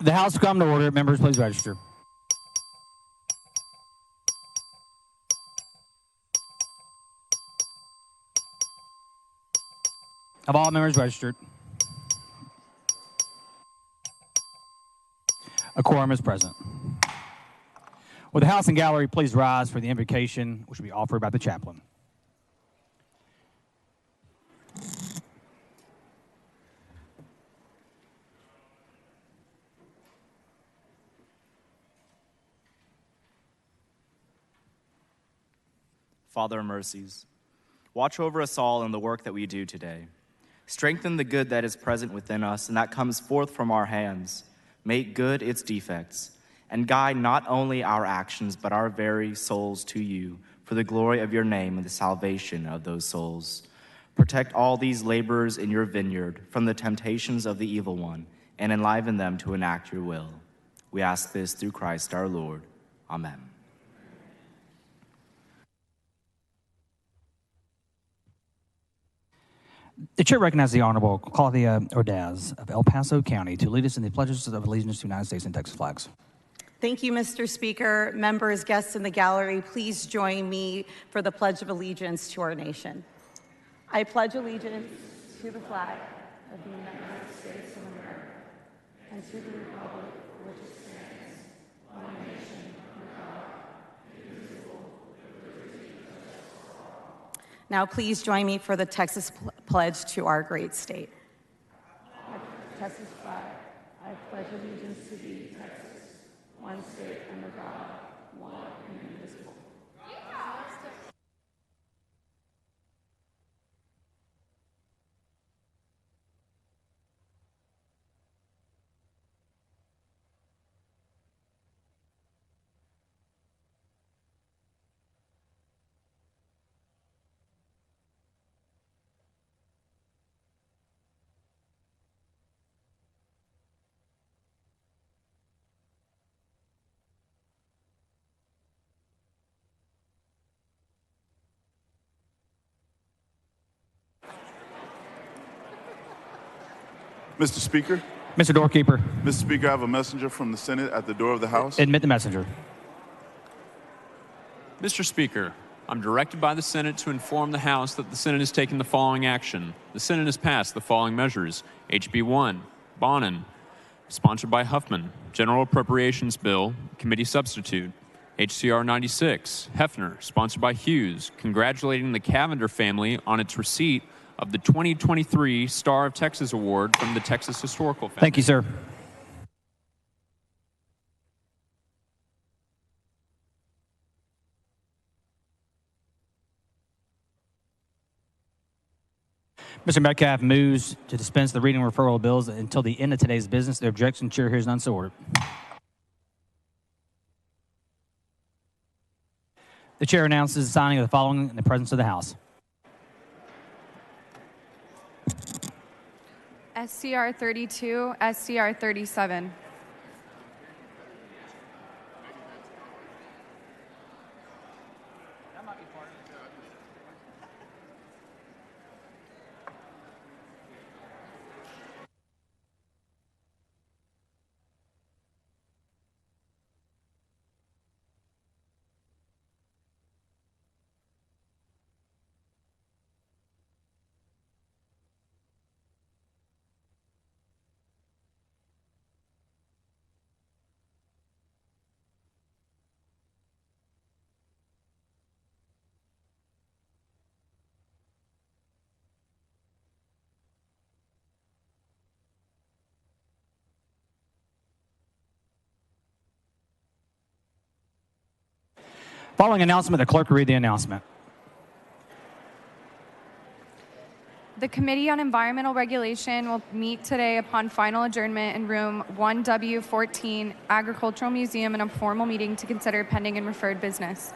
The House will come to order. Members, please register. Have all members registered? A quorum is present. Will the House and Gallery please rise for the invocation which will be offered by the chaplain? Father of mercies, watch over us all in the work that we do today. Strengthen the good that is present within us and that comes forth from our hands. Make good its defects, and guide not only our actions but our very souls to you for the glory of your name and the salvation of those souls. Protect all these laborers in your vineyard from the temptations of the evil one and enliven them to enact your will. We ask this through Christ our Lord. Amen. The chair recognizes the Honorable Claudia Ordaz of El Paso County to lead us in the pledges of allegiance to the United States and Texas flags. Thank you, Mr. Speaker. Members, guests in the gallery, please join me for the Pledge of Allegiance to our nation. I pledge allegiance to the flag of the United States of America and to the republic for which it stands, one nation, under God, indivisible, with liberty and justice for all. Now please join me for the Texas pledge to our great state. Texas flag, I pledge allegiance to thee, Texas, one state under God, one and indivisible. Mr. Speaker. Mr. Doorkeeper. Mr. Speaker, I have a messenger from the Senate at the door of the House. Admit the messenger. Mr. Speaker, I'm directed by the Senate to inform the House that the Senate has taken the following action. The Senate has passed the following measures. HB 1, Bonin, sponsored by Huffman, General Appropriations Bill, Committee Substitute. HCR 96, Hefner, sponsored by Hughes, congratulating the Cavender family on its receipt of the 2023 Star of Texas Award from the Texas Historical Family. Thank you, sir. Mr. Metcalf moves to dispense the reading and referral of bills until the end of today's business. The objection, chair hears none, so ordered. The chair announces the signing of the following in the presence of the House. SCR 32, SCR 37. Following announcement, the clerk will read the announcement. The Committee on Environmental Regulation will meet today upon final adjournment in room 1W14, Agricultural Museum, in a formal meeting to consider pending and referred business.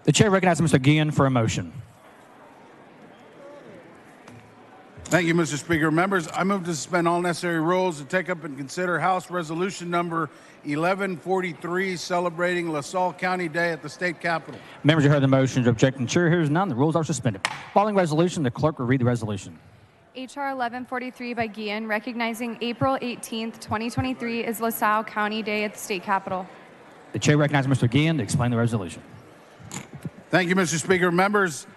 The chair recognizes Mr. Guillen for a motion. Thank you, Mr. Speaker. Members, I move to suspend all necessary rules to take up and consider House Resolution number 1143, celebrating LaSalle County Day at the state capitol. Members, you heard the motion. To object, and chair hears none. The rules are suspended. Following resolution, the clerk will read the resolution. H.R. 1143 by Guillen, recognizing April 18th, 2023 is LaSalle County Day at the state capitol. The chair recognizes Mr. Guillen to explain the resolution. Thank you, Mr. Speaker. Members,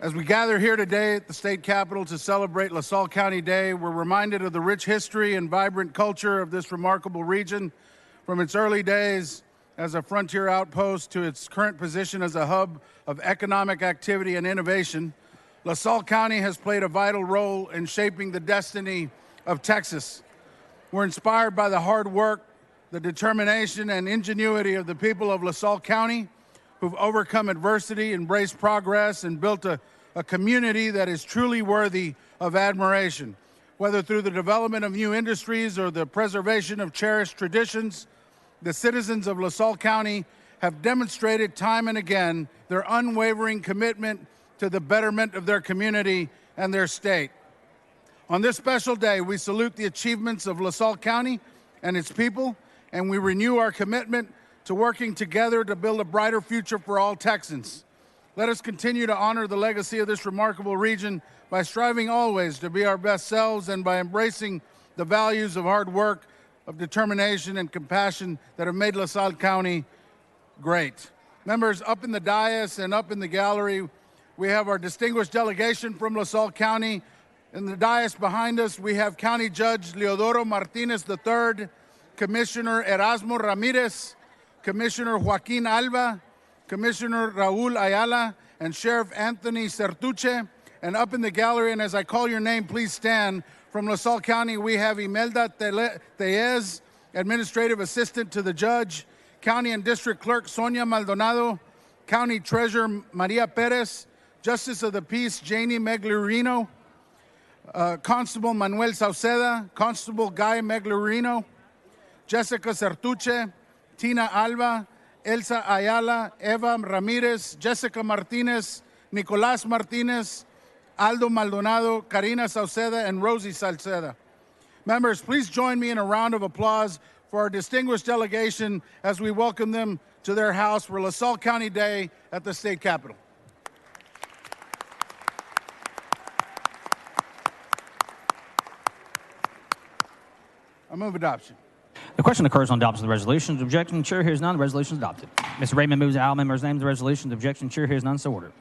as we gather here today at the state capitol to celebrate LaSalle County Day, we're reminded of the rich history and vibrant culture of this remarkable region, from its early days as a frontier outpost to its current position as a hub of economic activity and innovation. LaSalle County has played a vital role in shaping the destiny of Texas. We're inspired by the hard work, the determination, and ingenuity of the people of LaSalle County, who've overcome adversity, embraced progress, and built a community that is truly worthy of admiration. Whether through the development of new industries or the preservation of cherished traditions, the citizens of LaSalle County have demonstrated time and again their unwavering commitment to the betterment of their community and their state. On this special day, we salute the achievements of LaSalle County and its people, and we renew our commitment to working together to build a brighter future for all Texans. Let us continue to honor the legacy of this remarkable region by striving always to be our best selves and by embracing the values of hard work, of determination, and compassion that have made LaSalle County great. Members, up in the dais and up in the gallery, we have our distinguished delegation from LaSalle County. In the dais behind us, we have County Judge Leodoro Martinez III, Commissioner Erasmo Ramirez, Commissioner Joaquin Alba, Commissioner Raul Ayala, and Sheriff Anthony Certuche. And up in the gallery, and as I call your name, please stand. From LaSalle County, we have Imelda Tellez, Administrative Assistant to the Judge, County and District Clerk Sonia Maldonado, County Treasurer Maria Perez, Justice of the Peace Janie Meglurino, Constable Manuel Sauceda, Constable Guy Meglurino, Jessica Certuche, Tina Alba, Elsa Ayala, Eva Ramirez, Jessica Martinez, Nicolas Martinez, Aldo Maldonado, Karina Sauceda, and Rosie Salceda. Members, please join me in a round of applause for our distinguished delegation as we welcome them to their house for LaSalle County Day at the state capitol. I move adoption. The question occurs on adoption of the resolution. The objection, chair hears none. The resolution is adopted. Mr. Raymond moves all members' names. The resolution. The objection, chair hears none. So ordered.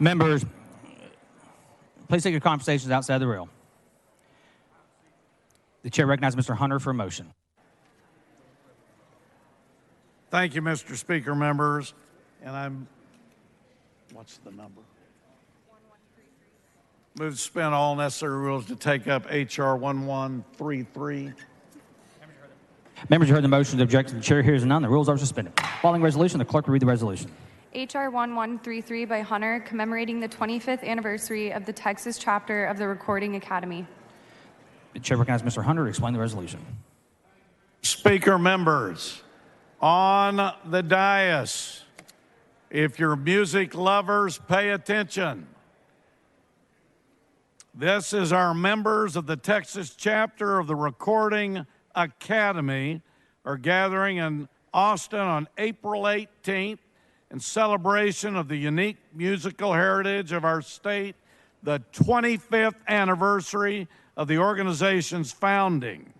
Members, please take your conversations outside the rail. The chair recognizes Mr. Hunter for a motion. Thank you, Mr. Speaker, members. And what's the number? Move to suspend all necessary rules to take up H.R. 1133. Members, you heard the motion. The objection, the chair hears none. The rules are suspended. Following resolution, the clerk will read the resolution. H.R. 1133 by Hunter, commemorating the 25th anniversary of the Texas chapter of the Recording Academy. The chair recognizes Mr. Hunter to explain the resolution. Speaker, members, on the dais, if you're music lovers, pay attention. This is our members of the Texas chapter of the Recording Academy are gathering in Austin on April 18th in celebration of the unique musical heritage of our state, the 25th anniversary of the organization's founding.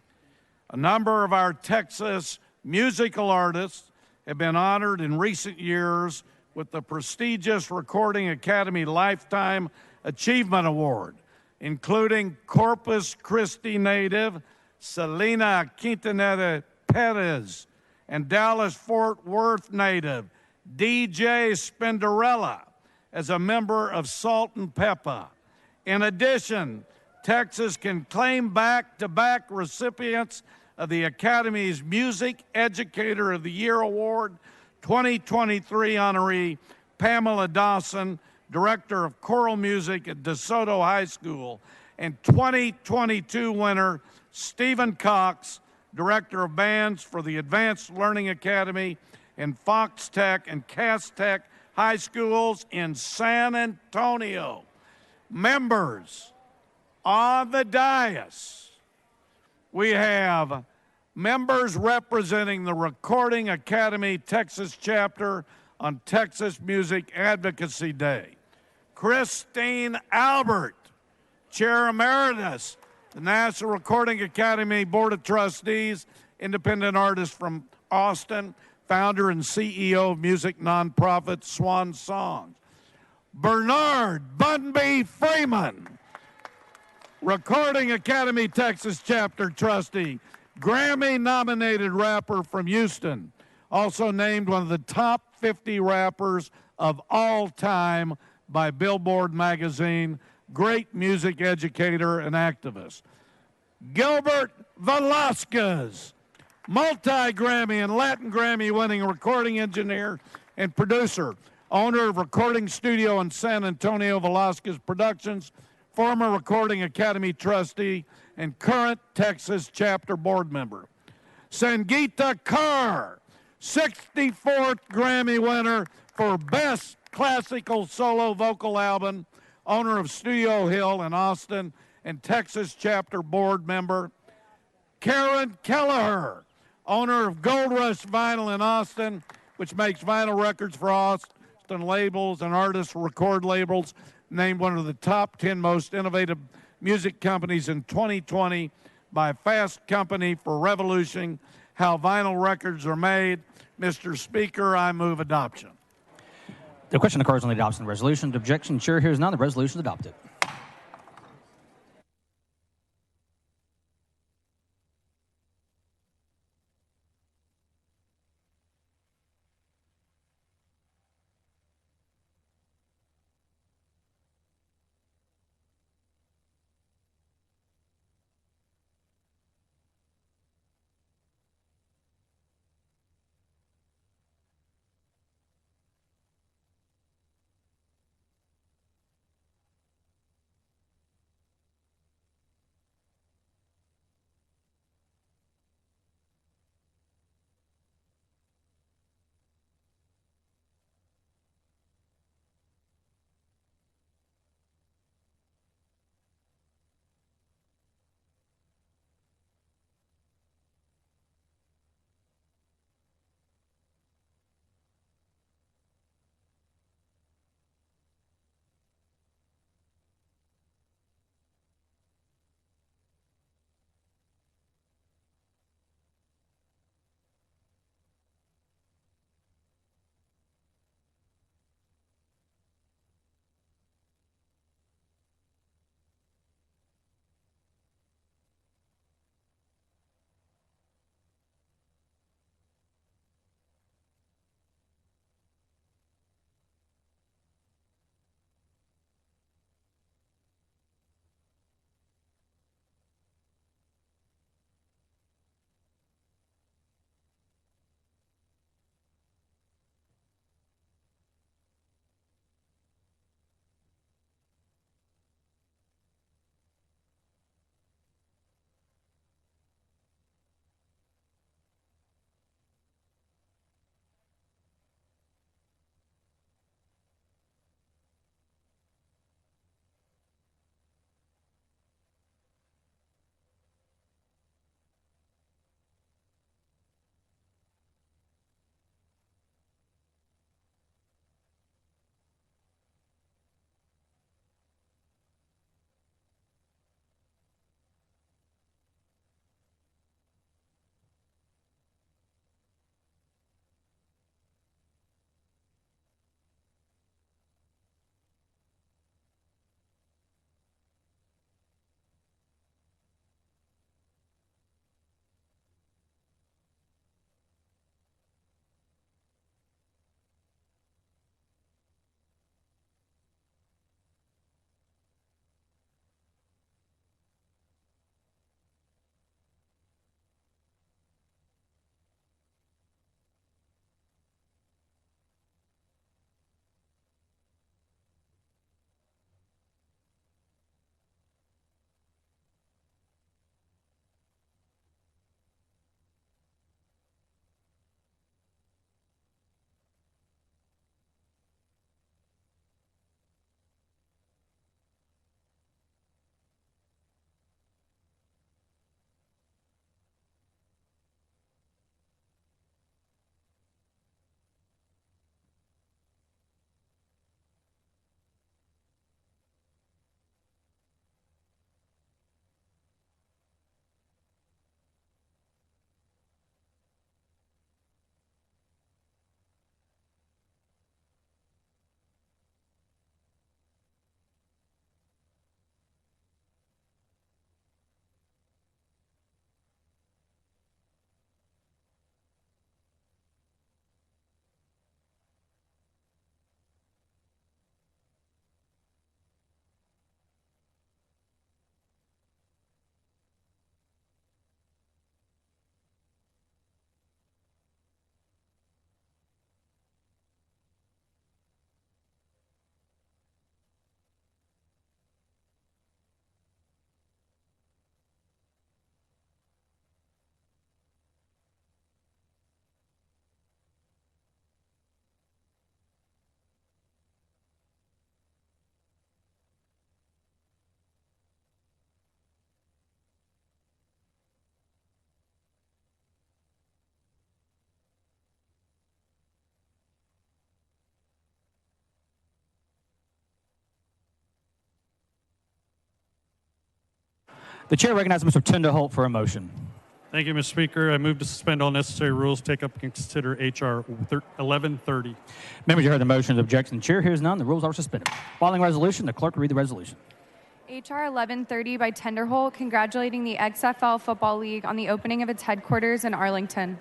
A number of our Texas musical artists have been honored in recent years with the prestigious Recording Academy Lifetime Achievement Award, including Corpus Christi native Selena Quintanilla Perez and Dallas-Fort Worth native DJ Spinderella as a member of Salt and Pepper. In addition, Texas can claim back-to-back recipients of the Academy's Music Educator of the Year Award, 2023 honoree Pamela Dawson, Director of Choral Music at DeSoto High School, and 2022 winner Stephen Cox, Director of Bands for the Advanced Learning Academy in Fox Tech and Cass Tech High Schools in San Antonio. Members, on the dais, we have members representing the Recording Academy Texas chapter on Texas Music Advocacy Day. Christine Albert, Chair Emeritus, the National Recording Academy Board of Trustees, independent artist from Austin, founder and CEO of music nonprofit Swan Songs. Bernard Bunby Freeman, Recording Academy Texas chapter trustee, Grammy-nominated rapper from Houston, also named one of the top 50 rappers of all time by Billboard magazine, great music educator and activist. Gilbert Velasquez, multi-Grammy and Latin Grammy-winning recording engineer and producer, owner of Recording Studio in San Antonio, Velasquez Productions, former Recording Academy trustee, and current Texas chapter board member. Sangeeta Kaur, 64th Grammy winner for Best Classical Solo Vocal Album, owner of Studio Hill in Austin, and Texas chapter board member. Karen Kelleher, owner of Gold Rush Vinyl in Austin, which makes vinyl records for Austin labels and artists record labels, named one of the top 10 most innovative music companies in 2020 by Fast Company for revolutioning how vinyl records are made. Mr. Speaker, I move adoption. The question occurs on the adoption of the resolution. The objection, chair hears none. The resolution is adopted. The chair recognizes Mr. Tinderholt for a motion. Thank you, Mr. Speaker. I move to suspend all necessary rules, take up and consider H.R. 1130. Members, you heard the motion. The objection. The chair hears none. The rules are suspended. Following resolution, the clerk will read the resolution. H.R. 1130 by Tenderholt, congratulating the XFL Football League on the opening of its headquarters in Arlington.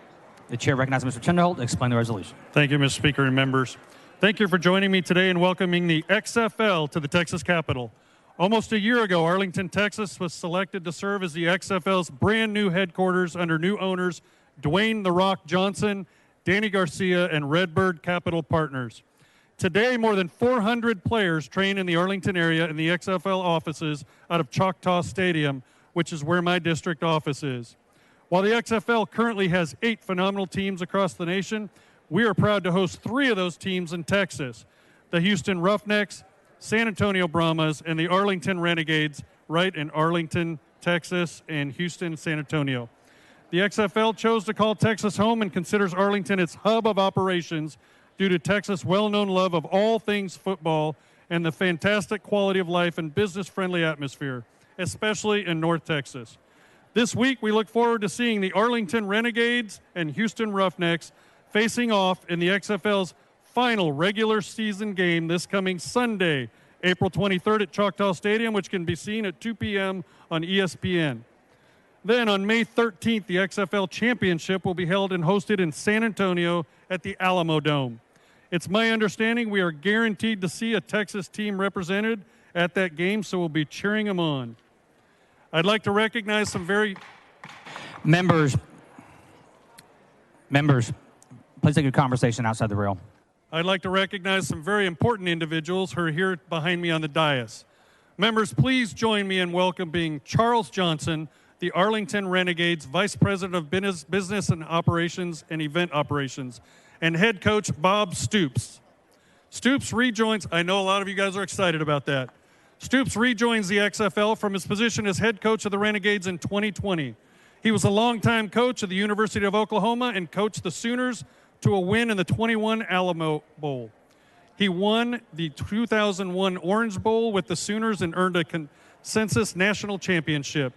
The chair recognizes Mr. Tinderholt to explain the resolution. Thank you, Mr. Speaker and members. Thank you for joining me today and welcoming the XFL to the Texas Capitol. Almost a year ago, Arlington, Texas was selected to serve as the XFL's brand new headquarters under new owners Dwayne "The Rock" Johnson, Danny Garcia, and Redbird Capital Partners. Today, more than 400 players train in the Arlington area in the XFL offices out of Choctaw Stadium, which is where my district office is. While the XFL currently has 8 phenomenal teams across the nation, we are proud to host 3 of those teams in Texas: the Houston Roughnecks, San Antonio Brahmas, and the Arlington Renegades, right in Arlington, Texas, and Houston, San Antonio. The XFL chose to call Texas home and considers Arlington its hub of operations due to Texas' well-known love of all things football and the fantastic quality of life and business-friendly atmosphere, especially in North Texas. This week, we look forward to seeing the Arlington Renegades and Houston Roughnecks facing off in the XFL's final regular season game this coming Sunday, April 23rd at Choctaw Stadium, which can be seen at 2 p.m. on ESPN. Then on May 13th, the XFL Championship will be held and hosted in San Antonio at the Alamo Dome. It's my understanding we are guaranteed to see a Texas team represented at that game, so we'll be cheering them on. I'd like to recognize some Members, please take your conversation outside the rail. I'd like to recognize some very important individuals who are here behind me on the dais. Members, please join me in welcoming Charles Johnson, the Arlington Renegades Vice President of Business and Operations and Event Operations, and head coach Bob Stoops. Stoops rejoins, I know a lot of you guys are excited about that. Stoops rejoins the XFL from his position as head coach of the Renegades in 2020. He was a longtime coach of the University of Oklahoma and coached the Sooners to a win in the 21 Alamo Bowl. He won the 2001 Orange Bowl with the Sooners and earned a consensus national championship.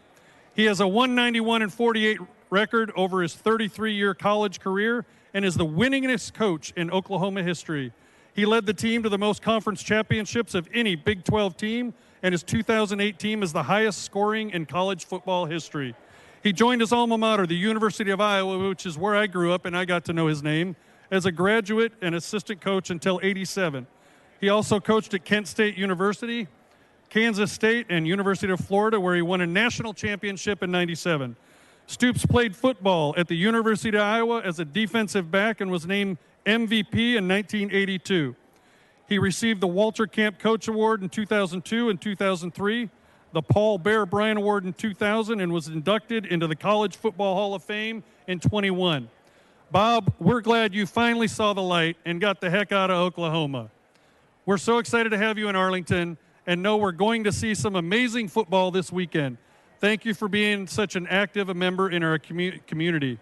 He has a 191-48 record over his 33-year college career and is the winningest coach in Oklahoma history. He led the team to the most conference championships of any Big 12 team, and his 2008 team is the highest scoring in college football history. He joined his alma mater, the University of Iowa, which is where I grew up, and I got to know his name, as a graduate and assistant coach until '87. He also coached at Kent State University, Kansas State, and University of Florida, where he won a national championship in '97. Stoops played football at the University of Iowa as a defensive back and was named MVP in 1982. He received the Walter Camp Coach Award in 2002 and 2003, the Paul Bear Bryant Award in 2000, and was inducted into the College Football Hall of Fame in 21. Bob, we're glad you finally saw the light and got the heck out of Oklahoma. We're so excited to have you in Arlington and know we're going to see some amazing football this weekend. Thank you for being such an active member in our community,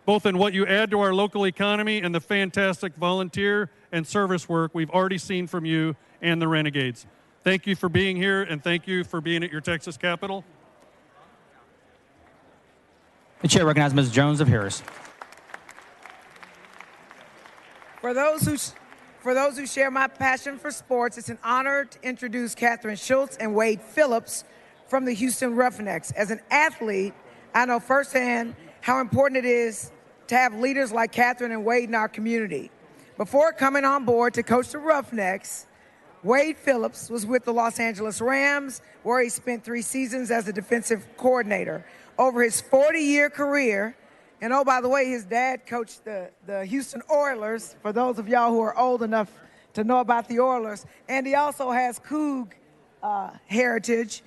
both in what you add to our local economy and the fantastic volunteer and service work we've already seen from you and the Renegades. Thank you for being here, and thank you for being at your Texas Capitol. The chair recognizes Ms. Jones of Harris. For those who share my passion for sports, it's an honor to introduce Catherine Schultz and Wade Phillips from the Houston Roughnecks. As an athlete, I know firsthand how important it is to have leaders like Catherine and Wade in our community. Before coming on board to coach the Roughnecks, Wade Phillips was with the Los Angeles Rams, where he spent 3 seasons as a defensive coordinator. Over his 40-year career, and oh, by the way, his dad coached the Houston Oilers, for those of y'all who are old enough to know about the Oilers, and he also has Coug heritage.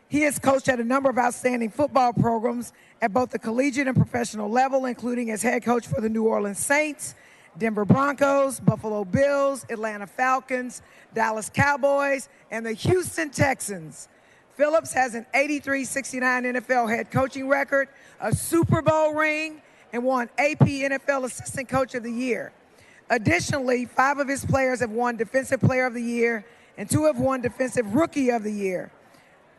He has coached at a number of outstanding football programs at both the collegiate and professional level, including as head coach for the New Orleans Saints, Denver Broncos, Buffalo Bills, Atlanta Falcons, Dallas Cowboys, and the Houston Texans. Phillips has an 83-69 NFL head coaching record, a Super Bowl ring, and won AP NFL Assistant Coach of the Year. Additionally, 5 of his players have won Defensive Player of the Year, and 2 have won Defensive Rookie of the Year.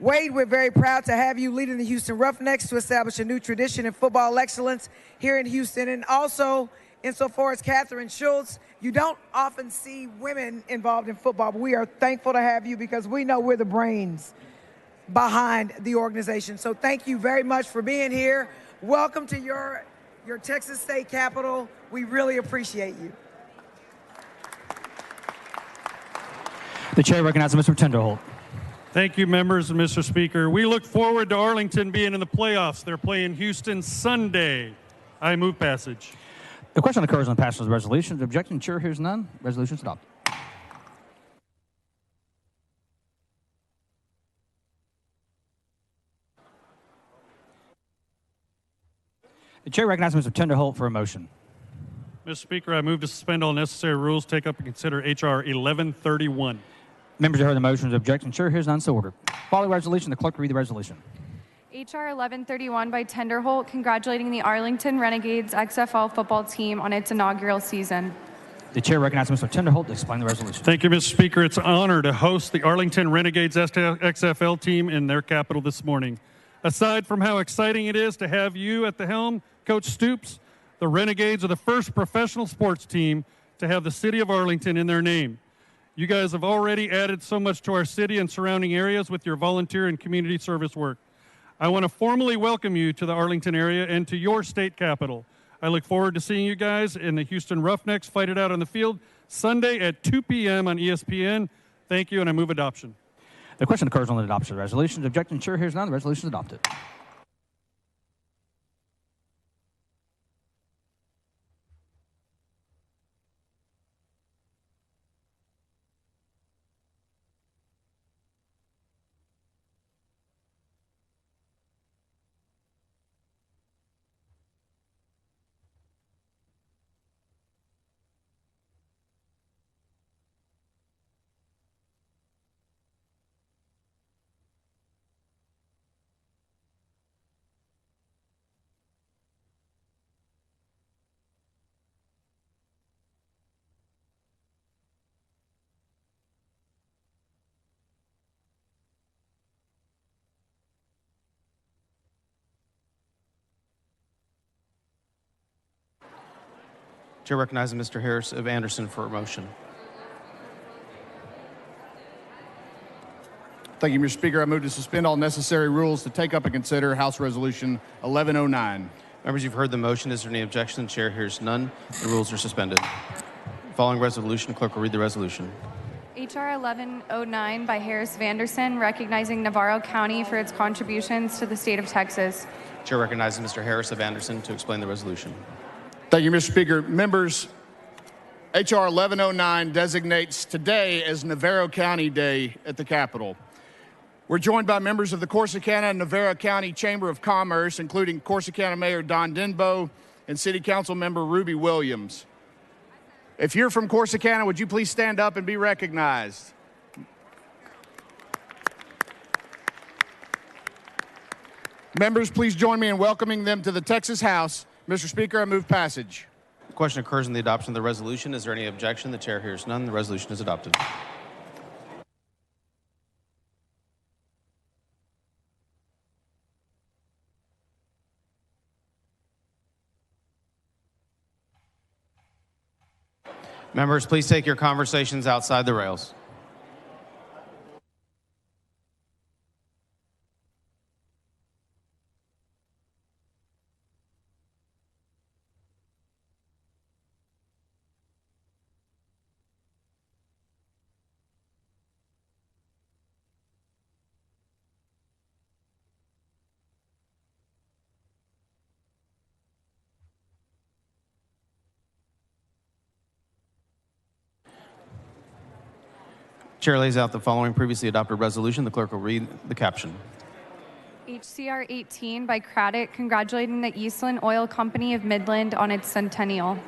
Wade, we're very proud to have you leading the Houston Roughnecks to establish a new tradition in football excellence here in Houston. And also, insofar as Catherine Schultz, you don't often see women involved in football, but we are thankful to have you because we know we're the brains behind the organization. So thank you very much for being here. Welcome to your Texas state capital. We really appreciate you. The chair recognizes Mr. Tenderholt. Thank you, members and Mr. Speaker. We look forward to Arlington being in the playoffs. They're playing Houston Sunday. I move passage. The question occurs on the passage of the resolution. The objection, the chair hears none. Resolution is adopted. The chair recognizes Mr. Tenderholt for a motion. Mr. Speaker, I move to suspend all necessary rules, take up and consider H.R. 1131. Members have heard the motion. The objection, chair hears none, so ordered. Following the resolution, the clerk will read the resolution. H.R. 1131 by Tenderholt, congratulating the Arlington Renegades XFL football team on its inaugural season. The chair recognizes Mr. Tenderholt to explain the resolution. Thank you, Mr. Speaker. It's an honor to host the Arlington Renegades XFL team in their capital this morning. Aside from how exciting it is to have you at the helm, Coach Stoops, the Renegades are the first professional sports team to have the city of Arlington in their name. You guys have already added so much to our city and surrounding areas with your volunteer and community service work. I want to formally welcome you to the Arlington area and to your state capital. I look forward to seeing you guys in the Houston Roughnecks fight it out on the field Sunday at 2 p.m. on ESPN. Thank you, and I move adoption. The question occurs on the adoption of the resolution. The objection, chair hears none. The resolution is adopted. Chair recognizes Mr. Harris of Anderson for a motion. Thank you, Mr. Speaker. I move to suspend all necessary rules to take up and consider House Resolution 1109. Members, you've heard the motion. Is there any objection? The chair hears none. The rules are suspended. Following resolution, clerk will read the resolution. H.R. 1109 by Harris of Anderson, recognizing Navarro County for its contributions to the state of Texas. Chair recognizes Mr. Harris of Anderson to explain the resolution. Thank you, Mr. Speaker. Members, H.R. 1109 designates today as Navarro County Day at the Capitol. We're joined by members of the Corsicana and Navarro County Chamber of Commerce, including Corsicana Mayor Don Denbo and City Council Member Ruby Williams. If you're from Corsicana, would you please stand up and be recognized? Members, please join me in welcoming them to the Texas House. Mr. Speaker, I move passage. The question occurs on the adoption of the resolution. Is there any objection? The chair hears none. The resolution is adopted. Members, please take your conversations outside the rails. Chair lays out the following previously adopted resolution. The clerk will read the caption. HCR 18 by Craddock, congratulating the Eastland Oil Company of Midland on its centennial.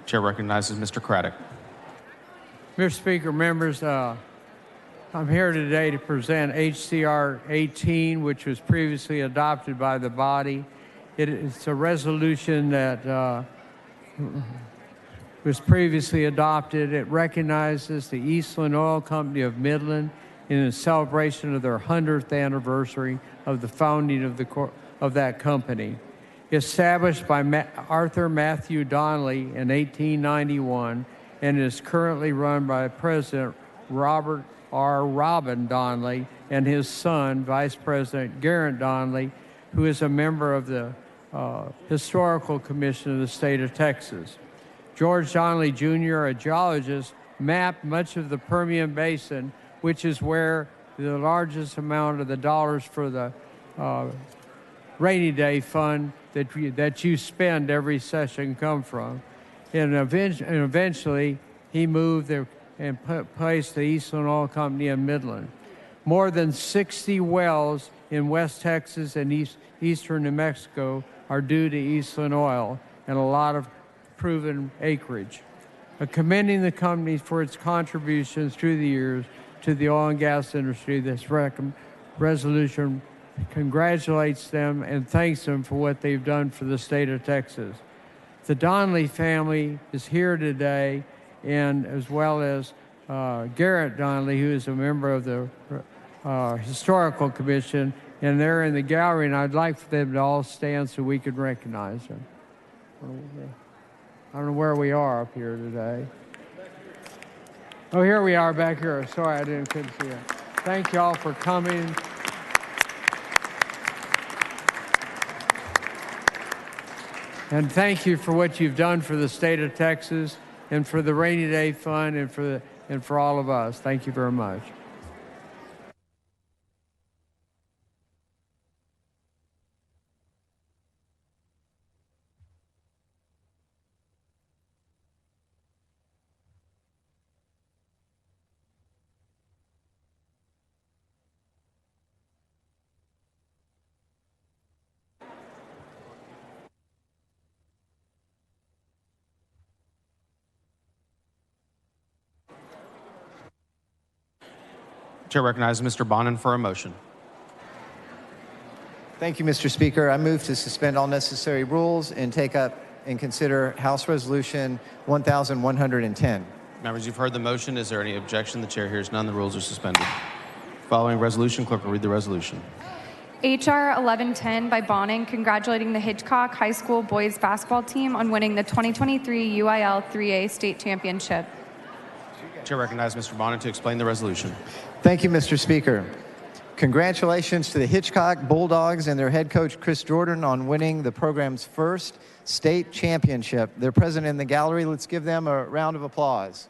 Chair recognizes Mr. Craddock. Mr. Speaker, members, I'm here today to present HCR 18, which was previously adopted by the body. It's a resolution that was previously adopted. It recognizes the Eastland Oil Company of Midland in the celebration of their 100th anniversary of the founding of that company. Established by Arthur Matthew Donnelly in 1891 and is currently run by President Robert R. Robin Donnelly and his son, Vice President Garrett Donnelly, who is a member of the Historical Commission of the state of Texas. George Donnelly Jr., a geologist, mapped much of the Permian Basin, which is where the largest amount of the dollars for the rainy day fund that you spend every session come from. And eventually, he moved there and placed the Eastland Oil Company in Midland. More than 60 wells in West Texas and eastern New Mexico are due to Eastland Oil, and a lot of proven acreage. Commending the company for its contributions through the years to the oil and gas industry, this resolution congratulates them and thanks them for what they've done for the state of Texas. The Donnelly family is here today, and as well as Garrett Donnelly, who is a member of the Historical Commission, and they're in the gallery, and I'd like for them to all stand so we can recognize them. I don't know where we are up here today. Oh, here we are back here. Sorry, couldn't see it. Thank you all for coming. And thank you for what you've done for the state of Texas and for the Rainy Day Fund and for all of us. Thank you very much. Chair recognizes Mr. Bonin for a motion. Thank you, Mr. Speaker. I move to suspend all necessary rules and take up and consider House Resolution 1110. Members, you've heard the motion. Is there any objection? The chair hears none. The rules are suspended. Following resolution, clerk will read the resolution. H.R. 1110 by Bonin, congratulating the Hitchcock High School boys basketball team on winning the 2023 UIL 3A state championship. Chair recognizes Mr. Bonin to explain the resolution. Thank you, Mr. Speaker. Congratulations to the Hitchcock Bulldogs and their head coach, Chris Jordan, on winning the program's first state championship. They're present in the gallery. Let's give them a round of applause.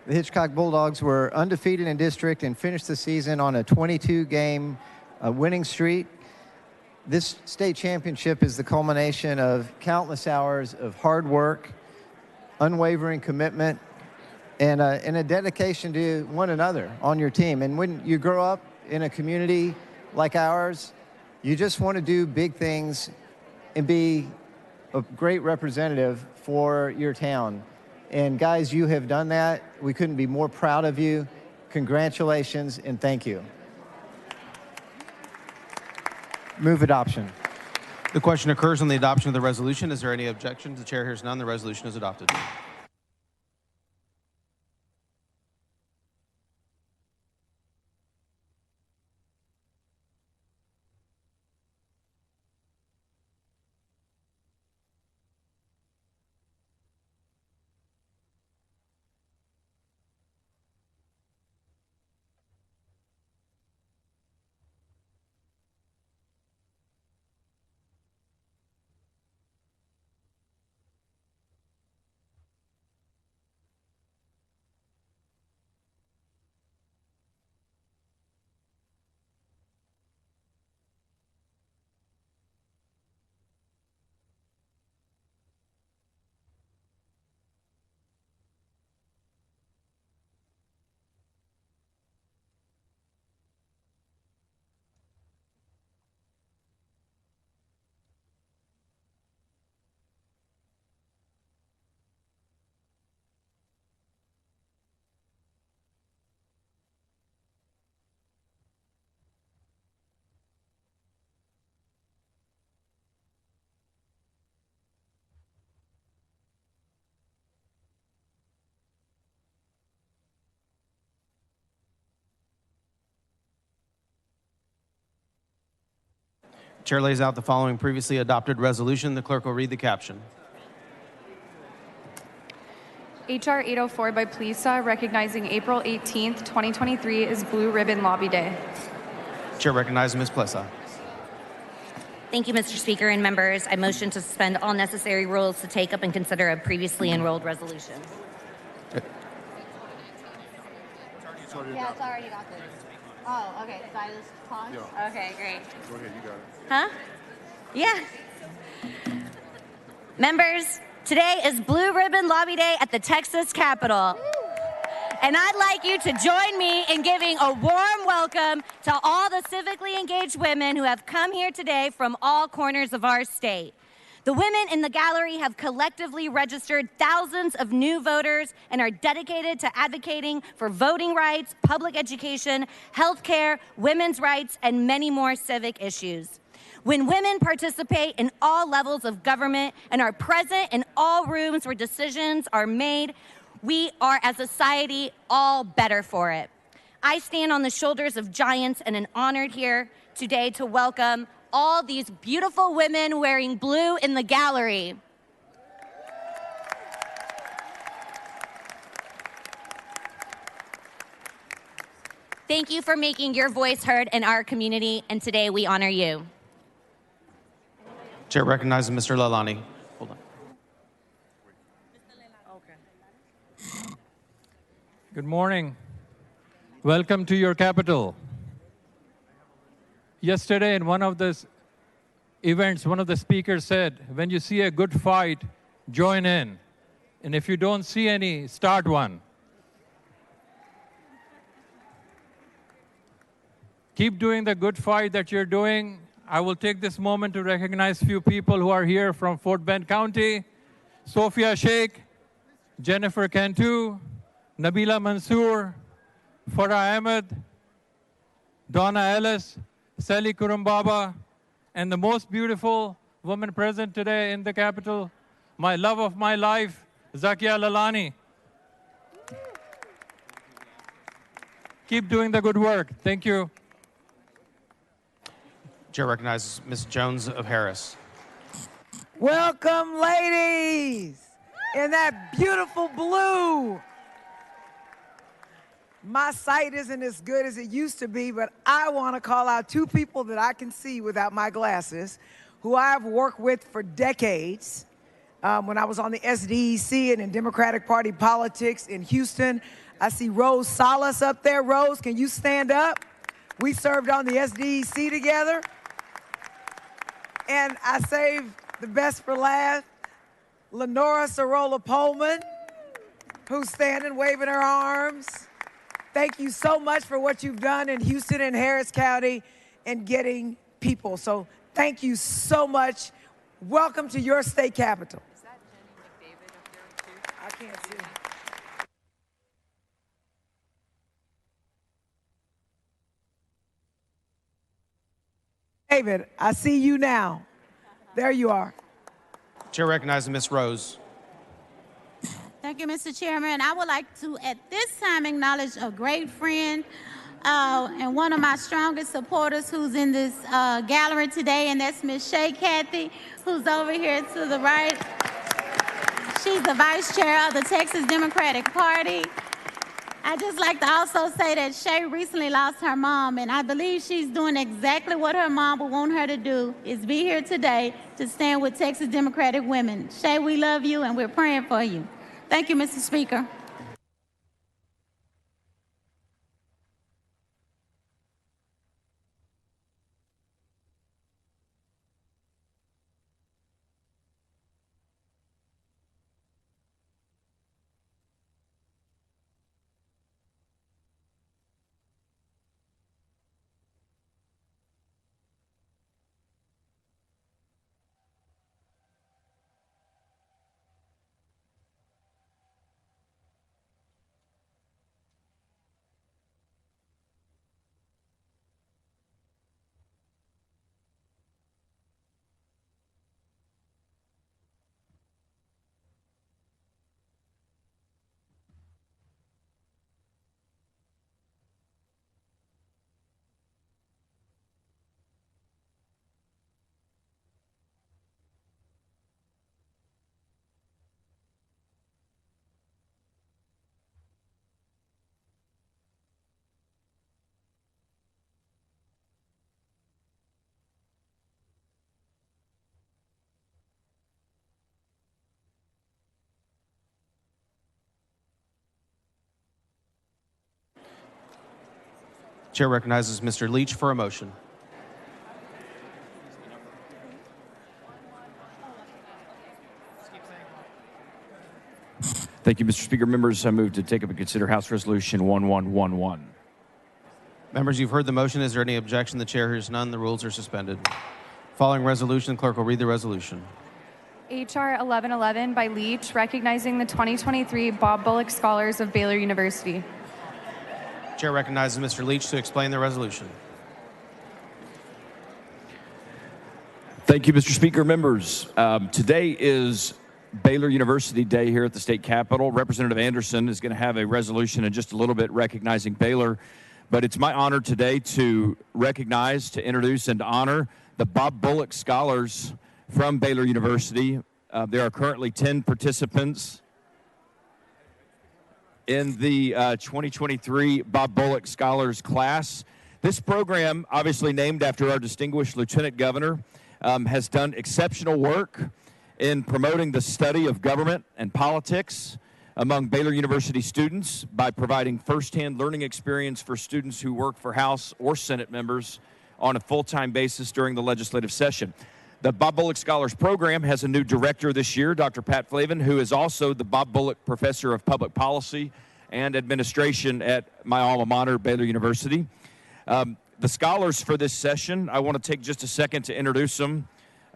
The Hitchcock Bulldogs were undefeated in district and finished the season on a 22-game winning streak. This state championship is the culmination of countless hours of hard work, unwavering commitment, and a dedication to one another on your team. And when you grow up in a community like ours, you just want to do big things and be a great representative for your town. And guys, you have done that. We couldn't be more proud of you. Congratulations and thank you. Move adoption. The question occurs on the adoption of the resolution. Is there any objection? The chair hears none. The resolution is adopted. Chair lays out the following previously adopted resolution. The clerk will read the caption. HR 804 by PLISA recognizing April 18th, 2023 as Blue Ribbon Lobby Day. Chair recognizes Ms. Plessa. Thank you, Mr. Speaker and members. I motion to suspend all necessary rules to take up and consider a previously enrolled resolution. Yeah, it's already adopted. Oh, okay. So I just pause? Yeah. Okay, great. Go ahead, you got it. Huh? Yeah. Members, today is Blue Ribbon Lobby Day at the Texas Capitol. And I'd like you to join me in giving a warm welcome to all the civically engaged women who have come here today from all corners of our state. The women in the gallery have collectively registered thousands of new voters and are dedicated to advocating for voting rights, public education, healthcare, women's rights, and many more civic issues. When women participate in all levels of government and are present in all rooms where decisions are made, we are, as a society, all better for it. I stand on the shoulders of giants and am honored here today to welcome all these beautiful women wearing blue in the gallery. Thank you for making your voice heard in our community, and today we honor you. Chair recognizes Mr. Lalani. Hold on. Good morning. Welcome to your capital. Yesterday in one of the events, one of the speakers said, when you see a good fight, join in. And if you don't see any, start one. Keep doing the good fight that you're doing. I will take this moment to recognize a few people who are here from Fort Bend County. Sophia Sheikh, Jennifer Cantu, Nabila Mansour, Farah Ahmed, Donna Ellis, Sally Kurumbaba, and the most beautiful woman present today in the Capitol, my love of my life, Zakia Lalani. Keep doing the good work. Thank you. Chair recognizes Ms. Jones of Harris. Welcome, ladies, in that beautiful blue. My sight isn't as good as it used to be, but I want to call out two people that I can see without my glasses, who I've worked with for decades. When I was on the SDEC and in Democratic Party politics in Houston, I see Rose Salas up there. Rose, can you stand up? We served on the SDEC together. And I saved the best for last, Lenora Sorolla Pullman, who's standing, waving her arms. Thank you so much for what you've done in Houston and Harris County and getting people. So thank you so much. Welcome to your state capital. Is that Jenny McDavid up there too? I can't see. David, I see you now. There you are. Chair recognizes Ms. Rose. Thank you, Mr. Chairman. I would like to, at this time, acknowledge a great friend and one of my strongest supporters who's in this gallery today, and that's Ms. Shay Cathy, who's over here to the right. She's the vice chair of the Texas Democratic Party. I'd just like to also say that Shay recently lost her mom, and I believe she's doing exactly what her mom would want her to do, is be here today to stand with Texas Democratic women. Shay, we love you, and we're praying for you. Thank you, Mr. Speaker. Chair recognizes Mr. Leach for a motion. Thank you, Mr. Speaker. Members, I move to take up and consider House Resolution 1111. Members, you've heard the motion. Is there any objection? The chair hears none. The rules are suspended. Following resolution, clerk will read the resolution. H.R. 1111 by Leach, recognizing the 2023 Bob Bullock Scholars of Baylor University. Chair recognizes Mr. Leach to explain the resolution. Thank you, Mr. Speaker. Members, today is Baylor University Day here at the state capitol. Representative Anderson is going to have a resolution in just a little bit recognizing Baylor, but it's my honor today to recognize, to introduce, and to honor the Bob Bullock Scholars from Baylor University. There are currently 10 participants in the 2023 Bob Bullock Scholars class. This program, obviously named after our distinguished Lieutenant Governor, has done exceptional work in promoting the study of government and politics among Baylor University students by providing firsthand learning experience for students who work for House or Senate members on a full-time basis during the legislative session. The Bob Bullock Scholars Program has a new director this year, Dr. Pat Flavin, who is also the Bob Bullock Professor of Public Policy and Administration at my alma mater, Baylor University. The scholars for this session, I want to take just a second to introduce them,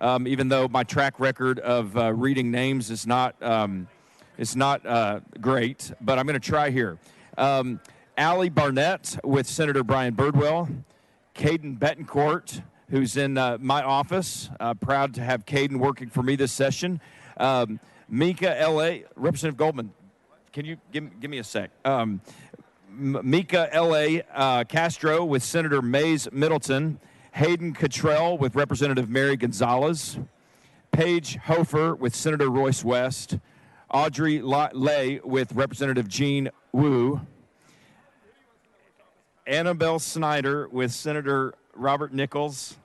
even though my track record of reading names is not great, but I'm going to try here. Allie Barnett with Senator Brian Birdwell, Caden Betancourt, who's in my office. Proud to have Caden working for me this session. Mika L.A., Representative Goldman, can you give me a sec? Mika L.A. Castro with Senator Mays Middleton, Hayden Cottrell with Representative Mary Gonzalez, Paige Hofer with Senator Royce West, Audrey Lay with Representative Jean Wu, Annabelle Snyder with Senator Robert Nichols,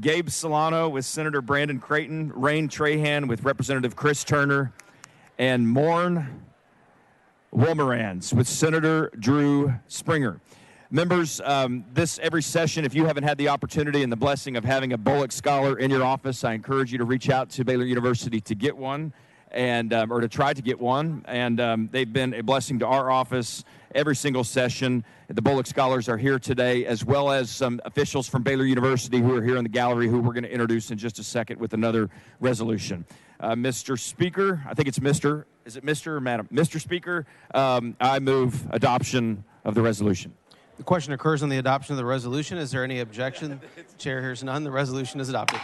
Gabe Solano with Senator Brandon Creighton, Rain Trahan with Representative Chris Turner, and Morn Wolmerans with Senator Drew Springer. Members, every session, if you haven't had the opportunity and the blessing of having a Bullock Scholar in your office, I encourage you to reach out to Baylor University to get one, and or to try to get one. And they've been a blessing to our office every single session. The Bullock Scholars are here today, as well as some officials from Baylor University who are here in the gallery, who we're going to introduce in just a second with another resolution. Mr. Speaker, I think it's Mr. Is it Mr. or Madam? Mr. Speaker, I move adoption of the resolution. The question occurs on the adoption of the resolution. Is there any objection? The chair hears none. The resolution is adopted.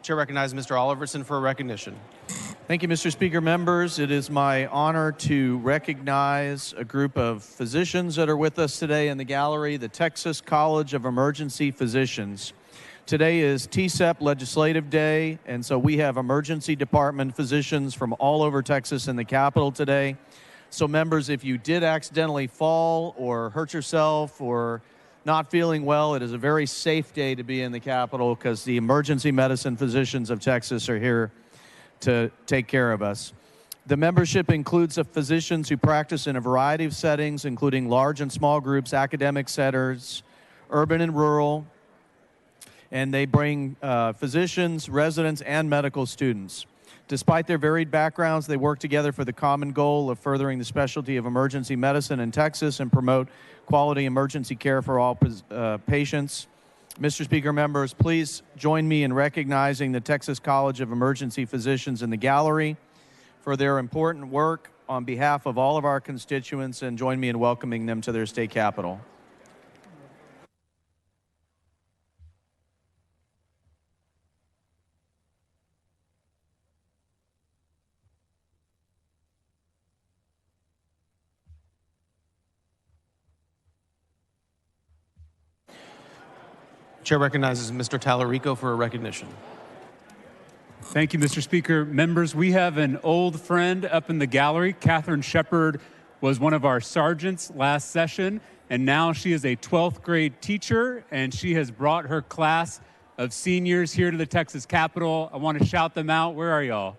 Chair recognizes Mr. Oliverson for a recognition. Thank you, Mr. Speaker. Members, it is my honor to recognize a group of physicians that are with us today in the gallery, the Texas College of Emergency Physicians. Today is TCEP Legislative Day, and so we have emergency department physicians from all over Texas in the Capitol today. So members, if you did accidentally fall or hurt yourself or not feeling well, it is a very safe day to be in the Capitol because the emergency medicine physicians of Texas are here to take care of us. The membership includes physicians who practice in a variety of settings, including large and small groups, academic centers, urban and rural, and they bring physicians, residents, and medical students. Despite their varied backgrounds, they work together for the common goal of furthering the specialty of emergency medicine in Texas and promote quality emergency care for all patients. Mr. Speaker, members, please join me in recognizing the Texas College of Emergency Physicians in the gallery for their important work on behalf of all of our constituents, and join me in welcoming them to their state capitol. Chair recognizes Mr. Tallarico for a recognition. Thank you, Mr. Speaker. Members, we have an old friend up in the gallery. Catherine Shepard was one of our sergeants last session, and now she is a 12th grade teacher, and she has brought her class of seniors here to the Texas Capitol. I want to shout them out. Where are y'all?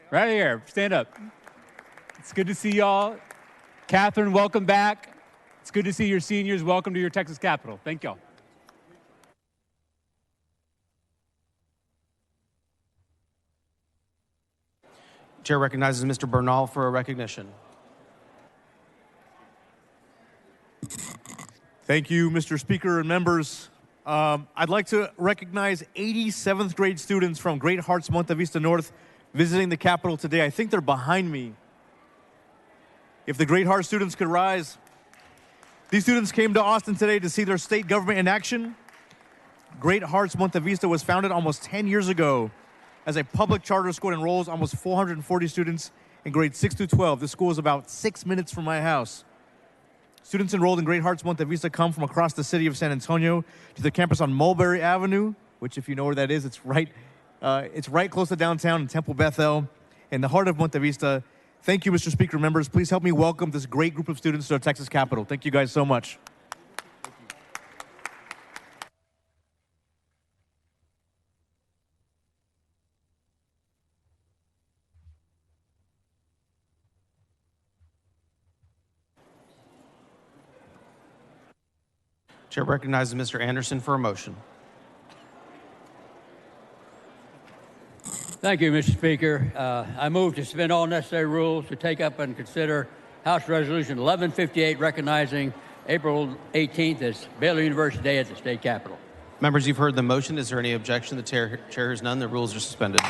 Right here. Stand up. It's good to see y'all. Catherine, welcome back. It's good to see your seniors. Welcome to your Texas Capitol. Thank y'all. Chair recognizes Mr. Bernal for a recognition. Thank you, Mr. Speaker and members. I'd like to recognize 80 7th grade students from Great Hearts Monte Vista North visiting the Capitol today. I think they're behind me. If the Great Hearts students could rise. These students came to Austin today to see their state government in action. Great Hearts Monte Vista was founded almost 10 years ago as a public charter school that enrolls almost 440 students in grades 6 through 12. This school is about 6 minutes from my house. Students enrolled in Great Hearts Monte Vista come from across the city of San Antonio to the campus on Mulberry Avenue, which, if you know where that is, it's right close to downtown in Temple Bethel, in the heart of Monte Vista. Thank you, Mr. Speaker. Members, please help me welcome this great group of students to our Texas Capitol. Thank you guys so much. Chair recognizes Mr. Anderson for a motion. Thank you, Mr. Speaker. I move to suspend all necessary rules to take up and consider House Resolution 1158 recognizing April 18th as Baylor University Day at the State Capitol. Members, you've heard the motion. Is there any objection? The chair hears none. The rules are suspended.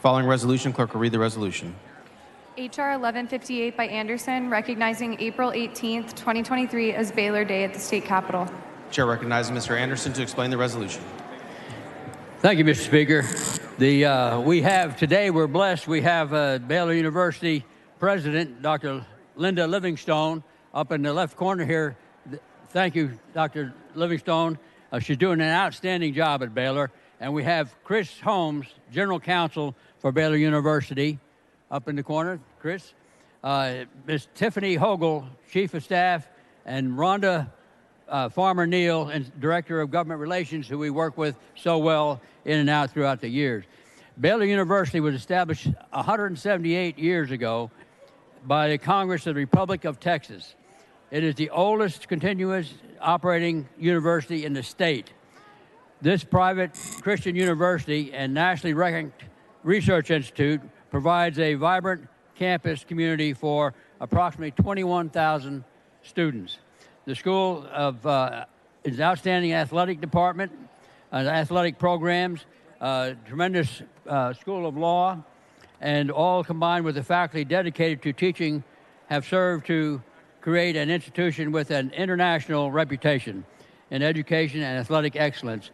Following resolution, clerk will read the resolution. H.R. 1158 by Anderson recognizing April 18th, 2023 as Baylor Day at the State Capitol. Chair recognizes Mr. Anderson to explain the resolution. Thank you, Mr. Speaker. We're blessed. We have Baylor University President, Dr. Linda Livingstone, up in the left corner here. Thank you, Dr. Livingstone. She's doing an outstanding job at Baylor. And we have Chris Holmes, General Counsel for Baylor University, up in the corner. Chris. Ms. Tiffany Hogle, Chief of Staff, and Rhonda Farmer Neal, and Director of Government Relations, who we work with so well in and out throughout the years. Baylor University was established 178 years ago by the Congress of the Republic of Texas. It is the oldest continuous operating university in the state. This private Christian university and nationally ranked research institute provides a vibrant campus community for approximately 21,000 students. The school is an outstanding athletic department, athletic programs, tremendous school of law, and all combined with the faculty dedicated to teaching have served to create an institution with an international reputation in education and athletic excellence.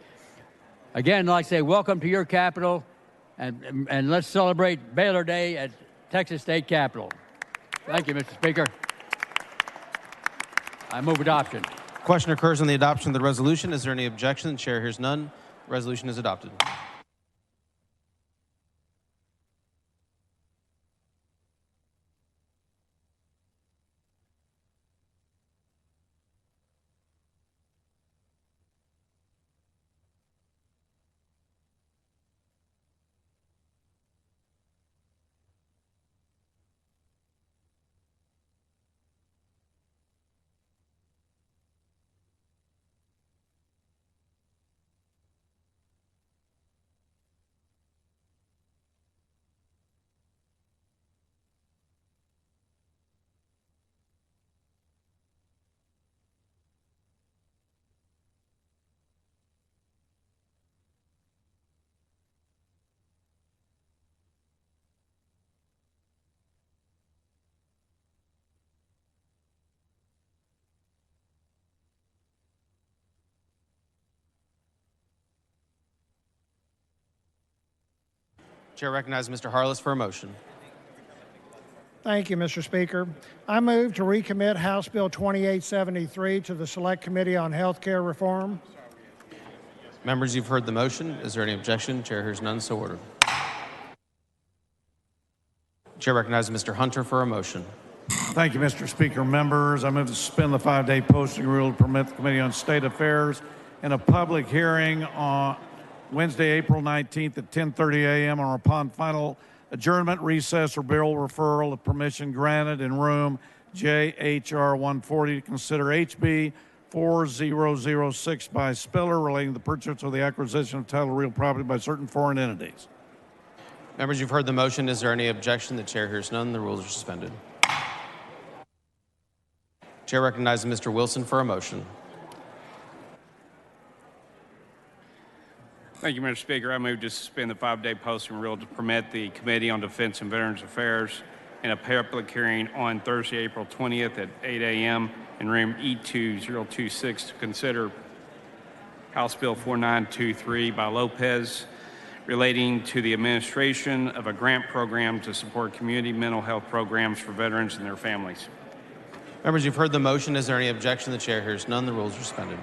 Again, I'd like to say welcome to your Capitol, and let's celebrate Baylor Day at Texas State Capitol. Thank you, Mr. Speaker. I move adoption. Question occurs on the adoption of the resolution. Is there any objection? The chair hears none. Resolution is adopted. Chair recognizes Mr. Harless for a motion. Thank you, Mr. Speaker. I move to recommit House Bill 2873 to the Select Committee on Health Care Reform. Members, you've heard the motion. Is there any objection? Chair hears none, so ordered. Chair recognizes Mr. Hunter for a motion. Thank you, Mr. Speaker. Members, I move to suspend the 5-day posting rule to permit the Committee on State Affairs and a public hearing on Wednesday, April 19th at 10:30 a.m. or upon final adjournment, recess, or bill referral of permission granted in room JHR 140 to consider HB 4006 by Spiller relating to the purchase or the acquisition of title of real property by certain foreign entities. Members, you've heard the motion. Is there any objection? The chair hears none. The rules are suspended. Chair recognizes Mr. Wilson for a motion. Thank you, Mr. Speaker. I move to suspend the 5-day posting rule to permit the Committee on Defense and Veterans Affairs in a public hearing on Thursday, April 20th at 8 a.m. in room E2026 to consider House Bill 4923 by Lopez relating to the administration of a grant program to support community mental health programs for veterans and their families. Members, you've heard the motion. Is there any objection? The chair hears none. The rules are suspended.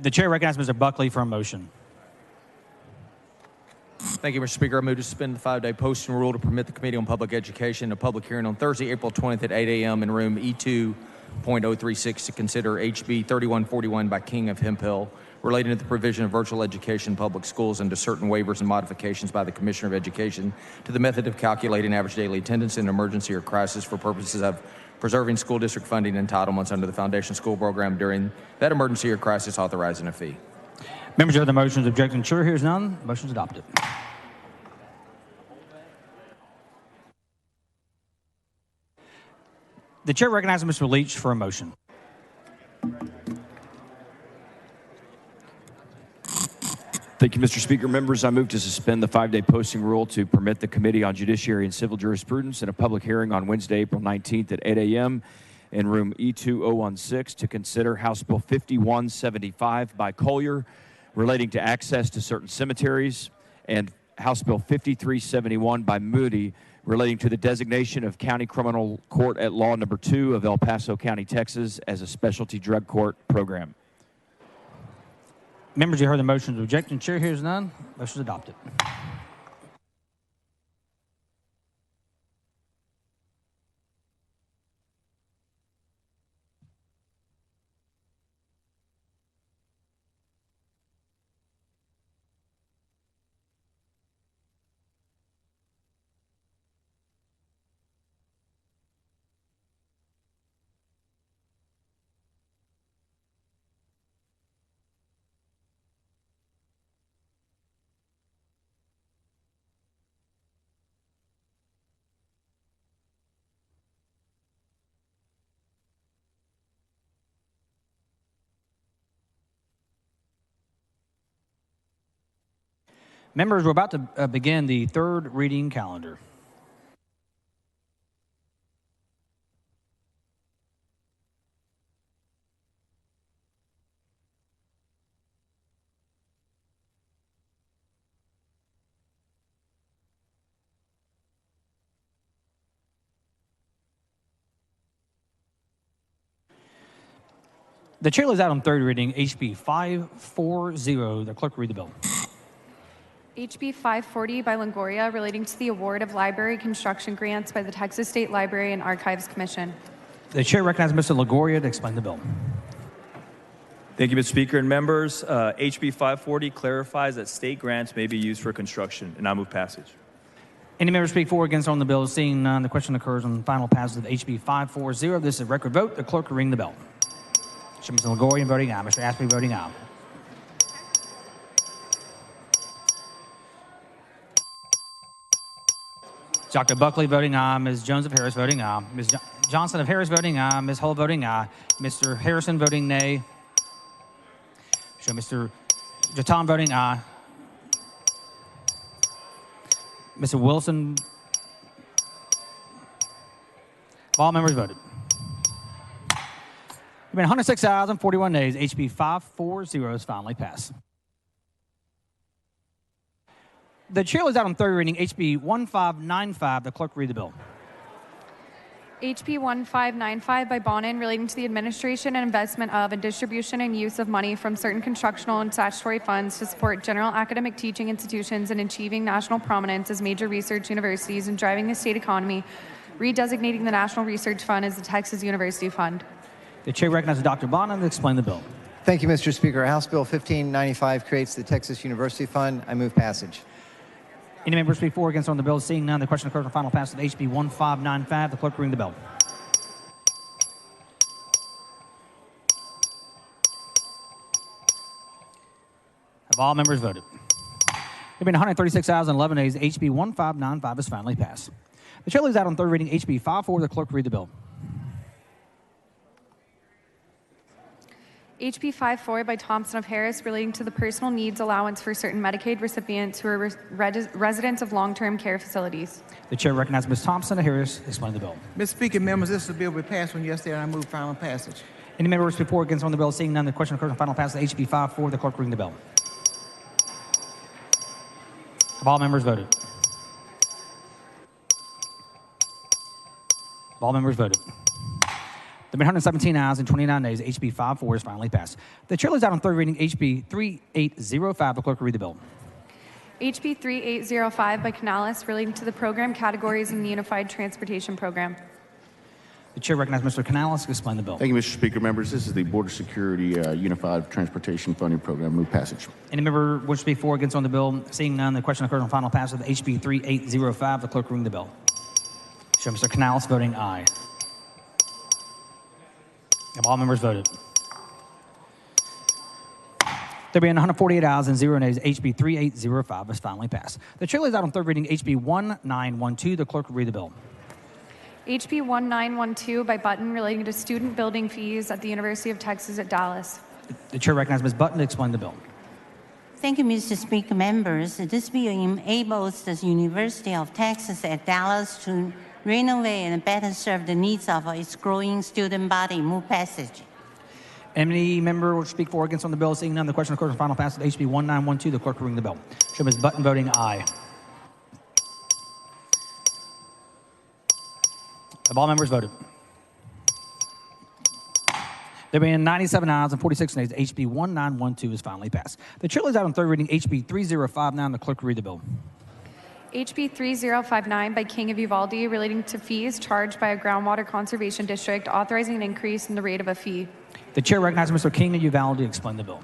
The chair recognizes Mr. Buckley for a motion. Thank you, Mr. Speaker. I move to suspend the 5-day posting rule to permit the Committee on Public Education a public hearing on Thursday, April 20th at 8 a.m. in room E2.036 to consider HB 3141 by King of Hemphill relating to the provision of virtual education in public schools and to certain waivers and modifications by the Commissioner of Education to the method of calculating average daily attendance in an emergency or crisis for purposes of preserving school district funding entitlements under the Foundation School Program during that emergency or crisis, authorizing a fee. Members of the motions objecting, chair hears none. Motion is adopted. The chair recognizes Mr. Leach for a motion. Thank you, Mr. Speaker. Members, I move to suspend the 5-day posting rule to permit the Committee on Judiciary and Civil Jurisprudence in a public hearing on Wednesday, April 19th at 8 a.m. in room E2016 to consider House Bill 5175 by Collier relating to access to certain cemeteries and House Bill 5371 by Moody relating to the designation of County Criminal Court at Law Number 2 of El Paso County, Texas as a specialty drug court program. Members, you heard the motions objecting, chair hears none. Motion is adopted. Members, we're about to begin the third reading calendar. The chair lays out on third reading HB 540. The clerk will read the bill. HB 540 by Longoria relating to the award of library construction grants by the Texas State Library and Archives Commission. The chair recognizes Mr. Longoria to explain the bill. Thank you, Mr. Speaker and members. HB 540 clarifies that state grants may be used for construction, and I move passage. Any member speak for or against on the bill? Seeing none, the question occurs on the final passage of HB 540. This is a record vote. The clerk will ring the bell. Mr. Longoria voting aye. Mr. Aspey voting aye. Dr. Buckley voting aye. Ms. Jones of Harris voting aye. Ms. Johnson of Harris voting aye. Ms. Hull voting aye. Mr. Harrison voting nay. Mr. Jaton voting aye. Mr. Wilson. All members voted. There have been 106 ayes and 41 nays. HB 540 is finally passed. The chair is out on third reading HB 1595. The clerk will read the bill. HB 1595 by Bonin relating to the administration and investment of and distribution and use of money from certain constructional and statutory funds to support general academic teaching institutions in achieving national prominence as major research universities and driving the state economy, redesignating the National Research Fund as the Texas University Fund. The chair recognizes Dr. Bonin to explain the bill. Thank you, Mr. Speaker. House Bill 1595 creates the Texas University Fund. I move passage. Any member speak for or against on the bill? Seeing none, the question occurs on final passage of HB 1595. The clerk will ring the bell. Have all members voted? There have been 136 ayes and 11 nays. HB 1595 is finally passed. The chair leaves out on third reading HB 54. The clerk will read the bill. HB 54 by Thompson of Harris relating to the personal needs allowance for certain Medicaid recipients who are residents of long-term care facilities. The chair recognizes Ms. Thompson of Harris to explain the bill. Mr. Speaker, members, this is a bill we passed on yesterday, and I move final passage. Any member speak for or against on the bill? Seeing none, the question occurs on final passage of HB 54. The clerk will ring the bell. Have all members voted? Have all members voted? There have been 117 ayes and 29 nays. HB 54 is finally passed. The chair lays out on third reading HB 3805. The clerk will read the bill. HB 3805 by Canales relating to the program categories in the Unified Transportation Program. The chair recognizes Mr. Canales to explain the bill. Thank you, Mr. Speaker. Members, this is the Border Security Unified Transportation Funding Program. Move passage. Any member wish to speak for or against on the bill? Seeing none, the question occurs on final passage of HB 3805. The clerk will ring the bell. Show Mr. Canales voting aye. Have all members voted? There being 148 ayes and 0 nays, HB 3805 is finally passed. The chair lays out on third reading HB 1912. The clerk will read the bill. HB 1912 by Button relating to student building fees at the University of Texas at Dallas. The chair recognizes Ms. Button to explain the bill. Thank you, Mr. Speaker. Members, this bill enables the University of Texas at Dallas to renovate and better serve the needs of its growing student body. Move passage. Any member will speak for or against on the bill? Seeing none, the question occurs on final passage of HB 1912. The clerk will ring the bell. Show Ms. Button voting aye. Have all members voted? There being 97 ayes and 46 nays, HB 1912 is finally passed. The chair lays out on third reading HB 3059. The clerk will read the bill. HB 3059 by King of Uvalde relating to fees charged by a groundwater conservation district, authorizing an increase in the rate of a fee. The chair recognizes Mr. King of Uvalde to explain the bill.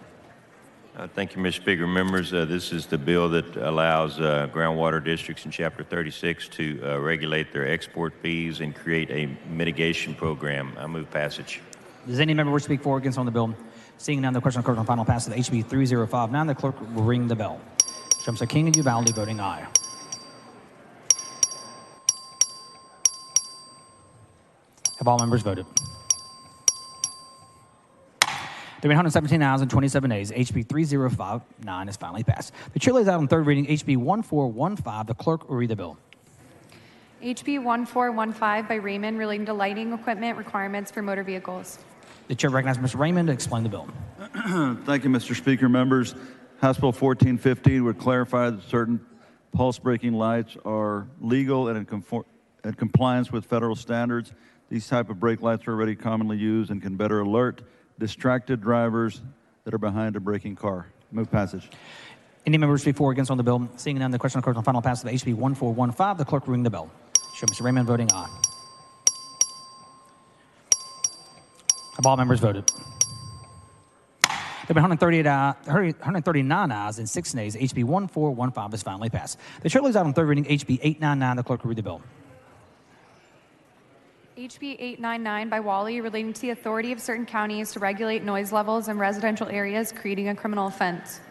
Thank you, Mr. Speaker. Members, this is the bill that allows groundwater districts in Chapter 36 to regulate their export fees and create a mitigation program. I move passage. Does any member wish to speak for or against on the bill? Seeing none, the question occurs on final passage of HB 3059. The clerk will ring the bell. Show Mr. King of Uvalde voting aye. Have all members voted? There have been 117 ayes and 27 nays. HB 3059 is finally passed. The chair lays out on third reading HB 1415. The clerk will read the bill. HB 1415 by Raymond relating to lighting equipment requirements for motor vehicles. The chair recognizes Mr. Raymond to explain the bill. Thank you, Mr. Speaker. Members, House Bill 1415 would clarify that certain pulse-braking lights are legal and in compliance with federal standards. These type of brake lights are already commonly used and can better alert distracted drivers that are behind a braking car. Move passage. Any members speak for or against on the bill? Seeing none, the question occurs on final passage of HB 1415. The clerk will ring the bell. Show Mr. Raymond voting aye. Have all members voted? There have been 139 ayes and 6 nays. HB 1415 is finally passed. The chair lays out on third reading HB 899. The clerk will read the bill. HB 899 by Wally relating to the authority of certain counties to regulate noise levels in residential areas, creating a criminal offense.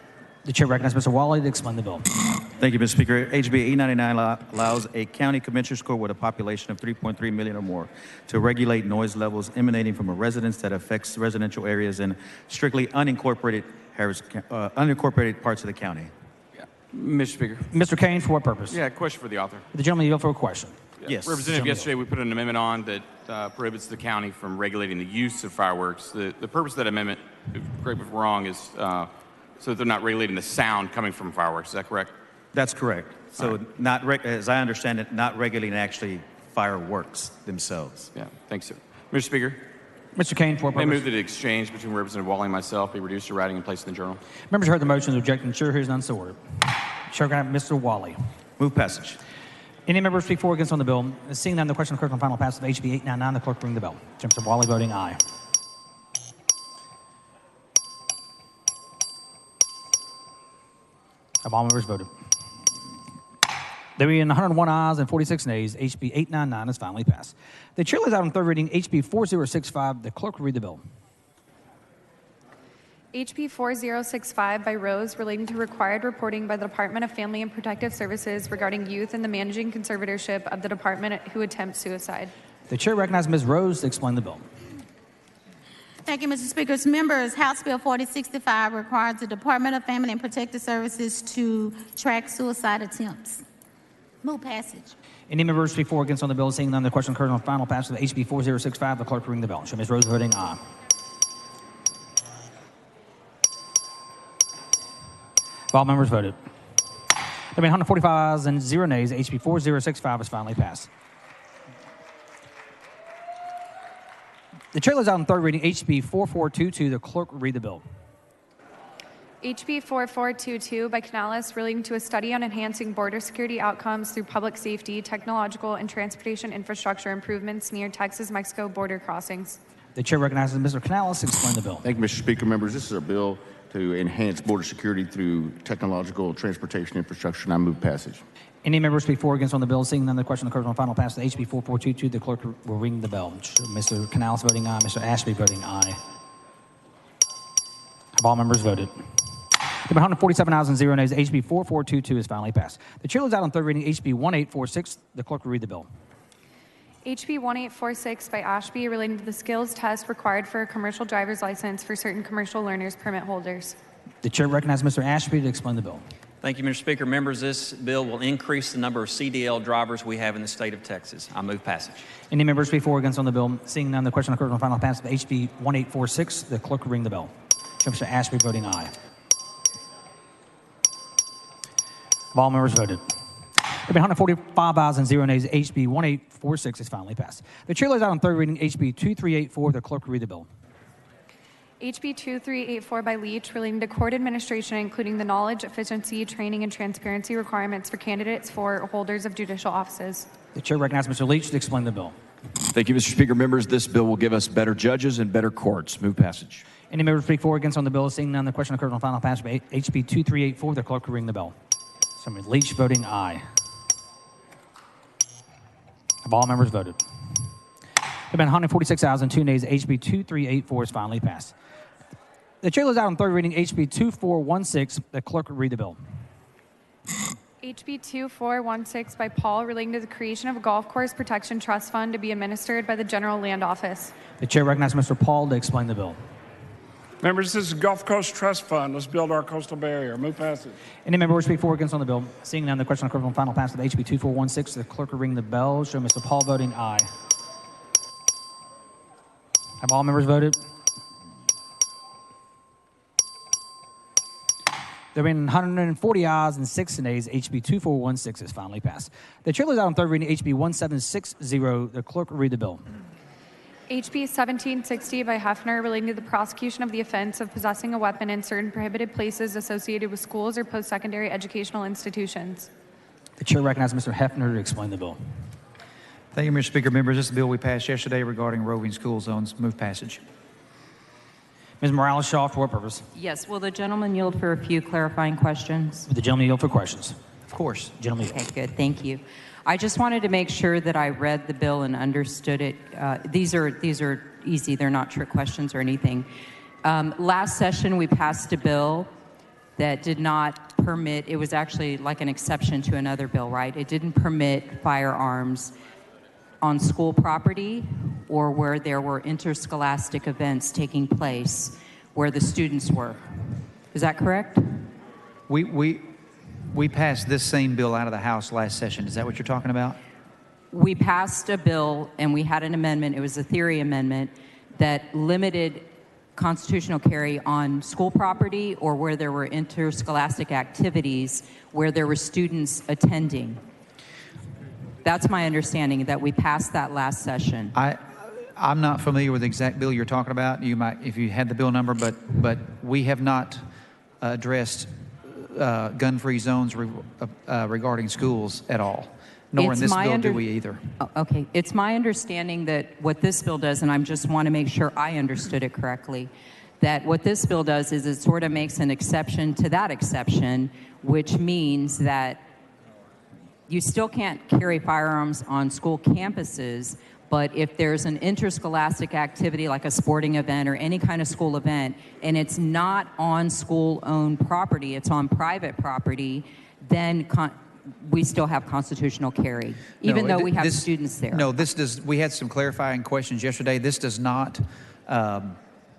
The chair recognizes Mr. Wally to explain the bill. Thank you, Mr. Speaker. HB 899 allows a county commissioners court with a population of 3.3 million or more to regulate noise levels emanating from a residence that affects residential areas in strictly unincorporated parts of the county. Mr. Speaker. Mr. Kane, for what purpose? Yeah, question for the author. The gentleman yield for a question. Yes. Representative, yesterday we put an amendment on that prohibits the county from regulating the use of fireworks. The purpose of that amendment, correct me if I'm wrong, is so that they're not regulating the sound coming from fireworks. Is that correct? That's correct. So as I understand it, not regulating actually fireworks themselves. Yeah, thanks, sir. Mr. Speaker. Mr. Kane, for what I purpose? move that the exchange between Representative Wally and myself be reduced to writing and placed in the journal. Members heard the motion to object, and chair hears none, so ordered. Chair can have Mr. Wally. Move passage. Any member speak for or against on the bill? Seeing none, the question occurs on final passage of HB 899. The clerk will ring the bell. Mr. Wally voting aye. Have all members voted? There being 101 ayes and 46 nays, HB 899 is finally passed. The chair lays out on third reading HB 4065. The clerk will read the bill. HB 4065 by Rose relating to required reporting by the Department of Family and Protective Services regarding youth in the managing conservatorship of the department who attempt suicide. The chair recognizes Ms. Rose to explain the bill. Thank you, Mr. Speaker. Members, House Bill 4065 requires the Department of Family and Protective Services to track suicide attempts. Move passage. Any members speak for or against on the bill? Seeing none, the question occurs on final passage of HB 4065. The clerk will ring the bell. Show Ms. Rose voting aye. All members voted. There have been 145 ayes and 0 nays. HB 4065 is finally passed. The chair lays out on third reading HB 4422. The clerk will read the bill. HB 4422 by Canales relating to a study on enhancing border security outcomes through public safety, technological, and transportation infrastructure improvements near Texas-Mexico border crossings. The chair recognizes Mr. Canales to explain the bill. Thank you, Mr. Speaker. Members, this is a bill to enhance border security through technological transportation infrastructure, and I move passage. Any member speak for or against on the bill? Seeing none, the question occurs on final pass of HB 4422. The clerk will ring the bell. Mr. Canales voting aye. Mr. Ashby voting aye. Have all members voted? There have been 147 ayes and 0 nays. HB 4422 is finally passed. The chair lays out on third reading HB 1846. The clerk will read the bill. HB 1846 by Ashby relating to the skills test required for a commercial driver's license for certain commercial learners permit holders. The chair recognizes Mr. Ashby to explain the bill. Thank you, Mr. Speaker. Members, this bill will increase the number of CDL drivers we have in the state of Texas. I move passage. Any members speak for or against on the bill? Seeing none, the question occurs on final pass of HB 1846. The clerk will ring the bell. Mr. Ashby voting aye. Have all members voted? There have been 145 ayes and 0 nays. HB 1846 is finally passed. The chair lays out on third reading HB 2384. The clerk will read the bill. HB 2384 by Leach relating to court administration, including the knowledge, efficiency, training, and transparency requirements for candidates for holders of judicial offices. The chair recognizes Mr. Leach to explain the bill. Thank you, Mr. Speaker. Members, this bill will give us better judges and better courts. Move passage. Any member speak for or against on the bill? Seeing none, the question occurs on final pass of HB 2384. The clerk will ring the bell. Somebody Leach voting aye. Have all members voted? There have been 146 ayes and 2 nays. HB 2384 is finally passed. The chair lays out on third reading HB 2416. The clerk will read the bill. HB 2416 by Paul relating to the creation of a golf course protection trust fund to be administered by the General Land Office. The chair recognizes Mr. Paul to explain the bill. Members, this is Gulf Coast Trust Fund. Let's build our coastal barrier. Move passage. Any member wish to speak for or against on the bill? Seeing none, the question occurs on final pass of HB 2416. The clerk will ring the bell. Show Mr. Paul voting aye. Have all members voted? There have been 140 ayes and 6 nays. HB 2416 is finally passed. The chair lays out on third reading HB 1760. The clerk will read the bill. HB 1760 by Hefner relating to the prosecution of the offense of possessing a weapon in certain prohibited places associated with schools or post-secondary educational institutions. The chair recognizes Mr. Hefner to explain the bill. Thank you, Mr. Speaker. Members, this is the bill we passed yesterday regarding roving school zones. Move passage. Ms. Morales-Shaw, for what purpose? Yes. Will the gentleman yield for a few clarifying questions? Will the gentleman yield for questions? Of course. Gentleman. Okay, good. Thank you. I just wanted to make sure that I read the bill and understood it. These are easy. They're not trick questions or anything. Last session, we passed a bill that did not permit, it was actually like an exception to another bill, right? It didn't permit firearms on school property or where there were interscholastic events taking place where the students were. Is that correct? We passed this same bill out of the House last session. Is that what you're talking about? We passed a bill and we had an amendment. It was a theory amendment that limited constitutional carry on school property or where there were interscholastic activities where there were students attending. That's my understanding, that we passed that last session. I'm not familiar with the exact bill you're talking about. You might, if you had the bill number, but we have not addressed gun-free zones regarding schools at all. Nor in this bill do we either. Okay. It's my understanding that what this bill does, and I just want to make sure I understood it correctly, that what this bill does is it sort of makes an exception to that exception, which means that you still can't carry firearms on school campuses, but if there's an interscholastic activity like a sporting event or any kind of school event, and it's not on school-owned property, it's on private property, then we still have constitutional carry, even though we have students there. No, this does. We had some clarifying questions yesterday. This does not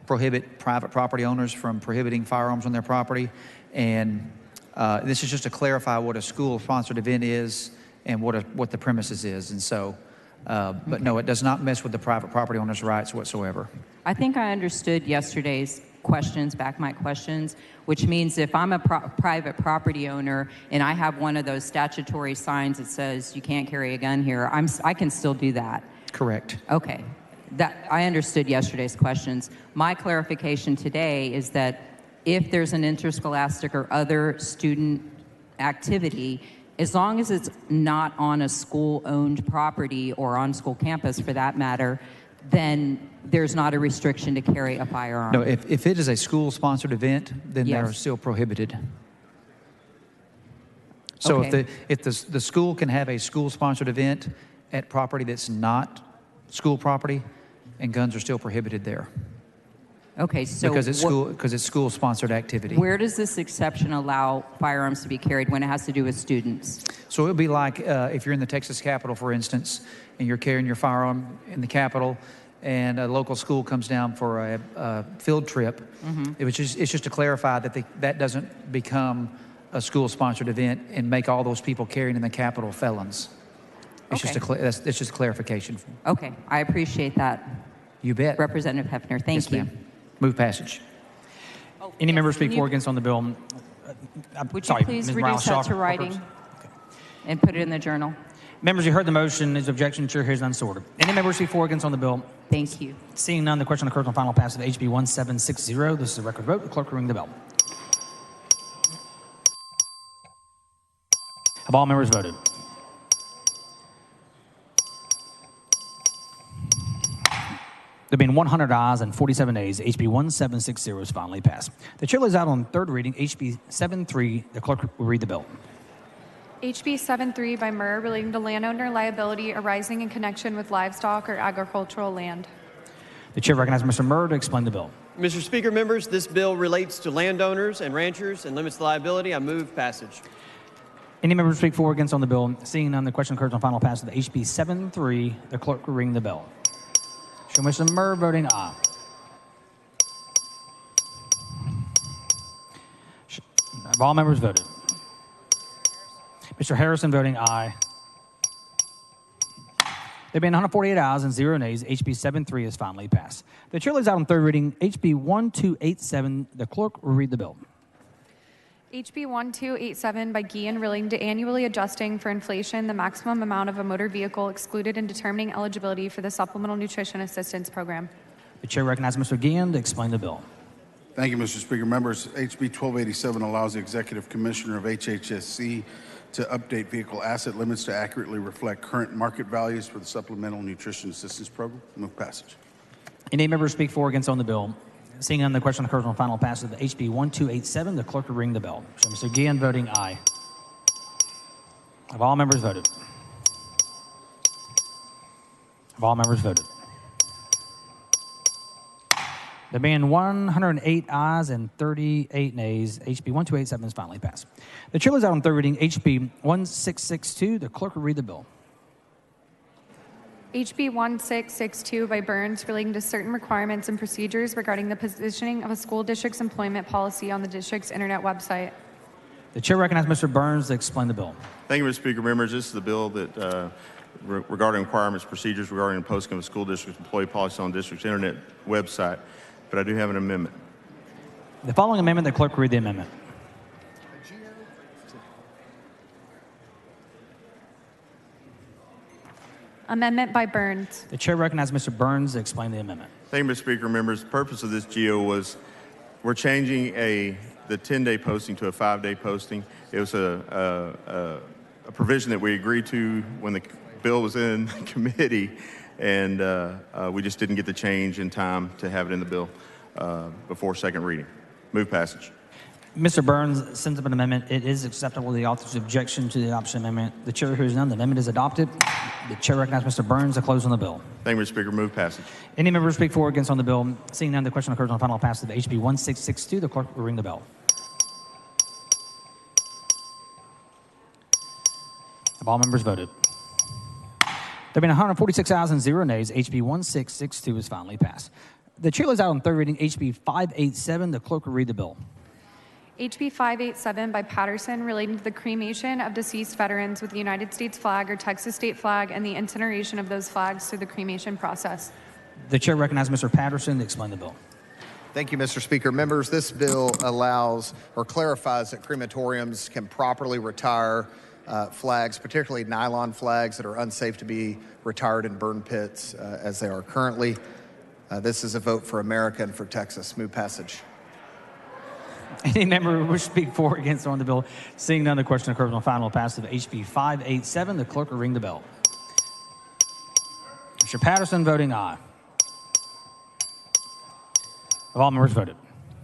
prohibit private property owners from prohibiting firearms on their property, and this is just to clarify what a school-sponsored event is and what the premises is, and so. But no, it does not mess with the private property owner's rights whatsoever. I think I understood yesterday's questions, my questions, which means if I'm a private property owner and I have one of those statutory signs that says you can't carry a gun here, I can still do that. Correct. Okay. that I understood yesterday's questions. My clarification today is that if there's an interscholastic or other student activity, as long as it's not on a school-owned property or on school campus for that matter, then there's not a restriction to carry a firearm. No, if it is a school-sponsored event, then Yes. they're still prohibited. So Okay. if the school can have a school-sponsored event at property that's not school property, and guns are still prohibited there. Okay, so because it's school-sponsored activity. Where does this exception allow firearms to be carried when it has to do with students? So it would be like if you're in the Texas Capitol, for instance, and you're carrying your firearm in the Capitol, and a local school comes down for a field trip. Mhm. It's just to clarify that that doesn't become a school-sponsored event and make all those people carrying in the Capitol felons. It's just it's just a clarification. Okay, I appreciate that. You bet. Representative Hefner, thank Yes, you. ma'am. Move passage. Any member speak for or against on the bill? Would Sorry, you please Ms. reduce Morales, that to Shaw- writing and put it in the journal? Members, you heard the motion. Is objection? Chair hears none, so ordered. Any member speak for or against on the bill? Thank you. Seeing none, the question occurs on final pass of HB 1760. This is a record vote. The clerk will ring the bell. Have all members voted? There being 100 ayes and 47 nays, HB 1760 is finally passed. The chair lays out on third reading HB 73. The clerk will read the bill. HB 73 by Murr relating to landowner liability arising in connection with livestock or agricultural land. The chair recognizes Mr. Murr to explain the bill. Mr. Speaker, members, this bill relates to landowners and ranchers and limits liability. I move passage. Any member speak for or against on the bill? Seeing none, the question occurs on final pass of the HB 73. The clerk will ring the bell. Show Mr. Murr voting aye. Have all members voted? Mr. Harrison voting aye. There being 148 ayes and 0 nays, HB 73 is finally passed. The chair lays out on third reading HB 1287. The clerk will read the bill. HB 1287 by Guillen relating to annually adjusting for inflation the maximum amount of a motor vehicle excluded in determining eligibility for the Supplemental Nutrition Assistance Program. The chair recognizes Mr. Guillen to explain the bill. Thank you, Mr. Speaker. Members, HB 1287 allows the Executive Commissioner of HHSC to update vehicle asset limits to accurately reflect current market values for the Supplemental Nutrition Assistance Program. Move passage. Any member speak for or against on the bill? Seeing none, the question occurs on final pass of the HB 1287. The clerk will ring the bell. Show Mr. Guillen voting aye. Have all members voted? Have all members voted? There being 108 ayes and 38 nays, HB 1287 is finally passed. The chair lays out on third reading HB 1662. The clerk will read the bill. HB 1662 by Burns relating to certain requirements and procedures regarding the positioning of a school district's employment policy on the district's internet website. The chair recognizes Mr. Burns to explain the bill. Thank you, Mr. Speaker. Members, this is the bill that regarding requirements, procedures regarding the posting of a school district's employee policy on the district's internet website. But I do have an amendment. The following amendment, the clerk will read the amendment. Amendment by Burns. The chair recognizes Mr. Burns to explain the amendment. Thank you, Mr. Speaker. Members, the purpose of this GO was we're changing the 10-day posting to a 5-day posting. It was a provision that we agreed to when the bill was in committee, and we just didn't get the change in time to have it in the bill before second reading. Move passage. Mr. Burns sends up an amendment. It is acceptable to the author's objection to the adoption amendment. The chair hears none. The amendment is adopted. The chair recognizes Mr. Burns to close on the bill. Thank you, Mr. Speaker. Move passage. Any member speak for or against on the bill? Seeing none, the question occurs on final pass of the HB 1662. The clerk will ring the bell. Have all members voted? There have been 146 ayes and 0 nays. HB 1662 is finally passed. The chair lays out on third reading HB 587. The clerk will read the bill. HB 587 by Patterson relating to the cremation of deceased veterans with the United States flag or Texas state flag and the incineration of those flags through the cremation process. The chair recognizes Mr. Patterson to explain the bill. Thank you, Mr. Speaker. Members, this bill allows or clarifies that crematoriums can properly retire flags, particularly nylon flags that are unsafe to be retired in burn pits as they are currently. This is a vote for America and for Texas. Move passage. Any member who wishes to speak for or against on the bill? Seeing none, the question occurs on final passage of HB 587. The clerk will ring the bell. Mr. Patterson voting aye. Have all members voted?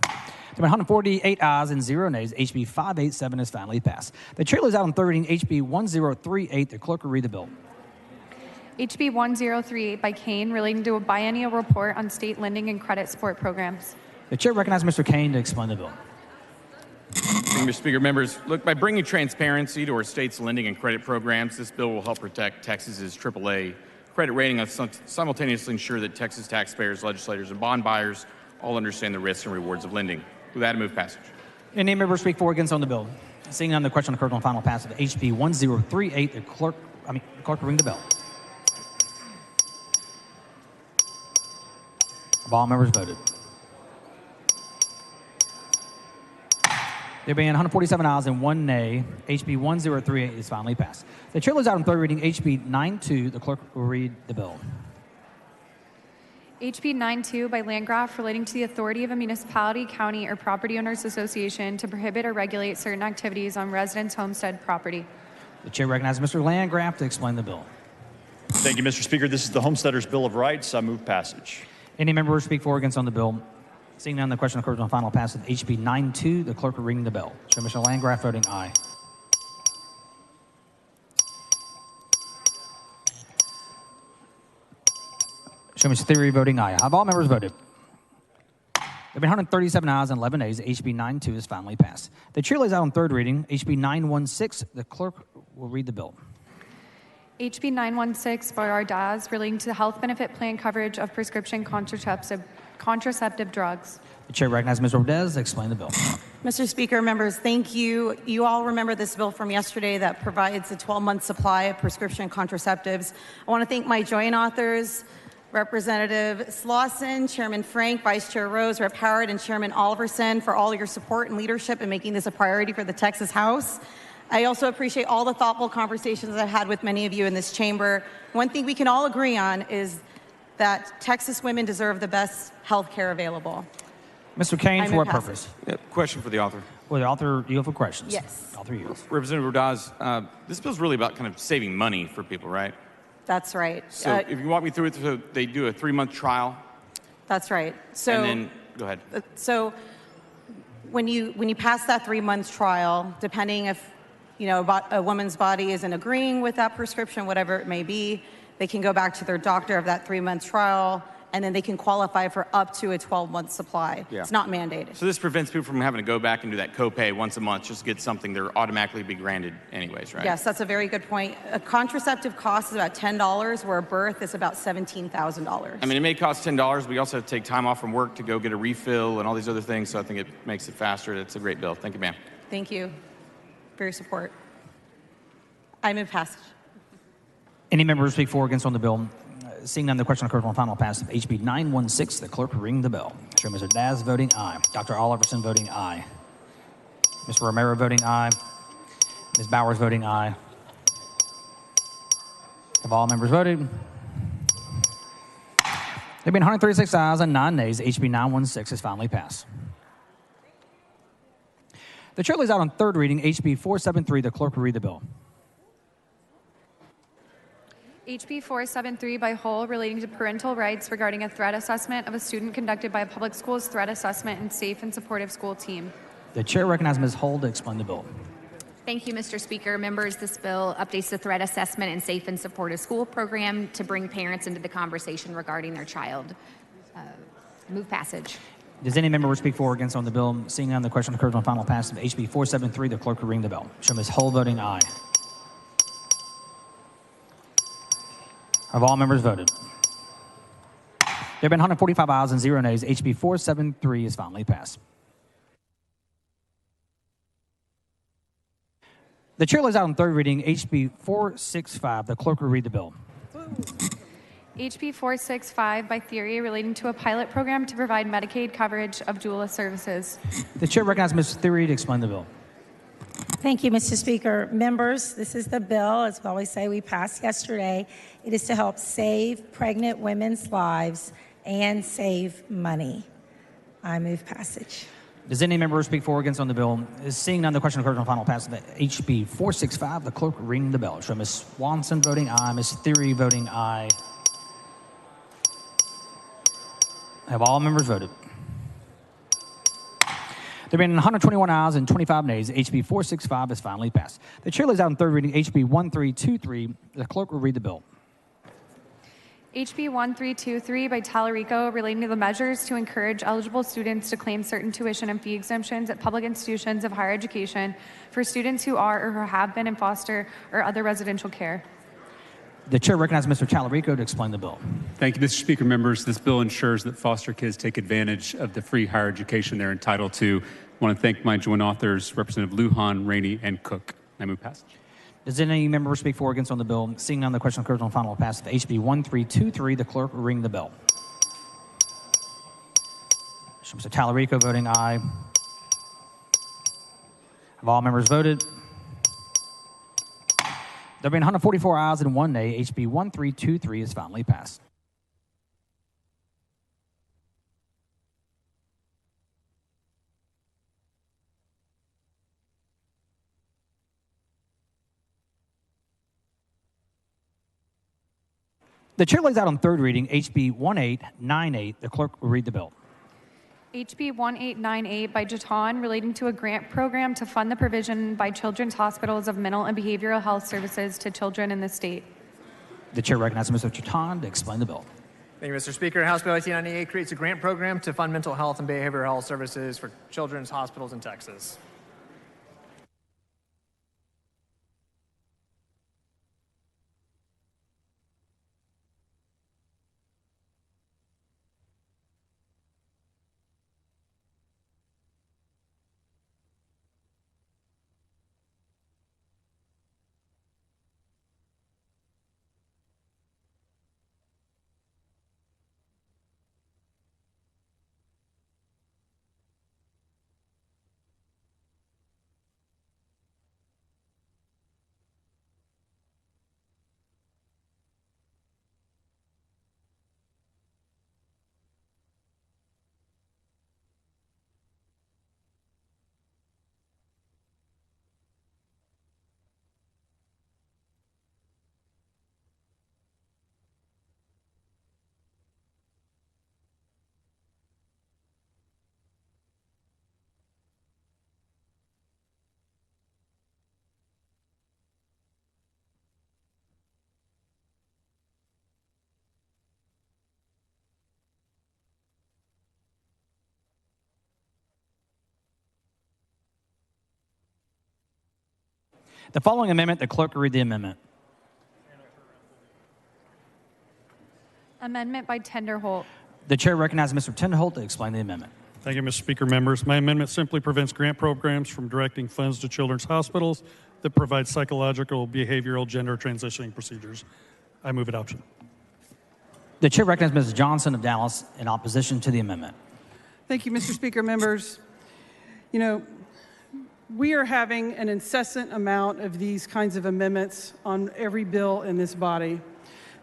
There have been 148 ayes and 0 nays. HB 587 is finally passed. The chair lays out on third reading HB 1038. The clerk will read the bill. HB 1038 by Kane relating to a biennial report on state lending and credit support programs. The chair recognizes Mr. Kane to explain the bill. Thank you, Mr. Speaker. Members, look, by bringing transparency to our state's lending and credit programs, this bill will help protect Texas's AAA credit rating and simultaneously ensure that Texas taxpayers, legislators, and bond buyers all understand the risks and rewards of lending. With that, I move passage. Any member speak for or against on the bill? Seeing none, the question occurs on final passage of HB 1038. The clerk will ring the bell. Have all members voted? There being 147 ayes and 1 nay, HB 1038 is finally passed. The chair lays out on third reading HB 92. The clerk will read the bill. HB 92 by Landgraf relating to the authority of a municipality, county, or property owners association to prohibit or regulate certain activities on residents' homestead property. The chair recognizes Mr. Landgraf to explain the bill. Thank you, Mr. Speaker. This is the Homesteaders Bill of Rights. I move passage. Any member who speak for or against on the bill? Seeing none, the question occurs on final passage of HB 92. The clerk will ring the bell. Chair Mr. Landgraf voting aye. Show Mr. Theory voting aye. Have all members voted? There have been 137 ayes and 11 nays. HB 92 is finally passed. The chair lays out on third reading HB 916. The clerk will read the bill. HB 916 by Ardaz relating to the health benefit plan coverage of prescription contraceptive drugs. The chair recognizes Ms. Rodez to explain the bill. Mr. Speaker, members, thank you. You all remember this bill from yesterday that provides a 12-month supply of prescription contraceptives. I want to thank my joint authors, Representative Slauson, Chairman Frank, Vice Chair Rose, Rep. Howard, and Chairman Oliverson for all your support and leadership in making this a priority for the Texas House. I also appreciate all the thoughtful conversations I've had with many of you in this chamber. One thing we can all agree on is that Texas women deserve the best health care available. Mr. Kane, for what purpose? Question for the author. Well, the author, you have questions? Yes. Author yields. Representative Rodaz, this bill is really about kind of saving money for people, right? That's right. So if you walk me through it, so they do a 3-month trial. That's right. So and then, go ahead. So when you pass that 3-month trial, depending if a woman's body isn't agreeing with that prescription, whatever it may be, they can go back to their doctor of that 3-month trial, and then they can qualify for up to a 12-month supply. Yeah. It's not mandated. So this prevents people from having to go back and do that copay once a month just to get something they're automatically be granted anyways, right? Yes, that's a very good point. A contraceptive cost is about $10, where a birth is about $17,000. I mean, it may cost $10, but you also have to take time off from work to go get a refill and all these other things, so I think it makes it faster. It's a great bill. Thank you, ma'am. Thank you for your support. I move passage. Any member who speak for or against on the bill? Seeing none, the question occurs on final passage of HB 916. The clerk will ring the bell. Chair Mr. Daz voting aye. Dr. Oliverson voting aye. Mr. Romero voting aye. Ms. Bowers voting aye. Have all members voted? There have been 136 ayes and 9 nays. HB 916 is finally passed. The chair lays out on third reading HB 473. The clerk will read the bill. HB 473 by Hull relating to parental rights regarding a threat assessment of a student conducted by a public school's threat assessment and safe and supportive school team. The chair recognizes Ms. Hull to explain the bill. Thank you, Mr. Speaker. Members, this bill updates the threat assessment and safe and supportive school program to bring parents into the conversation regarding their child. Move passage. Does any member speak for or against on the bill? Seeing none, the question occurs on final passage of HB 473. The clerk will ring the bell. Show Ms. Hull voting aye. Have all members voted? There have been 145 ayes and 0 nays. HB 473 is finally passed. The chair lays out on third reading HB 465. The clerk will read the bill. HB 465 by Theory relating to a pilot program to provide Medicaid coverage of doula services. The chair recognizes Ms. Theory to explain the bill. Thank you, Mr. Speaker. Members, this is the bill, as we always say, we passed yesterday. It is to help save pregnant women's lives and save money. I move passage. Does any member speak for or against on the bill? Seeing none, the question occurs on final passage of HB 465. The clerk will ring the bell. Show Ms. Swanson voting aye, Ms. Theory voting aye. Have all members voted? There have been 121 ayes and 25 nays. HB 465 is finally passed. The chair lays out in third reading HB 1323. The clerk will read the bill. HB 1323 by Tallarico relating to the measures to encourage eligible students to claim certain tuition and fee exemptions at public institutions of higher education for students who are or who have been in foster or other residential care. The chair recognizes Mr. Tallarico to explain the bill. Thank you, Mr. Speaker. Members, this bill ensures that foster kids take advantage of the free higher education they're entitled to. I want to thank my joint authors, Representative Lujan, Rainey, and Cook. I move passage. Does any member speak for or against on the bill? Seeing none, the question occurs on final passage of HB 1323. The clerk will ring the bell. Mr. Tallarico voting aye. Have all members voted? There have been 144 ayes and 1 nay. HB 1323 is finally passed. The chair lays out on third reading HB 1898. The clerk will read the bill. HB 1898 by Jatan relating to a grant program to fund the provision by children's hospitals of mental and behavioral health services to children in the state. The chair recognizes Mr. Jatan to explain the bill. Thank you, Mr. Speaker. House Bill 1898 creates a grant program to fund mental health and behavioral health services for children's hospitals in Texas. The following amendment, the clerk will read the amendment. Amendment by Tenderholt. The chair recognizes Mr. Tenderholt to explain the amendment. Thank you, Mr. Speaker. Members, my amendment simply prevents grant programs from directing funds to children's hospitals that provide psychological, behavioral, gender transitioning procedures. I move adoption. The chair recognizes Mrs. Johnson of Dallas in opposition to the amendment. Thank you, Mr. Speaker. Members, you know, we are having an incessant amount of these kinds of amendments on every bill in this body.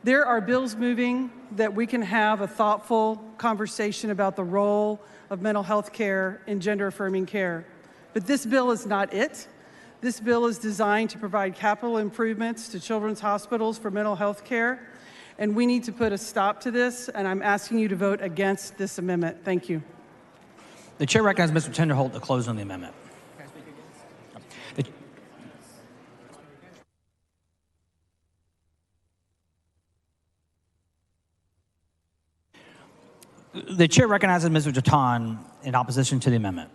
There are bills moving that we can have a thoughtful conversation about the role of mental health care and gender-affirming care. But this bill is not it. This bill is designed to provide capital improvements to children's hospitals for mental health care, and we need to put a stop to this, and I'm asking you to vote against this amendment. Thank you. The chair recognizes Mr. Tenderholt to close on the amendment. The chair recognizes Mr. Jatan in opposition to the amendment.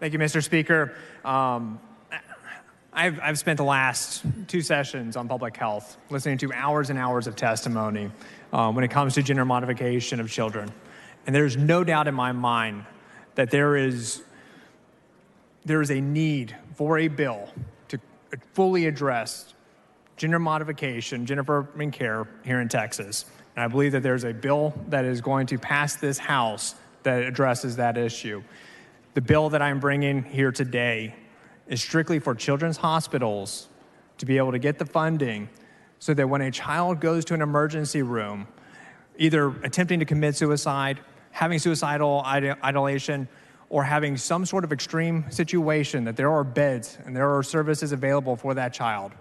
Thank you, Mr. Speaker. I've spent the last 2 sessions on public health listening to hours and hours of testimony when it comes to gender modification of children. And there's no doubt in my mind that there is a need for a bill to fully address gender modification, gender-affirming care here in Texas. And I believe that there's a bill that is going to pass this House that addresses that issue. The bill that I'm bringing here today is strictly for children's hospitals to be able to get the funding so that when a child goes to an emergency room, either attempting to commit suicide, having suicidal ideation, or having some sort of extreme situation, that there are beds and there are services available for that child.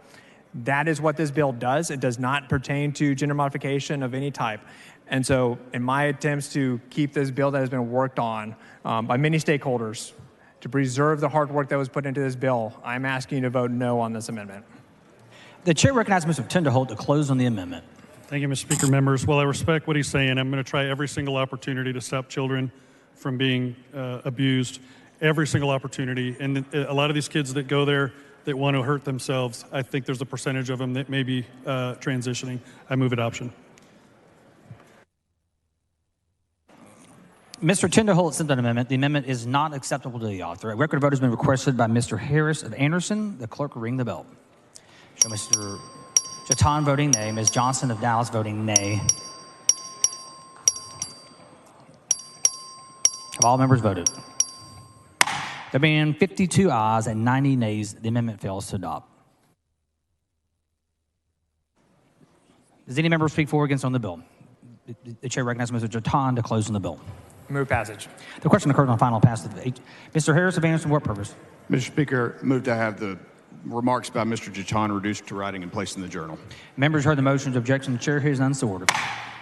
That is what this bill does. It does not pertain to gender modification of any type. And so in my attempts to keep this bill that has been worked on by many stakeholders, to preserve the hard work that was put into this bill, I'm asking you to vote no on this amendment. The chair recognizes Mr. Tinderholt to close on the amendment. Thank you, Mr. Speaker. Members, while I respect what he's saying, I'm going to try every single opportunity to stop children from being abused, every single opportunity. And a lot of these kids that go there that want to hurt themselves, I think there's a percentage of them that may be transitioning. I move adoption. Mr. Tinderholt sent an amendment. The amendment is not acceptable to the author. A record vote has been requested by Mr. Harris of Anderson. The clerk will ring the bell. Show Mr. Jatan voting nay. Ms. Johnson of Dallas voting nay. Have all members voted? There being 52 ayes and 90 nays, the amendment fails to adopt. Does any member speak for or against on the bill? The chair recognizes Mr. Jatan to close on the bill. Move passage. The question occurs on final passage. Mr. Harris of Anderson, what purpose? Mr. Speaker, move to have the remarks by Mr. Jatan reduced to writing and placed in the journal. Members heard the motions. Objection. The chair hears none, so ordered.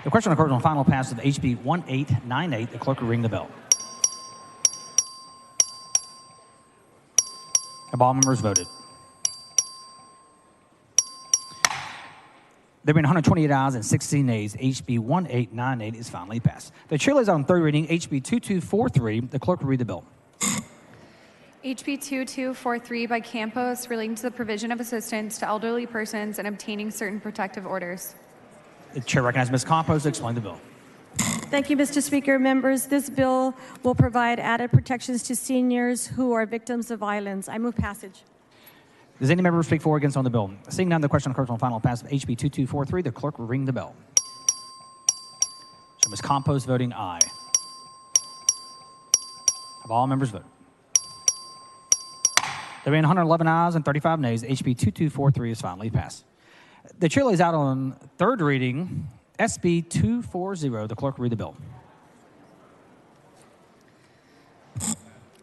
The question occurs on final passage of HB 1898. The clerk will ring the bell. Have all members voted? There being 128 ayes and 16 nays, HB 1898 is finally passed. The chair lays out on third reading HB 2243. The clerk will read the bill. HB 2243 by Campos relating to the provision of assistance to elderly persons and obtaining certain protective orders. The chair recognizes Ms. Campos to explain the bill. Thank you, Mr. Speaker. Members, this bill will provide added protections to seniors who are victims of violence. I move passage. Does any member speak for or against on the bill? Seeing none, the question occurs on final passage of HB 2243. The clerk will ring the bell. So Ms. Campos voting aye. Have all members voted? There being 111 ayes and 35 nays, HB 2243 is finally passed. The chair lays out on third reading SB 240. The clerk will read the bill.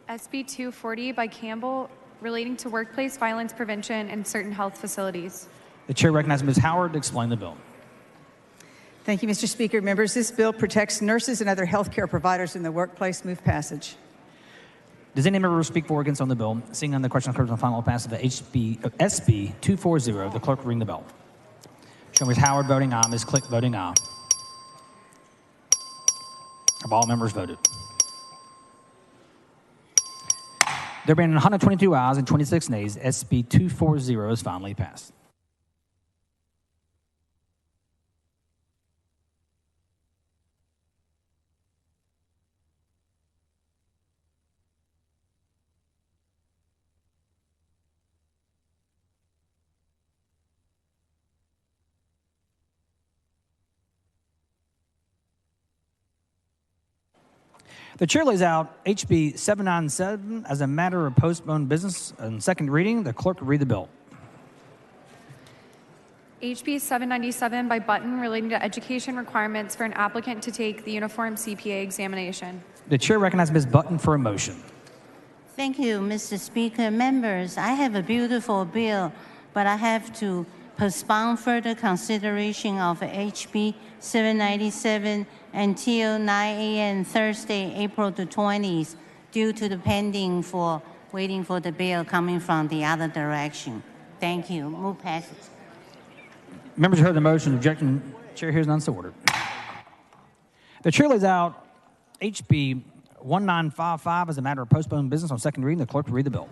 SB 240 by Campbell relating to workplace violence prevention in certain health facilities. The chair recognizes Ms. Howard to explain the bill. Thank you, Mr. Speaker. Members, this bill protects nurses and other health care providers in the workplace. Move passage. Does any member speak for or against on the bill? Seeing none, the question occurs on final passage of SB 240. The clerk will ring the bell. Show Ms. Howard voting aye, Ms. Click voting aye. Have all members voted? There being 122 ayes and 26 nays, SB 240 is finally passed. The chair lays out HB 797 as a matter of postponed business on second reading. The clerk will read the bill. HB 797 by Button relating to education requirements for an applicant to take the uniform CPA examination. The chair recognizes Ms. Button for a motion. Thank you, Mr. Speaker. Members, I have a beautiful bill, but I have to postpone further consideration of HB 797 until 9 a.m. Thursday, April the 20th, due to the waiting for the bill coming from the other direction. Thank you. Move passage. Members heard the motion. Objection. Chair hears none, so ordered. The chair lays out HB 1955 as a matter of postponed business on second reading. The clerk will read the bill.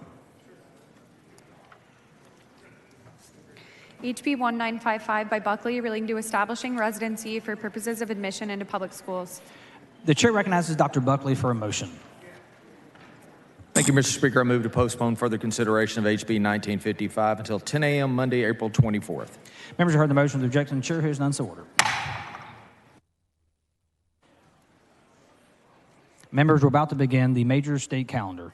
HB 1955 by Buckley relating to establishing residency for purposes of admission into public schools. The chair recognizes Dr. Buckley for a motion. Thank you, Mr. Speaker. I move to postpone further consideration of HB 1955 until 10 a.m. Monday, April 24th. Members have heard the motion. The objection. The chair hears none, so ordered. Members, we're about to begin the major state calendar.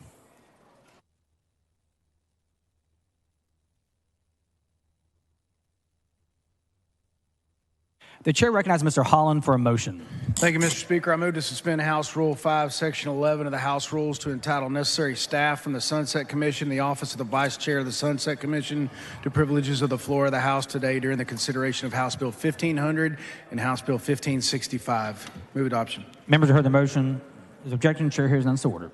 The chair recognizes Mr. Holland for a motion. Thank you, Mr. Speaker. I move to suspend House Rule 5, Section 11 of the House Rules to entitle necessary staff from the Sunset Commission, the Office of the Vice Chair of the Sunset Commission, to privileges of the floor of the House today during the consideration of House Bill 1500 and House Bill 1565. Move adoption. Members have heard the motion. There's objection. Chair hears none, so ordered.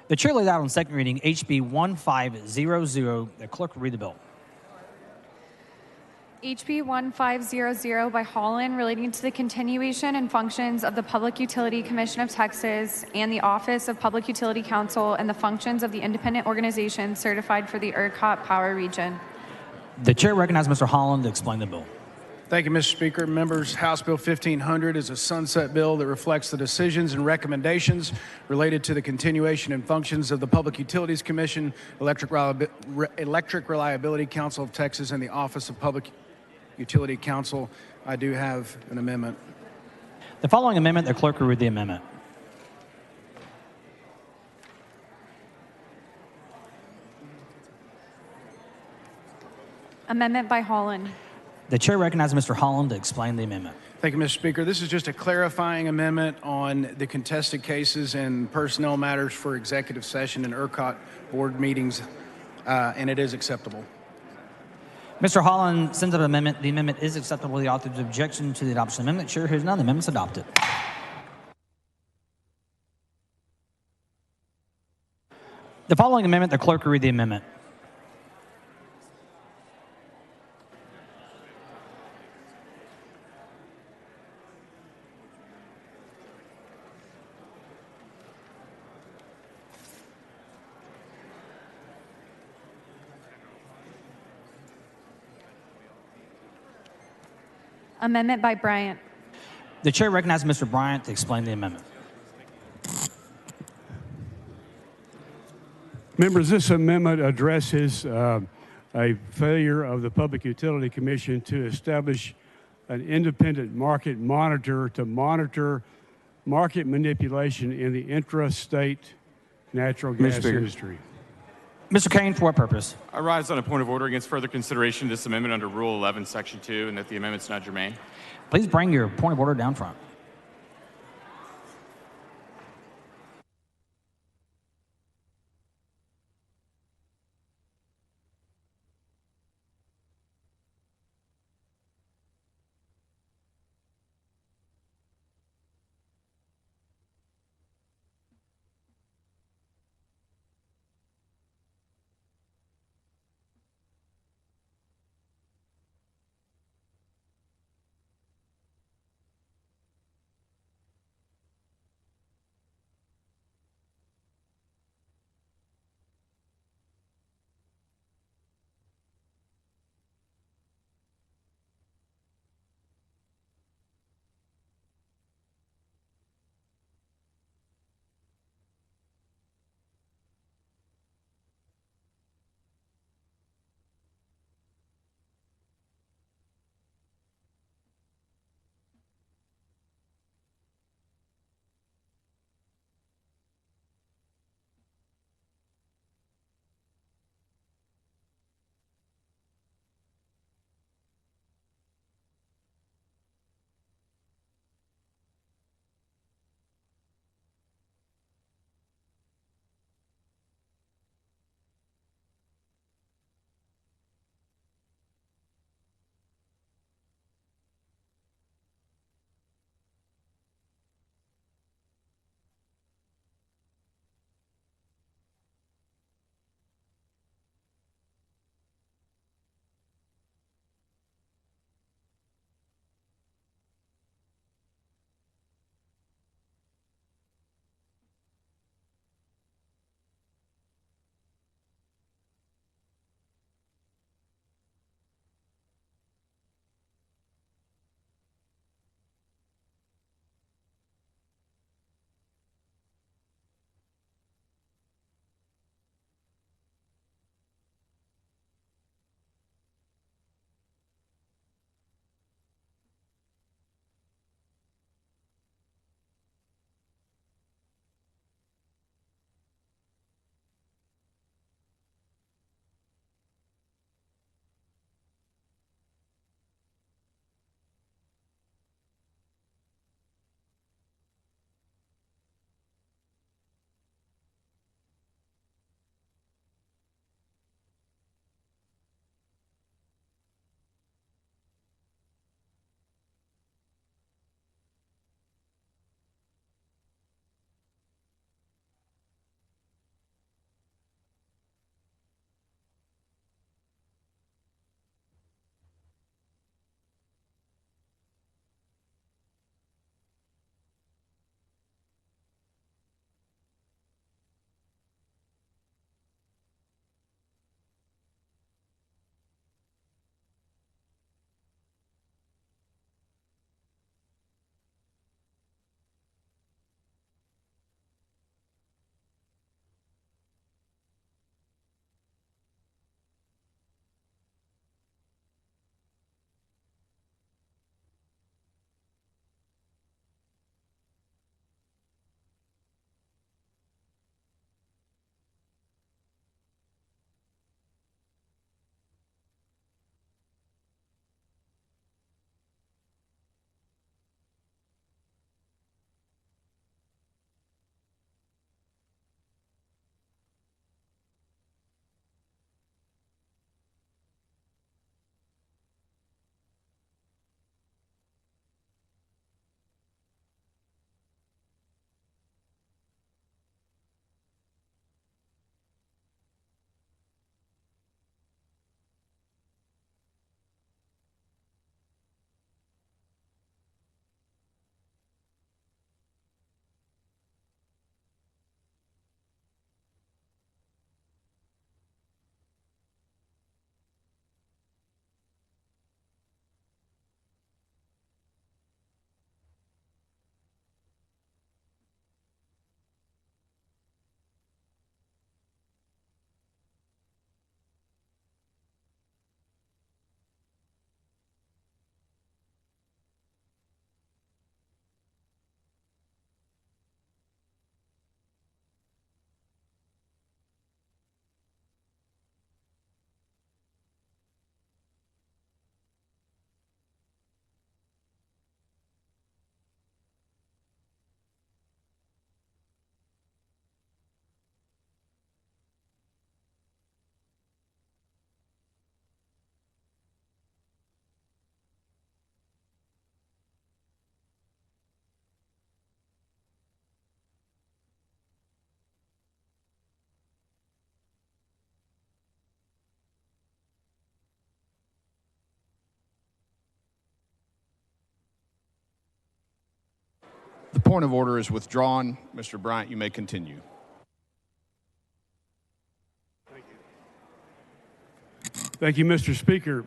The chair lays out on second reading HB 1500. The clerk will read the bill. HB 1500 by Holland, relating to the continuation and functions of the Public Utility Commission of Texas and the Office of Public Utility Counsel and the functions of the independent organization certified for the ERCOT Power Region. The chair recognizes Mr. Holland to explain the bill. Thank you, Mr. Speaker. Members, House Bill 1500 is a sunset bill that reflects the decisions and recommendations related to the continuation and functions of the Public Utilities Commission, Electric Reliability Council of Texas, and the Office of Public Utility Counsel. I do have an amendment. The following amendment, the clerk will read the amendment. Amendment by Holland. The chair recognizes Mr. Holland to explain the amendment. Thank you, Mr. Speaker. This is just a clarifying amendment on the contested cases and personnel matters for executive session and ERCOT board meetings, and it is acceptable. Mr. Holland sends up an amendment. The amendment is acceptable. The author's objection to the adoption of the amendment. Chair hears none. The amendment's adopted. The following amendment, the clerk will read the amendment. Amendment by Bryant. The chair recognizes Mr. Bryant to explain the amendment. Members, this amendment addresses a failure of the Public Utility Commission to establish an independent market monitor to monitor market manipulation in the intrastate natural gas industry. Mr. Kane, for what purpose? I rise on a point of order against further consideration of this amendment under Rule 11, Section 2, and that the amendment's not germane. Please bring your point of order down front. The point of order is withdrawn. Mr. Bryant, you may continue. Thank you, Mr. Speaker.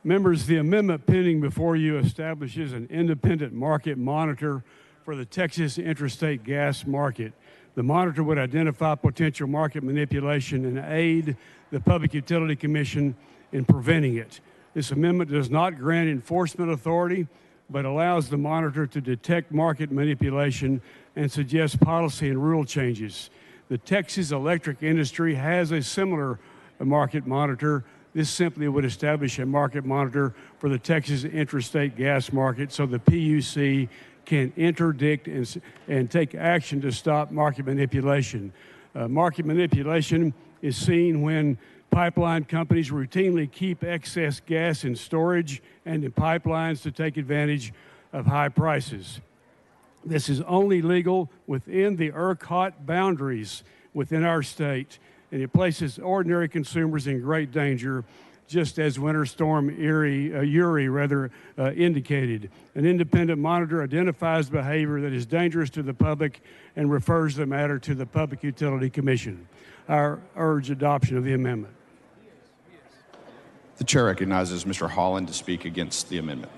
Members, the amendment pending before you establishes an independent market monitor for the Texas interstate gas market. The monitor would identify potential market manipulation and aid the Public Utility Commission in preventing it. This amendment does not grant enforcement authority, but allows the monitor to detect market manipulation and suggest policy and rule changes. The Texas electric industry has a similar market monitor. This simply would establish a market monitor for the Texas interstate gas market so the PUC can interdict and take action to stop market manipulation. Market manipulation is seen when pipeline companies routinely keep excess gas in storage and in pipelines to take advantage of high prices. This is only legal within the ERCOT boundaries within our state, and it places ordinary consumers in great danger, just as Winter Storm Uri indicated. An independent monitor identifies behavior that is dangerous to the public and refers the matter to the Public Utility Commission. I urge adoption of the amendment. The chair recognizes Mr. Holland to speak against the amendment.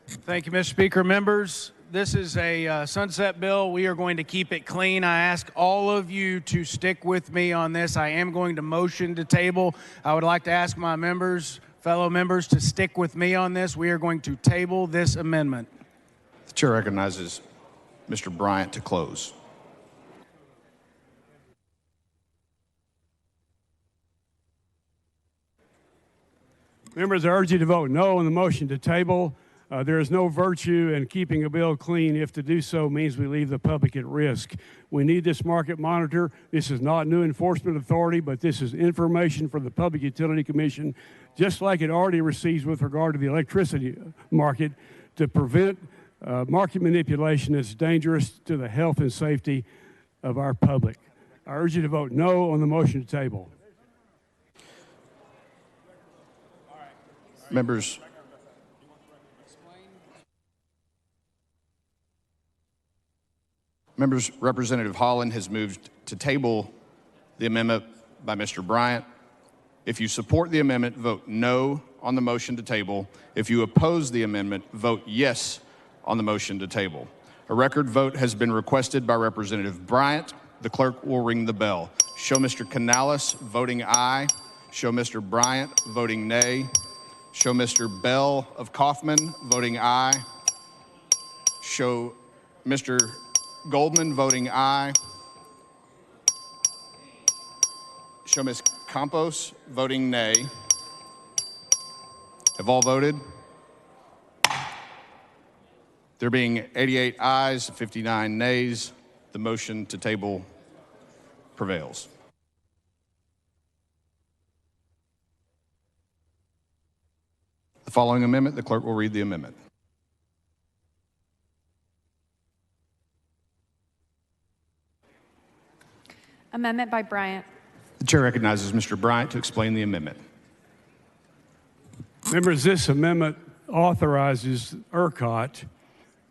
Thank you, Mr. Speaker. Members, this is a sunset bill. We are going to keep it clean. I ask all of you to stick with me on this. I am going to motion to table. I would like to ask my members, fellow members, to stick with me on this. We are going to table this amendment. The chair recognizes Mr. Bryant to close. Members, I urge you to vote no on the motion to table. There is no virtue in keeping a bill clean if to do so means we leave the public at risk. We need this market monitor. This is not new enforcement authority, but this is information for the Public Utility Commission, just like it already receives with regard to the electricity market, to prevent market manipulation that's dangerous to the health and safety of our public. I urge you to vote no on the motion to table. Members, Representative Holland has moved to table the amendment by Mr. Bryant. If you support the amendment, vote no on the motion to table. If you oppose the amendment, vote yes on the motion to table. A record vote has been requested by Representative Bryant. The clerk will ring the bell. Show Mr. Canales voting aye. Show Mr. Bryant voting nay. Show Mr. Bell of Kaufman voting aye. Show Mr. Goldman voting aye. Show Ms. Campos voting nay. Have all voted? There being 88 ayes, 59 nays, the motion to table prevails. The following amendment, the clerk will read the amendment. Amendment by Bryant. The chair recognizes Mr. Bryant to explain the amendment. Members, this amendment authorizes ERCOT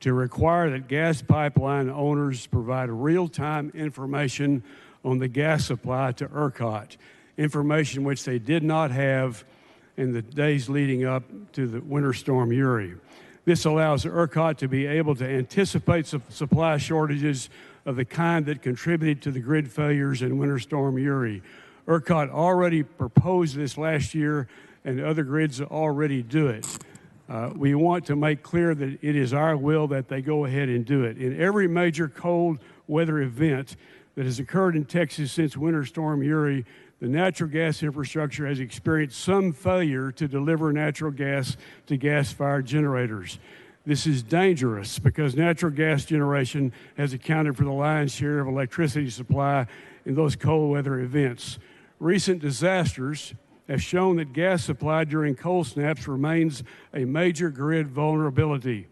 to require that gas pipeline owners provide real-time information on the gas supply to ERCOT, information which they did not have in the days leading up to the Winter Storm Uri. This allows ERCOT to be able to anticipate supply shortages of the kind that contributed to the grid failures in Winter Storm Uri. ERCOT already proposed this last year, and other grids already do it. We want to make clear that it is our will that they go ahead and do it. In every major cold weather event that has occurred in Texas since Winter Storm Uri, the natural gas infrastructure has experienced some failure to deliver natural gas to gas-fired generators. This is dangerous because natural gas generation has accounted for the lion's share of electricity supply in those cold weather events. Recent disasters have shown that gas supply during cold snaps remains a major grid vulnerability.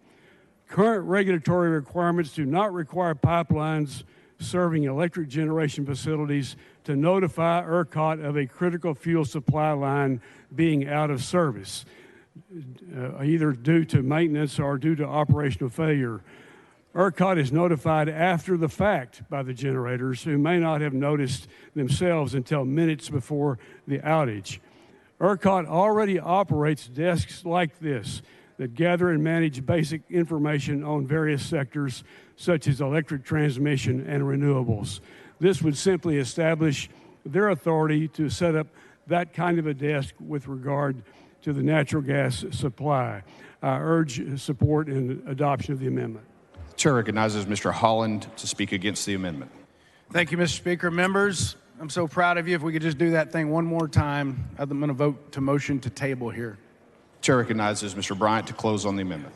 Current regulatory requirements do not require pipelines serving electric generation facilities to notify ERCOT of a critical fuel supply line being out of service, either due to maintenance or due to operational failure. ERCOT is notified after the fact by the generators who may not have noticed themselves until minutes before the outage. ERCOT already operates desks like this that gather and manage basic information on various sectors such as electric transmission and renewables. This would simply establish their authority to set up that kind of a desk with regard to the natural gas supply. I urge support and adoption of the amendment. The chair recognizes Mr. Holland to speak against the amendment. Thank you, Mr. Speaker. Members, I'm so proud of you. If we could just do that thing one more time, I'm going to vote to motion to table here. The chair recognizes Mr. Bryant to close on the amendment.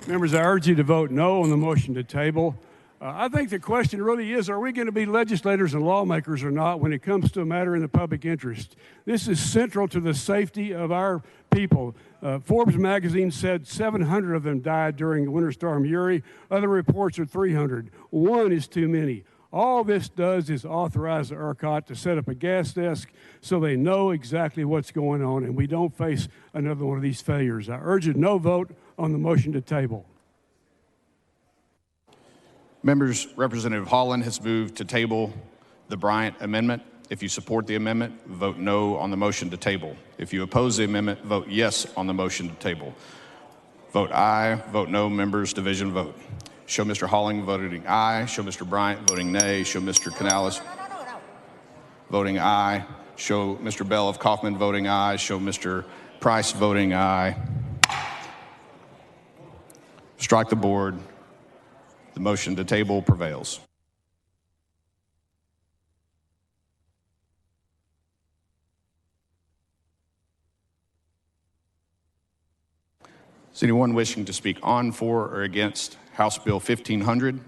Members, I urge you to vote no on the motion to table. I think the question really is, are we going to be legislators and lawmakers or not when it comes to a matter in the public interest? This is central to the safety of our people. Forbes magazine said 700 of them died during Winter Storm Uri. Other reports are 300. One is too many. All this does is authorize the ERCOT to set up a gas desk so they know exactly what's going on and we don't face another one of these failures. I urge a no vote on the motion to table. Members, Representative Holland has moved to table the Bryant amendment. If you support the amendment, vote no on the motion to table. If you oppose the amendment, vote yes on the motion to table. Vote aye, vote no, members, division vote. Show Mr. Holland voting aye, show Mr. Bryant voting nay, show Mr. Canales voting aye, show Mr. Bell of Kaufman voting aye, show Mr. Price voting aye. Strike the board. The motion to table prevails. Is anyone wishing to speak on, for, or against House Bill 1500?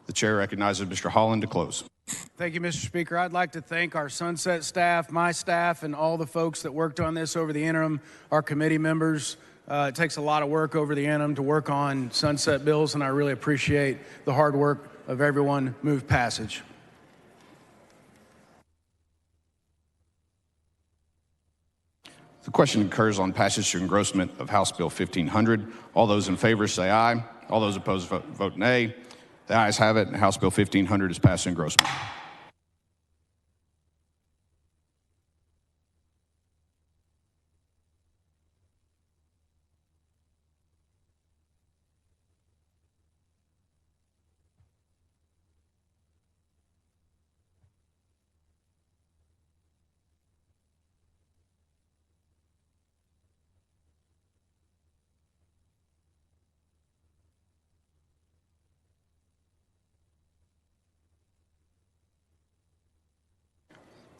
The chair recognizes Mr. Holland to close. Thank you, Mr. Speaker. I'd like to thank our Sunset staff, my staff, and all the folks that worked on this over the interim, our committee members. It takes a lot of work over the interim to work on sunset bills, and I really appreciate the hard work of everyone. Move passage. The question occurs on passage to engrossment of House Bill 1500. All those in favor say aye. All those opposed vote nay. The ayes have it, and House Bill 1500 is passed to engrossment.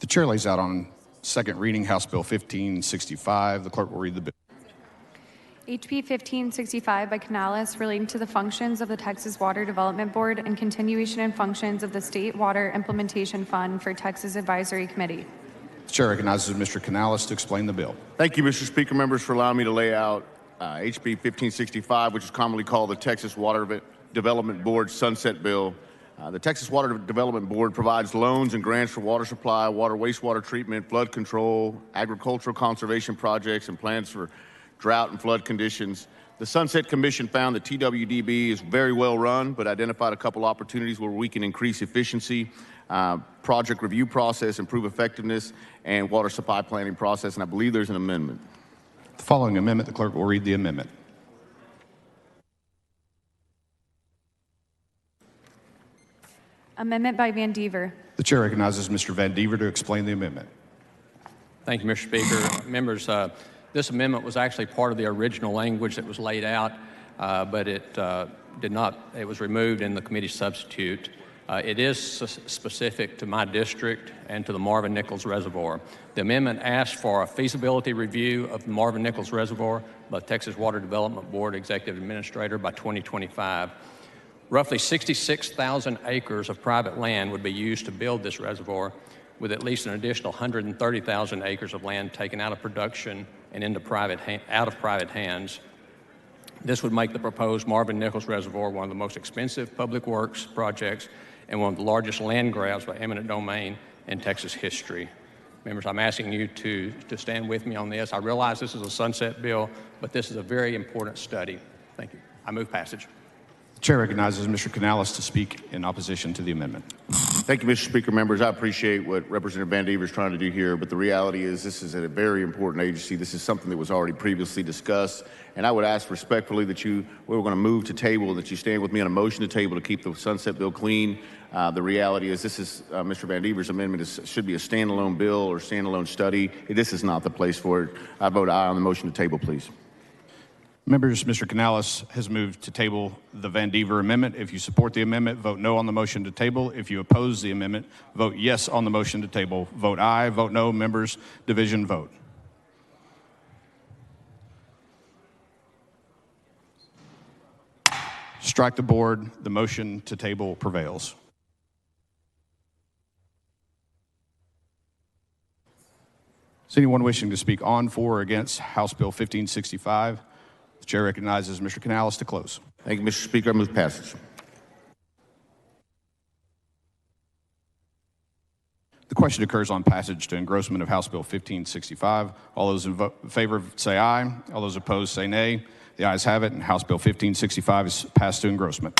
The chair lays out on second reading House Bill 1565. The clerk will read the bill. HB 1565 by Canales, relating to the functions of the Texas Water Development Board and continuation and functions of the State Water Implementation Fund for Texas Advisory Committee. The chair recognizes Mr. Canales to explain the bill. Thank you, Mr. Speaker. Members, for allowing me to lay out HB 1565, which is commonly called the Texas Water Development Board Sunset Bill. The Texas Water Development Board provides loans and grants for water supply, water wastewater treatment, flood control, agricultural conservation projects, and plans for drought and flood conditions. The Sunset Commission found that TWDB is very well run, but identified a couple opportunities where we can increase efficiency, project review process, improve effectiveness, and water supply planning process, and I believe there's an amendment. The following amendment, the clerk will read the amendment. Amendment by Van Dever. The chair recognizes Mr. Van Dever to explain the amendment. Thank you, Mr. Speaker. Members, this amendment was actually part of the original language that was laid out, but it did not, it was removed in the committee substitute. It is specific to my district and to the Marvin Nichols Reservoir. The amendment asks for a feasibility review of the Marvin Nichols Reservoir by the Texas Water Development Board Executive Administrator by 2025. Roughly 66,000 acres of private land would be used to build this reservoir, with at least an additional 130,000 acres of land taken out of production and out of private hands. This would make the proposed Marvin Nichols Reservoir one of the most expensive public works projects and one of the largest land grabs by eminent domain in Texas history. Members, I'm asking you to stand with me on this. I realize this is a sunset bill, but this is a very important study. Thank you. I move passage. The chair recognizes Mr. Canales to speak in opposition to the amendment. Thank you, Mr. Speaker. Members, I appreciate what Representative Van Dever is trying to do here, but the reality is this is a very important agency. This is something that was already previously discussed, and I would ask respectfully that we're going to move to table, that you stand with me on a motion to table to keep the sunset bill clean. The reality is this is Mr. Van Dever's amendment should be a standalone bill or standalone study. This is not the place for it. I vote aye on the motion to table, please. Members, Mr. Canales has moved to table the Van Dever amendment. If you support the amendment, vote no on the motion to table. If you oppose the amendment, vote yes on the motion to table. Vote aye, vote no. Members, division vote. Strike the board. The motion to table prevails. Is anyone wishing to speak on, for, or against House Bill 1565? The chair recognizes Mr. Canales to close. Thank you, Mr. Speaker. I move passage. The question occurs on passage to engrossment of House Bill 1565. All those in favor say aye. All those opposed say nay. The ayes have it, and House Bill 1565 is passed to engrossment.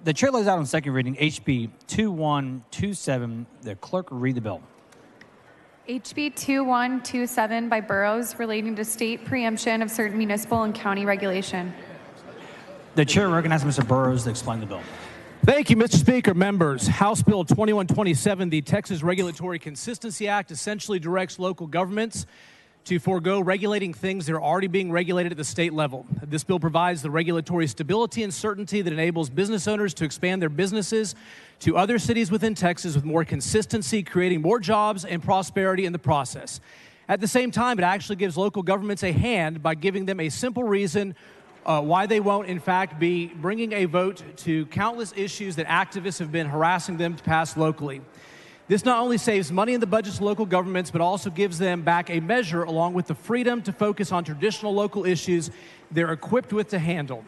The chair lays out on second reading HB 2127. The clerk will read the bill. HB 2127 by Burrows relating to state preemption of certain municipal and county regulation. The chair recognizes Mr. Burrows to explain the bill. Thank you, Mr. Speaker. Members, House Bill 2127, the Texas Regulatory Consistency Act, essentially directs local governments to forego regulating things that are already being regulated at the state level. This bill provides the regulatory stability and certainty that enables business owners to expand their businesses to other cities within Texas with more consistency, creating more jobs and prosperity in the process. At the same time, it actually gives local governments a hand by giving them a simple reason why they won't, in fact, be bringing a vote to countless issues that activists have been harassing them to pass locally. This not only saves money in the budgets of local governments, but also gives them back a measure along with the freedom to focus on traditional local issues they're equipped with to handle.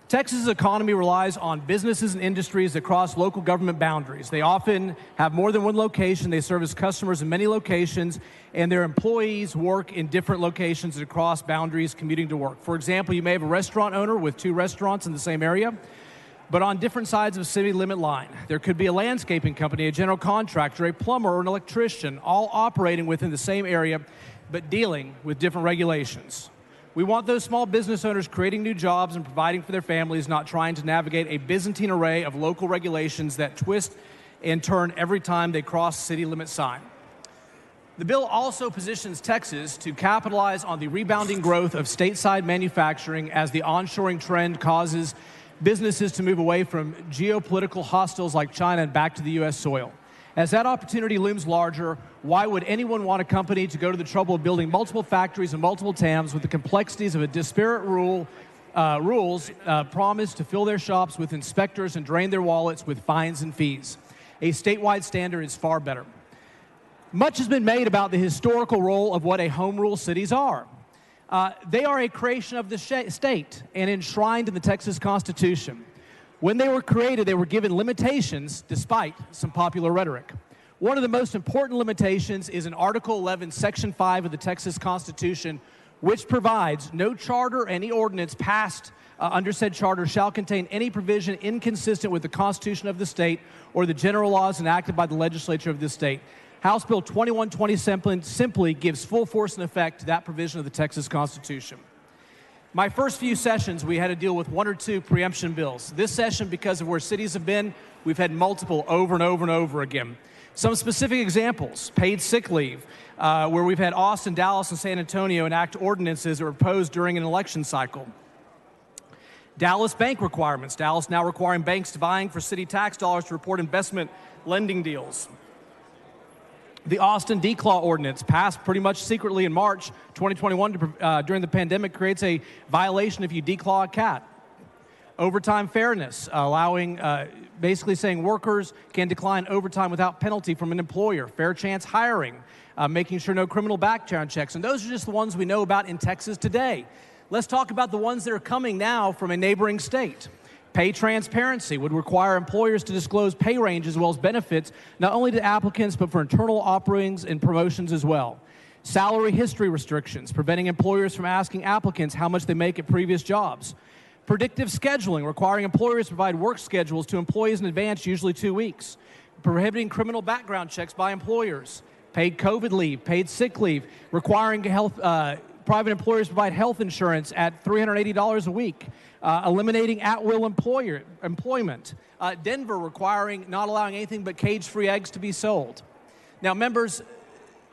Texas' economy relies on businesses and industries that cross local government boundaries. They often have more than one location. They service customers in many locations, and their employees work in different locations that cross boundaries commuting to work. For example, you may have a restaurant owner with 2 restaurants in the same area, but on different sides of a city limit line. There could be a landscaping company, a general contractor, a plumber, or an electrician, all operating within the same area, but dealing with different regulations. We want those small business owners creating new jobs and providing for their families, not trying to navigate a Byzantine array of local regulations that twist and turn every time they cross city limit sign. The bill also positions Texas to capitalize on the rebounding growth of stateside manufacturing as the onshoring trend causes businesses to move away from geopolitical hostiles like China and back to the U.S. soil. As that opportunity looms larger, why would anyone want a company to go to the trouble of building multiple factories and multiple TAMs with the complexities of a disparate rules promised to fill their shops with inspectors and drain their wallets with fines and fees? A statewide standard is far better. Much has been made about the historical role of what a home rule cities are. They are a creation of the state and enshrined in the Texas Constitution. When they were created, they were given limitations despite some popular rhetoric. One of the most important limitations is in Article 11, Section 5 of the Texas Constitution, which provides no charter or any ordinance passed under said charter shall contain any provision inconsistent with the Constitution of the state or the general laws enacted by the legislature of this state. House Bill 2127 simply gives full force and effect to that provision of the Texas Constitution. My first few sessions, we had to deal with 1 or 2 preemption bills. This session, because of where cities have been, we've had multiple over and over and over again. Some specific examples: paid sick leave, where we've had Austin, Dallas, and San Antonio enact ordinances that were proposed during an election cycle. Dallas bank requirements. Dallas now requiring banks vying for city tax dollars to report investment lending deals. The Austin declaw ordinance, passed pretty much secretly in March 2021 during the pandemic, creates a violation if you declaw a cat. Overtime fairness, allowing, basically saying workers can decline overtime without penalty from an employer. Fair chance hiring, making sure no criminal background checks. And those are just the ones we know about in Texas today. Let's talk about the ones that are coming now from a neighboring state. Pay transparency would require employers to disclose pay ranges as well as benefits, not only to applicants, but for internal offerings and promotions as well. Salary history restrictions, preventing employers from asking applicants how much they make at previous jobs. Predictive scheduling, requiring employers to provide work schedules to employees in advance, usually 2 weeks. Prohibiting criminal background checks by employers. Paid COVID leave, paid sick leave, requiring private employers provide health insurance at $380 a week. Eliminating at-will employment. Denver requiring not allowing anything but cage-free eggs to be sold. Now, members,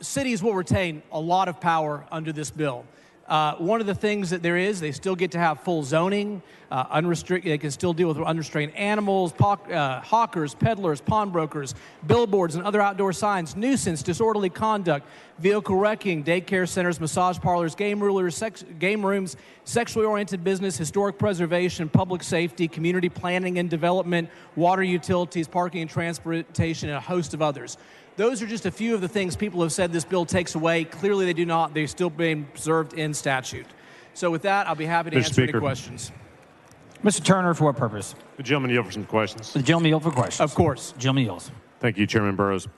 cities will retain a lot of power under this bill. One of the things that there is, they still get to have full zoning, unrestricted. They can still deal with unrestrained animals, hawkers, peddlers, pawnbrokers, billboards, and other outdoor signs, nuisance, disorderly conduct, vehicle wrecking, daycare centers, massage parlors, game rooms, sexually oriented business, historic preservation, public safety, community planning and development, water utilities, parking and transportation, and a host of others. Those are just a few of the things people have said this bill takes away. Clearly, they do not. They're still being preserved in statute. So with that, I'll be happy to answer any questions. Mr. Turner, for what purpose? The gentleman yield for some questions. The gentleman yield for questions. Of course. Gentleman yields. Thank you, Chairman Burrows.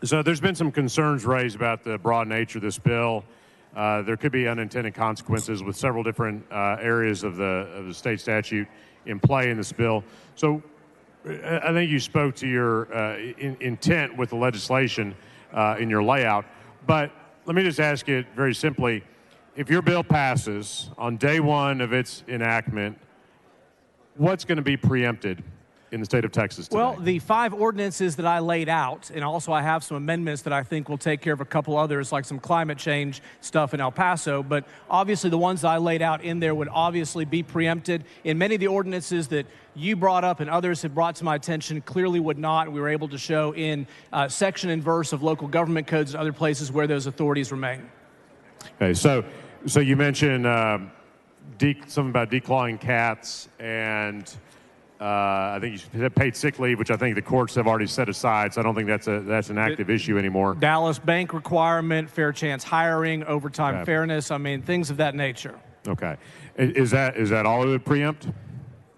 So there's been some concerns raised about the broad nature of this bill. There could be unintended consequences with several different areas of the state statute, in play in this bill. So I think you spoke to your intent with the legislation in your layout. But let me just ask it very simply. If your bill passes on day one of its enactment, what's going to be preempted in the state of Texas today? Well, the 5 ordinances that I laid out, and also I have some amendments that I think will take care of a couple others, like some climate change stuff in El Paso, but obviously the ones that I laid out in there would obviously be preempted. In many of the ordinances that you brought up and others have brought to my attention clearly would not. We were able to show in section and verse of local government codes and other places where those authorities remain. Okay, so you mentioned something about declawing cats, and I think you said paid sick leave, which I think the courts have already set aside, so I don't think that's an active issue anymore. Dallas bank requirement, fair chance hiring, overtime fairness, I mean, things of that nature. Okay. Is that all it would preempt?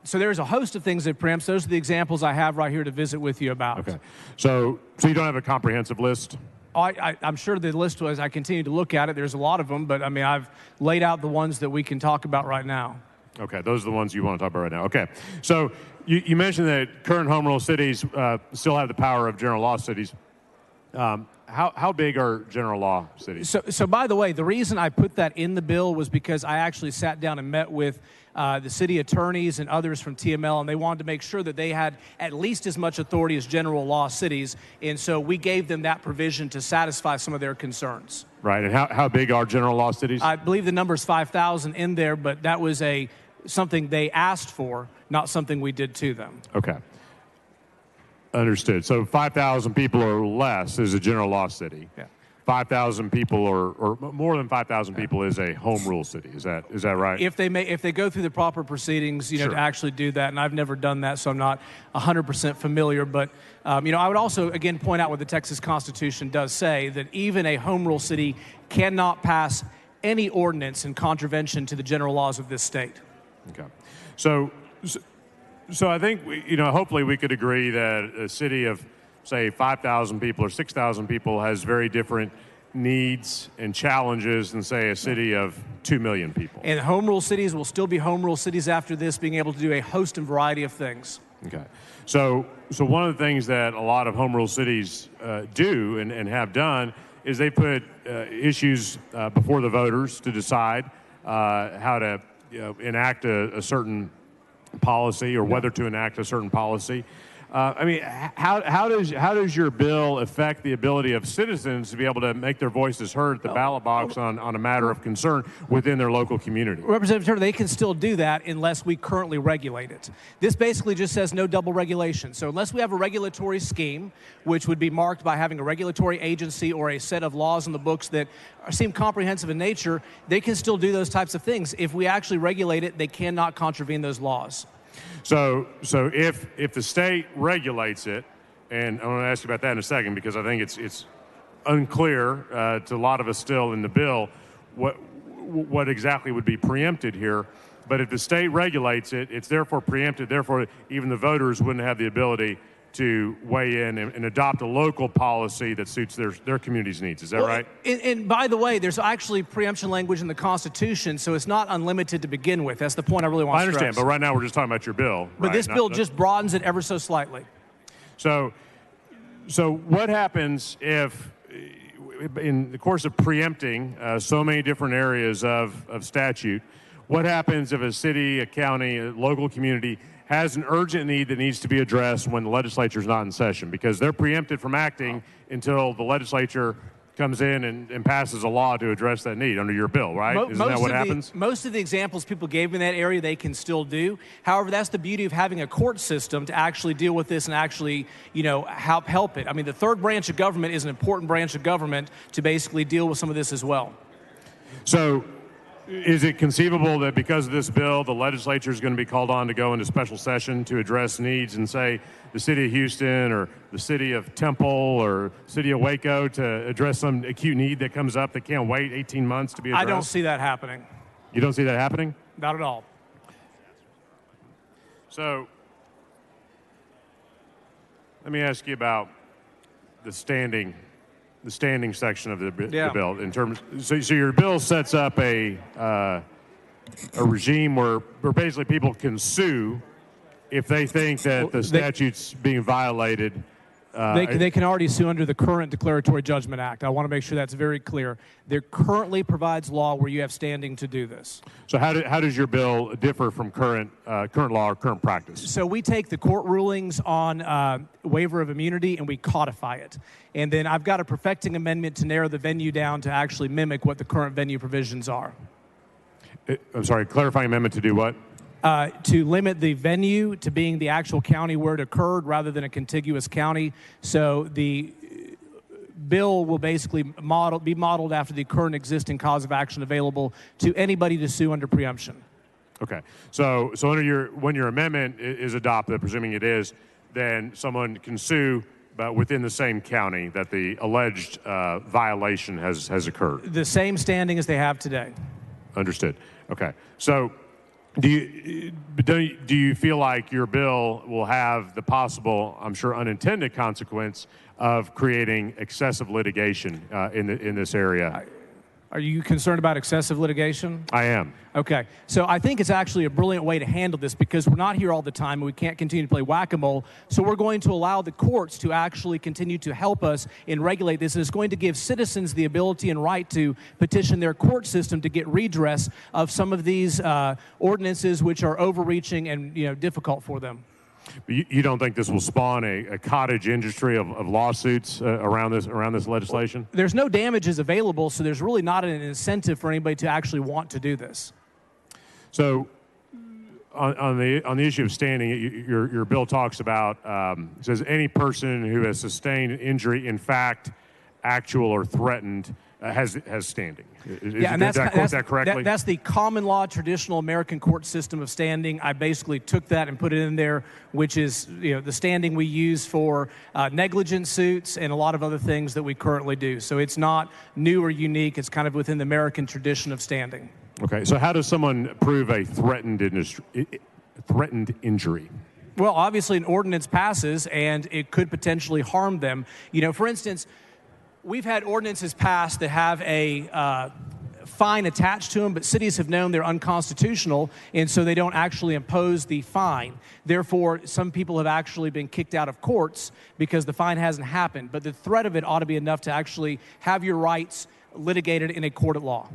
So there's a host of things that preempts. Those are the examples I have right here to visit with you about. Okay. So you don't have a comprehensive list? I'm sure the list was, I continue to look at it, there's a lot of them, but I mean, I've laid out the ones that we can talk about right now. Okay, those are the ones you want to talk about right now. Okay, so you mentioned that current home rule cities still have the power of general law cities. How big are general law cities? So by the way, the reason I put that in the bill was because I actually sat down and met with the city attorneys and others from TML, and they wanted to make sure that they had at least as much authority as general law cities, and so we gave them that provision to satisfy some of their concerns. Right, and how big are general law cities? I believe the number is 5,000 in there, but that was something they asked for, not something we did to them. Okay. Understood. So 5,000 people or less is a general law city. Yeah. 5,000 people or more than 5,000 people is a home rule city. Is that right? If they go through the proper proceedings, Sure. to actually do that, and I've never done that, so I'm not 100% familiar. But I would also again point out what the Texas Constitution does say, that even a home rule city cannot pass any ordinance in contravention to the general laws of this state. Okay. So I think hopefully we could agree that a city of, say, 5,000 people or 6,000 people has very different needs and challenges than, say, a city of 2 million people. And home rule cities will still be home rule cities after this, being able to do a host and variety of things. Okay. So one of the things that a lot of home rule cities do and have done is they put issues before the voters to decide how to enact a certain policy or whether to enact a certain policy. How does your bill affect the ability of citizens to be able to make their voices heard at the ballot box on a matter of concern within their local community? Representative Turner, they can still do that unless we currently regulate it. This basically just says no double regulation. So unless we have a regulatory scheme, which would be marked by having a regulatory agency or a set of laws in the books that seem comprehensive in nature, they can still do those types of things. If we actually regulate it, they cannot contravene those laws. So if the state regulates it, and I'm going to ask you about that in a second because I think it's unclear to a lot of us still in the bill what exactly would be preempted here. But if the state regulates it, it's therefore preempted. Therefore, even the voters wouldn't have the ability to weigh in and adopt a local policy that suits their community's needs. Is that right? And by the way, there's actually preemption language in the Constitution, so it's not unlimited to begin with. That's the point I really want to stress. I understand, but right now we're just talking about your bill. But right? this bill just broadens it ever so slightly. So what happens if, in the course of preempting so many different areas of statute, what happens if a city, a county, a local community has an urgent need that needs to be addressed when the legislature is not in session? Because they're preempted from acting until the legislature comes in and passes a law to address that need under your bill, right? Isn't that what happens? Most of the examples people gave in that area, they can still do. However, that's the beauty of having a court system to actually deal with this and actually, help it. I mean, the third branch of government is an important branch of government to basically deal with some of this as well. So is it conceivable that because of this bill, the legislature is going to be called on to go into special session to address needs and say the city of Houston or the city of Temple or city of Waco to address some acute need that comes up that can't wait 18 months to be addressed? I don't see that happening. You don't see that happening? Not at all. So let me ask you about the standing section of the bill in terms. So your bill sets up a regime where basically people can sue if they think that the statute's being violated, they can already sue under the current Declaratory Judgment Act. I want to make sure that's very clear. There currently provides law where you have standing to do this. So how does your bill differ from current law or current practice? So we take the court rulings on waiver of immunity and we codify it. And then I've got a perfecting amendment to narrow the venue down to actually mimic what the current venue provisions are. I'm sorry, clarifying amendment to do what? To limit the venue to being the actual county where it occurred rather than a contiguous county. So the bill will basically be modeled after the current existing cause of action available to anybody to sue under preemption. Okay. So when your amendment is adopted, presuming it is, then someone can sue but within the same county that the alleged violation has occurred. The same standing as they have today. Understood. Okay. So do you feel like your bill will have the possible, I'm sure, unintended consequence of creating excessive litigation in this area? Are you concerned about excessive litigation? I am. Okay. So I think it's actually a brilliant way to handle this because we're not here all the time and we can't continue to play whack-a-mole. So we're going to allow the courts to actually continue to help us and regulate this. And it's going to give citizens the ability and right to petition their court system to get redress of some of these ordinances which are overreaching and difficult for them. You don't think this will spawn a cottage industry of lawsuits around this legislation? There's no damages available, so there's really not an incentive for anybody to actually want to do this. So, on the issue of standing, your bill talks about says any person who has sustained an injury, in fact, actual or threatened, has standing. Did I quote that correctly? That's the common law, traditional American court system of standing. I basically took that and put it in there, which is the standing we use for negligence suits and a lot of other things that we currently do. So it's not new or unique. It's kind of within the American tradition of standing. Okay. So how does someone prove a threatened injury? Well, obviously an ordinance passes and it could potentially harm them. For instance, we've had ordinances passed that have a fine attached to them, but cities have known they're unconstitutional, and so they don't actually impose the fine. Therefore, some people have actually been kicked out of courts because the fine hasn't happened. But the threat of it ought to be enough to actually have your rights litigated in a court of law.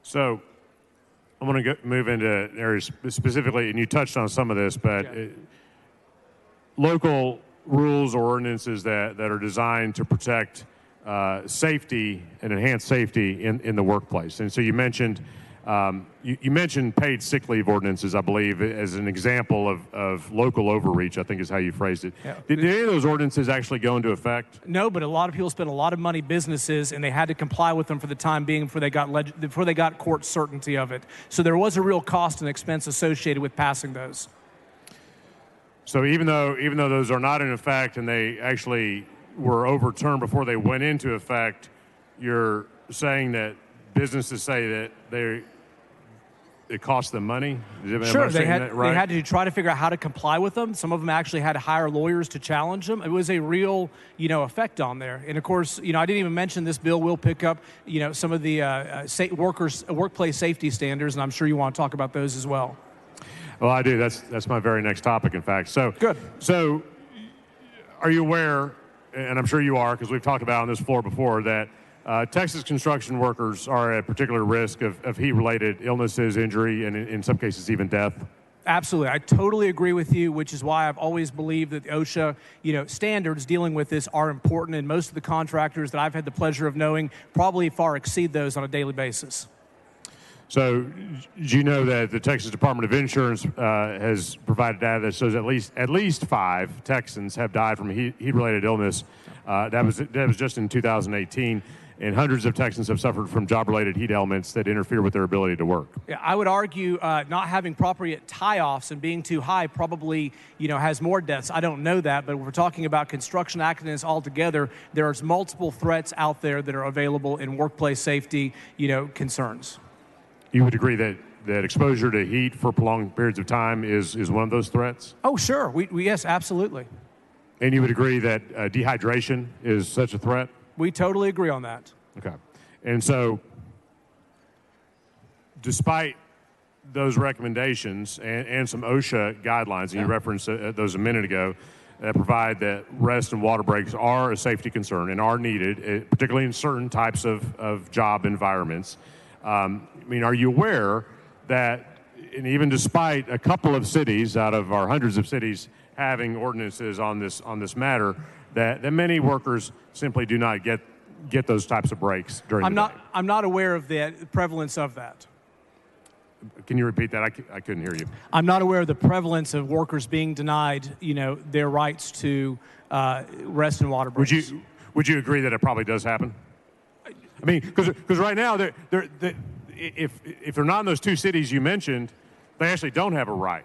So I'm going to move into areas specifically, and you touched on some of this, but local rules or ordinances that are designed to protect safety and enhance safety in the workplace. And so you mentioned you mentioned paid sick leave ordinances, I believe, as an example of local overreach, I think is how you phrased it. Yeah. Did any of those ordinances actually go into effect? No, but a lot of people spent a lot of money, businesses, and they had to comply with them for the time being before they got court certainty of it. So there was a real cost and expense associated with passing those. So even though those are not in effect and they actually were overturned before they went into effect, you're saying that businesses say that it cost them money? Sure, they had to try to figure out how to comply with them. Some of them actually had to hire lawyers to challenge them. It was a real, effect on there. And of course, I didn't even mention this bill will pick up, some of the workplace safety standards, and I'm sure you want to talk about those as well. Well, I do. That's my very next topic, in fact. So good. So, are you aware, and I'm sure you are, because we've talked about on this floor before, that Texas construction workers are at particular risk of heat-related illnesses, injury, and in some cases even death? Absolutely. I totally agree with you, which is why I've always believed that the OSHA, standards dealing with this are important, and most of the contractors that I've had the pleasure of knowing probably far exceed those on a daily basis. So, do you know that the Texas Department of Insurance has provided data that shows at least 5 Texans have died from heat-related illness? That was just in 2018, and hundreds of Texans have suffered from job-related heat elements that interfere with their ability to work. Yeah, I would argue not having proper tie-offs and being too high probably, has more deaths. I don't know that, but if we're talking about construction accidents altogether, there's multiple threats out there that are available in workplace safety, concerns. You would agree that exposure to heat for prolonged periods of time is one of those threats? Oh, sure. We yes, absolutely. And you would agree that dehydration is such a threat? We totally agree on that. Okay. And so, despite those recommendations and some OSHA guidelines, and you referenced those a minute ago, that provide that rest and water breaks are a safety concern and are needed, particularly in certain types of job environments. I mean, are you aware that, and even despite a couple of cities out of our hundreds of cities having ordinances on this matter, that many workers simply do not get those types of breaks during the day? I'm not aware of the prevalence of that. Can you repeat that? I couldn't hear you. I'm not aware of the prevalence of workers being denied, their rights to rest and water breaks. Would you agree that it probably does happen? I mean, because right now, if they're not in those two cities you mentioned, they actually don't have a right.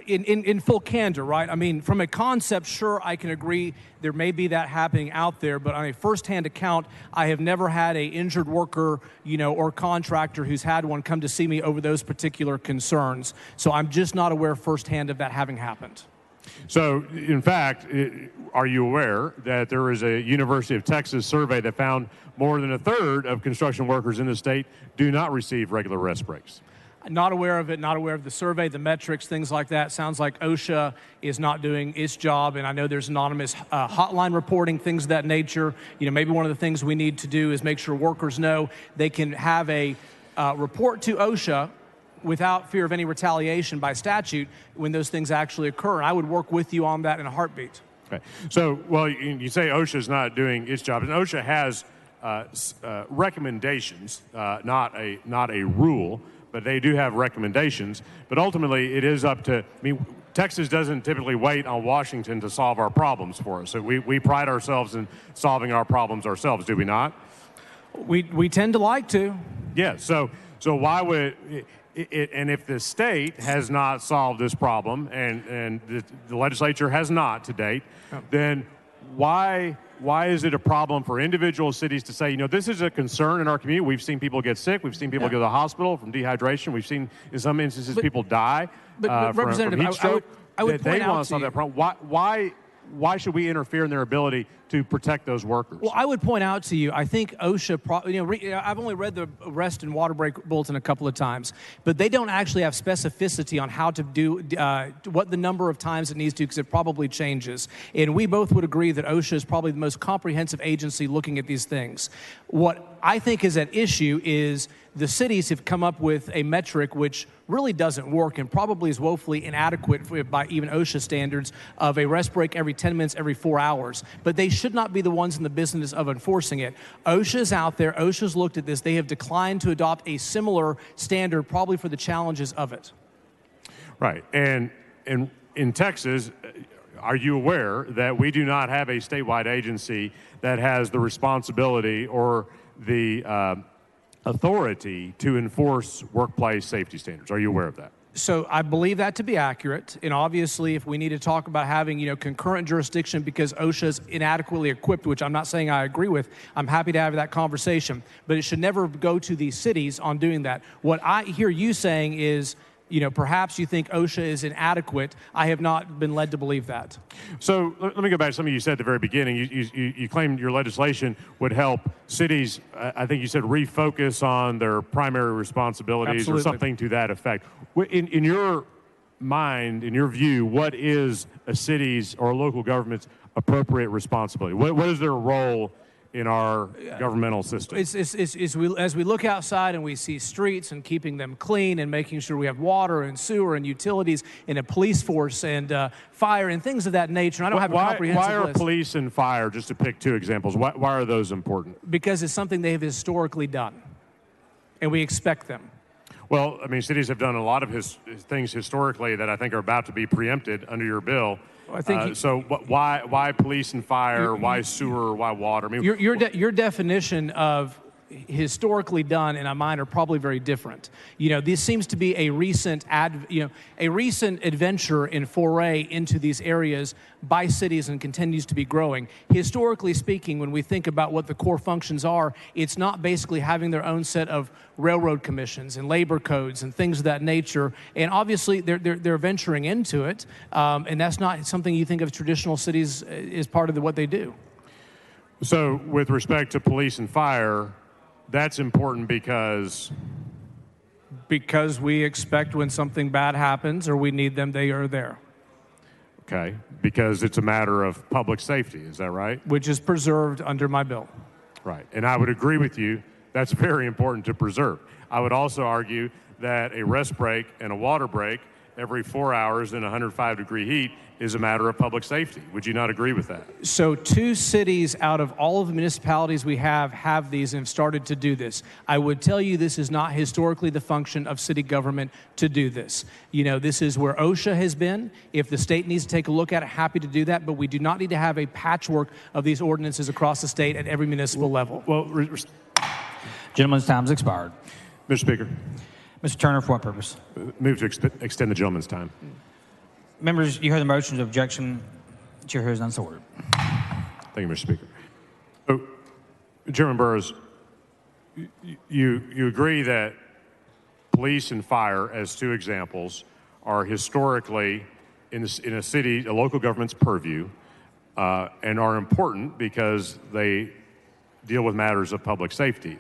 In full candor, right? I mean, from a concept, sure, I can agree there may be that happening out there, but on a firsthand account, I have never had a injured worker, or contractor who's had one come to see me over those particular concerns. So I'm just not aware firsthand of that having happened. So, in fact, are you aware that there is a University of Texas survey that found more than a third of construction workers in the state do not receive regular rest breaks? Not aware of it, not aware of the survey, the metrics, things like that. Sounds like OSHA is not doing its job, and I know there's anonymous hotline reporting, things of that nature. Maybe one of the things we need to do is make sure workers know they can have a report to OSHA without fear of any retaliation by statute when those things actually occur. And I would work with you on that in a heartbeat. Okay. So, well, you say OSHA is not doing its job, and OSHA has recommendations, not a rule, but they do have recommendations. But ultimately, it is up to, Texas doesn't typically wait on Washington to solve our problems for us. So we pride ourselves in solving our problems ourselves, do we not? We tend to like to. Yeah, so why would and if the state has not solved this problem, and the legislature has not to date, then why is it a problem for individual cities to say, this is a concern in our community? We've seen people get sick. We've seen people go to the hospital from dehydration. We've seen, in some instances, people die but from heat stroke. I would point they want out to solve to that problem. Why should we interfere in their ability to protect those workers? Well, I would point out to you, I think OSHA, I've only read the rest and water break bulletin a couple of times, but they don't actually have specificity on how to do, what the number of times it needs to, because it probably changes. And we both would agree that OSHA is probably the most comprehensive agency looking at these things. What I think is at issue is the cities have come up with a metric which really doesn't work and probably is woefully inadequate by even OSHA standards of a rest break every 10 minutes, every 4 hours. But they should not be the ones in the business of enforcing it. OSHA's out there. OSHA's looked at this. They have declined to adopt a similar standard, probably for the challenges of it. Right. And in Texas, are you aware that we do not have a statewide agency that has the responsibility or the authority to enforce workplace safety standards? Are you aware of that? So I believe that to be accurate. And obviously, if we need to talk about having, concurrent jurisdiction because OSHA's inadequately equipped, which I'm not saying I agree with, I'm happy to have that conversation. But it should never go to the cities on doing that. What I hear you saying is, perhaps you think OSHA is inadequate. I have not been led to believe that. So let me go back to something you said at the very beginning. You claimed your legislation would help cities, I think you said, refocus on their primary responsibilities. Absolutely. Or something to that effect. In your mind, in your view, what is a city's or a local government's appropriate responsibility? What is their role in our governmental system? As we look outside and we see streets and keeping them clean and making sure we have water and sewer and utilities and a police force and fire and things of that nature. And I don't have a comprehensive list. Why are police and fire, just to pick two examples, why are those important? Because it's something they have historically done, and we expect them. Well, cities have done a lot of things historically that I think are about to be preempted under your bill. I think so. Why police and fire? Why sewer? Why water? Your definition of historically done and mine are probably very different. This seems to be a recent adventure in foray into these areas by cities and continues to be growing. Historically speaking, when we think about what the core functions are, it's not basically having their own set of railroad commissions and labor codes and things of that nature. And obviously, they're venturing into it, and that's not something you think of traditional cities as part of what they do. So, with respect to police and fire, that's important because Because we expect when something bad happens or we need them, they are there. Okay, because it's a matter of public safety, is that right? Which is preserved under my bill. Right, and I would agree with you, that's very important to preserve. I would also argue that a rest break and a water break every 4 hours in 105-degree heat is a matter of public safety. Would you not agree with that? So 2 cities out of all of the municipalities we have these and have started to do this. I would tell you this is not historically the function of city government to do this. You know, this is where OSHA has been. If the state needs to take a look at it, happy to do that, but we do not need to have a patchwork of these ordinances across the state at every municipal level. Well, Gentleman's time's expired. Mr. Speaker. Mr. Turner, for what purpose? Move to extend the gentleman's time. Members, you heard the motion of objection. Chair hears none, so ordered. Thank you, Mr. Speaker. So, Chairman Burrows, you agree that police and fire, as 2 examples, are historically in a city, a local government's purview, and are important because they deal with matters of public safety.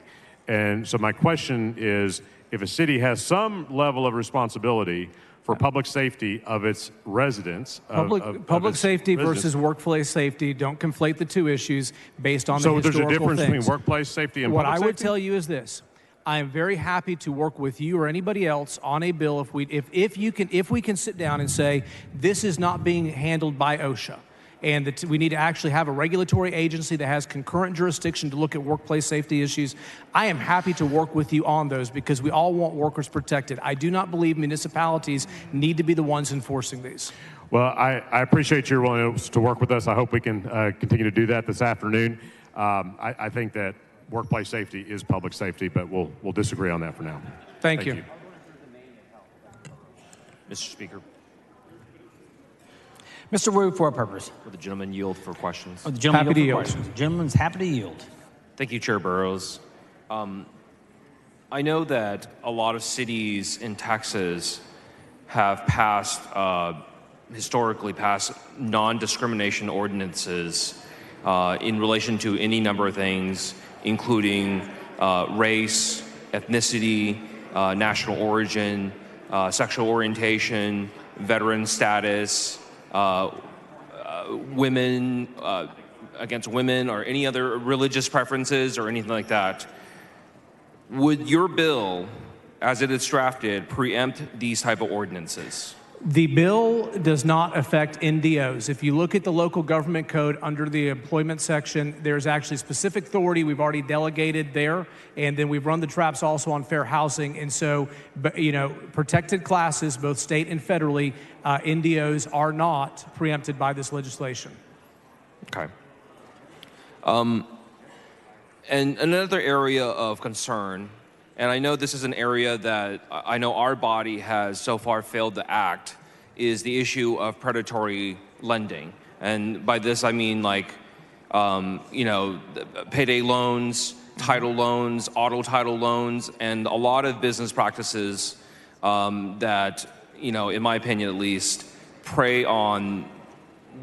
And so my question is, if a city has some level of responsibility for public safety of its residents, Public safety versus workplace safety, don't conflate the 2 issues based on the historical things. So there's a difference between things. workplace safety and public safety? What I would tell you is this. I am very happy to work with you or anybody else on a bill if we can sit down and say this is not being handled by OSHA, and that we need to actually have a regulatory agency that has concurrent jurisdiction to look at workplace safety issues. I am happy to work with you on those because we all want workers protected. I do not believe municipalities need to be the ones enforcing these. Well, I appreciate your willingness to work with us. I hope we can continue to do that this afternoon. I think that workplace safety is public safety, but we'll disagree on that for now. Thank you. Mr. Speaker. Mr. Wu, for what purpose? Will the gentleman yield for questions? The gentleman yield for questions. The gentleman's happy to yield. Thank you, Chair Burrows. I know that a lot of cities in Texas have historically passed non-discrimination ordinances in relation to any number of things, including race, ethnicity, national origin, sexual orientation, veteran status, women against women, or any other religious preferences or anything like that. Would your bill, as it is drafted, preempt these type of ordinances? The bill does not affect NDOs. If you look at the local government code under the employment section, there's actually specific authority we've already delegated there, and then we've run the traps also on fair housing. And so, protected classes, both state and federally, NDOs are not preempted by this legislation. Okay. And another area of concern, and I know this is an area that I know our body has so far failed to act, is the issue of predatory lending. And by this, I mean payday loans, title loans, auto title loans, and a lot of business practices that, in my opinion at least, prey on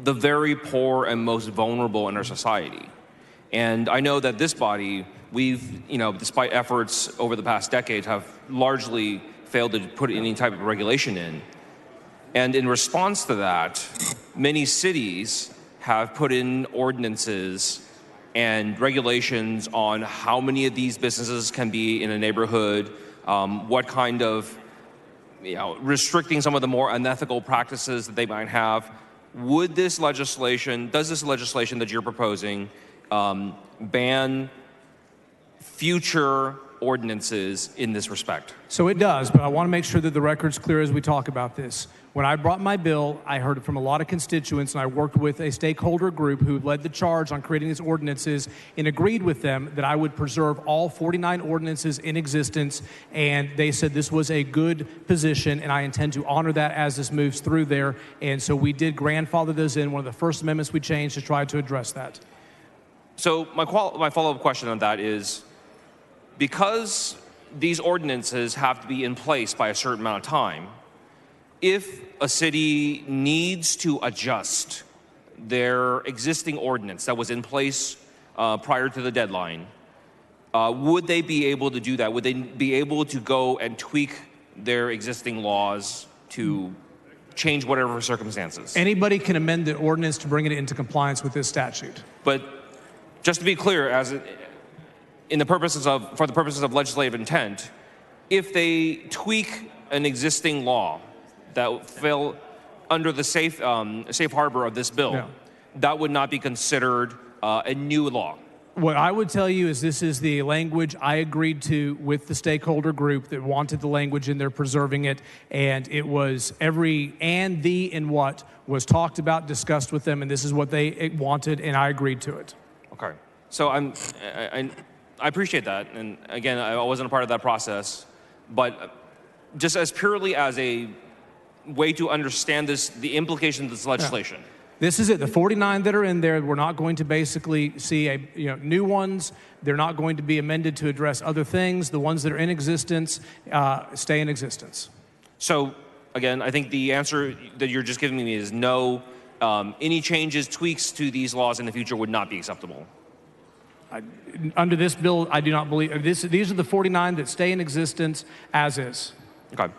the very poor and most vulnerable in our society. And I know that this body, we've, despite efforts over the past decade, have largely failed to put any type of regulation in. And in response to that, many cities have put in ordinances and regulations on how many of these businesses can be in a neighborhood, what kind of, restricting some of the more unethical practices that they might have. Does this legislation that you're proposing ban future ordinances in this respect? So it does, but I want to make sure that the record's clear as we talk about this. When I brought my bill, I heard from a lot of constituents, and I worked with a stakeholder group who led the charge on creating these ordinances and agreed with them that I would preserve all 49 ordinances in existence, and they said this was a good position, and I intend to honor that as this moves through there. And so we did grandfather those in, one of the first amendments we changed to try to address that. So my follow-up question on that is, because these ordinances have to be in place by a certain amount of time, if a city needs to adjust their existing ordinance that was in place prior to the deadline, would they be able to do that? Would they be able to go and tweak their existing laws to change whatever circumstances? Anybody can amend the ordinance to bring it into compliance with this statute. But just to be clear, for the purposes of legislative intent, if they tweak an existing law that fell under the safe harbor of this bill, that would not be considered a new law. What I would tell you is this is the language I agreed to with the stakeholder group that wanted the language in there, preserving it, and it was every and the and what was talked about, discussed with them, and this is what they wanted, and I agreed to it. Okay. So I appreciate that, and again, I wasn't a part of that process, but just as purely as a way to understand the implications of this legislation. This is it. The 49 that are in there, we're not going to basically see new ones. They're not going to be amended to address other things. The ones that are in existence stay in existence. So, again, I think the answer that you're just giving me is no. Any changes, tweaks to these laws in the future would not be acceptable. Under this bill, I do not believe. These are the 49 that stay in existence as is. Okay.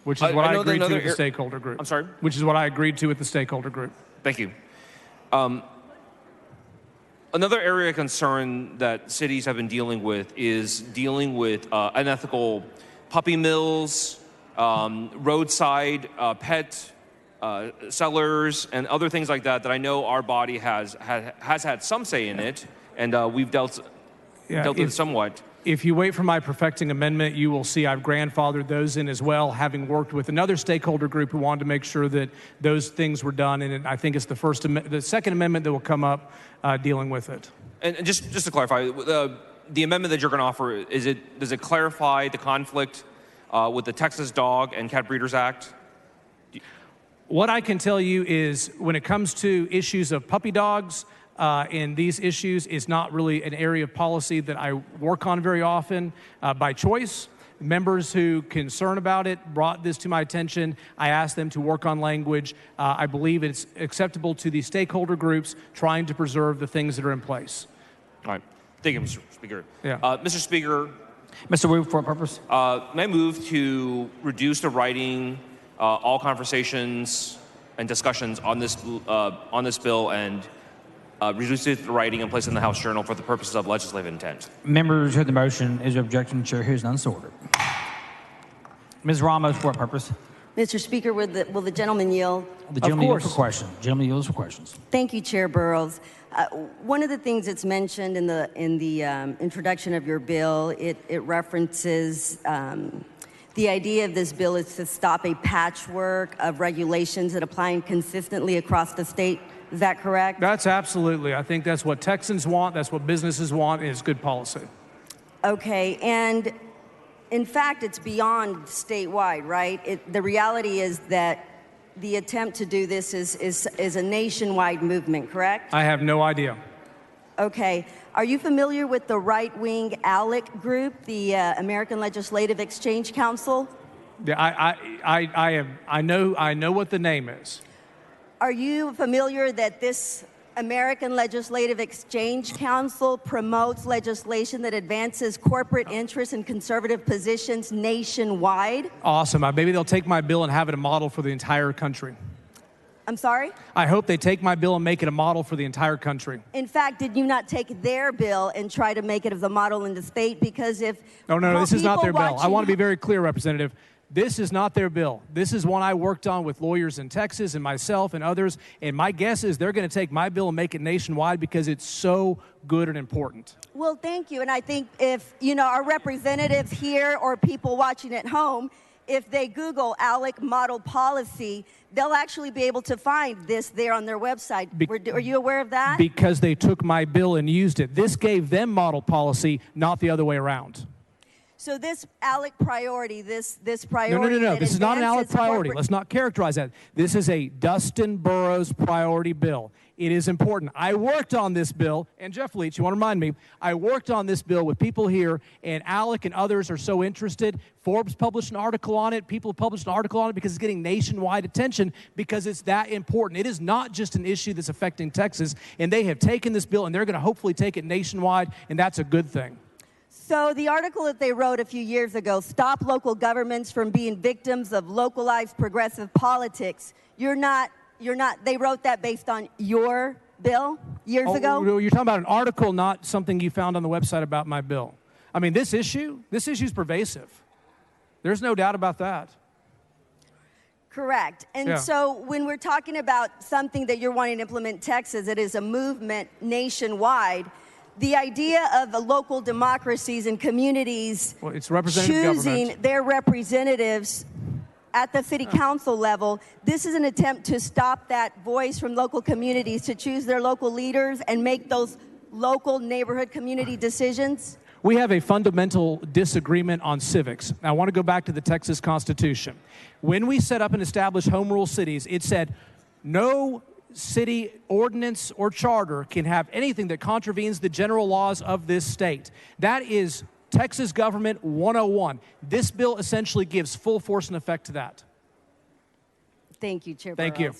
Which is what I agreed to with the stakeholder group. I'm sorry? Which is what I agreed to with the stakeholder group. Thank you. Another area of concern that cities have been dealing with is dealing with unethical puppy mills, roadside pet sellers, and other things like that I know our body has had some say in it, and we've dealt with it somewhat. If you wait for my perfecting amendment, you will see I've grandfathered those in as well, having worked with another stakeholder group who wanted to make sure that those things were done. And I think it's the second amendment that will come up dealing with it. And just to clarify, the amendment that you're going to offer, does it clarify the conflict with the Texas Dog and Cat Breeders Act? What I can tell you is when it comes to issues of puppy dogs, and these issues is not really an area of policy that I work on very often by choice. Members who concern about it brought this to my attention. I asked them to work on language. I believe it's acceptable to the stakeholder groups trying to preserve the things that are in place. All right. Thank you, Mr. Speaker. Yeah. Mr. Speaker. Mr. Wu, for a purpose? May I move to reduce the writing all conversations and discussions on this bill and reduce it to writing and place it in the House Journal for the purposes of legislative intent. Members heard the motion. Is there objection? The chair hears none, so ordered. Ms. Ramos, for what purpose? Mr. Speaker, will the gentleman yield? The gentleman yields for questions. Gentleman yields for questions. Thank you, Chair Burrows. One of the things that's mentioned in the introduction of your bill, it references the idea of this bill is to stop a patchwork of regulations that apply consistently across the state. Is that correct? That's absolutely. I think that's what Texans want. That's what businesses want, and it's good policy. Okay, and in fact, it's beyond statewide, right? The reality is that the attempt to do this is a nationwide movement, correct? I have no idea. Okay. Are you familiar with the right-wing ALEC group, the American Legislative Exchange Council? Yeah, I know what the name is. Are you familiar that this American Legislative Exchange Council promotes legislation that advances corporate interests and conservative positions nationwide? Awesome. Maybe they'll take my bill and have it a model for the entire country. I'm sorry? I hope they take my bill and make it a model for the entire country. In fact, did you not take their bill and try to make it as a model in the state? Because if... No, this is not their bill. I want to be very clear, Representative. This is not their bill. This is one I worked on with lawyers in Texas and myself and others, and my guess is they're going to take my bill and make it nationwide because it's so good and important. Well, thank you, and I think if, our representatives here or people watching at home, if they Google ALEC model policy, they'll actually be able to find this there on their website. Are you aware of that? Because they took my bill and used it. This gave them model policy, not the other way around. So this ALEC priority, this priority. No. that This is not an ALEC advances priority. corporate- Let's not characterize that. This is a Dustin Burrows priority bill. It is important. I worked on this bill, and Jeff Leach, you want to remind me, I worked on this bill with people here, and ALEC and others are so interested. Forbes published an article on it. People published an article on it because it's getting nationwide attention because it's that important. It is not just an issue that's affecting Texas, and they have taken this bill, and they're going to hopefully take it nationwide, and that's a good thing. So the article that they wrote a few years ago, Stop Local Governments from Being Victims of Localized Progressive Politics, they wrote that based on your bill years ago? You're talking about an article, not something you found on the website about my bill. I mean, this issue is pervasive. There's no doubt about that. Correct. And so when we're talking about something that you're wanting to implement in Texas, it is a movement nationwide. The idea of the local democracies and communities it's representative choosing government. their representatives at the city council level, this is an attempt to stop that voice from local communities to choose their local leaders and make those local neighborhood community decisions? We have a fundamental disagreement on civics. Now, I want to go back to the Texas Constitution. When we set up and established home rule cities, it said no city ordinance or charter can have anything that contravenes the general laws of this state. That is Texas Government 101. This bill essentially gives full force and effect to that. Thank you, Chair Thank you.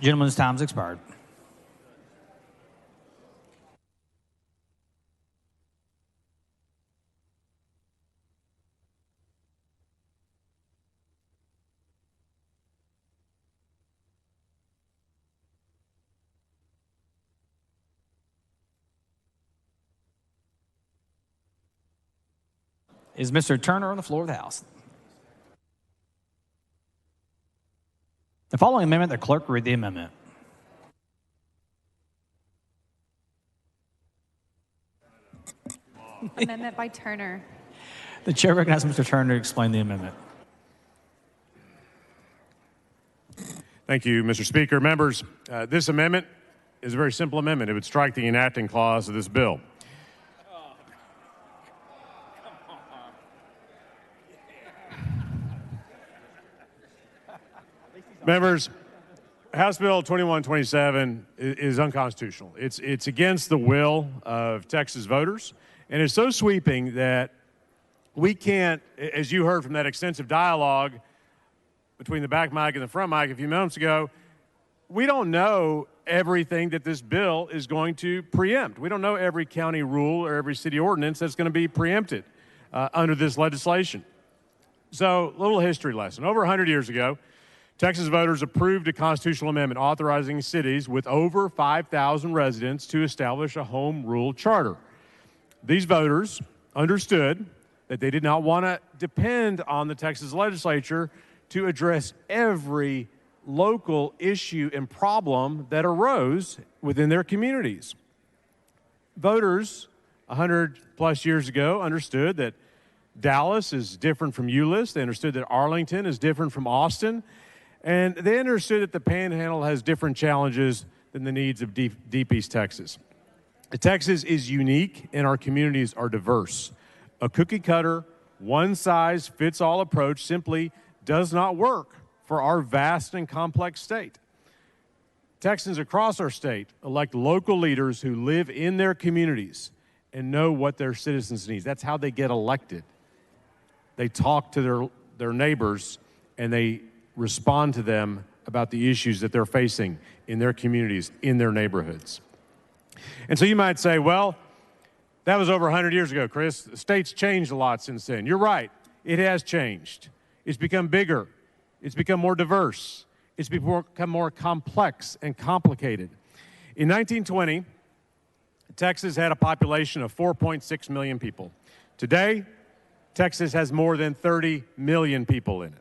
Gentleman's time's expired. Is Mr. Turner on the floor of the House? The following amendment, the clerk read the amendment. Amendment by Turner. The chair recognizes Mr. Turner to explain the amendment. Thank you, Mr. Speaker. Members, this amendment is a very simple amendment. It would strike the enacting clause of this bill. Members, House Bill 2127 is unconstitutional. It's against the will of Texas voters, and it's so sweeping that we can't, as you heard from that extensive dialogue between the back mic and the front mic a few moments ago, we don't know everything that this bill is going to preempt. We don't know every county rule or every city ordinance that's going to be preempted under this legislation. So, a little history lesson. Over 100 years ago, Texas voters approved a constitutional amendment authorizing cities with over 5,000 residents to establish a home rule charter. These voters understood that they did not want to depend on the Texas legislature to address every local issue and problem that arose within their communities. Voters 100 plus years ago understood that Dallas is different from Euless. They understood that Arlington is different from Austin. And they understood that the Panhandle has different challenges than the needs of Deep East Texas. Texas is unique and our communities are diverse. A cookie-cutter, one-size-fits-all approach simply does not work for our vast and complex state. Texans across our state elect local leaders who live in their communities and know what their citizens need. That's how they get elected. They talk to their neighbors and they respond to them about the issues that they're facing in their communities, in their neighborhoods. And so you might say, well, that was over 100 years ago, Chris. The state's changed a lot since then. You're right. It has changed. It's become bigger. It's become more diverse. It's become more complex and complicated. In 1920, Texas had a population of 4.6 million people. Today, Texas has more than 30 million people in it.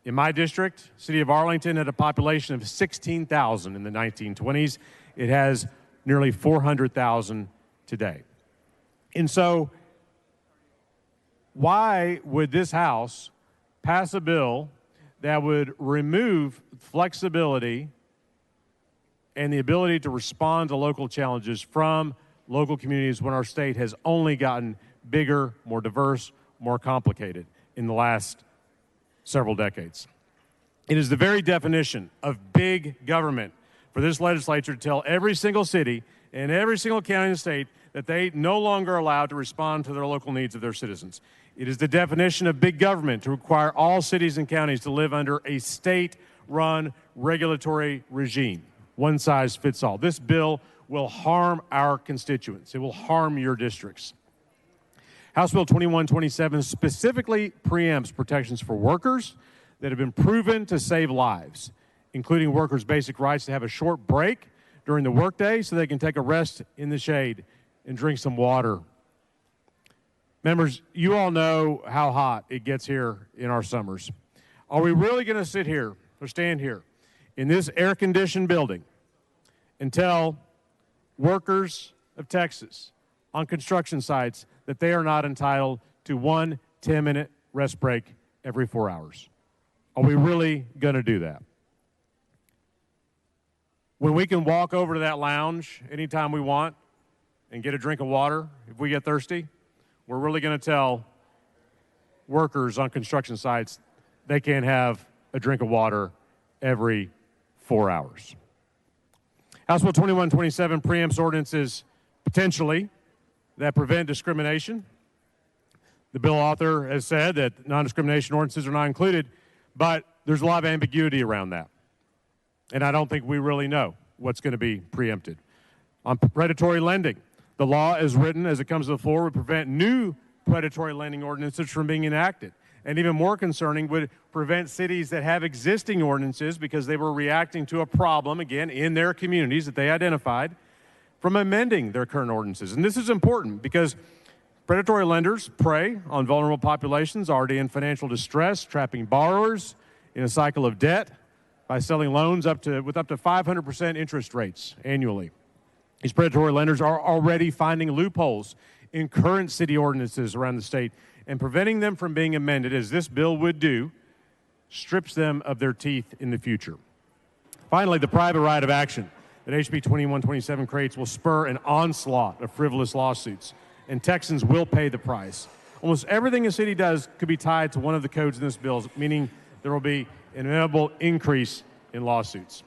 In my district, city of Arlington had a population of 16,000 in the 1920s. It has nearly 400,000 today. And so, why would this House pass a bill that would remove flexibility and the ability to respond to local challenges from local communities when our state has only gotten bigger, more diverse, more complicated in the last several decades. It is the very definition of big government for this legislature to tell every single city and every single county in the state that they no longer are allowed to respond to their local needs of their citizens. It is the definition of big government to require all cities and counties to live under a state-run regulatory regime. One size fits all. This bill will harm our constituents. It will harm your districts. House Bill 2127 specifically preempts protections for workers that have been proven to save lives, including workers' basic rights to have a short break during the workday so they can take a rest in the shade and drink some water. Members, you all know how hot it gets here in our summers. Are we really going to sit here or stand here in this air-conditioned building and tell workers of Texas on construction sites that they are not entitled to one 10-minute rest break every 4 hours? Are we really going to do that? When we can walk over to that lounge anytime we want and get a drink of water if we get thirsty, we're really going to tell workers on construction sites they can't have a drink of water every 4 hours. House Bill 2127 preempts ordinances potentially that prevent discrimination. The bill author has said that non-discrimination ordinances are not included, but there's a lot of ambiguity around that. And I don't think we really know what's going to be preempted. On predatory lending, the law as written as it comes to the floor would prevent new predatory lending ordinances from being enacted. And even more concerning, would prevent cities that have existing ordinances because they were reacting to a problem, again, in their communities that they identified, from amending their current ordinances. And this is important because predatory lenders prey on vulnerable populations already in financial distress, trapping borrowers in a cycle of debt by selling loans with up to 500% interest rates annually. These predatory lenders are already finding loopholes in current city ordinances around the state and preventing them from being amended, as this bill would do, strips them of their teeth in the future. Finally, the private right of action that HB 2127 creates will spur an onslaught of frivolous lawsuits, and Texans will pay the price. Almost everything a city does could be tied to one of the codes in this bill, meaning there will be an inevitable increase in lawsuits.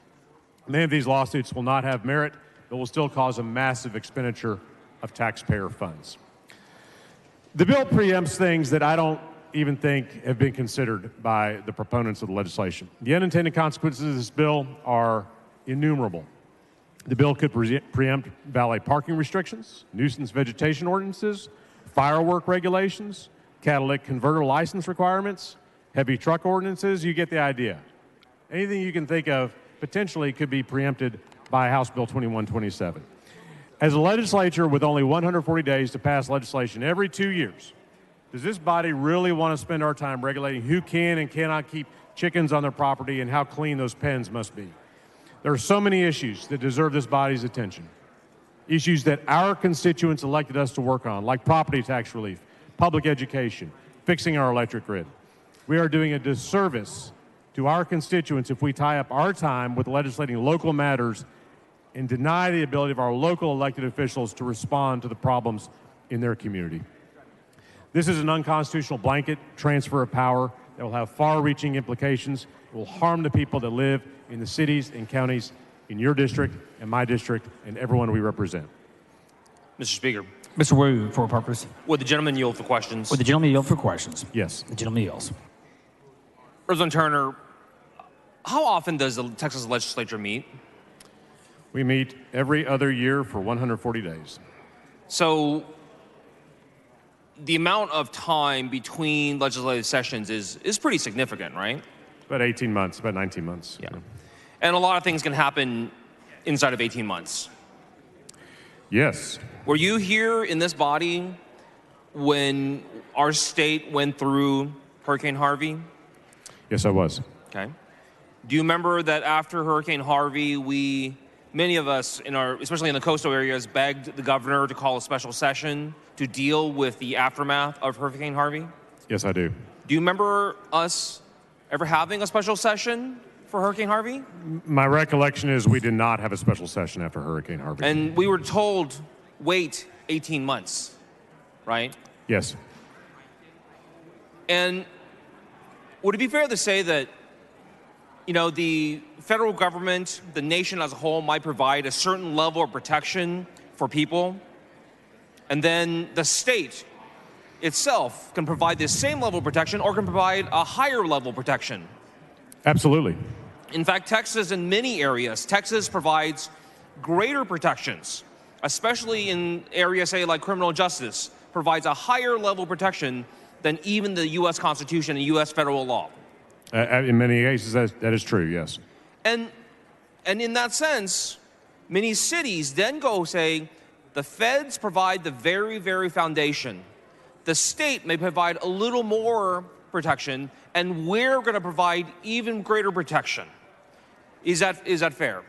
Many of these lawsuits will not have merit, but will still cause a massive expenditure of taxpayer funds. The bill preempts things that I don't even think have been considered by the proponents of the legislation. The unintended consequences of this bill are innumerable. The bill could preempt valet parking restrictions, nuisance vegetation ordinances, firework regulations, catalytic converter license requirements, heavy truck ordinances. You get the idea. Anything you can think of potentially could be preempted by House Bill 2127. As a legislature with only 140 days to pass legislation every 2 years, does this body really want to spend our time regulating who can and cannot keep chickens on their property and how clean those pens must be? There are so many issues that deserve this body's attention. Issues that our constituents elected us to work on, like property tax relief, public education, fixing our electric grid. We are doing a disservice to our constituents if we tie up our time with legislating local matters and deny the ability of our local elected officials to respond to the problems in their community. This is an unconstitutional blanket transfer of power that will have far-reaching implications. It will harm the people that live in the cities and counties in your district and my district and everyone we represent. Mr. Speaker. Mr. Wu, for a purpose. Would the gentleman yield for questions? Would the gentleman yield for questions? Yes. The gentleman yields. President Turner, how often does the Texas legislature meet? We meet every other year for 140 days. So the amount of time between legislative sessions is pretty significant, right? About 18 months, about 19 months. Yeah. And a lot of things can happen inside of 18 months. Yes. Were you here in this body when our state went through Hurricane Harvey? Yes, I was. Okay. Do you remember that after Hurricane Harvey, many of us, especially in the coastal areas, begged the governor to call a special session to deal with the aftermath of Hurricane Harvey? Yes, I do. Do you remember us ever having a special session for Hurricane Harvey? My recollection is we did not have a special session after Hurricane Harvey. And we were told wait 18 months, right? Yes. And would it be fair to say that, the federal government, the nation as a whole, might provide a certain level of protection for people, and then the state itself can provide the same level of protection or can provide a higher level of protection? Absolutely. In fact, Texas, in many areas, Texas provides greater protections, especially in areas, say, like criminal justice, provides a higher level of protection than even the U.S. Constitution and U.S. federal law. In many cases, that is true, yes. And in that sense, many cities then go say, the feds provide the very, very foundation. The state may provide a little more protection, and we're going to provide even greater protection. Is that fair?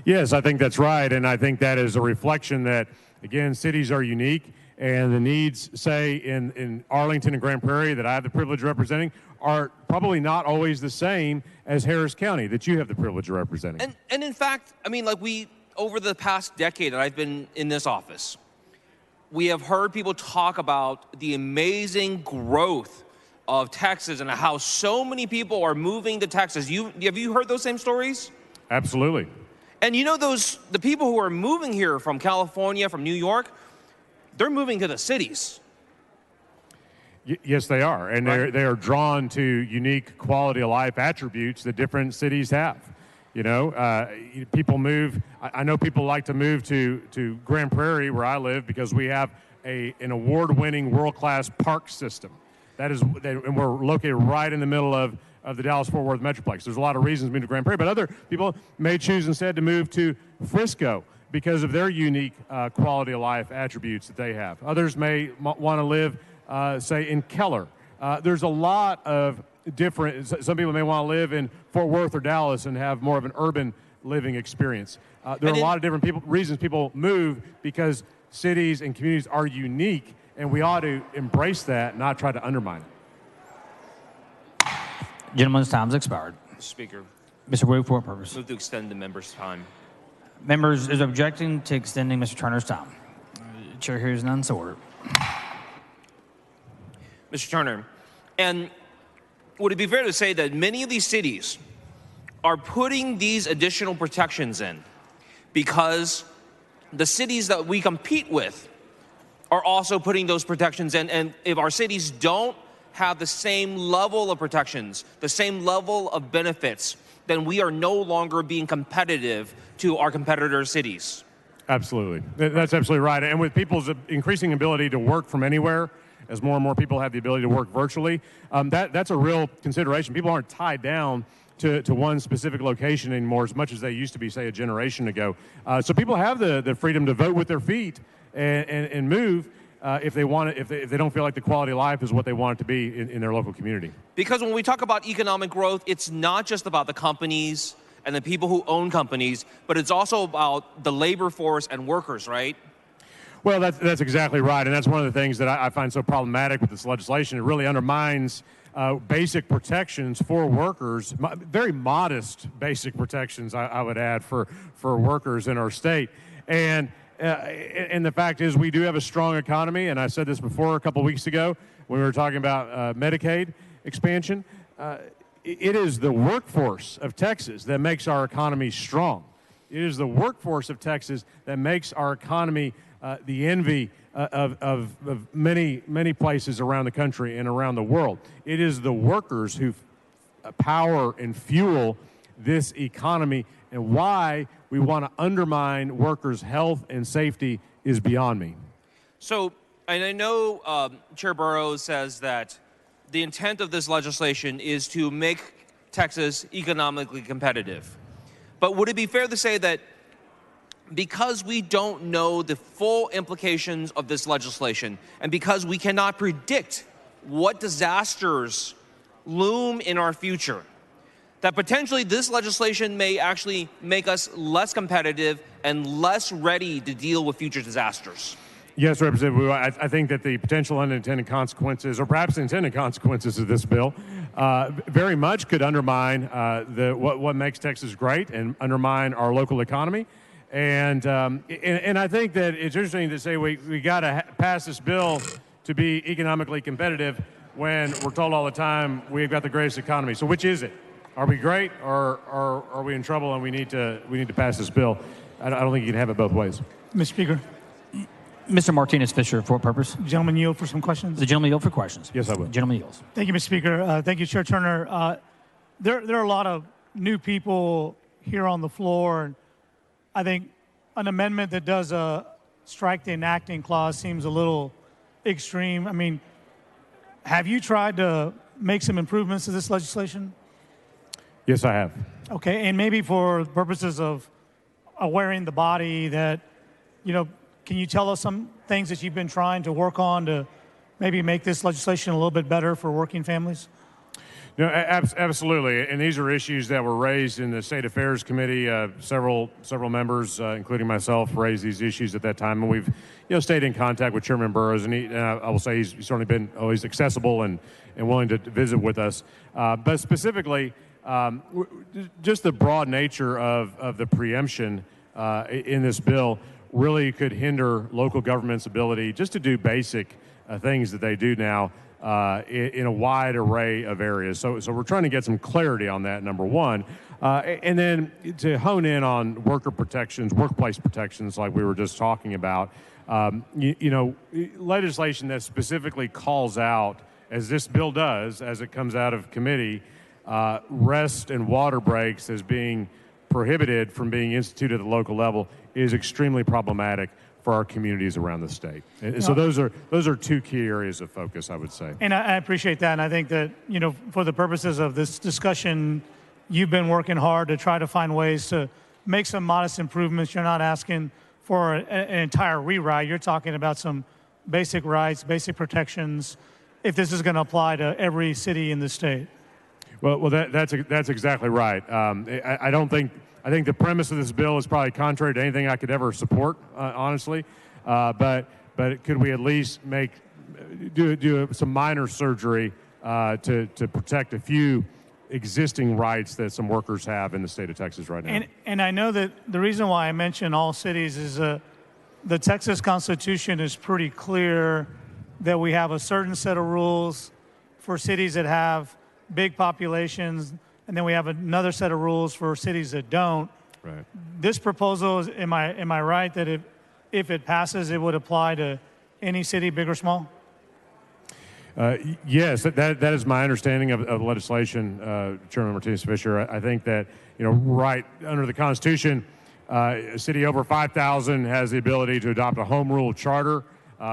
Yes, I think that's right, and I think that is a reflection that, again, cities are unique, and the needs, say, in Arlington and Grand Prairie that I have the privilege of representing are probably not always the same as Harris County that you have the privilege of representing. And in fact, over the past decade that I've been in this office, we have heard people talk about the amazing growth of Texas and how so many people are moving to Texas. Have you heard those same stories? Absolutely. And the people who are moving here from California, from New York, they're moving to the cities. Yes, they are. And they are drawn to unique quality of life attributes that different cities have. People move. I know people like to move to Grand Prairie, where I live, because we have an award-winning world-class park system. And we're located right in the middle of the Dallas-Fort Worth Metroplex. There's a lot of reasons to move to Grand Prairie, but other people may choose instead to move to Frisco because of their unique quality of life attributes that they have. Others may want to live, say, in Keller. There's a lot of different. Some people may want to live in Fort Worth or Dallas and have more of an urban living experience. There are a lot of different reasons people move, because cities and communities are unique, and we ought to embrace that, not try to undermine it. Gentleman's time's expired. Speaker. Mr. Wu, for what purpose? Move to extend the member's time. Members is objecting to extending Mr. Turner's time. Chair hears none, so ordered. Mr. Turner, and would it be fair to say that many of these cities are putting these additional protections in because the cities that we compete with are also putting those protections in, and if our cities don't have the same level of protections, the same level of benefits, then we are no longer being competitive to our competitor cities? Absolutely. That's absolutely right. And with people's increasing ability to work from anywhere, as more and more people have the ability to work virtually, that's a real consideration. People aren't tied down to one specific location anymore as much as they used to be, say, a generation ago. So people have the freedom to vote with their feet and move if they want it, if they don't feel like the quality of life is what they want it to be in their local community. Because when we talk about economic growth, it's not just about the companies and the people who own companies, but it's also about the labor force and workers, right? Well, that's exactly right, and that's one of the things that I find so problematic with this legislation. It really undermines basic protections for workers, very modest basic protections, I would add, for workers in our state. And the fact is, we do have a strong economy, and I said this before a couple weeks ago when we were talking about Medicaid expansion. It is the workforce of Texas that makes our economy strong. It is the workforce of Texas that makes our economy the envy of many, many places around the country and around the world. It is the workers who power and fuel this economy, and why we want to undermine workers' health and safety is beyond me. So, and I know Chair Burrows says that the intent of this legislation is to make Texas economically competitive. But would it be fair to say that because we don't know the full implications of this legislation, and because we cannot predict what disasters loom in our future, that potentially this legislation may actually make us less competitive and less ready to deal with future disasters? Yes, Representative Wu, I think that the potential unintended consequences, or perhaps intended consequences of this bill, very much could undermine what makes Texas great and undermine our local economy. And I think that it's interesting to say we got to pass this bill to be economically competitive when we're told all the time we've got the greatest economy. So which is it? Are we great, or are we in trouble and we need to pass this bill? I don't think you can have it both ways. Mr. Speaker. Mr. Martinez Fisher, for what purpose? Gentleman yield for some questions. The gentleman yield for questions. Yes, I will. Gentleman yields. Thank you, Mr. Speaker. Thank you, Chair Turner. There are a lot of new people here on the floor, and I think an amendment that does strike the enacting clause seems a little extreme. I mean, have you tried to make some improvements to this legislation? Yes, I have. Okay, and maybe for purposes of awareing the body that, can you tell us some things that you've been trying to work on to maybe make this legislation a little bit better for working families? No, absolutely. And these are issues that were raised in the State Affairs Committee. Several members, including myself, raised these issues at that time. And we've, stayed in contact with Chairman Burrows. And I will say he's certainly been always accessible and willing to visit with us. But specifically, just the broad nature of the preemption in this bill really could hinder local government's ability just to do basic things that they do now in a wide array of areas. So we're trying to get some clarity on that, number one. And then to hone in on worker protections, workplace protections like we were just talking about, legislation that specifically calls out, as this bill does, as it comes out of committee, rest and water breaks as being prohibited from being instituted at the local level is extremely problematic for our communities around the state. And so those are two key areas of focus, I would say. And I appreciate that. And I think that, for the purposes of this discussion, you've been working hard to try to find ways to make some modest improvements. You're not asking for an entire rewrite. You're talking about some basic rights, basic protections, if this is going to apply to every city in the state. Well, that's exactly right. I think the premise of this bill is probably contrary to anything I could ever support, honestly. But could we at least do some minor surgery to protect a few existing rights that some workers have in the state of Texas right now? And I know that the reason why I mention all cities is the Texas Constitution is pretty clear that we have a certain set of rules for cities that have big populations, and then we have another set of rules for cities that don't. Right. This proposal, am I right that if it passes, it would apply to any city, big or small? Yes, that is my understanding of the legislation, Chairman Martinez Fisher. I think that, right under the Constitution, a city over 5,000 has the ability to adopt a home rule charter.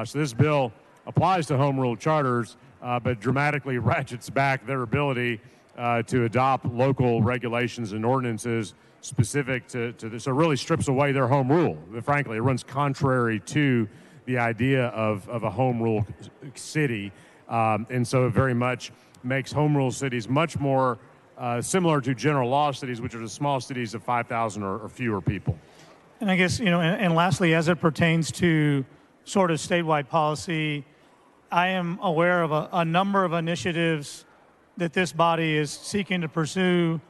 So this bill applies to home rule charters, but dramatically ratchets back their ability to adopt local regulations and ordinances specific to this. So it really strips away their home rule. But frankly, it runs contrary to the idea of a home rule city. And so it very much makes home rule cities much more similar to general law cities, which are the small cities of 5,000 or fewer people. And I guess, and lastly, as it pertains to sort of statewide policy, I am aware of a number of initiatives that this body is seeking to pursue,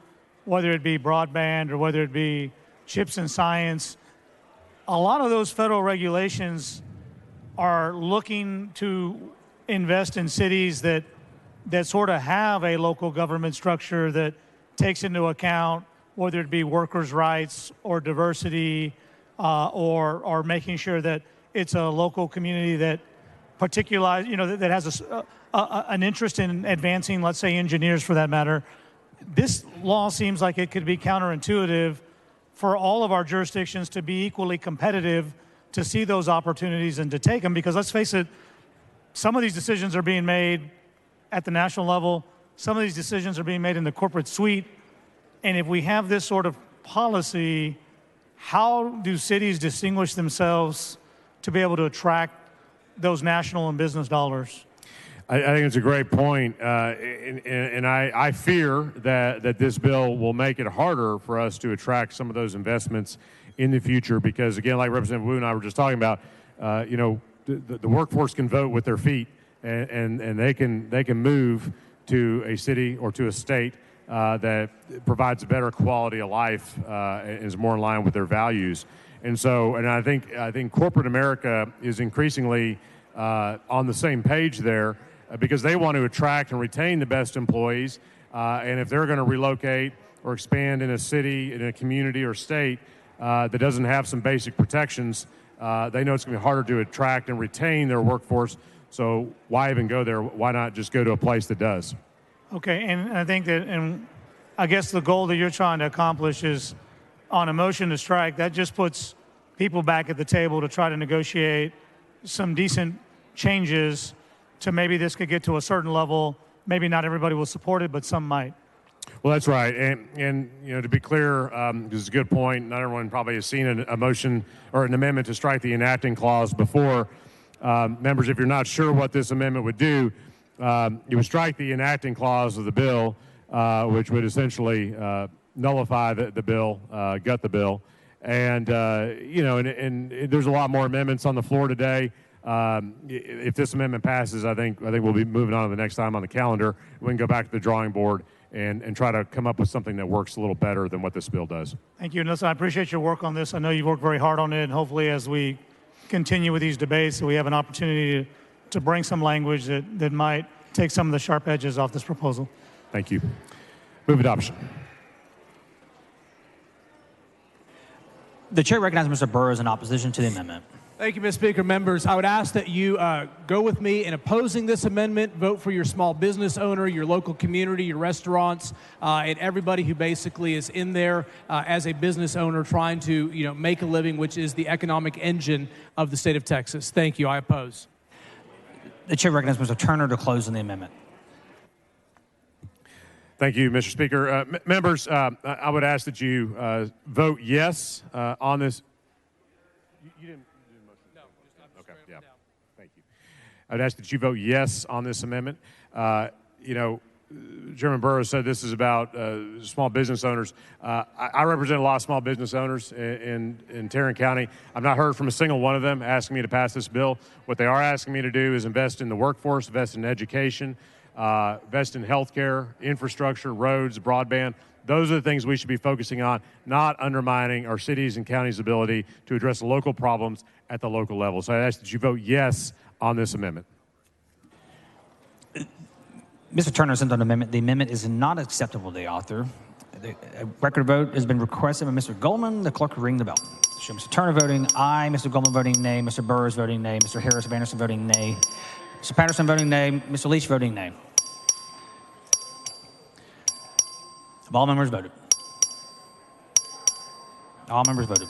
whether it be broadband or whether it be chips and science. A lot of those federal regulations are looking to invest in cities that sort of have a local government structure that takes into account whether it be workers' rights or diversity or making sure that it's a local community that that has an interest in advancing, let's say, engineers for that matter. This law seems like it could be counterintuitive for all of our jurisdictions to be equally competitive, to see those opportunities and to take them, because let's face it, some of these decisions are being made at the national level. Some of these decisions are being made in the corporate suite. And if we have this sort of policy, how do cities distinguish themselves to be able to attract those national and business dollars? I think it's a great point, and I fear that this bill will make it harder for us to attract some of those investments in the future because, again, like Representative Wu and I were just talking about, the workforce can vote with their feet, and they can move to a city or to a state that provides a better quality of life and is more in line with their values. And so, and I think corporate America is increasingly on the same page there because they want to attract and retain the best employees. And if they're going to relocate or expand in a city, in a community or state that doesn't have some basic protections, they know it's going to be harder to attract and retain their workforce. So why even go there? Why not just go to a place that does? Okay, and I think that, and I guess the goal that you're trying to accomplish is on a motion to strike, that just puts people back at the table to try to negotiate some decent changes to maybe this could get to a certain level. Maybe not everybody will support it, but some might. Well, that's right. And you know, to be clear, this is a good point. Not everyone probably has seen a motion or an amendment to strike the enacting clause before. Members, if you're not sure what this amendment would do, it would strike the enacting clause of the bill, which would essentially nullify the bill, gut the bill. And, you know, and there's a lot more amendments on the floor today. If this amendment passes, I think we'll be moving on to the next time on the calendar. We can go back to the drawing board and try to come up with something that works a little better than what this bill does. Thank you. And listen, I appreciate your work on this. I know you've worked very hard on it, and hopefully as we continue with these debates, we have an opportunity to bring some language that might take some of the sharp edges off this proposal. Thank you. Move adoption. The chair recognizes Mr. Burrows in opposition to the amendment. Thank you, Mr. Speaker. Members, I would ask that you go with me in opposing this amendment. Vote for your small business owner, your local community, your restaurants, and everybody who basically is in there as a business owner trying to, make a living, which is the economic engine of the state of Texas. Thank you. I oppose. The chair recognizes Mr. Turner to close on the amendment. Thank you, Mr. Speaker. Members, I would ask that you vote yes on this. You didn't. Yeah. Thank you. I'd ask that you vote yes on this amendment. Chairman Burrows said this is about small business owners. I represent a lot of small business owners in Tarrant County. I've not heard from a single one of them asking me to pass this bill. What they are asking me to do is invest in the workforce, invest in education, invest in health care, infrastructure, roads, broadband. Those are the things we should be focusing on, not undermining our cities and counties' ability to address local problems at the local level. So I ask that you vote yes on this amendment. Mr. Turner sent on the amendment. The amendment is not acceptable to the author. A record vote has been requested by Mr. Goldman. The clerk will ring the bell. Show Mr. Turner voting aye, Mr. Goldman voting nay, Mr. Burrows voting nay, Mr. Harris of Anderson voting nay, Mr. Patterson voting nay, Mr. Leach voting nay. Have all members voted? All members voted.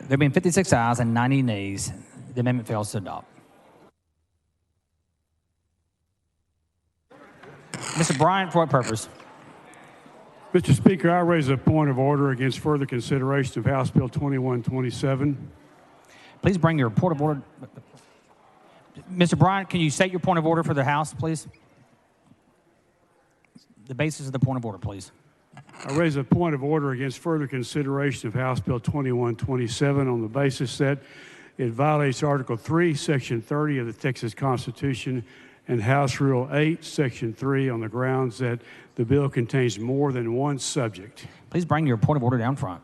There being 56 ayes and 90 nays, the amendment fails to adopt. Mr. Bryant, for what purpose? Mr. Speaker, I raise a point of order against further consideration of House Bill 2127. Please bring your point of order. Mr. Bryant, can you state your point of order for the House, please? The basis of the point of order, please. I raise a point of order against further consideration of House Bill 2127 on the basis that it violates Article 3, Section 30 of the Texas Constitution and House Rule 8, Section 3 on the grounds that the bill contains more than one subject. Please bring your point of order down front.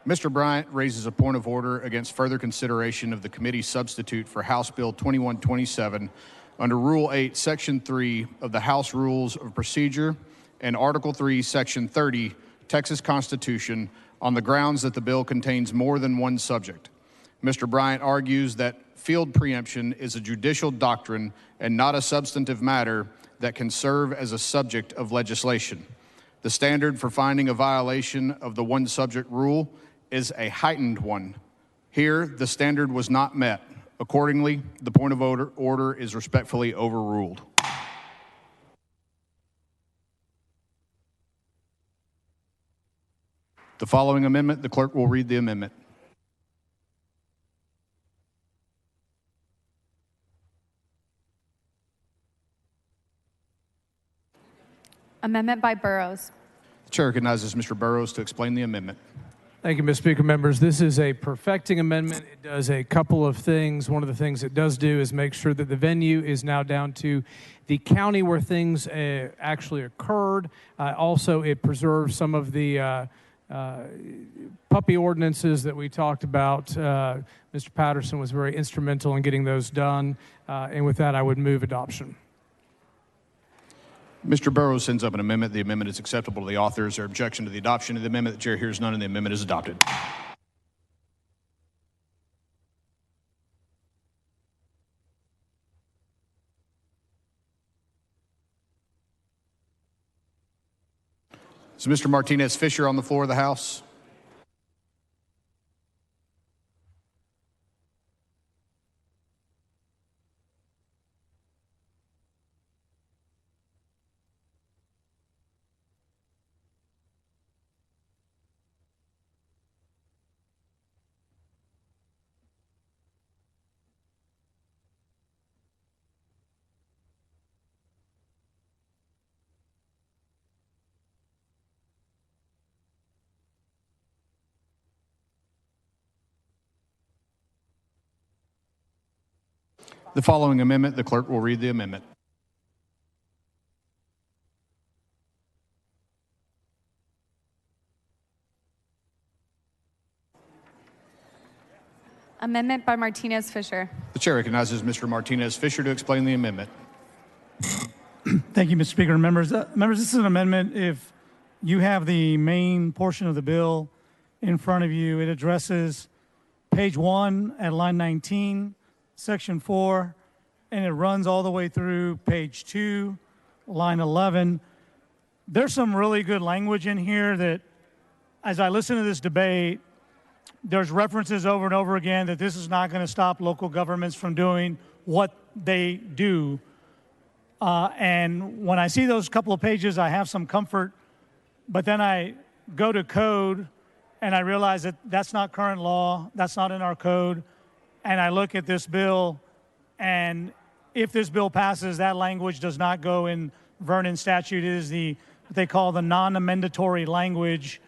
Mr. Bryant raises a point of order against further consideration of the committee substitute for House Bill 2127 under Rule 8, Section 3 of the House Rules of Procedure and Article 3, Section 30, Texas Constitution, on the grounds that the bill contains more than one subject. Mr. Bryant argues that field preemption is a judicial doctrine and not a substantive matter that can serve as a subject of legislation. The standard for finding a violation of the one subject rule is a heightened one. Here, the standard was not met. Accordingly, the point of order is respectfully overruled. The following amendment, the clerk will read the amendment. Amendment by Burrows. The chair recognizes Mr. Burrows to explain the amendment. Thank you, Mr. Speaker. Members, this is a perfecting amendment. It does a couple of things. One of the things it does do is make sure that the venue is now down to the county where things actually occurred. Also, it preserves some of the puppy ordinances that we talked about. Mr. Patterson was very instrumental in getting those done. And with that, I would move adoption. Mr. Burrows sends up an amendment. The amendment is acceptable to the authors. Or objection to the adoption of the amendment? The chair hears none, and the amendment is adopted. Is Mr. Martinez Fisher on the floor of the House? The following amendment, the clerk will read the amendment. Amendment by Martinez Fisher. The chair recognizes Mr. Martinez Fisher to explain the amendment. Thank you, Mr. Speaker. Members, this is an amendment. If you have the main portion of the bill in front of you, it addresses page 1 at line 19, section 4, and it runs all the way through page 2, line 11. There's some really good language in here that, as I listen to this debate, there's references over and over again that this is not going to stop local governments from doing what they do. And when I see those couple of pages, I have some comfort. But then I go to code, and I realize that that's not current law. That's not in our code. And I look at this bill, and if this bill passes, that language does not go in Vernon statute. It is what they call the non-amendatory language.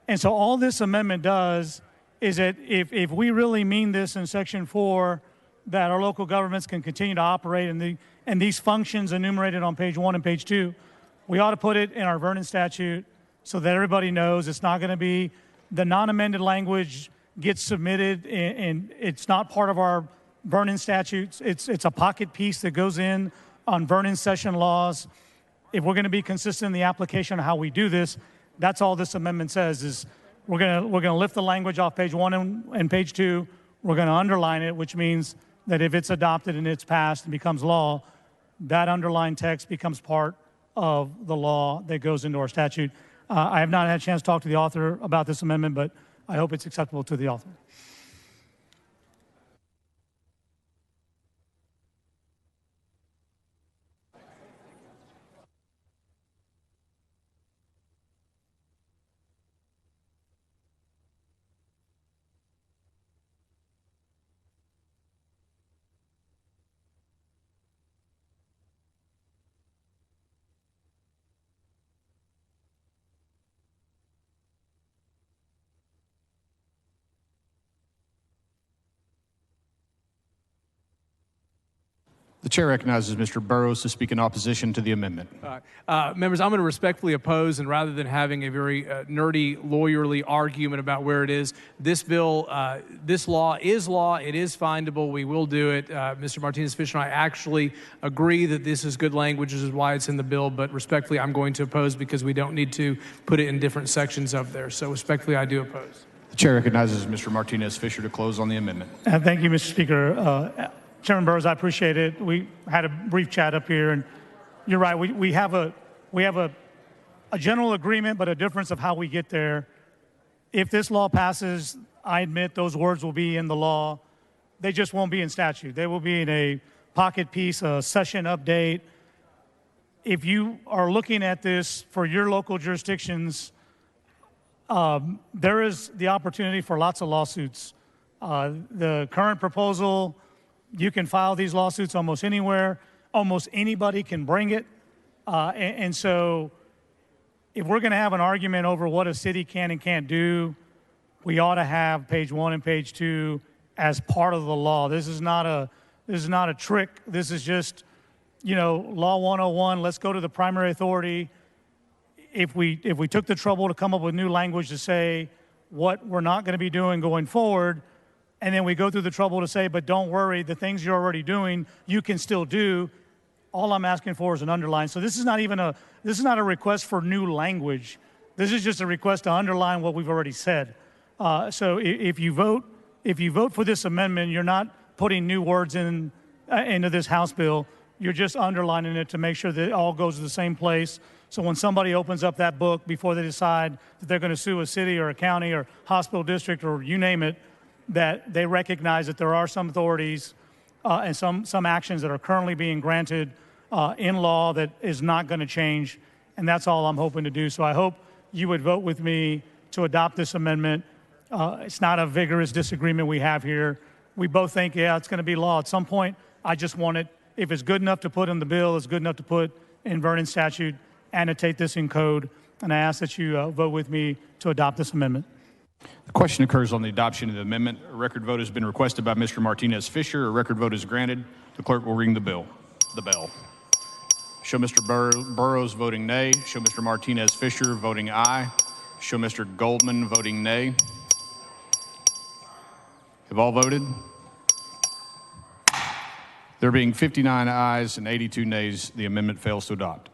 And so all this amendment does is that if we really mean this in Section 4, that our local governments can continue to operate and these functions enumerated on page 1 and page 2, we ought to put it in our Vernon statute so that everybody knows it's not going to be the non-amended language gets submitted and it's not part of our Vernon statutes. It's a pocket piece that goes in on Vernon session laws. If we're going to be consistent in the application of how we do this, that's all this amendment says is we're going to lift the language off page 1 and page 2. We're going to underline it, which means that if it's adopted and it's passed and becomes law, that underlined text becomes part of the law that goes into our statute. I have not had a chance to talk to the author about this amendment, but I hope it's acceptable to the author. The chair recognizes Mr. Burrows to speak in opposition to the amendment. Members, I'm going to respectfully oppose, and rather than having a very nerdy, lawyerly argument about where it is, this bill, this law is law. It is findable. We will do it. Mr. Martinez-Fisher and I actually agree that this is good language. This is why it's in the bill, but respectfully, I'm going to oppose because we don't need to put it in different sections of there. So respectfully, I do oppose. The chair recognizes Mr. Martinez-Fisher to close on the amendment. Thank you, Mr. Speaker. Chairman Burrows, I appreciate it. We had a brief chat up here, and you're right. We have a general agreement, but a difference of how we get there. If this law passes, I admit those words will be in the law. They just won't be in statute. They will be in a pocket piece, a session update. If you are looking at this for your local jurisdictions, there is the opportunity for lots of lawsuits. The current proposal, you can file these lawsuits almost anywhere. Almost anybody can bring it. And so if we're going to have an argument over what a city can and can't do, we ought to have page 1 and page 2 as part of the law. This is not a trick. This is just, law 101. Let's go to the primary authority. If we took the trouble to come up with new language to say what we're not going to be doing going forward, and then we go through the trouble to say, but don't worry, the things you're already doing, you can still do. All I'm asking for is an underline. So this is not a request for new language. This is just a request to underline what we've already said. So if you vote for this amendment, you're not putting new words into this House bill. You're just underlining it to make sure that it all goes to the same place. So when somebody opens up that book before they decide that they're going to sue a city or a county or hospital district or you name it, that they recognize that there are some authorities and some actions that are currently being granted in law that is not going to change, and that's all I'm hoping to do. So I hope you would vote with me to adopt this amendment. It's not a vigorous disagreement we have here. We both think, yeah, it's going to be law at some point. I just want it, if it's good enough to put in the bill, it's good enough to put in Vernon statute, annotate this in code, and I ask that you vote with me to adopt this amendment. The question occurs on the adoption of the amendment. A record vote has been requested by Mr. Martinez-Fisher. A record vote is granted. The clerk will ring the bell. Show Mr. Burrows voting nay. Show Mr. Martinez-Fisher voting aye. Show Mr. Goldman voting nay. Have all voted? There being 59 ayes and 82 nays, the amendment fails to adopt.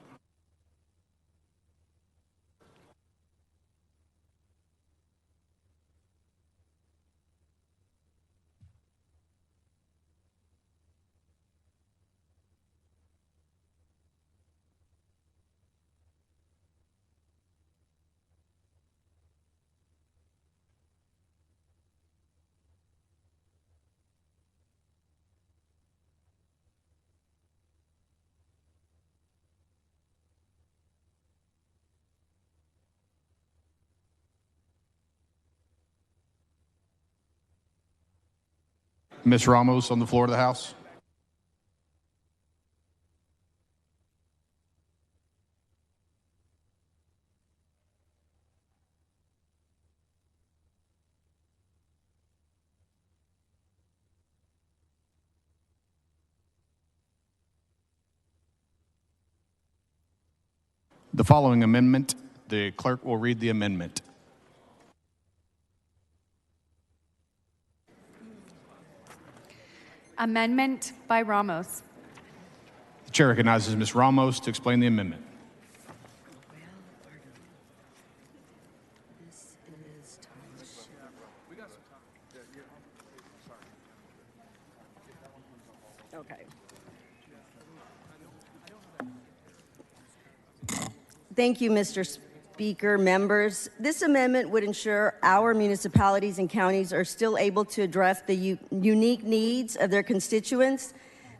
Ms. Ramos on the floor of the House. The following amendment, the clerk will read the amendment. Amendment by Ramos. The chair recognizes Ms. Ramos to explain the amendment. Okay. Thank you, Mr. Speaker, members. This amendment would ensure our municipalities and counties are still able to address the unique needs of their constituents.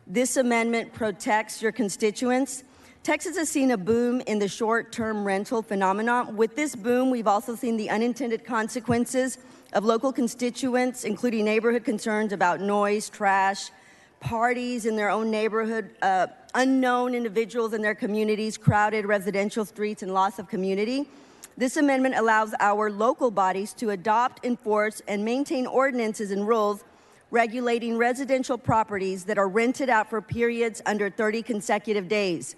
This amendment protects your constituents. Texas has seen a boom in the short-term rental phenomenon. With this boom, we've also seen the unintended consequences of local constituents, including neighborhood concerns about noise, trash, parties in their own neighborhood, unknown individuals in their communities, crowded residential streets, and loss of community. This amendment allows our local bodies to adopt, enforce, and maintain ordinances and rules regulating residential properties that are rented out for periods under 30 consecutive days.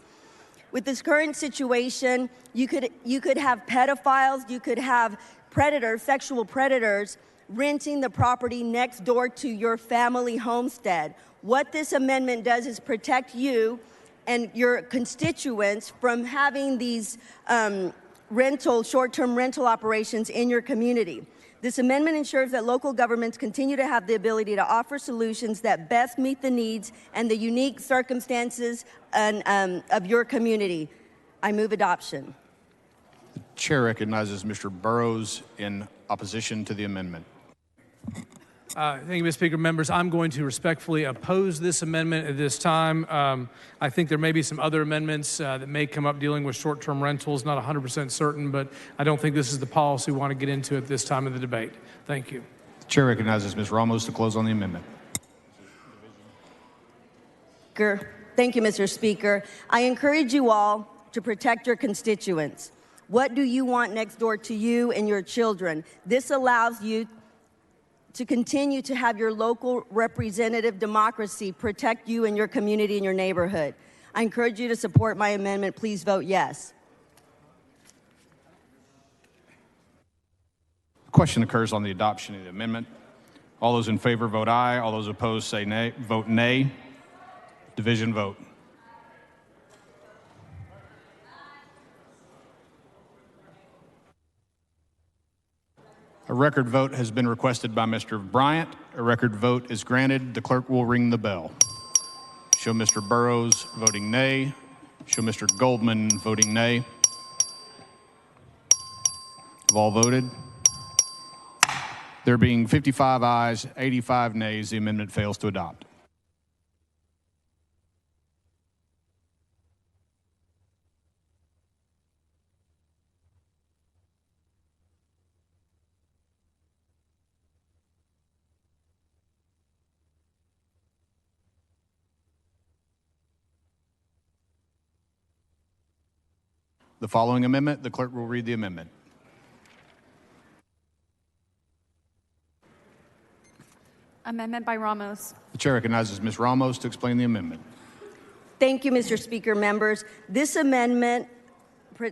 With this current situation, you could have pedophiles, you could have predators, sexual predators, renting the property next door to your family homestead. What this amendment does is protect you and your constituents from having these short-term rental operations in your community. This amendment ensures that local governments continue to have the ability to offer solutions that best meet the needs and the unique circumstances of your community. I move adoption. The chair recognizes Mr. Burrows in opposition to the amendment. Thank you, Mr. Speaker. Members, I'm going to respectfully oppose this amendment at this time. I think there may be some other amendments that may come up dealing with short-term rentals. Not 100% certain, but I don't think this is the policy we want to get into at this time of the debate. Thank you. The chair recognizes Ms. Ramos to close on the amendment. Thank you, Mr. Speaker. I encourage you all to protect your constituents. What do you want next door to you and your children? This allows you to continue to have your local representative democracy protect you and your community and your neighborhood. I encourage you to support my amendment. Please vote yes. The question occurs on the adoption of the amendment. All those in favor vote aye. All those opposed say nay. Vote nay. Division vote. A record vote has been requested by Mr. Bryant. A record vote is granted. The clerk will ring the bell. Show Mr. Burrows voting nay. Show Mr. Goldman voting nay. Have all voted? There being 55 ayes, 85 nays, the amendment fails to adopt. The following amendment, the clerk will read the amendment. Amendment by Ramos. The chair recognizes Ms. Ramos to explain the amendment. Thank you, Mr. Speaker, members. This amendment,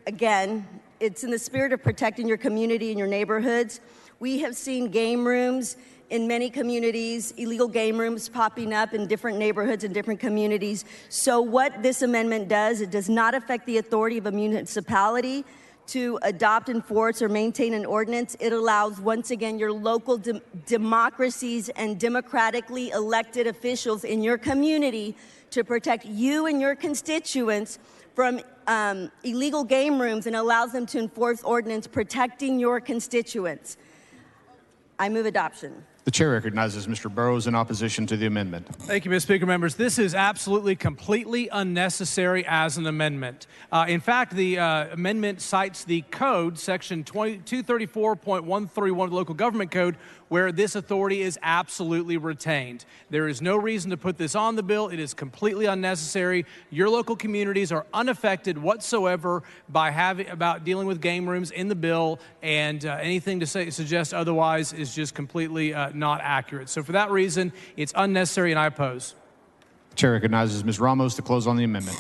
again, it's in the spirit of protecting your community and your neighborhoods. We have seen game rooms in many communities, illegal game rooms popping up in different neighborhoods and different communities. So what this amendment does, it does not affect the authority of a municipality to adopt, enforce, or maintain an ordinance. It allows, once again, your local democracies and democratically elected officials in your community to protect you and your constituents from illegal game rooms, and allows them to enforce ordinance protecting your constituents. I move adoption. The chair recognizes Mr. Burrows in opposition to the amendment. Thank you, Mr. Speaker. Members, this is absolutely completely unnecessary as an amendment. In fact, the amendment cites the code, section 234.131 of the Local Government Code, where this authority is absolutely retained. There is no reason to put this on the bill. It is completely unnecessary. Your local communities are unaffected whatsoever by about dealing with game rooms in the bill, and anything to suggest otherwise is just completely not accurate. So for that reason, it's unnecessary, and I oppose. The chair recognizes Ms. Ramos to close on the amendment.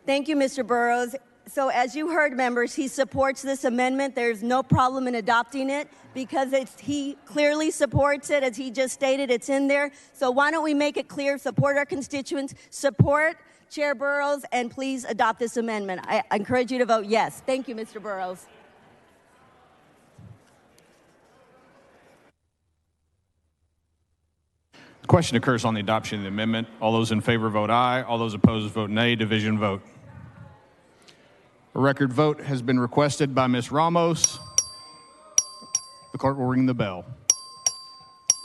Thank you, Mr. Burrows. So as you heard, members, he supports this amendment. There's no problem in adopting it because he clearly supports it. As he just stated, it's in there. So why don't we make it clear, support our constituents, support Chair Burrows, and please adopt this amendment. I encourage you to vote yes. Thank you, Mr. Burrows. The question occurs on the adoption of the amendment. All those in favor vote aye. All those opposed vote nay. Division vote. A record vote has been requested by Ms. Ramos. The clerk will ring the bell.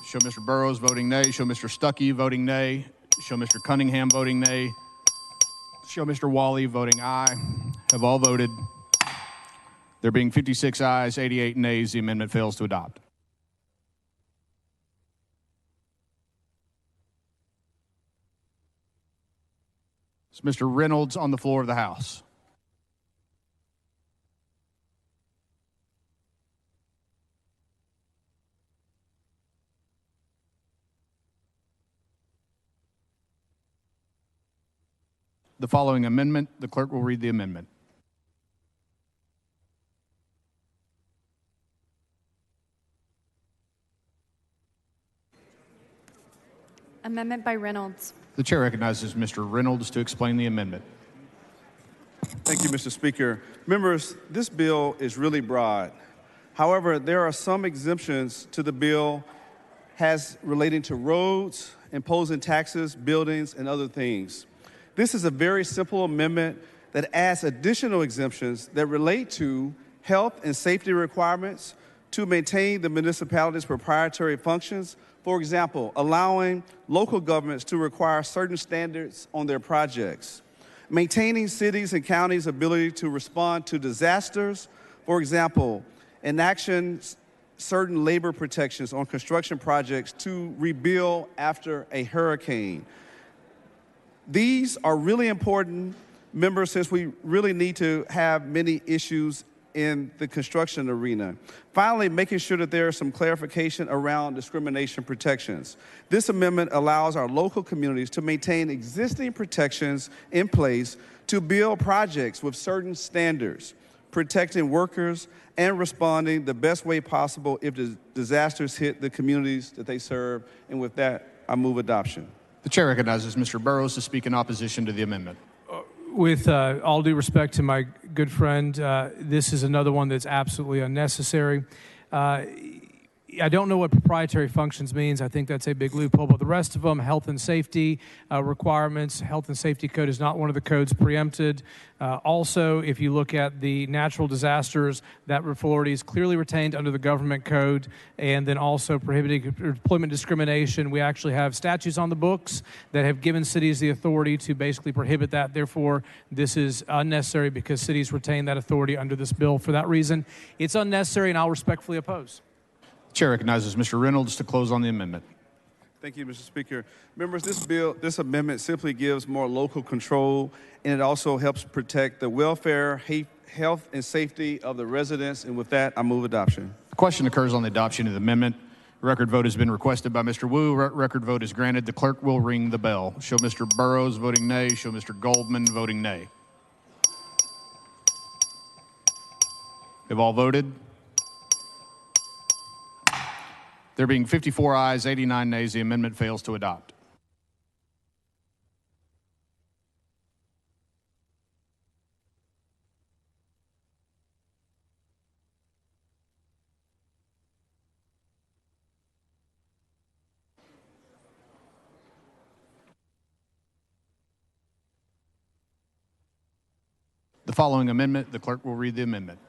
Show Mr. Burrows voting nay. Show Mr. Stuckey voting nay. Show Mr. Cunningham voting nay. Show Mr. Wally voting aye. Have all voted? There being 56 ayes, 88 nays, the amendment fails to adopt. It's Mr. Reynolds on the floor of the House. The following amendment, the clerk will read the amendment. Amendment by Reynolds. The chair recognizes Mr. Reynolds to explain the amendment. Thank you, Mr. Speaker. Members, this bill is really broad. However, there are some exemptions to the bill relating to roads, imposing taxes, buildings, and other things. This is a very simple amendment that adds additional exemptions that relate to health and safety requirements to maintain the municipality's proprietary functions. For example, allowing local governments to require certain standards on their projects. Maintaining cities and counties' ability to respond to disasters. For example, enaction certain labor protections on construction projects to rebuild after a hurricane. These are really important, members, since we really need to have many issues in the construction arena. Finally, making sure that there is some clarification around discrimination protections. This amendment allows our local communities to maintain existing protections in place to build projects with certain standards, protecting workers and responding the best way possible if disasters hit the communities that they serve. And with that, I move adoption. The chair recognizes Mr. Burrows to speak in opposition to the amendment. With all due respect to my good friend, this is another one that's absolutely unnecessary. I don't know what proprietary functions means. I think that's a big loophole. But the rest of them, health and safety requirements, health and safety code is not one of the codes preempted. Also, if you look at the natural disasters, that authority is clearly retained under the government code. And then also prohibiting employment discrimination. We actually have statutes on the books that have given cities the authority to basically prohibit that. Therefore, this is unnecessary because cities retain that authority under this bill. For that reason, it's unnecessary, and I'll respectfully oppose. Chair recognizes Mr. Reynolds to close on the amendment. Thank you, Mr. Speaker. Members, this amendment simply gives more local control, and it also helps protect the welfare, health, and safety of the residents. And with that, I move adoption. The question occurs on the adoption of the amendment. Record vote has been requested by Mr. Wu. Record vote is granted. The clerk will ring the bell. Show Mr. Burrows voting nay. Show Mr. Goldman voting nay. Have all voted? There being 54 ayes, 89 nays, the amendment fails to adopt. The following amendment, the clerk will read the amendment.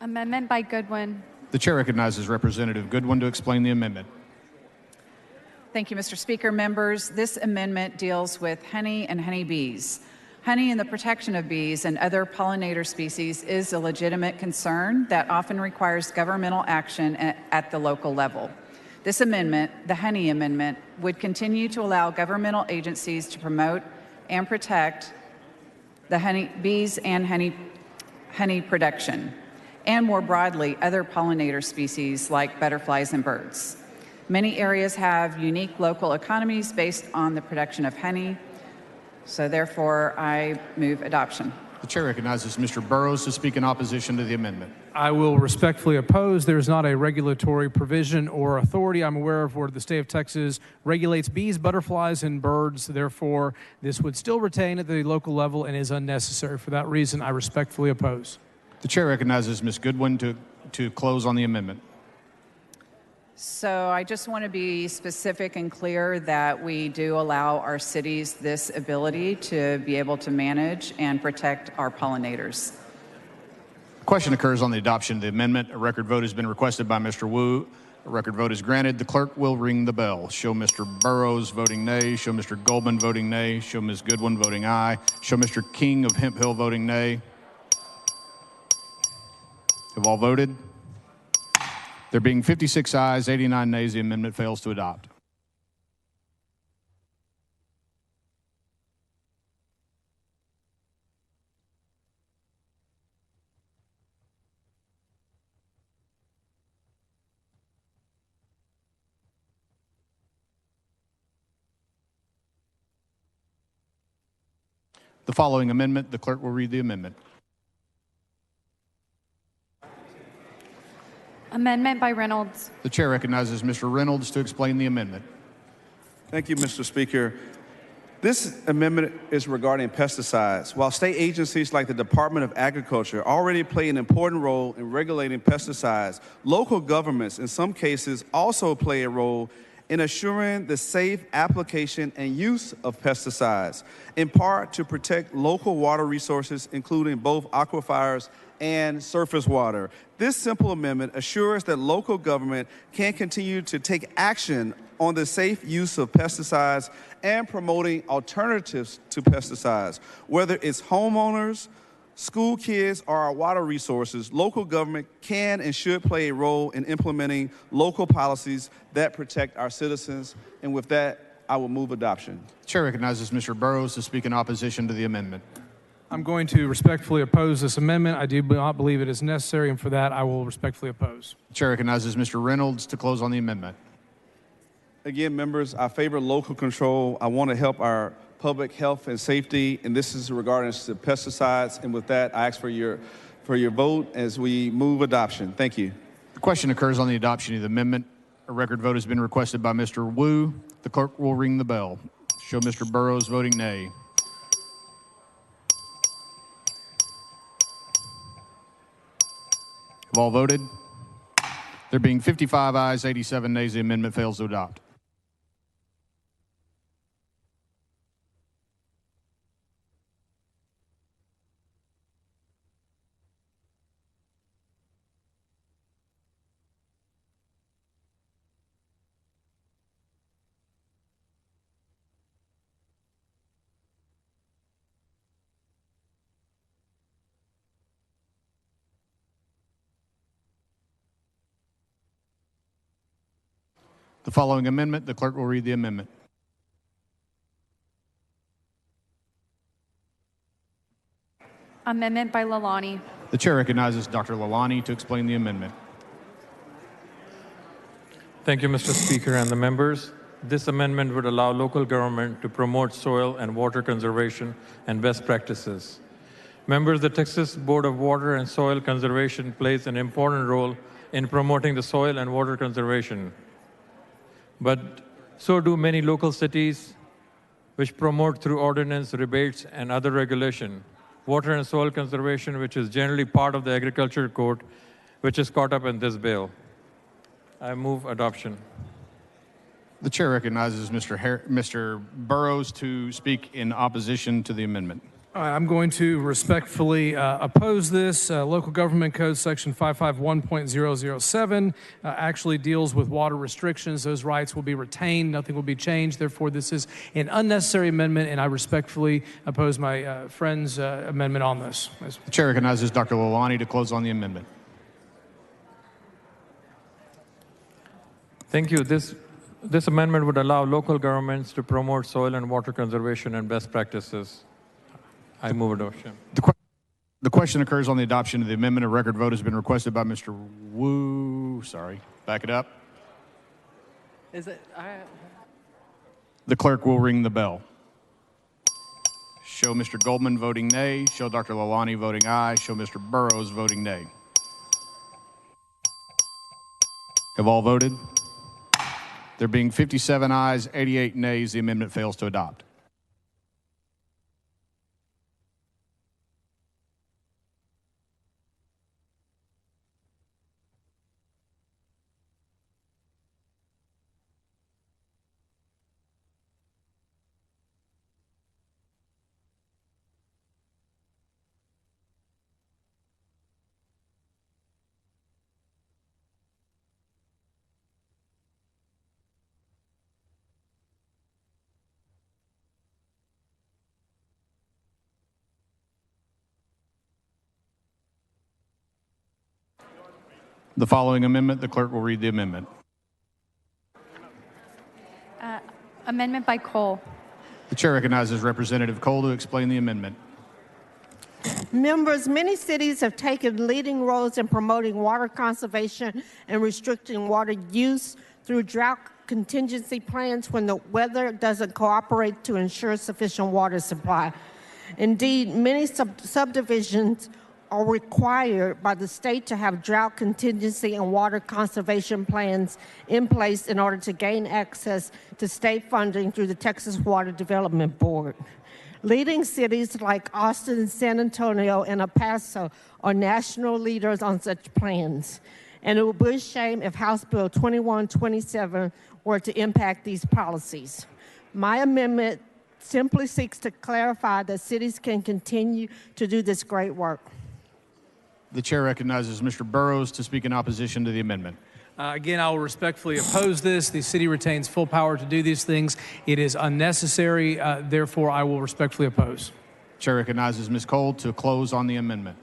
Amendment by Goodwin. The chair recognizes Representative Goodwin to explain the amendment. Thank you, Mr. Speaker. Members, this amendment deals with honey and honeybees. Honey and the protection of bees and other pollinator species is a legitimate concern that often requires governmental action at the local level. This amendment, the Honey Amendment, would continue to allow governmental agencies to promote and protect the honeybees and honey production, and more broadly, other pollinator species like butterflies and birds. Many areas have unique local economies based on the production of honey, so therefore I move adoption. The chair recognizes Mr. Burrows to speak in opposition to the amendment. I will respectfully oppose. There is not a regulatory provision or authority I'm aware of where the state of Texas regulates bees, butterflies, and birds. Therefore, this would still retain at the local level and is unnecessary. For that reason, I respectfully oppose. The chair recognizes Ms. Goodwin to close on the amendment. So I just want to be specific and clear that we do allow our cities this ability to be able to manage and protect our pollinators. The question occurs on the adoption of the amendment. A record vote has been requested by Mr. Wu. A record vote is granted. The clerk will ring the bell. Show Mr. Burrows voting nay. Show Mr. Goldman voting nay. Show Ms. Goodwin voting aye. Show Mr. King of Hemp Hill voting nay. Have all voted? There being 56 ayes, 89 nays, the amendment fails to adopt. The following amendment, the clerk will read the amendment. Amendment by Reynolds. The chair recognizes Mr. Reynolds to explain the amendment. Thank you, Mr. Speaker. This amendment is regarding pesticides. While state agencies like the Department of Agriculture already play an important role in regulating pesticides, local governments in some cases also play a role in assuring the safe application and use of pesticides, in part to protect local water resources, including both aquifers and surface water. This simple amendment assures that local government can continue to take action on the safe use of pesticides and promoting alternatives to pesticides. Whether it's homeowners, school kids, or our water resources, local government can and should play a role in implementing local policies that protect our citizens. And with that, I will move adoption. Chair recognizes Mr. Burrows to speak in opposition to the amendment. I'm going to respectfully oppose this amendment. I do not believe it is necessary, and for that, I will respectfully oppose. Chair recognizes Mr. Reynolds to close on the amendment. Again, members, I favor local control. I want to help our public health and safety, and this is regarding to pesticides. And with that, I ask for your vote as we move adoption. Thank you. The question occurs on the adoption of the amendment. A record vote has been requested by Mr. Wu. The clerk will ring the bell. Show Mr. Burrows voting nay. Have all voted? There being 55 ayes, 87 nays, the amendment fails to adopt. The following amendment, the clerk will read the amendment. Amendment by Lalani. The chair recognizes Dr. Lalani to explain the amendment. Thank you, Mr. Speaker and the members. This amendment would allow local government to promote soil and water conservation and best practices. Members, the Texas Board of Water and Soil Conservation plays an important role in promoting the soil and water conservation. But so do many local cities, which promote through ordinance, rebates, and other regulation. Water and soil conservation, which is generally part of the Agriculture Code, which is caught up in this bill. I move adoption. The chair recognizes Mr. Burrows to speak in opposition to the amendment. I'm going to respectfully oppose this. Local Government Code Section 551.007 actually deals with water restrictions. Those rights will be retained. Nothing will be changed. Therefore, this is an unnecessary amendment, and I respectfully oppose my friend's amendment on this. The chair recognizes Dr. Lalani to close on the amendment. Thank you. This amendment would allow local governments to promote soil and water conservation and best practices. I move adoption. The question occurs on the adoption of the amendment. A record vote has been requested by Mr. Wu. Sorry, back it up. Is it? The clerk will ring the bell. Show Mr. Goldman voting nay. Show Dr. Lalani voting aye. Show Mr. Burrows voting nay. Have all voted? There being 57 ayes, 88 nays, the amendment fails to adopt. The following amendment, the clerk will read the amendment. Amendment by Cole. The chair recognizes Representative Cole to explain the amendment. Members, many cities have taken leading roles in promoting water conservation and restricting water use through drought contingency plans when the weather doesn't cooperate to ensure sufficient water supply. Indeed, many subdivisions are required by the state to have drought contingency and water conservation plans in place in order to gain access to state funding through the Texas Water Development Board. Leading cities like Austin, San Antonio, and El Paso are national leaders on such plans. And it would be a shame if House Bill 2127 were to impact these policies. My amendment simply seeks to clarify that cities can continue to do this great work. The chair recognizes Mr. Burrows to speak in opposition to the amendment. Again, I will respectfully oppose this. The city retains full power to do these things. It is unnecessary. Therefore, I will respectfully oppose. Chair recognizes Ms. Cole to close on the amendment.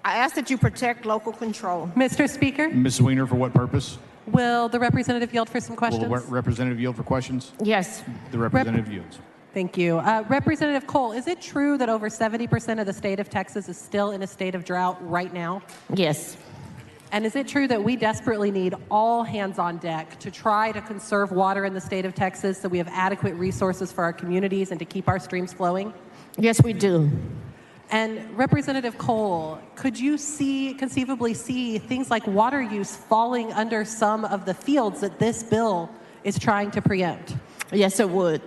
I ask that you protect local control. Mr. Speaker, Ms. Weiner, for what purpose? will the representative yield for some questions? Will the representative yield for questions? Yes. The representative yields. Thank you. Representative Cole, is it true that over 70% of the state of Texas is still in a state of drought right now? Yes. And is it true that we desperately need all hands on deck to try to conserve water in the state of Texas so we have adequate resources for our communities and to keep our streams flowing? Yes, we do. And Representative Cole, could you conceivably see things like water use falling under some of the fields that this bill is trying to preempt? Yes, it would.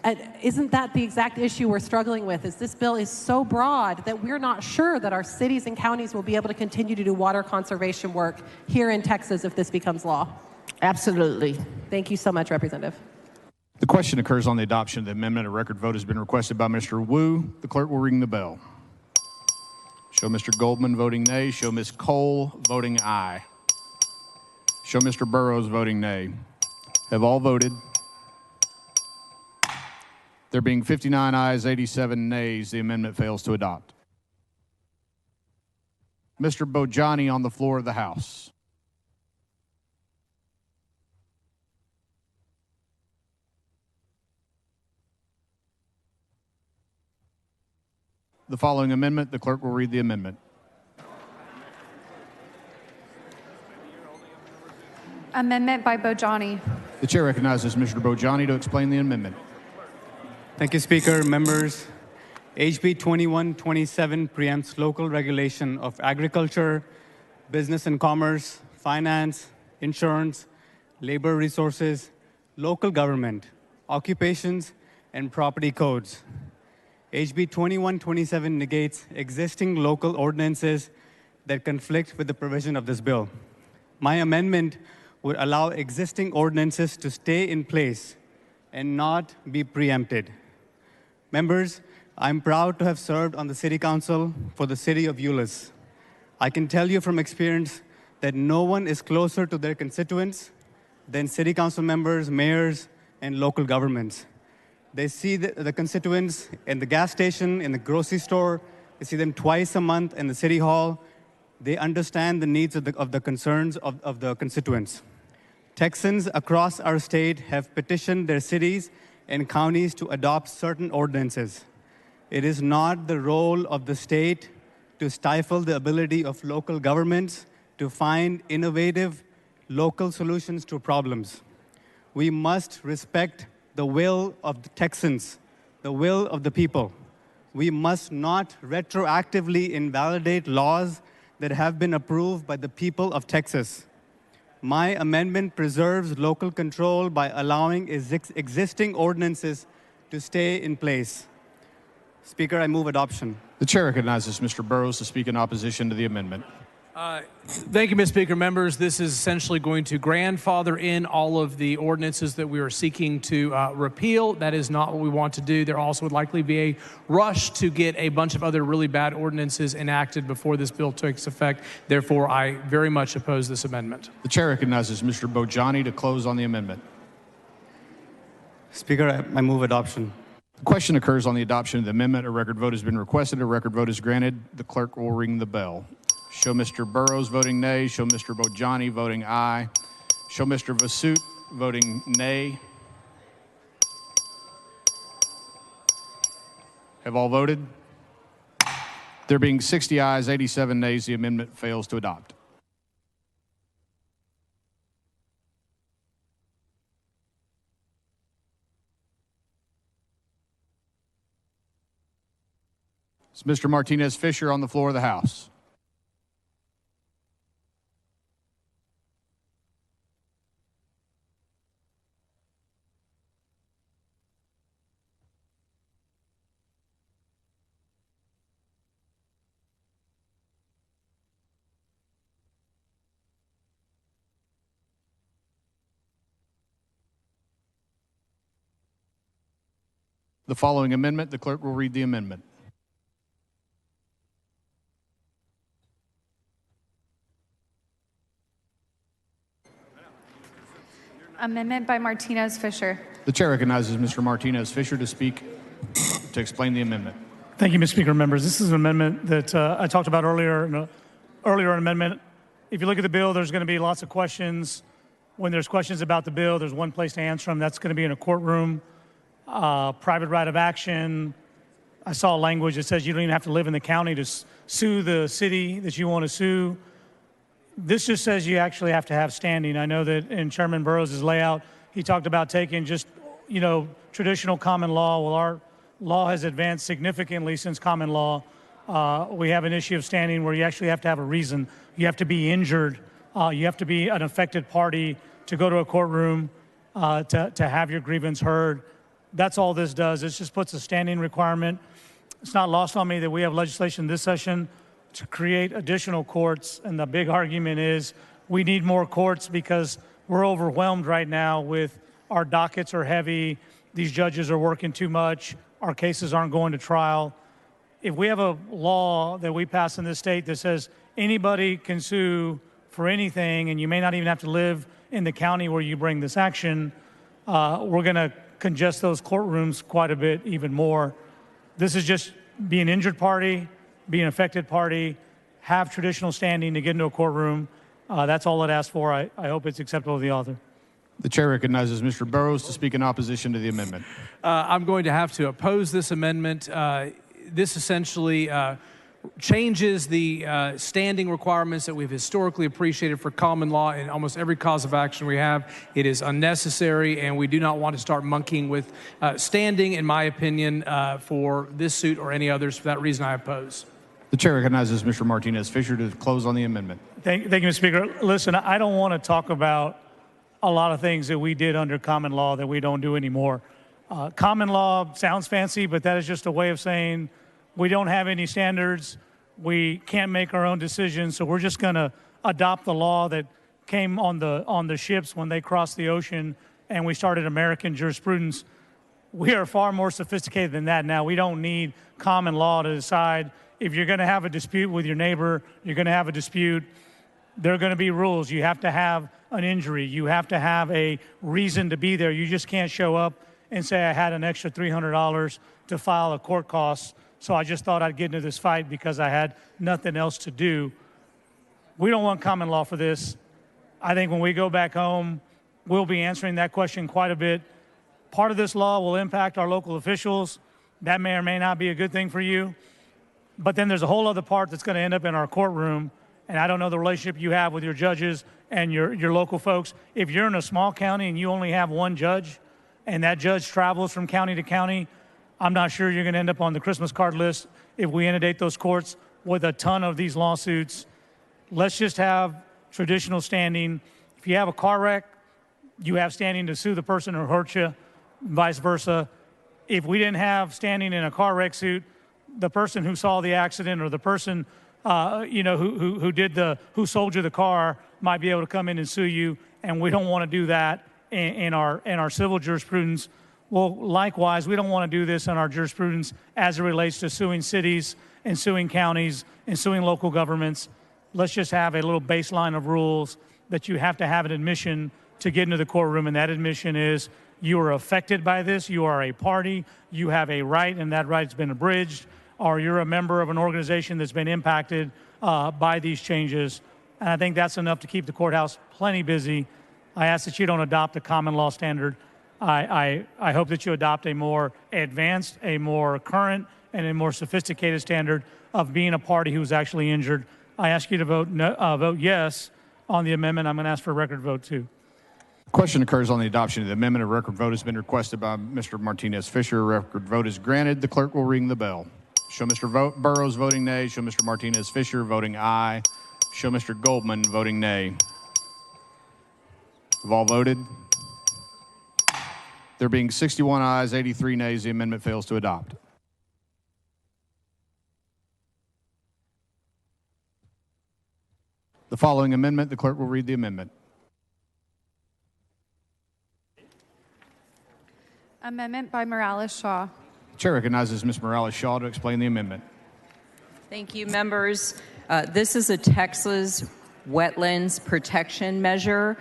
And isn't that the exact issue we're struggling with? Is this bill is so broad that we're not sure that our cities and counties will be able to continue to do water conservation work here in Texas if this becomes law? Absolutely. Thank you so much, Representative. The question occurs on the adoption of the amendment. A record vote has been requested by Mr. Wu. The clerk will ring the bell. Show Mr. Goldman voting nay. Show Ms. Cole voting aye. Show Mr. Burrows voting nay. Have all voted? There being 59 ayes, 87 nays, the amendment fails to adopt. Mr. Bojani on the floor of the House. The following amendment, the clerk will read the amendment. Amendment by Bojani. The chair recognizes Mr. Bojani to explain the amendment. Thank you, Speaker. Members, HB 2127 preempts local regulation of agriculture, business and commerce, finance, insurance, labor resources, local government, occupations, and property codes. HB 2127 negates existing local ordinances that conflict with the provision of this bill. My amendment would allow existing ordinances to stay in place and not be preempted. Members, I'm proud to have served on the City Council for the City of Euless. I can tell you from experience that no one is closer to their constituents than City Council members, mayors, and local governments. They see the constituents in the gas station, in the grocery store. They see them twice a month in the City Hall. They understand the needs of the concerns of the constituents. Texans across our state have petitioned their cities and counties to adopt certain ordinances. It is not the role of the state to stifle the ability of local governments to find innovative local solutions to problems. We must respect the will of the Texans, the will of the people. We must not retroactively invalidate laws that have been approved by the people of Texas. My amendment preserves local control by allowing existing ordinances to stay in place. Speaker, I move adoption. The chair recognizes Mr. Burrows to speak in opposition to the amendment. Thank you, Mr. Speaker. Members, this is essentially going to grandfather in all of the ordinances that we are seeking to repeal. That is not what we want to do. There also would likely be a rush to get a bunch of other really bad ordinances enacted before this bill takes effect. Therefore, I very much oppose this amendment. The chair recognizes Mr. Bojani to close on the amendment. Speaker, I move adoption. The question occurs on the adoption of the amendment. A record vote has been requested. A record vote is granted. The clerk will ring the bell. Show Mr. Burrows voting nay. Show Mr. Bojani voting aye. Show Mr. Vasut voting nay. Have all voted? There being 60 ayes, 87 nays, the amendment fails to adopt. Is Mr. Martinez Fisher on the floor of the House? The following amendment, the clerk will read the amendment. Amendment by Martinez Fisher. The chair recognizes Mr. Martinez Fisher to speak to explain the amendment. Thank you, Mr. Speaker. Members, this is an amendment that I talked about earlier. Earlier amendment. If you look at the bill, there's going to be lots of questions. When there's questions about the bill, there's one place to answer them. That's going to be in a courtroom. Private right of action. I saw language that says you don't even have to live in the county to sue the city that you want to sue. This just says you actually have to have standing. I know that in Chairman Burrows' layout, he talked about taking just, traditional common law. Well, our law has advanced significantly since common law. We have an issue of standing where you actually have to have a reason. You have to be injured. You have to be an affected party to go to a courtroom to have your grievance heard. That's all this does. It just puts a standing requirement. It's not lost on me that we have legislation this session to create additional courts. And the big argument is we need more courts because we're overwhelmed right now with our dockets are heavy. These judges are working too much. Our cases aren't going to trial. If we have a law that we pass in this state that says anybody can sue for anything and you may not even have to live in the county where you bring this action, we're going to congest those courtrooms quite a bit even more. This is just be an injured party, be an affected party, have traditional standing to get into a courtroom. That's all it asks for. I hope it's acceptable to the author. The chair recognizes Mr. Burrows to speak in opposition to the amendment. I'm going to have to oppose this amendment. This essentially changes the standing requirements that we've historically appreciated for common law in almost every cause of action we have. It is unnecessary, and we do not want to start monkeying with standing, in my opinion, for this suit or any others. For that reason, I oppose. The chair recognizes Mr. Martinez Fisher to close on the amendment. Thank you, Mr. Speaker. Listen, I don't want to talk about a lot of things that we did under common law that we don't do anymore. Common law sounds fancy, but that is just a way of saying we don't have any standards. We can't make our own decisions, so we're just going to adopt the law that came on the ships when they crossed the ocean and we started American jurisprudence. We are far more sophisticated than that now. We don't need common law to decide if you're going to have a dispute with your neighbor, you're going to have a dispute. There are going to be rules. You have to have an injury. You have to have a reason to be there. You just can't show up and say, I had an extra $300 to file a court cost, so I just thought I'd get into this fight because I had nothing else to do. We don't want common law for this. I think when we go back home, we'll be answering that question quite a bit. Part of this law will impact our local officials. That may or may not be a good thing for you. But then there's a whole other part that's going to end up in our courtroom. And I don't know the relationship you have with your judges and your local folks. If you're in a small county and you only have one judge and that judge travels from county to county, I'm not sure you're going to end up on the Christmas card list if we inundate those courts with a ton of these lawsuits. Let's just have traditional standing. If you have a car wreck, you have standing to sue the person who hurt you, vice versa. If we didn't have standing in a car wreck suit, the person who saw the accident or the person who sold you the car might be able to come in and sue you, and we don't want to do that in our civil jurisprudence. Well, likewise, we don't want to do this in our jurisprudence as it relates to suing cities and suing counties and suing local governments. Let's just have a little baseline of rules that you have to have an admission to get into the courtroom, and that admission is you are affected by this, you are a party, you have a right, and that right's been abridged, or you're a member of an organization that's been impacted by these changes. And I think that's enough to keep the courthouse plenty busy. I ask that you don't adopt a common law standard. I hope that you adopt a more advanced, a more current, and a more sophisticated standard of being a party who's actually injured. I ask you to vote yes on the amendment. I'm going to ask for a record vote, too. Question occurs on the adoption of the amendment. A record vote has been requested by Mr. Martinez Fisher. A record vote is granted. The clerk will ring the bell. Show Mr. Burrows voting nay. Show Mr. Martinez Fisher voting aye. Show Mr. Goldman voting nay. Have all voted? There being 61 ayes, 83 nays, the amendment fails to adopt. The following amendment, the clerk will read the amendment. Amendment by Morales Shaw. The chair recognizes Ms. Morales Shaw to explain the amendment. Thank you, members. This is a Texas wetlands protection measure.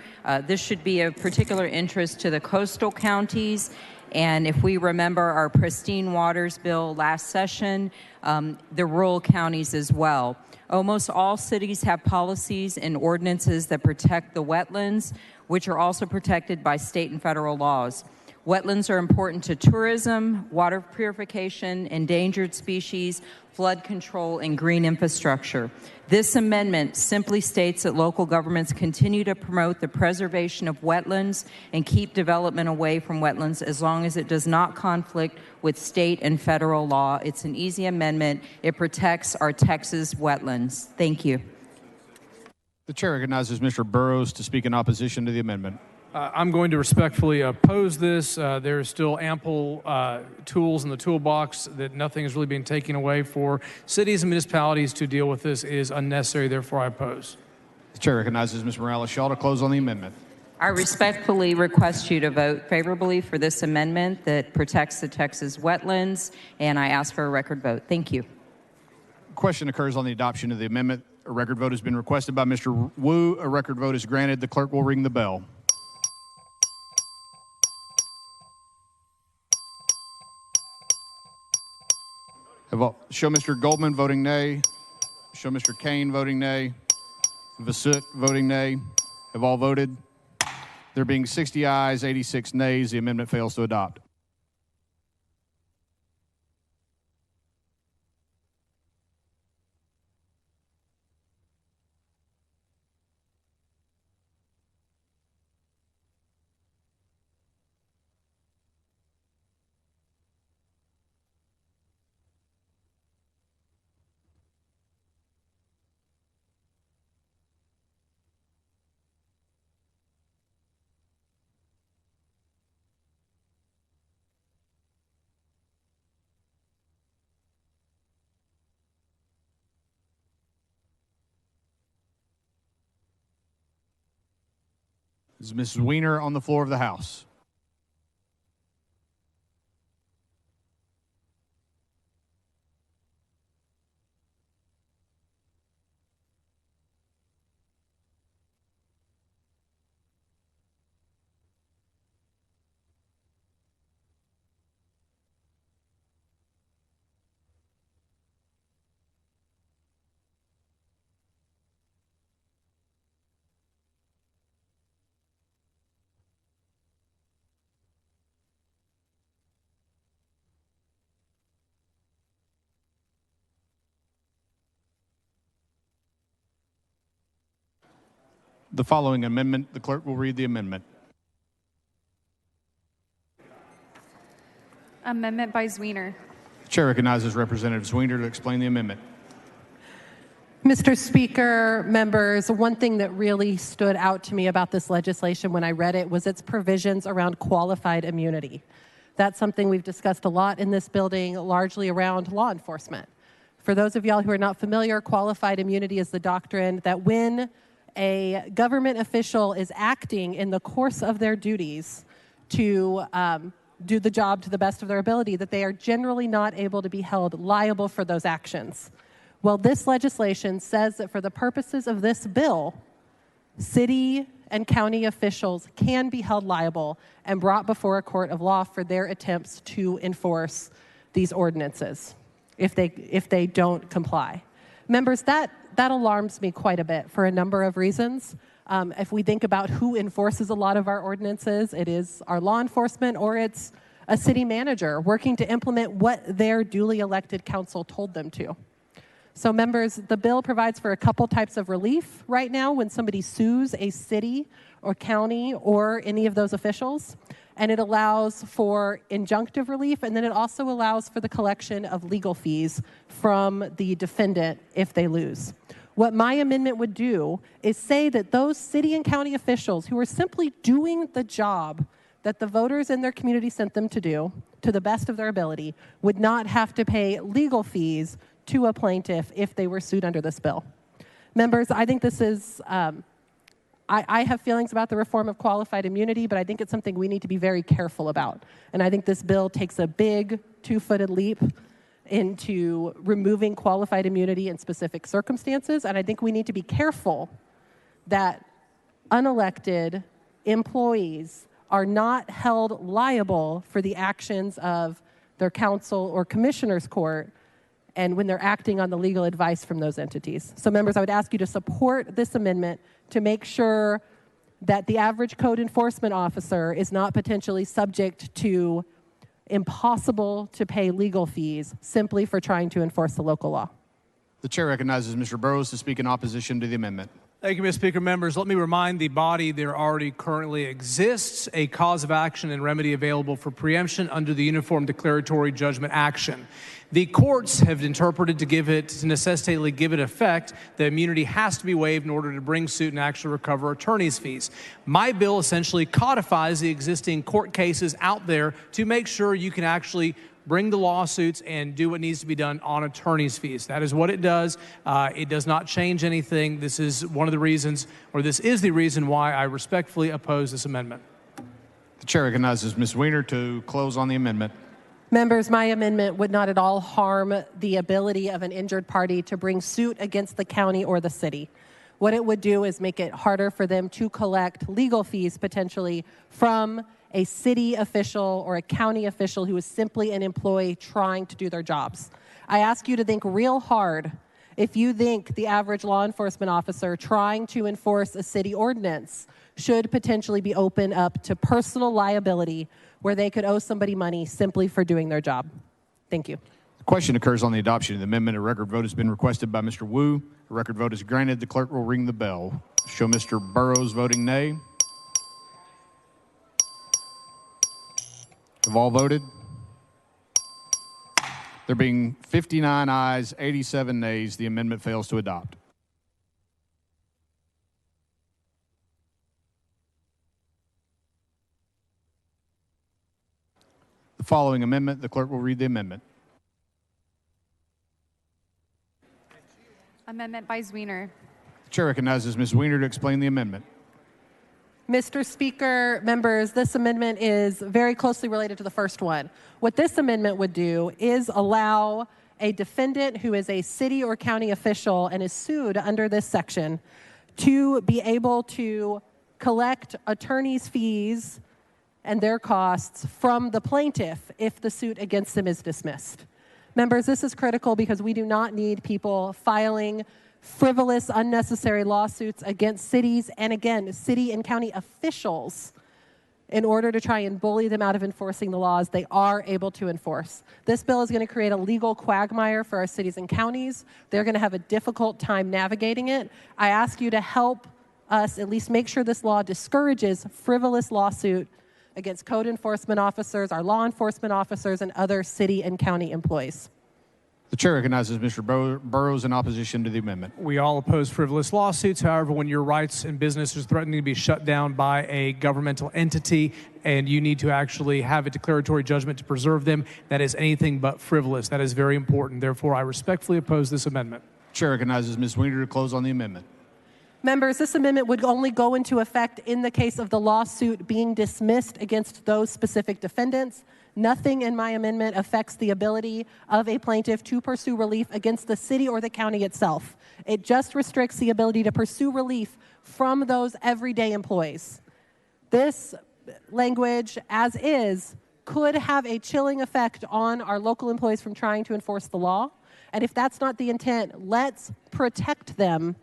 This should be of particular interest to the coastal counties. And if we remember our pristine waters bill last session, the rural counties as well. Almost all cities have policies and ordinances that protect the wetlands, which are also protected by state and federal laws. Wetlands are important to tourism, water purification, endangered species, flood control, and green infrastructure. This amendment simply states that local governments continue to promote the preservation of wetlands and keep development away from wetlands as long as it does not conflict with state and federal law. It's an easy amendment. It protects our Texas wetlands. Thank you. The chair recognizes Mr. Burrows to speak in opposition to the amendment. I'm going to respectfully oppose this. There are still ample tools in the toolbox that nothing is really being taken away for cities and municipalities to deal with this. It is unnecessary, therefore I oppose. The chair recognizes Ms. Morales Shaw to close on the amendment. I respectfully request you to vote favorably for this amendment that protects the Texas wetlands, and I ask for a record vote. Thank you. Question occurs on the adoption of the amendment. A record vote has been requested by Mr. Wu. A record vote is granted. The clerk will ring the bell. Show Mr. Goldman voting nay. Show Mr. Kane voting nay. Vasut voting nay. Have all voted? There being 60 ayes, 86 nays, the amendment fails to adopt. Is Mrs. Weiner on the floor of the House? The following amendment, the clerk will read the amendment. Amendment by Zwiener. The chair recognizes Representative Zwiener to explain the amendment. Mr. Speaker, members, one thing that really stood out to me about this legislation when I read it was its provisions around qualified immunity. That's something we've discussed a lot in this building, largely around law enforcement. For those of y'all who are not familiar, qualified immunity is the doctrine that when a government official is acting in the course of their duties to do the job to the best of their ability, that they are generally not able to be held liable for those actions. Well, this legislation says that for the purposes of this bill, city and county officials can be held liable and brought before a court of law for their attempts to enforce these ordinances if they don't comply. Members, that alarms me quite a bit for a number of reasons. If we think about who enforces a lot of our ordinances, it is our law enforcement or it's a city manager working to implement what their duly elected council told them to. So members, the bill provides for a couple types of relief right now when somebody sues a city or county or any of those officials. And it allows for injunctive relief, and then it also allows for the collection of legal fees from the defendant if they lose. What my amendment would do is say that those city and county officials who are simply doing the job that the voters in their community sent them to do, to the best of their ability, would not have to pay legal fees to a plaintiff if they were sued under this bill. Members, I think this is, I have feelings about the reform of qualified immunity, but I think it's something we need to be very careful about. And I think this bill takes a big two-footed leap into removing qualified immunity in specific circumstances. And I think we need to be careful that unelected employees are not held liable for the actions of their council or commissioner's court and when they're acting on the legal advice from those entities. So members, I would ask you to support this amendment to make sure that the average code enforcement officer is not potentially subject to impossible to pay legal fees simply for trying to enforce the local law. The chair recognizes Mr. Burrows to speak in opposition to the amendment. Thank you, Mr. Speaker. Members, let me remind the body there already currently exists a cause of action and remedy available for preemption under the Uniform Declaratory Judgment Action. The courts have interpreted to necessitatingly give it effect that immunity has to be waived in order to bring suit and actually recover attorney's fees. My bill essentially codifies the existing court cases out there to make sure you can actually bring the lawsuits and do what needs to be done on attorney's fees. That is what it does. It does not change anything. This is one of the reasons, or this is the reason why I respectfully oppose this amendment. The chair recognizes Ms. Weiner to close on the amendment. Members, my amendment would not at all harm the ability of an injured party to bring suit against the county or the city. What it would do is make it harder for them to collect legal fees potentially from a city official or a county official who is simply an employee trying to do their jobs. I ask you to think real hard if you think the average law enforcement officer trying to enforce a city ordinance should potentially be open up to personal liability where they could owe somebody money simply for doing their job. Thank you. The question occurs on the adoption of the amendment. A record vote has been requested by Mr. Wu. A record vote is granted. The clerk will ring the bell. Show Mr. Burrows voting nay. Have all voted? There being 59 ayes, 87 nays, the amendment fails to adopt. The following amendment, the clerk will read the amendment. Amendment by Zwiener. The chair recognizes Ms. Weiner to explain the amendment. Mr. Speaker, members, this amendment is very closely related to the first one. What this amendment would do is allow a defendant who is a city or county official and is sued under this section to be able to collect attorney's fees and their costs from the plaintiff if the suit against them is dismissed. Members, this is critical because we do not need people filing frivolous, unnecessary lawsuits against cities and, again, city and county officials in order to try and bully them out of enforcing the laws they are able to enforce. This bill is going to create a legal quagmire for our cities and counties. They're going to have a difficult time navigating it. I ask you to help us at least make sure this law discourages frivolous lawsuit against code enforcement officers, our law enforcement officers, and other city and county employees. The chair recognizes Mr. Burrows in opposition to the amendment. We all oppose frivolous lawsuits. However, when your rights and business is threatening to be shut down by a governmental entity and you need to actually have a declaratory judgment to preserve them, that is anything but frivolous. That is very important. Therefore, I respectfully oppose this amendment. Chair recognizes Ms. Weiner to close on the amendment. Members, this amendment would only go into effect in the case of the lawsuit being dismissed against those specific defendants. Nothing in my amendment affects the ability of a plaintiff to pursue relief against the city or the county itself. It just restricts the ability to pursue relief from those everyday employees. This language, as is, could have a chilling effect on our local employees from trying to enforce the law. And if that's not the intent, let's protect them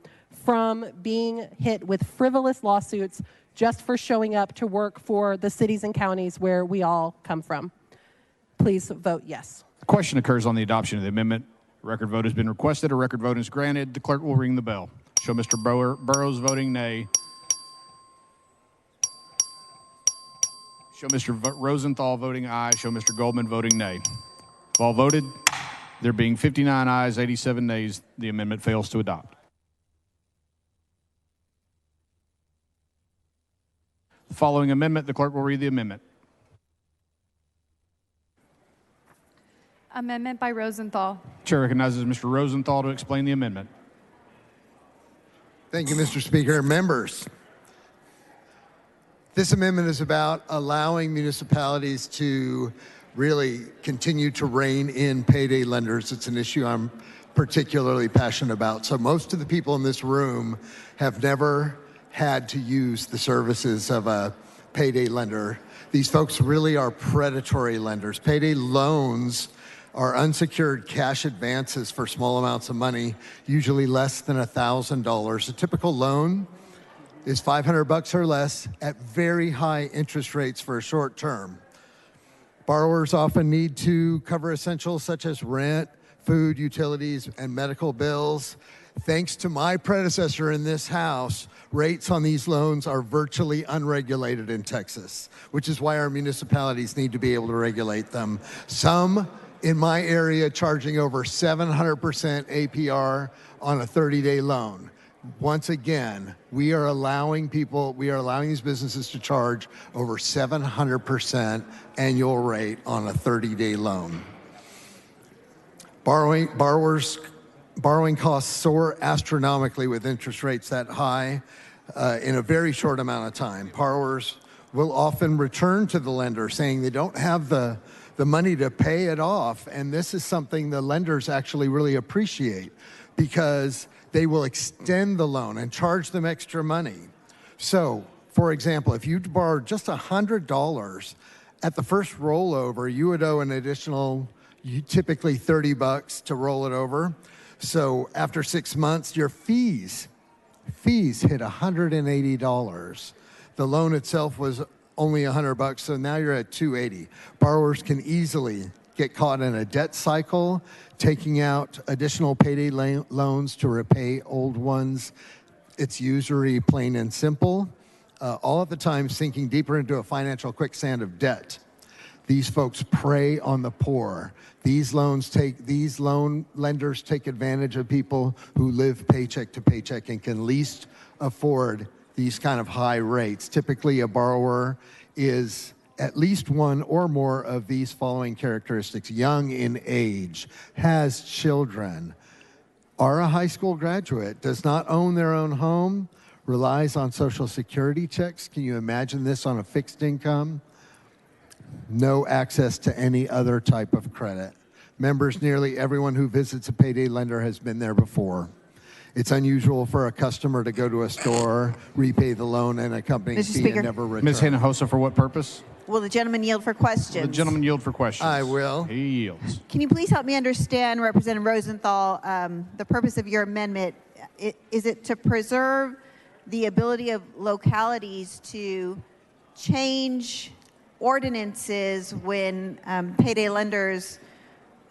from being hit with frivolous lawsuits just for showing up to work for the cities and counties where we all come from. Please vote yes. The question occurs on the adoption of the amendment. A record vote has been requested. A record vote is granted. The clerk will ring the bell. Show Mr. Burrows voting nay. Show Mr. Rosenthal voting aye. Show Mr. Goldman voting nay. If all voted, there being 59 ayes, 87 nays, the amendment fails to adopt. Following amendment, the clerk will read the amendment. Amendment by Rosenthal. Chair recognizes Mr. Rosenthal to explain the amendment. Thank you, Mr. Speaker. Members, this amendment is about allowing municipalities to really continue to rein in payday lenders. It's an issue I'm particularly passionate about. So most of the people in this room have never had to use the services of a payday lender. These folks really are predatory lenders. Payday loans are unsecured cash advances for small amounts of money, usually less than $1,000. A typical loan is $500 or less at very high interest rates for a short term. Borrowers often need to cover essentials such as rent, food, utilities, and medical bills. Thanks to my predecessor in this House, rates on these loans are virtually unregulated in Texas, which is why our municipalities need to be able to regulate them. Some in my area charging over 700% APR on a 30-day loan. Once again, we are allowing these businesses to charge over 700% annual rate on a 30-day loan. Borrowing costs soar astronomically with interest rates that high in a very short amount of time. Borrowers will often return to the lender saying they don't have the money to pay it off, and this is something the lenders actually really appreciate because they will extend the loan and charge them extra money. So, for example, if you borrowed just $100, at the first rollover, you would owe an additional, typically $30 to roll it over. So after 6 months, your fees hit $180. The loan itself was only $100, so now you're at $280. Borrowers can easily get caught in a debt cycle, taking out additional payday loans to repay old ones. It's usury, plain and simple, all at the time sinking deeper into a financial quicksand of debt. These folks prey on the poor. These loan lenders take advantage of people who live paycheck to paycheck and can least afford these kind of high rates. Typically, a borrower is at least one or more of these following characteristics: young in age, has children, are a high school graduate, does not own their own home, relies on Social Security checks. Can you imagine this on a fixed income? No access to any other type of credit. Members, nearly everyone who visits a payday lender has been there before. It's unusual for a customer to go to a store, repay the loan, and accompanying fee and never return. Ms. Hinojosa, for what purpose? Will the gentleman yield for questions? The gentleman yield for questions. I will. He yields. Can you please help me understand, Representative Rosenthal, the purpose of your amendment? Is it to preserve the ability of localities to change ordinances when payday lenders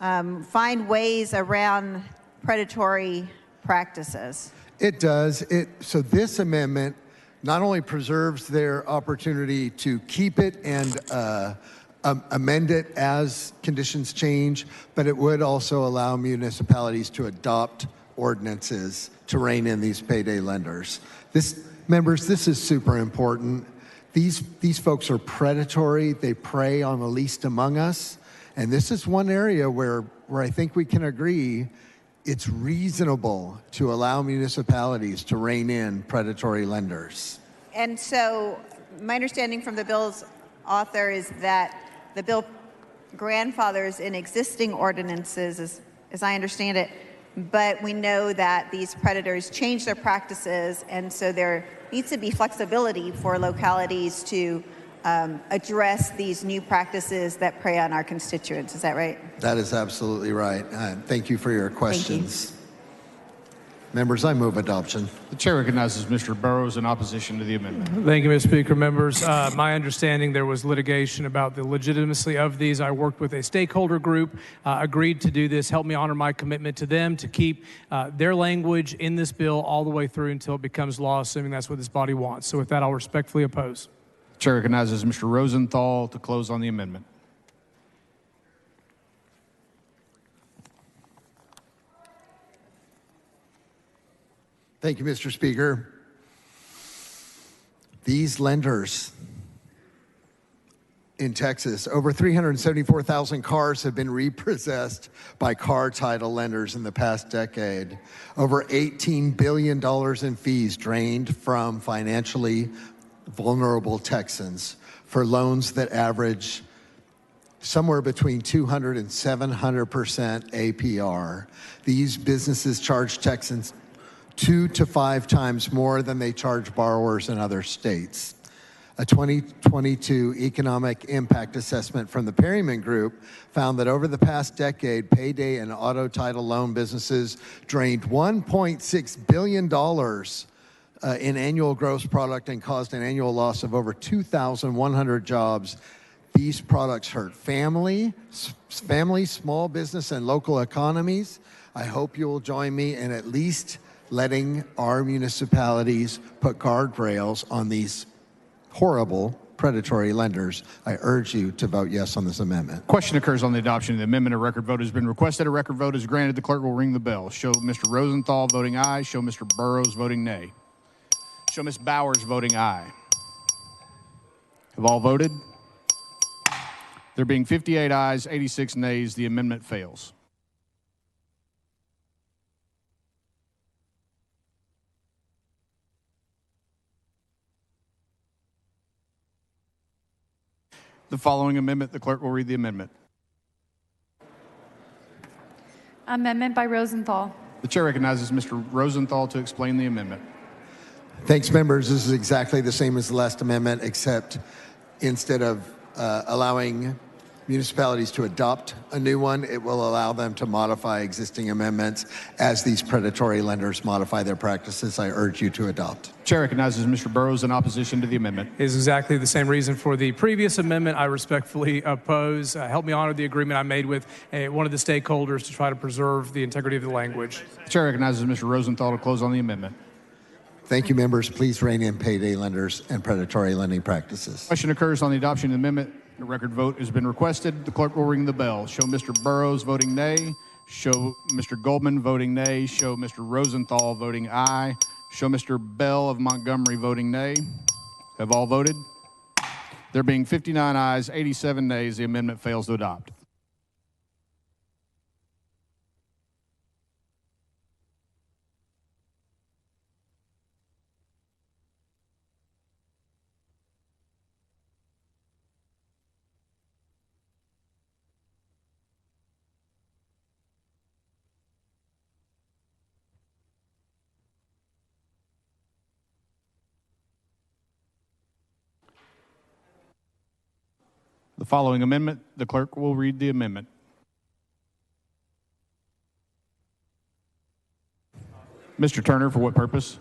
find ways around predatory practices? It does. So this amendment not only preserves their opportunity to keep it and amend it as conditions change, but it would also allow municipalities to adopt ordinances to rein in these payday lenders. Members, this is super important. These folks are predatory. They prey on the least among us. And this is one area where I think we can agree it's reasonable to allow municipalities to rein in predatory lenders. And so my understanding from the bill's author is that the bill grandfathers in existing ordinances, as I understand it, but we know that these predators change their practices, and so there needs to be flexibility for localities to address these new practices that prey on our constituents. Is that right? That is absolutely right. Thank you for your questions. Members, I move adoption. The chair recognizes Mr. Burrows in opposition to the amendment. Thank you, Mr. Speaker. Members, my understanding there was litigation about the legitimacy of these. I worked with a stakeholder group, agreed to do this, helped me honor my commitment to them to keep their language in this bill all the way through until it becomes law, assuming that's what this body wants. So with that, I'll respectfully oppose. The chair recognizes Mr. Rosenthal to close on the amendment. Thank you, Mr. Speaker. These lenders in Texas, over 374,000 cars have been repossessed by car title lenders in the past decade. Over $18 billion in fees drained from financially vulnerable Texans for loans that average somewhere between 200 and 700% APR. These businesses charge Texans 2 to 5 times more than they charge borrowers in other states. A 2022 economic impact assessment from the Perryman Group found that over the past decade, payday and auto title loan businesses drained $1.6 billion in annual gross product and caused an annual loss of over 2,100 jobs. These products hurt families, small business, and local economies. I hope you will join me in at least letting our municipalities put guardrails on these horrible predatory lenders. I urge you to vote yes on this amendment. Question occurs on the adoption of the amendment. A record vote has been requested. A record vote is granted. The clerk will ring the bell. Show Mr. Rosenthal voting aye. Show Mr. Burrows voting nay. Show Ms. Bowers voting aye. Have all voted? There being 58 ayes, 86 nays, the amendment fails. The following amendment, the clerk will read the amendment. Amendment by Rosenthal. The chair recognizes Mr. Rosenthal to explain the amendment. Thanks, members. This is exactly the same as the last amendment, except instead of allowing municipalities to adopt a new one, it will allow them to modify existing amendments as these predatory lenders modify their practices. I urge you to adopt. Chair recognizes Mr. Burrows in opposition to the amendment. Is exactly the same reason for the previous amendment. I respectfully oppose. Help me honor the agreement I made with one of the stakeholders to try to preserve the integrity of the language. Chair recognizes Mr. Rosenthal to close on the amendment. Thank you, members. Please rein in payday lenders and predatory lending practices. Question occurs on the adoption of the amendment. A record vote has been requested. The clerk will ring the bell. Show Mr. Burrows voting nay. Show Mr. Goldman voting nay. Show Mr. Rosenthal voting aye. Show Mr. Bell of Montgomery voting nay. Have all voted? There being 59 ayes, 87 nays, the amendment fails to adopt. The following amendment, the clerk will read the amendment. Mr. Turner, for what purpose?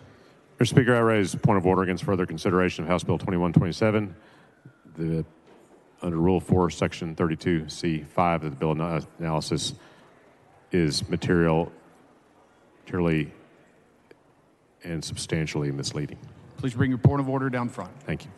Mr. Speaker, I raise a point of order against further consideration of House Bill 2127. Under Rule 4, Section 32C5 of the bill analysis is materially and substantially misleading. Please bring your point of order down front. Thank you.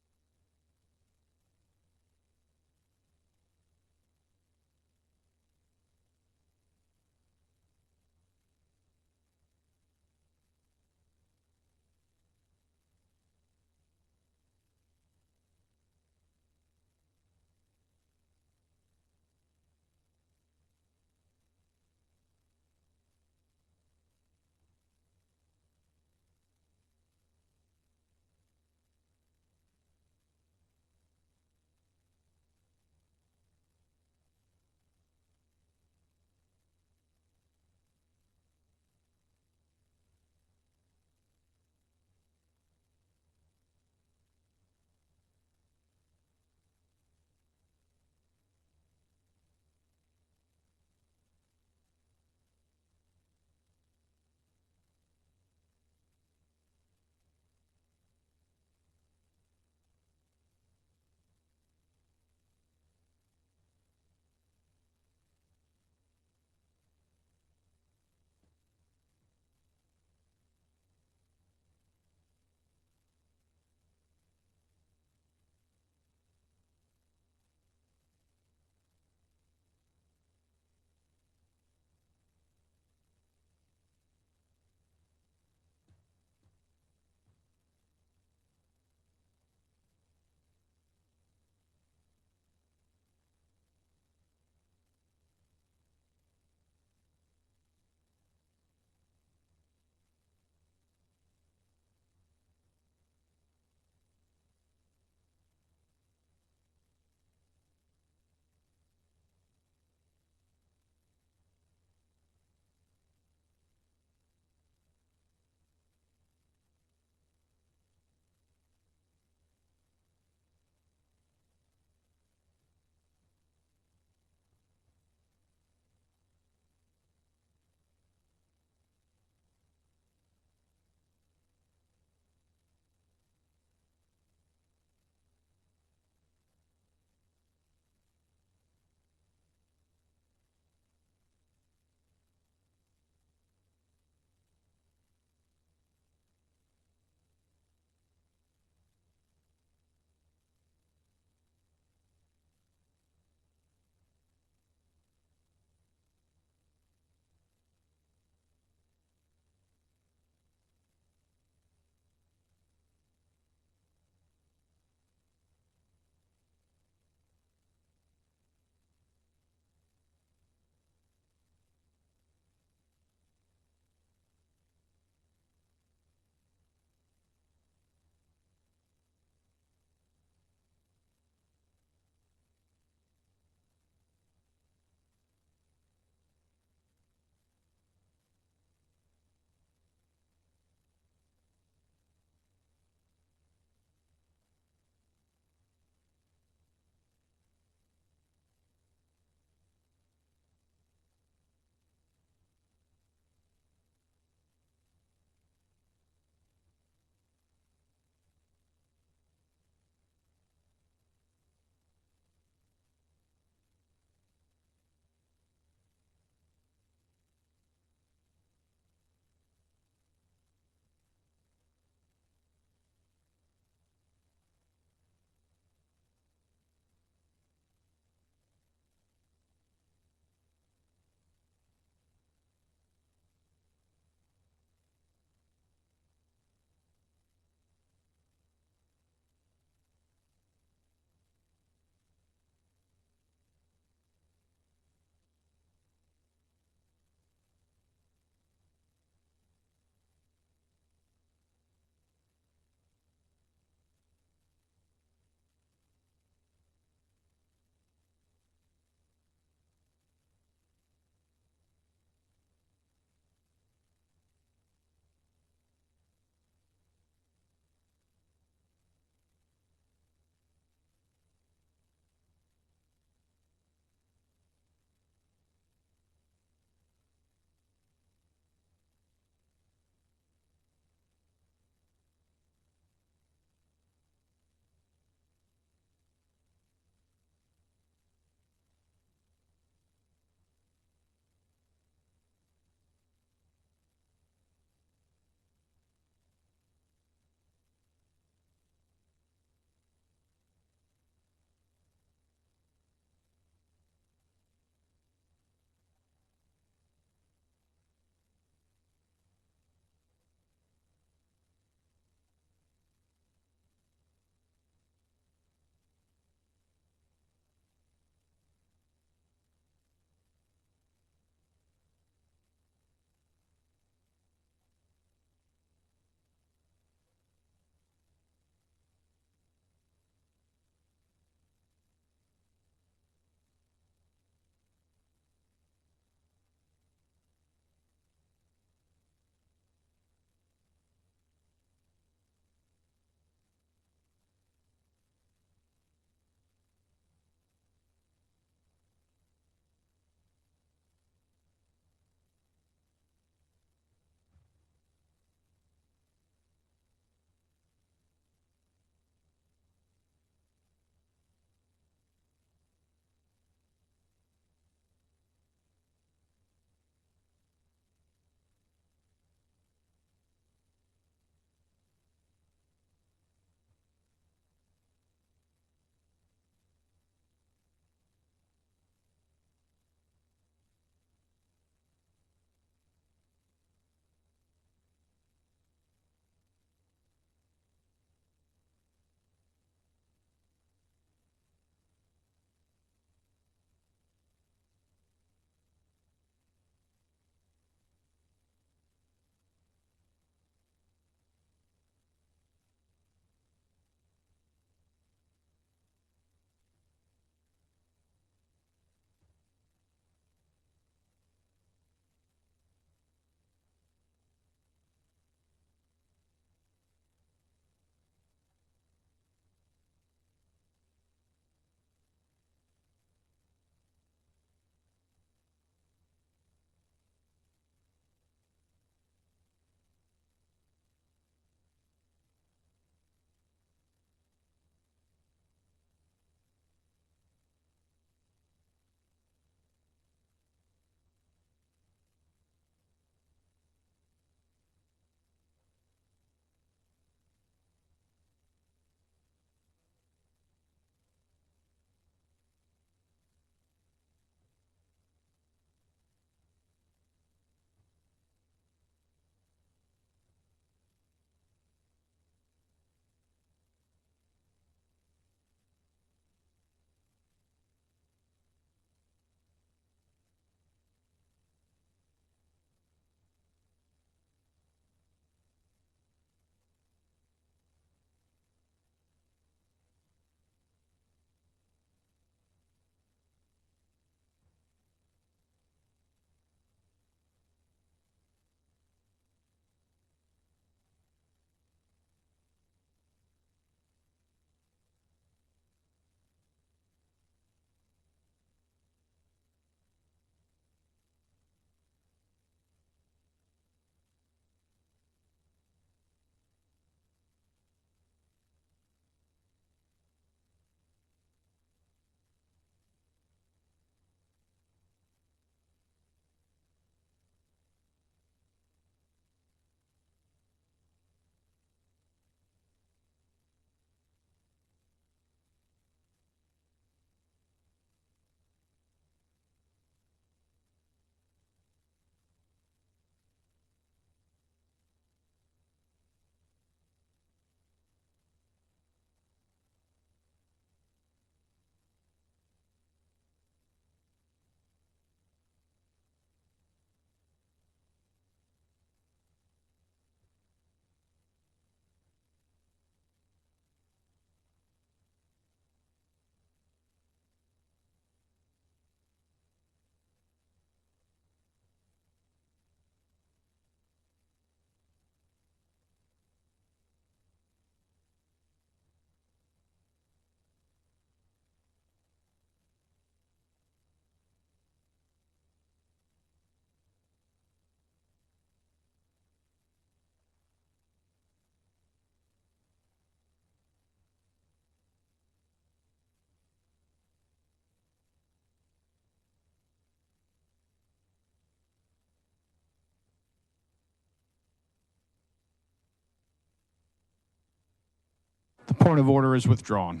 Point of order is withdrawn.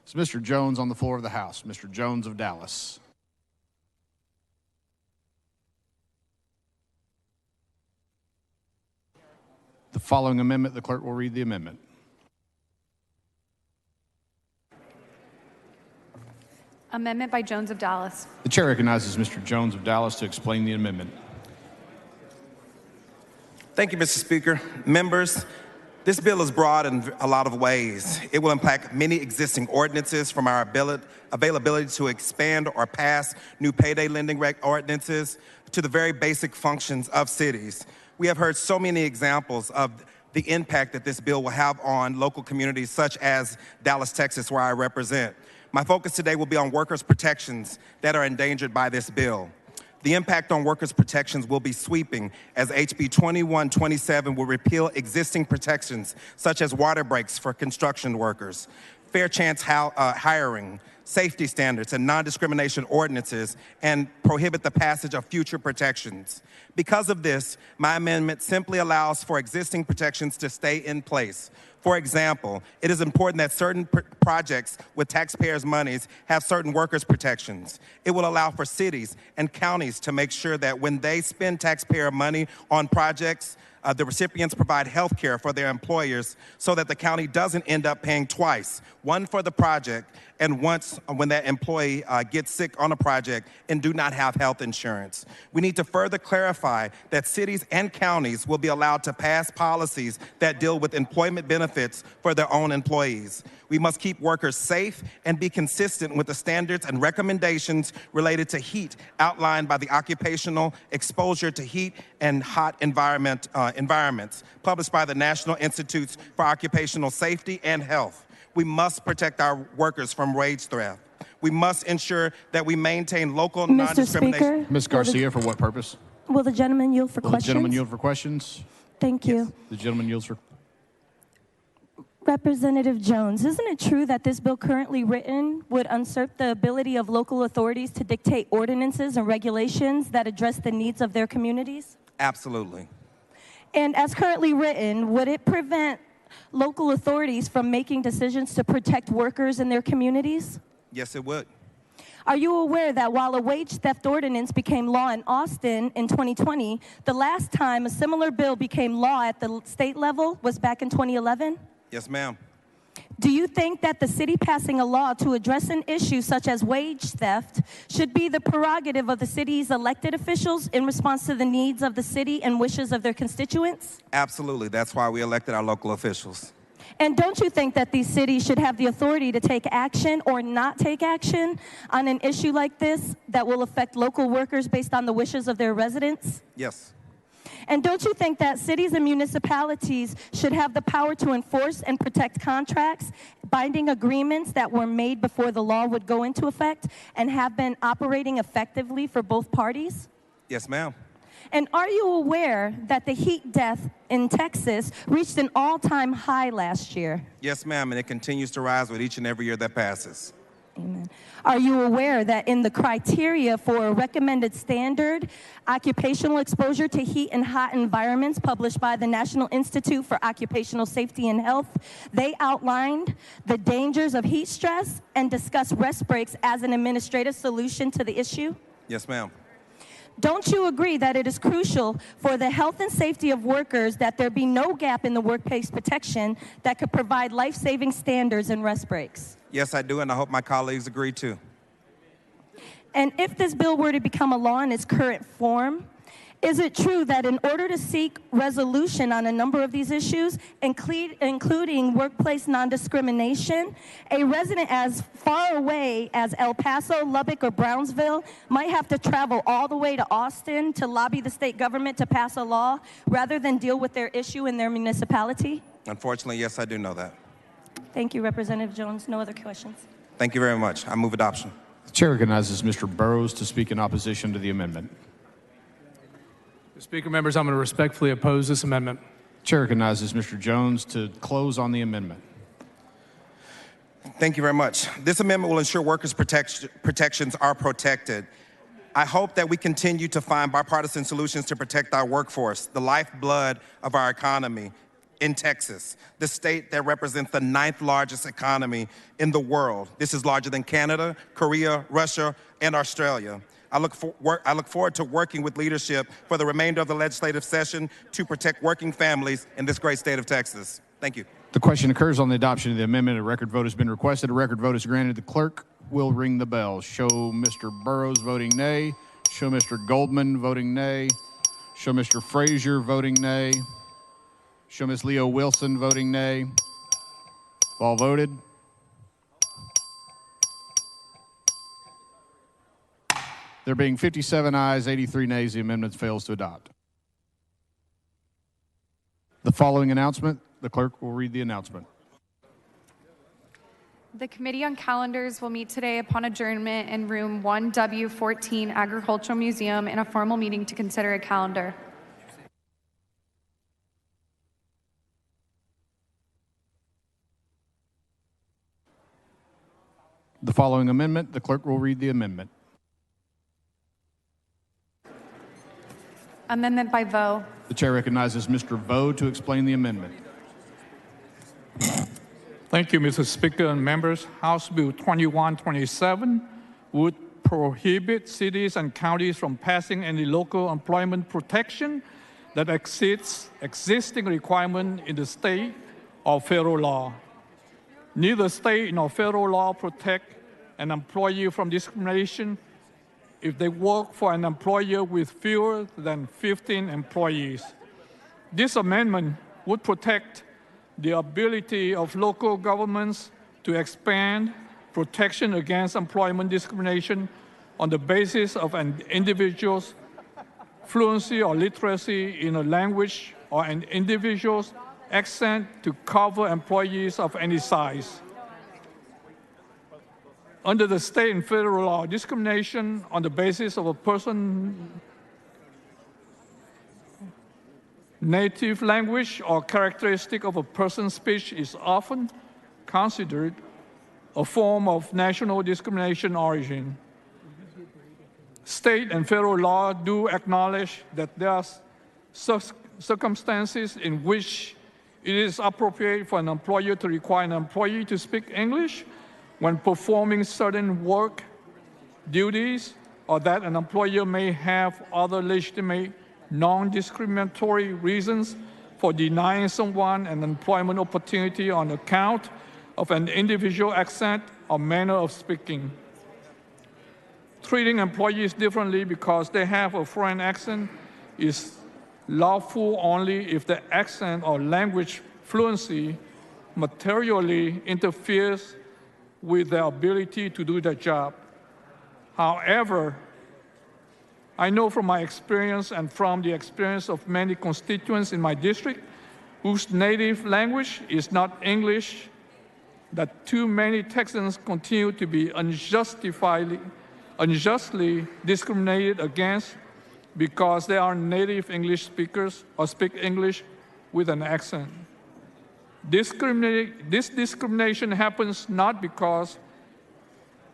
It's Mr. Jones on the floor of the House. Mr. Jones of Dallas. The following amendment, the clerk will read the amendment. Amendment by Jones of Dallas. The chair recognizes Mr. Jones of Dallas to explain the amendment. Thank you, Mr. Speaker. Members, this bill is broad in a lot of ways. It will impact many existing ordinances, from our availability to expand or pass new payday lending ordinances to the very basic functions of cities. We have heard so many examples of the impact that this bill will have on local communities such as Dallas, Texas, where I represent. My focus today will be on workers' protections that are endangered by this bill. The impact on workers' protections will be sweeping, as HB 2127 will repeal existing protections such as water breaks for construction workers, fair chance hiring, safety standards, and non-discrimination ordinances, and prohibit the passage of future protections. Because of this, my amendment simply allows for existing protections to stay in place. For example, it is important that certain projects with taxpayers' monies have certain workers' protections. It will allow for cities and counties to make sure that when they spend taxpayer money on projects, the recipients provide health care for their employers so that the county doesn't end up paying twice, one for the project and once when that employee gets sick on a project and do not have health insurance. We need to further clarify that cities and counties will be allowed to pass policies that deal with employment benefits for their own employees. We must keep workers safe and be consistent with the standards and recommendations related to heat outlined by the Occupational Exposure to Heat and Hot Environments published by the National Institutes for Occupational Safety and Health. We must protect our workers from wage theft. We must ensure that we maintain local non-discrimination. Ms. Garcia, for what purpose? Will the gentleman yield for Will questions? the gentleman yield for questions? Thank you. The gentleman yields for... Representative Jones, isn't it true that this bill currently written would usurp the ability of local authorities to dictate ordinances and regulations that address the needs of their communities? Absolutely. And as currently written, would it prevent local authorities from making decisions to protect workers in their communities? Yes, it would. Are you aware that while a wage theft ordinance became law in Austin in 2020, the last time a similar bill became law at the state level was back in 2011? Yes, ma'am. Do you think that the city passing a law to address an issue such as wage theft should be the prerogative of the city's elected officials in response to the needs of the city and wishes of their constituents? Absolutely. That's why we elected our local officials. And don't you think that these cities should have the authority to take action or not take action on an issue like this that will affect local workers based on the wishes of their residents? Yes. And don't you think that cities and municipalities should have the power to enforce and protect contracts, binding agreements that were made before the law would go into effect and have been operating effectively for both parties? Yes, ma'am. And are you aware that the heat death in Texas reached an all-time high last year? Yes, ma'am, and it continues to rise with each and every year that passes. Amen. Are you aware that in the criteria for a recommended standard, occupational exposure to heat and hot environments published by the National Institute for Occupational Safety and Health, they outlined the dangers of heat stress and discussed rest breaks as an administrative solution to the issue? Yes, ma'am. Don't you agree that it is crucial for the health and safety of workers that there be no gap in the workplace protection that could provide life-saving standards and rest breaks? Yes, I do, and I hope my colleagues agree too. And if this bill were to become a law in its current form, is it true that in order to seek resolution on a number of these issues, including workplace non-discrimination, a resident as far away as El Paso, Lubbock, or Brownsville might have to travel all the way to Austin to lobby the state government to pass a law rather than deal with their issue in their municipality? Unfortunately, yes, I do know that. Thank you, Representative Jones. No other questions. Thank you very much. I move adoption. The chair recognizes Mr. Burrows to speak in opposition to the amendment. Mr. Speaker, members, I'm going to respectfully oppose this amendment. The chair recognizes Mr. Jones to close on the amendment. Thank you very much. This amendment will ensure workers' protections are protected. I hope that we continue to find bipartisan solutions to protect our workforce, the lifeblood of our economy in Texas, the state that represents the 9th largest economy in the world. This is larger than Canada, Korea, Russia, and Australia. I look forward to working with leadership for the remainder of the legislative session to protect working families in this great state of Texas. Thank you. The question occurs on the adoption of the amendment. A record vote has been requested. A record vote is granted. The clerk will ring the bell. Show Mr. Burrows voting nay. Show Mr. Goldman voting nay. Show Mr. Frazier voting nay. Show Ms. Leo Wilson voting nay. All voted. There being 57 ayes, 83 nays, the amendment fails to adopt. The following announcement, the clerk will read the announcement. The Committee on Calendars will meet today upon adjournment in room 1W14 Agricultural Museum in a formal meeting to consider a calendar. The following amendment, the clerk will read the amendment. Amendment by Vo. The chair recognizes Mr. Vo to explain the amendment. Thank you, Mr. Speaker and members. House Bill 2127 would prohibit cities and counties from passing any local employment protection that exceeds existing requirement in the state or federal law. Neither state nor federal law protect an employee from discrimination if they work for an employer with fewer than 15 employees. This amendment would protect the ability of local governments to expand protection against employment discrimination on the basis of an individual's fluency or literacy in a language or an individual's accent to cover employees of any size. Under the state and federal law, discrimination on the basis of a person's native language or characteristic of a person's speech is often considered a form of national discrimination origin. State and federal law do acknowledge that there are circumstances in which it is appropriate for an employer to require an employee to speak English when performing certain work duties, or that an employer may have other legitimate non-discriminatory reasons for denying someone an employment opportunity on account of an individual accent or manner of speaking. Treating employees differently because they have a foreign accent is lawful only if the accent or language fluency materially interferes with their ability to do their job. However, I know from my experience and from the experience of many constituents in my district whose native language is not English, that too many Texans continue to be unjustly discriminated against because they are native English speakers or speak English with an accent. This discrimination happens not because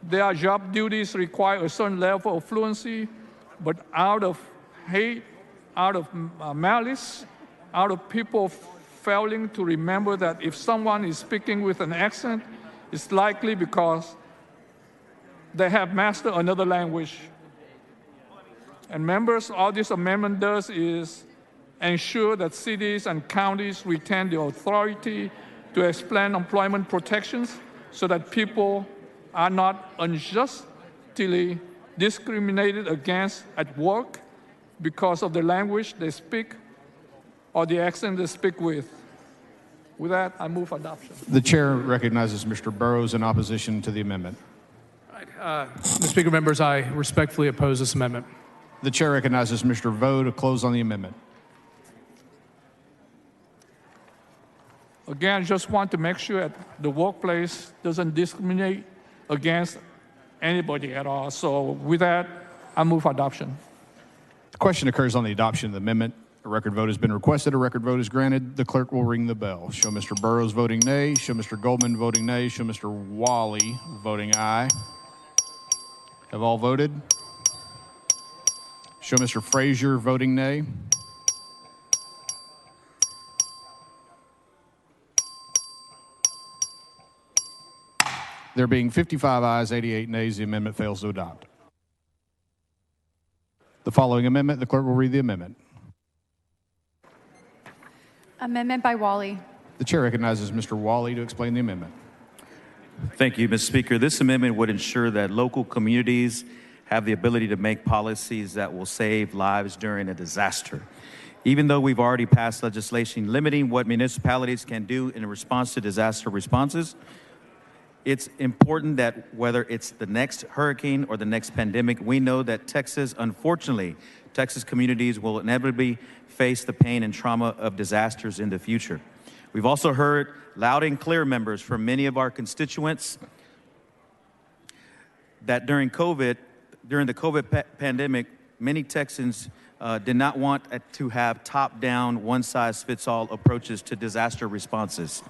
their job duties require a certain level of fluency, but out of hate, out of malice, out of people failing to remember that if someone is speaking with an accent, it's likely because they have mastered another language. And members, all this amendment does is ensure that cities and counties retain the authority to expand employment protections so that people are not unjustly discriminated against at work because of the language they speak or the accent they speak with. With that, I move adoption. The chair recognizes Mr. Burrows in opposition to the amendment. Mr. Speaker, members, I respectfully oppose this amendment. The chair recognizes Mr. Vo to close on the amendment. Again, just want to make sure that the workplace doesn't discriminate against anybody at all. So with that, I move adoption. The question occurs on the adoption of the amendment. A record vote has been requested. A record vote is granted. The clerk will ring the bell. Show Mr. Burrows voting nay. Show Mr. Goldman voting nay. Show Mr. Wally voting aye. Have all voted? Show Mr. Frazier voting nay. There being 55 ayes, 88 nays, the amendment fails to adopt. The following amendment, the clerk will read the amendment. Amendment by Wally. The chair recognizes Mr. Wally to explain the amendment. Thank you, Mr. Speaker. This amendment would ensure that local communities have the ability to make policies that will save lives during a disaster. Even though we've already passed legislation limiting what municipalities can do in response to disaster responses, it's important that whether it's the next hurricane or the next pandemic, we know that unfortunately, Texas communities will inevitably face the pain and trauma of disasters in the future. We've also heard loud and clear, members, from many of our constituents that during the COVID pandemic, many Texans did not want to have top-down, one-size-fits-all approaches to disaster responses.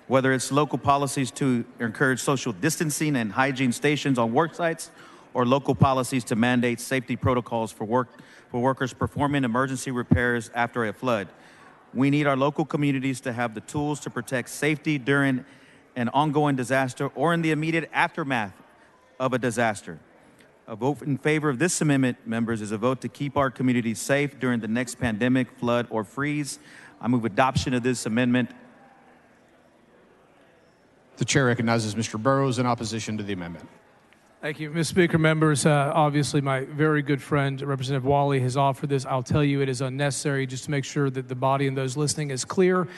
Whether it's local policies to encourage social distancing and hygiene stations on work sites, or local policies to mandate safety protocols for workers performing emergency repairs after a flood. We need our local communities to have the tools to protect safety during an ongoing disaster or in the immediate aftermath of a disaster. A vote in favor of this amendment, members, is a vote to keep our communities safe during the next pandemic, flood, or freeze. I move adoption of this amendment. The chair recognizes Mr. Burrows in opposition to the amendment. Thank you, Mr. Speaker. Members, obviously my very good friend, Representative Wally, has offered this. I'll tell you it is unnecessary, just to make sure that the body and those listening is clear.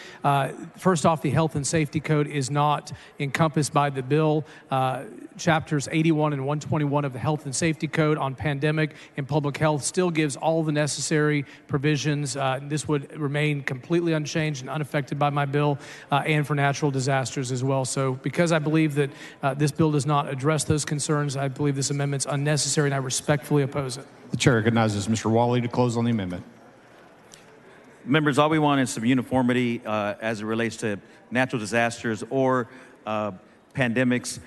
First off, the Health and Safety Code is not encompassed by the bill. Chapters 81 and 121 of the Health and Safety Code on pandemic and public health still gives all the necessary provisions. This would remain completely unchanged and unaffected by my bill, and for natural disasters as well. So because I believe that this bill does not address those concerns, I believe this amendment's unnecessary, and I respectfully oppose it. The chair recognizes Mr. Wally to close on the amendment. Members, all we want is some uniformity as it relates to natural disasters or pandemics.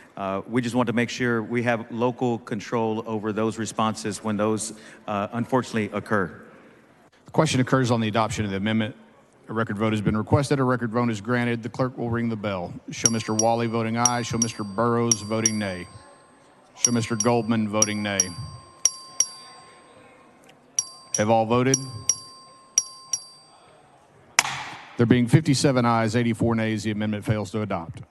We just want to make sure we have local control over those responses when those unfortunately occur. The question occurs on the adoption of the amendment. A record vote has been requested. A record vote is granted. The clerk will ring the bell. Show Mr. Wally voting aye. Show Mr. Burrows voting nay. Show Mr. Goldman voting nay. Have all voted? There being 57 ayes, 84 nays, the amendment fails to adopt.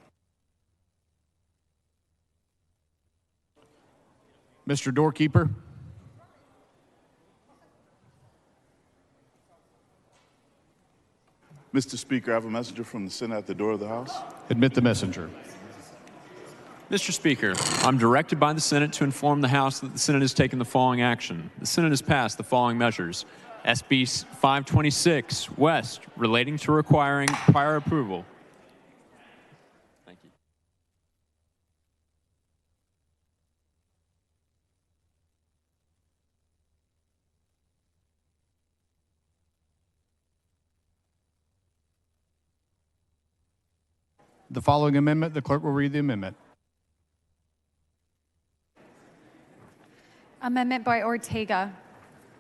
Mr. Doorkeeper. Mr. Speaker, I have a messenger from the Senate at the door of the House. Admit the messenger. Mr. Speaker, I'm directed by the Senate to inform the House that the Senate has taken the following action. The Senate has passed the following measures. SB 526, West, relating to requiring prior approval. Thank you. The following amendment, the clerk will read the amendment. Amendment by Ortega.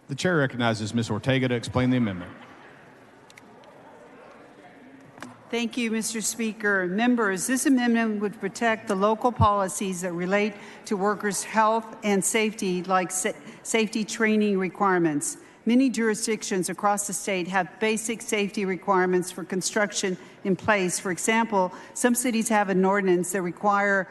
The chair recognizes Ms. Ortega to explain the amendment. Thank you, Mr. Speaker. Members, this amendment would protect the local policies that relate to workers' health and safety, like safety training requirements. Many jurisdictions across the state have basic safety requirements for construction in place. For example, some cities have an ordinance that require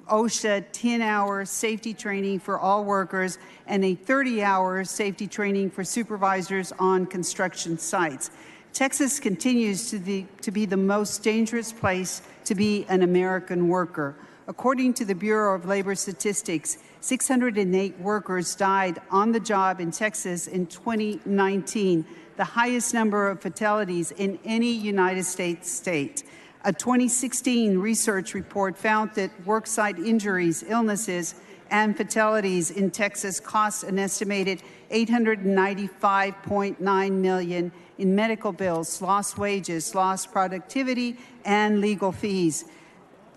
OSHA 10-hour safety training for all workers and a 30-hour safety training for supervisors on construction sites. Texas continues to be the most dangerous place to be an American worker. According to the Bureau of Labor Statistics, 608 workers died on the job in Texas in 2019, the highest number of fatalities in any United States state. A 2016 research report found that worksite injuries, illnesses, and fatalities in Texas cost an estimated $895.9 million in medical bills, lost wages, lost productivity, and legal fees.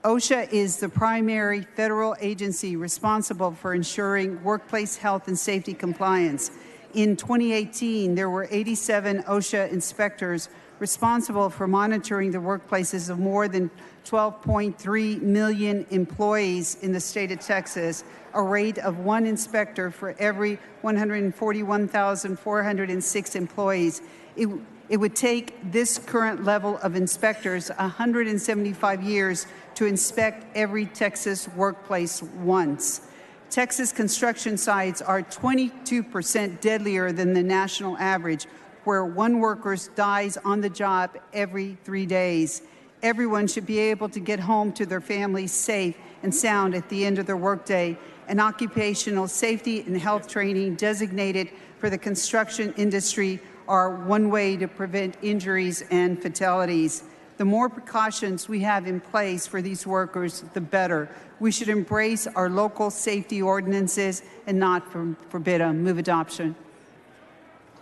OSHA is the primary federal agency responsible for ensuring workplace health and safety compliance. In 2018, there were 87 OSHA inspectors responsible for monitoring the workplaces of more than 12.3 million employees in the state of Texas, a rate of one inspector for every 141,406 employees. It would take this current level of inspectors 175 years to inspect every Texas workplace once. Texas construction sites are 22% deadlier than the national average, where one worker dies on the job every 3 days. Everyone should be able to get home to their families safe and sound at the end of their workday. And occupational safety and health training designated for the construction industry are one way to prevent injuries and fatalities. The more precautions we have in place for these workers, the better. We should embrace our local safety ordinances and not forbid them. Move adoption.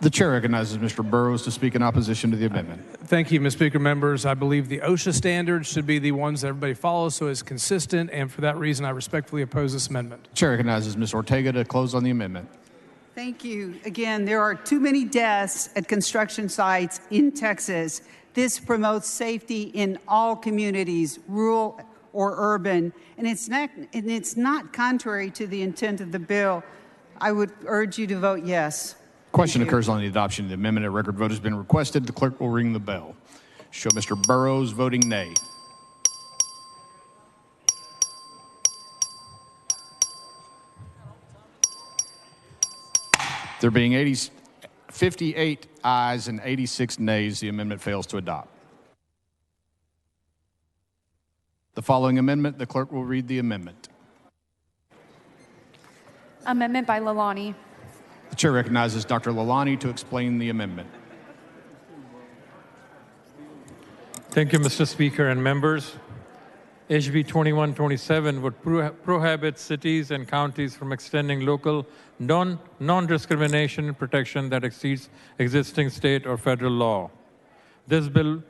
The chair recognizes Mr. Burrows to speak in opposition to the amendment. Thank you, Mr. Speaker. Members, I believe the OSHA standards should be the ones that everybody follows, so it's consistent, and for that reason, I respectfully oppose this amendment. The chair recognizes Ms. Ortega to close on the amendment. Thank you. Again, there are too many deaths at construction sites in Texas. This promotes safety in all communities, rural or urban, and it's not contrary to the intent of the bill. I would urge you to vote yes. Question occurs on the adoption of the amendment. A record vote has been requested. The clerk will ring the bell. Show Mr. Burrows voting nay. There being 58 ayes and 86 nays, the amendment fails to adopt. The following amendment, the clerk will read the amendment. Amendment by Lalani. The chair recognizes Dr. Lalani to explain the amendment. Thank you, Mr. Speaker and members. HB 2127 would prohibit cities and counties from extending local non-discrimination protection that exceeds existing state or federal law. This bill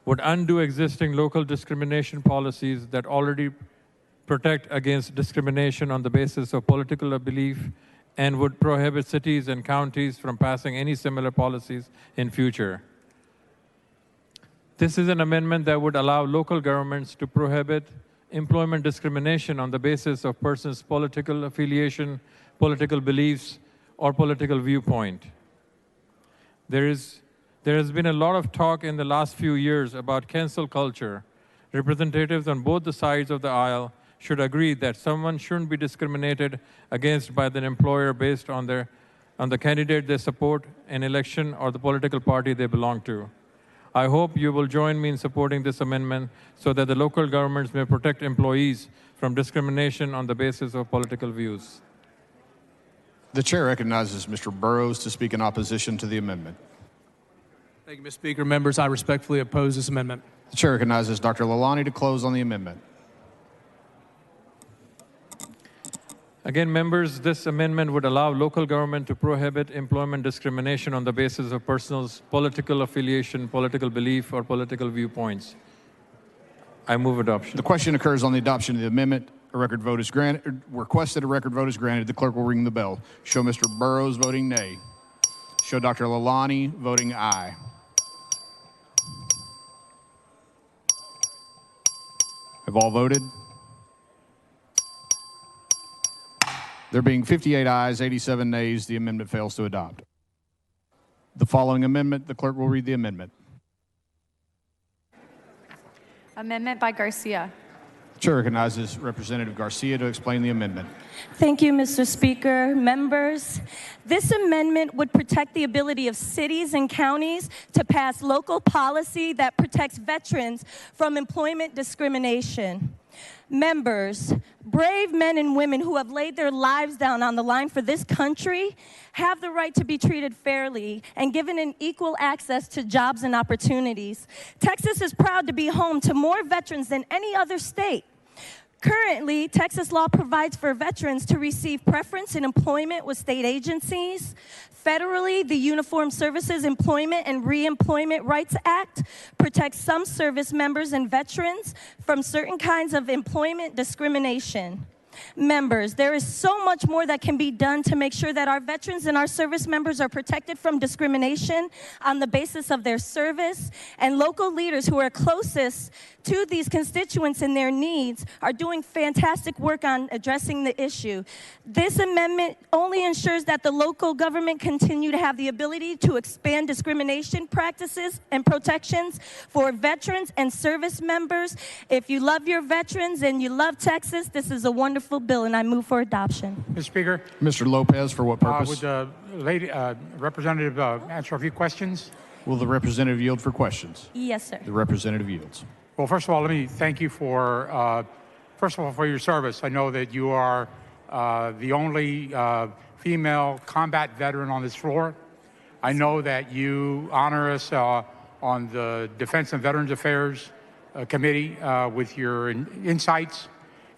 would undo existing local discrimination policies that already protect against discrimination on the basis of political belief and would prohibit cities and counties from passing any similar policies in future. This is an amendment that would allow local governments to prohibit employment discrimination on the basis of persons' political affiliation, political beliefs, or political viewpoint. There has been a lot of talk in the last few years about cancel culture. Representatives on both the sides of the aisle should agree that someone shouldn't be discriminated against by the employer based on the candidate they support, an election, or the political party they belong to. I hope you will join me in supporting this amendment so that the local governments may protect employees from discrimination on the basis of political views. The chair recognizes Mr. Burrows to speak in opposition to the amendment. Thank you, Mr. Speaker. Members, I respectfully oppose this amendment. The chair recognizes Dr. Lalani to close on the amendment. Again, members, this amendment would allow local government to prohibit employment discrimination on the basis of person's political affiliation, political belief, or political viewpoints. I move adoption. The question occurs on the adoption of the amendment. A record vote is granted. Requested a record vote is granted. The clerk will ring the bell. Show Mr. Burrows voting nay. Show Dr. Lalani voting aye. Have all voted? There being 58 ayes, 87 nays, the amendment fails to adopt. The following amendment, the clerk will read the amendment. Amendment by Garcia. The chair recognizes Representative Garcia to explain the amendment. Thank you, Mr. Speaker. Members, this amendment would protect the ability of cities and counties to pass local policy that protects veterans from employment discrimination. Members, brave men and women who have laid their lives down on the line for this country have the right to be treated fairly and given an equal access to jobs and opportunities. Texas is proud to be home to more veterans than any other state. Currently, Texas law provides for veterans to receive preference in employment with state agencies. Federally, the Uniformed Services Employment and Reemployment Rights Act protects some service members and veterans from certain kinds of employment discrimination. Members, there is so much more that can be done to make sure that our veterans and our service members are protected from discrimination on the basis of their service, and local leaders who are closest to these constituents and their needs are doing fantastic work on addressing the issue. This amendment only ensures that the local government continue to have the ability to expand discrimination practices and protections for veterans and service members. If you love your veterans and you love Texas, this is a wonderful bill, and I move for adoption. Mr. Speaker. Mr. Lopez, for what purpose? Would the representative answer a few questions? Will the representative yield for questions? Yes, sir. The representative yields. Well, first of all, let me thank you for, for your service. I know that you are the only female combat veteran on this floor. I know that you honor us on the Defense and Veterans Affairs Committee with your insights.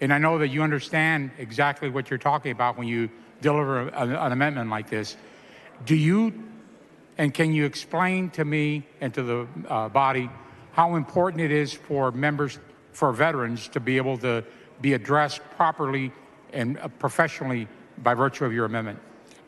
And I know that you understand exactly what you're talking about when you deliver an amendment like this. Do you, and can you explain to me and to the body how important it is for members, for veterans, to be able to be addressed properly and professionally by virtue of your amendment?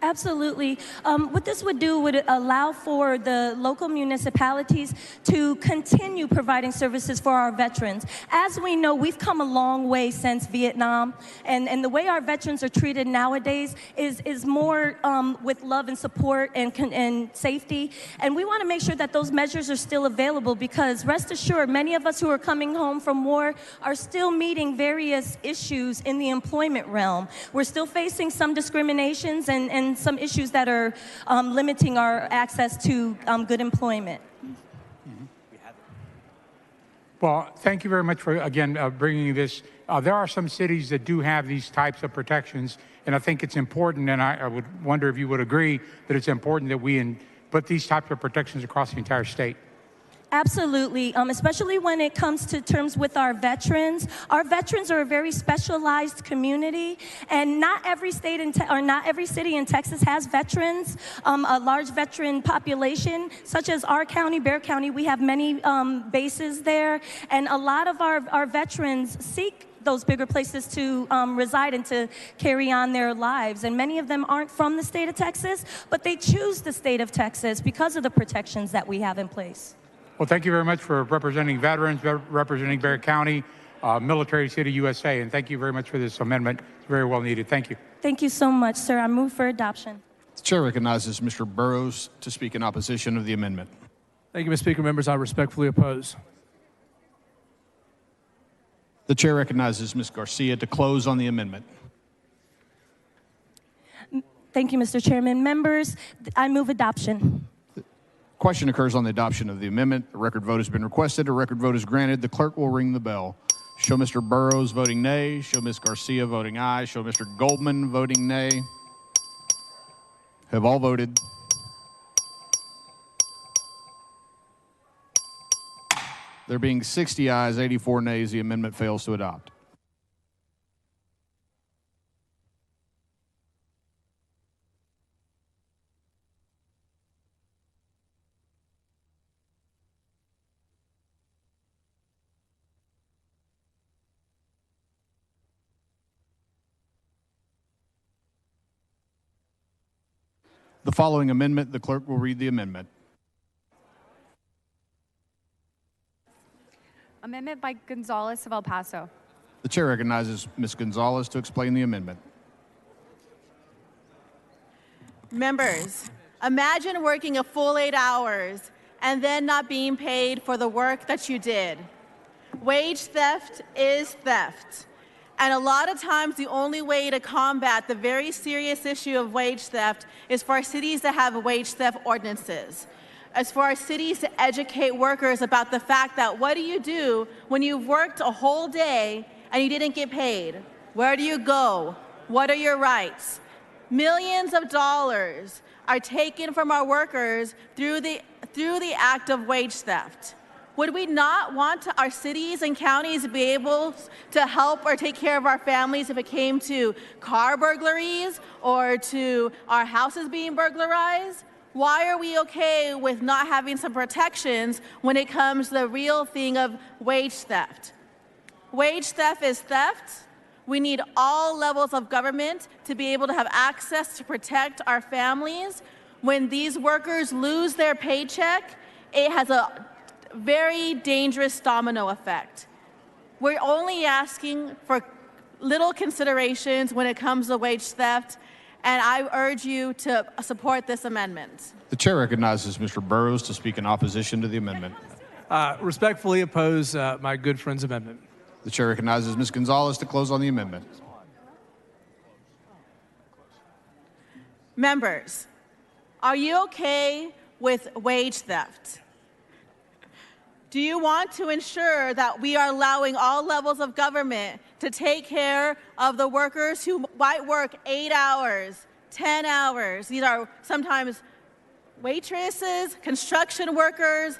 Absolutely. What this would do would allow for the local municipalities to continue providing services for our veterans. As we know, we've come a long way since Vietnam, and the way our veterans are treated nowadays is more with love and support and safety. And we want to make sure that those measures are still available, because rest assured, many of us who are coming home from war are still meeting various issues in the employment realm. We're still facing some discriminations and some issues that are limiting our access to good employment. Well, thank you very much for, again, bringing this. There are some cities that do have these types of protections, and I think it's important, and I would wonder if you would agree that it's important that we put these types of protections across the entire state. Absolutely, especially when it comes to terms with our veterans. Our veterans are a very specialized community, and not every state or not every city in Texas has veterans, a large veteran population, such as our county, Bexar County. We have many bases there, and a lot of our veterans seek those bigger places to reside and to carry on their lives. And many of them aren't from the state of Texas, but they choose the state of Texas because of the protections that we have in place. Well, thank you very much for representing veterans, representing Bexar County, Military City, USA, and thank you very much for this amendment. It's very well needed. Thank you. Thank you so much, sir. I move for adoption. The chair recognizes Mr. Burrows to speak in opposition of the amendment. Thank you, Mr. Speaker. Members, I respectfully oppose. The chair recognizes Ms. Garcia to close on the amendment. Thank you, Mr. Chairman. Members, I move adoption. Question occurs on the adoption of the amendment. A record vote has been requested. A record vote is granted. The clerk will ring the bell. Show Mr. Burrows voting nay. Show Ms. Garcia voting aye. Show Mr. Goldman voting nay. Have all voted? There being 60 ayes, 84 nays, the amendment fails to adopt. The following amendment, the clerk will read the amendment. Amendment by Gonzalez of El Paso. The chair recognizes Ms. Gonzalez to explain the amendment. Members, imagine working a full 8 hours and then not being paid for the work that you did. Wage theft is theft. And a lot of times the only way to combat the very serious issue of wage theft is for our cities to have wage theft ordinances. As for our cities to educate workers about the fact that what do you do when you've worked a whole day and you didn't get paid? Where do you go? What are your rights? Millions of dollars are taken from our workers through the act of wage theft. Would we not want our cities and counties to be able to help or take care of our families if it came to car burglaries or to our houses being burglarized? Why are we okay with not having some protections when it comes to the real thing of wage theft? Wage theft is theft. We need all levels of government to be able to have access to protect our families. When these workers lose their paycheck, it has a very dangerous domino effect. We're only asking for little considerations when it comes to wage theft, and I urge you to support this amendment. The chair recognizes Mr. Burrows to speak in opposition to the amendment. Respectfully oppose my good friend's amendment. The chair recognizes Ms. Gonzalez to close on the amendment. Members, are you okay with wage theft? Do you want to ensure that we are allowing all levels of government to take care of the workers who might work 8 hours, 10 hours? These are sometimes waitresses, construction workers,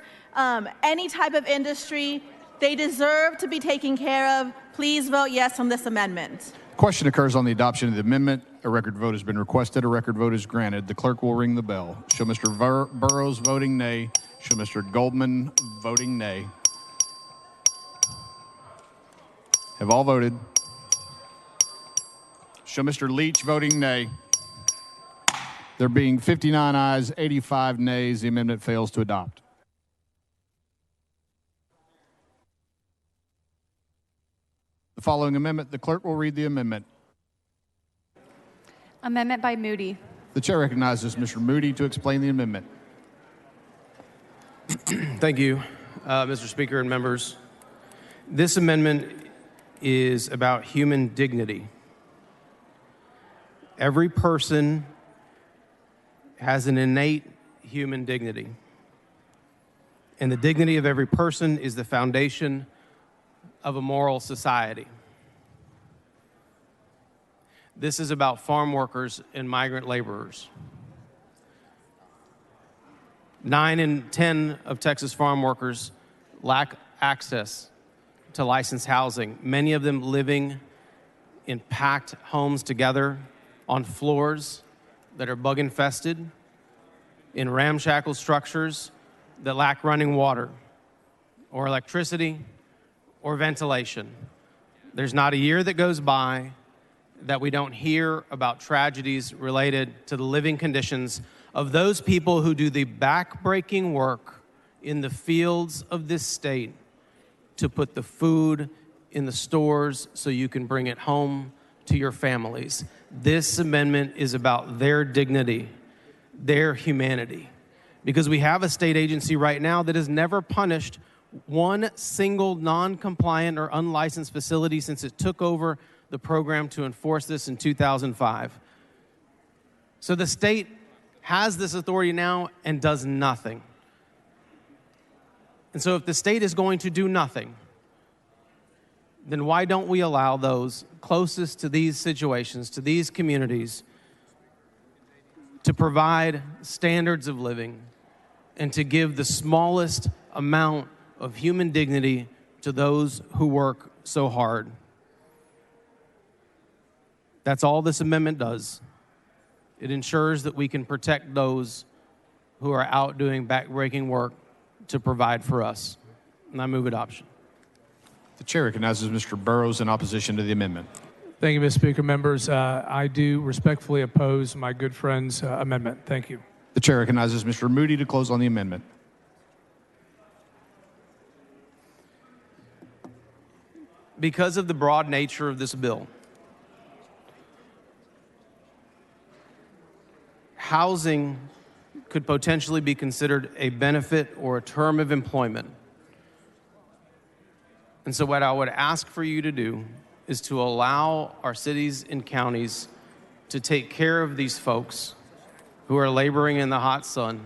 any type of industry. They deserve to be taken care of. Please vote yes on this amendment. Question occurs on the adoption of the amendment. A record vote has been requested. A record vote is granted. The clerk will ring the bell. Show Mr. Burrows voting nay. Show Mr. Goldman voting nay. Have all voted? Show Mr. Leach voting nay. There being 59 ayes, 85 nays, the amendment fails to adopt. The following amendment, the clerk will read the amendment. Amendment by Moody. The chair recognizes Mr. Moody to explain the amendment. Thank you, Mr. Speaker and members. This amendment is about human dignity. Every person has an innate human dignity. And the dignity of every person is the foundation of a moral society. This is about farm workers and migrant laborers. 9 in 10 of Texas farm workers lack access to licensed housing, many of them living in packed homes together on floors that are bug infested, in ramshackle structures that lack running water or electricity or ventilation. There's not a year that goes by that we don't hear about tragedies related to the living conditions of those people who do the back-breaking work in the fields of this state to put the food in the stores so you can bring it home to your families. This amendment is about their dignity, their humanity, because we have a state agency right now that has never punished one single non-compliant or unlicensed facility since it took over the program to enforce this in 2005. So the state has this authority now and does nothing. And so if the state is going to do nothing, then why don't we allow those closest to these situations, to these communities, to provide standards of living and to give the smallest amount of human dignity to those who work so hard? That's all this amendment does. It ensures that we can protect those who are out doing back-breaking work to provide for us. And I move adoption. The chair recognizes Mr. Burrows in opposition to the amendment. Thank you, Mr. Speaker. Members, I do respectfully oppose my good friend's amendment. Thank you. The chair recognizes Mr. Moody to close on the amendment. Because of the broad nature of this bill, housing could potentially be considered a benefit or a term of employment. And so what I would ask for you to do is to allow our cities and counties to take care of these folks who are laboring in the hot sun.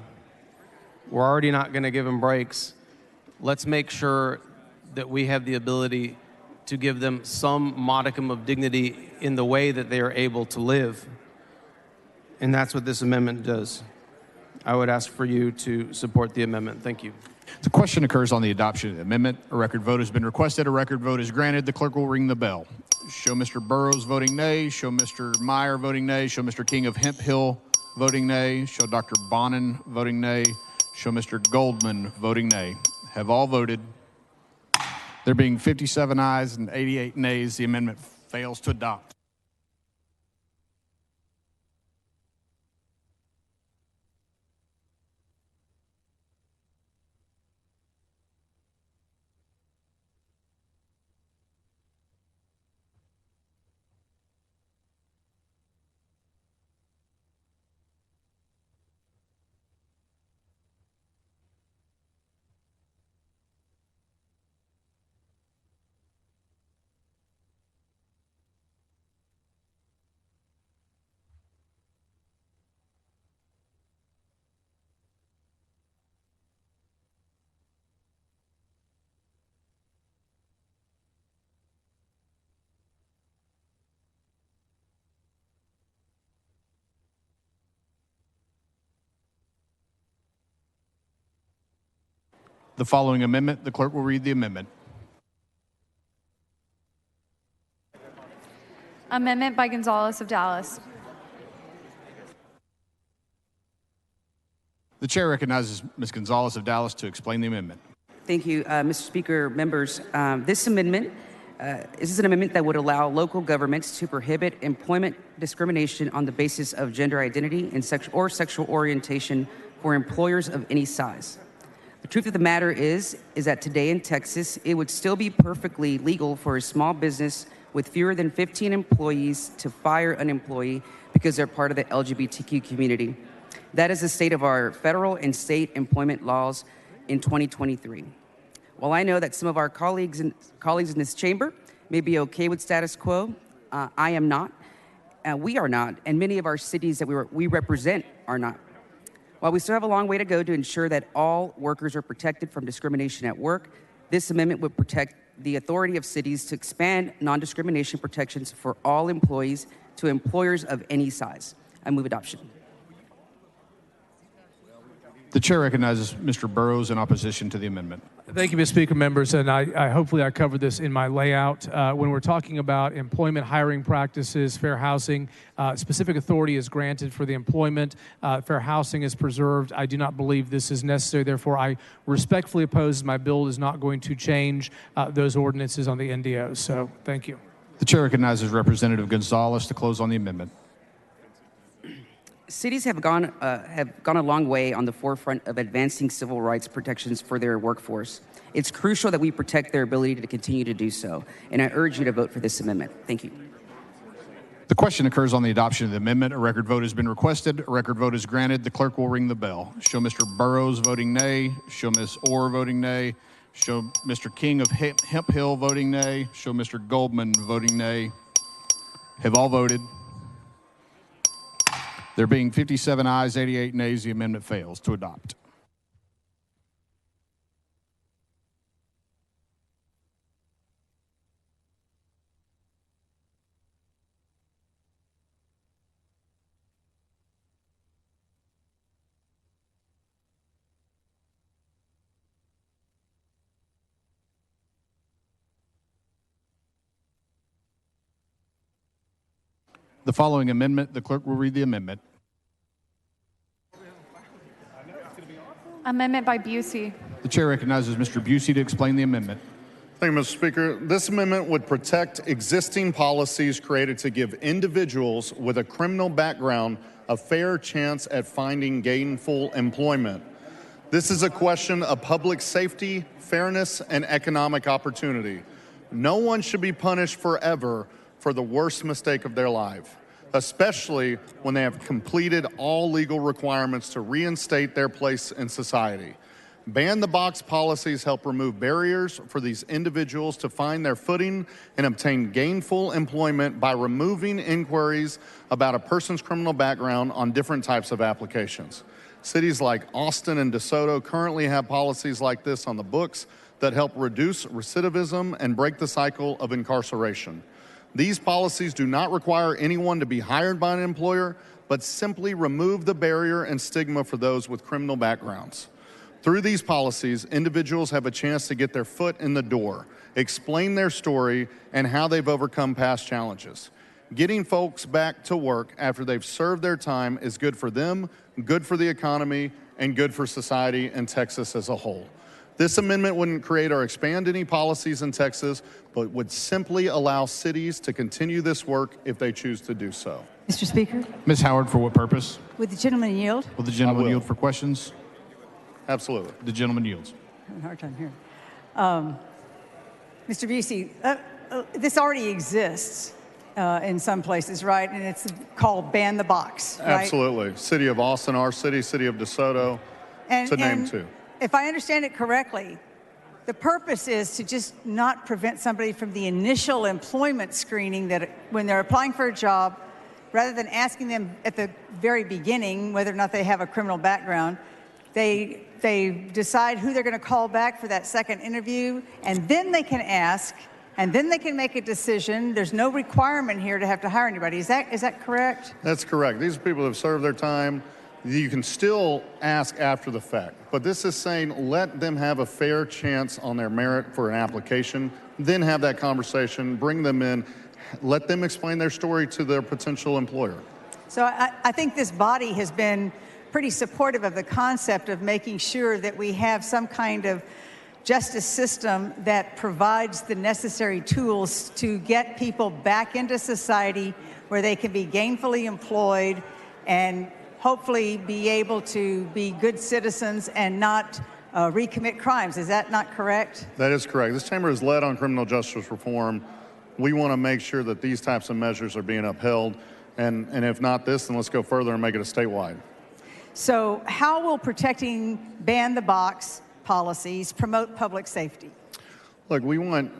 We're already not going to give them breaks. Let's make sure that we have the ability to give them some modicum of dignity in the way that they are able to live. And that's what this amendment does. I would ask for you to support the amendment. Thank you. The question occurs on the adoption of the amendment. A record vote has been requested. A record vote is granted. The clerk will ring the bell. Show Mr. Burrows voting nay. Show Mr. Meyer voting nay. Show Mr. King of Hemp Hill voting nay. Show Dr. Bonin voting nay. Show Mr. Goldman voting nay. Have all voted? There being 57 ayes and 88 nays, the amendment fails to adopt. The following amendment, the clerk will read the amendment. Amendment by Gonzalez of Dallas. The chair recognizes Ms. Gonzalez of Dallas to explain the amendment. Thank you, Mr. Speaker, members. This amendment is an amendment that would allow local governments to prohibit employment discrimination on the basis of gender identity and sexual orientation for employers of any size. The truth of the matter is that today in Texas, it would still be perfectly legal for a small business with fewer than 15 employees to fire an employee because they're part of the LGBTQ community. That is the state of our federal and state employment laws in 2023. While I know that some of our colleagues in this chamber may be okay with status quo, I am not, we are not, and many of our cities that we represent are not. While we still have a long way to go to ensure that all workers are protected from discrimination at work, this amendment would protect the authority of cities to expand non-discrimination protections for all employees to employers of any size. I move adoption. The chair recognizes Mr. Burrows in opposition to the amendment. Thank you, Mr. Speaker, members, and I hopefully I covered this in my layout. When we're talking about employment hiring practices, fair housing, specific authority is granted for the employment. Fair housing is preserved. I do not believe this is necessary. Therefore, I respectfully oppose. My bill is not going to change those ordinances on the NDOs. So, thank you. The chair recognizes Representative Gonzalez to close on the amendment. Cities have gone a long way on the forefront of advancing civil rights protections for their workforce. It's crucial that we protect their ability to continue to do so, and I urge you to vote for this amendment. Thank you. The question occurs on the adoption of the amendment. A record vote has been requested. A record vote is granted. The clerk will ring the bell. Show Mr. Burrows voting nay. Show Ms. Orr voting nay. Show Mr. King of Hemp Hill voting nay. Show Mr. Goldman voting nay. Have all voted? There being 57 ayes, 88 nays, the amendment fails to adopt. The following amendment, the clerk will read the amendment. Amendment by Busey. The chair recognizes Mr. Busey to explain the amendment. Thank you, Mr. Speaker. This amendment would protect existing policies created to give individuals with a criminal background a fair chance at finding gainful employment. This is a question of public safety, fairness, and economic opportunity. No one should be punished forever for the worst mistake of their life, especially when they have completed all legal requirements to reinstate their place in society. Ban-the-box policies help remove barriers for these individuals to find their footing and obtain gainful employment by removing inquiries about a person's criminal background on different types of applications. Cities like Austin and DeSoto currently have policies like this on the books that help reduce recidivism and break the cycle of incarceration. These policies do not require anyone to be hired by an employer. but simply remove the barrier and stigma for those with criminal backgrounds. Through these policies, individuals have a chance to get their foot in the door, explain their story, and how they've overcome past challenges. Getting folks back to work after they've served their time is good for them, good for the economy, and good for society and Texas as a whole. This amendment wouldn't create or expand any policies in Texas, but would simply allow cities to continue this work if they choose to do so. Mr. Speaker, Ms. Howard, for what purpose? would the gentleman yield? Will the gentleman yield for questions? Absolutely. The gentleman yields. Having a hard time here. Mr. Busey, this already exists in some places, right? And it's called Ban the Box, right? Absolutely. City of Austin, our city, City of DeSoto, to name two. If I understand it correctly, the purpose is to just not prevent somebody from the initial employment screening that when they're applying for a job, rather than asking them at the very beginning whether or not they have a criminal background, they decide who they're going to call back for that second interview, and then they can ask, and then they can make a decision. There's no requirement here to have to hire anybody. Is that correct? That's correct. These are people who have served their time. You can still ask after the fact, but this is saying let them have a fair chance on their merit for an application, then have that conversation, bring them in, let them explain their story to their potential employer. So I think this body has been pretty supportive of the concept of making sure that we have some kind of justice system that provides the necessary tools to get people back into society where they can be gainfully employed and hopefully be able to be good citizens and not recommit crimes. Is that not correct? That is correct. This chamber is led on criminal justice reform. We want to make sure that these types of measures are being upheld. And if not this, then let's go further and make it a statewide. So how will protecting Ban the Box policies promote public safety? Look, we want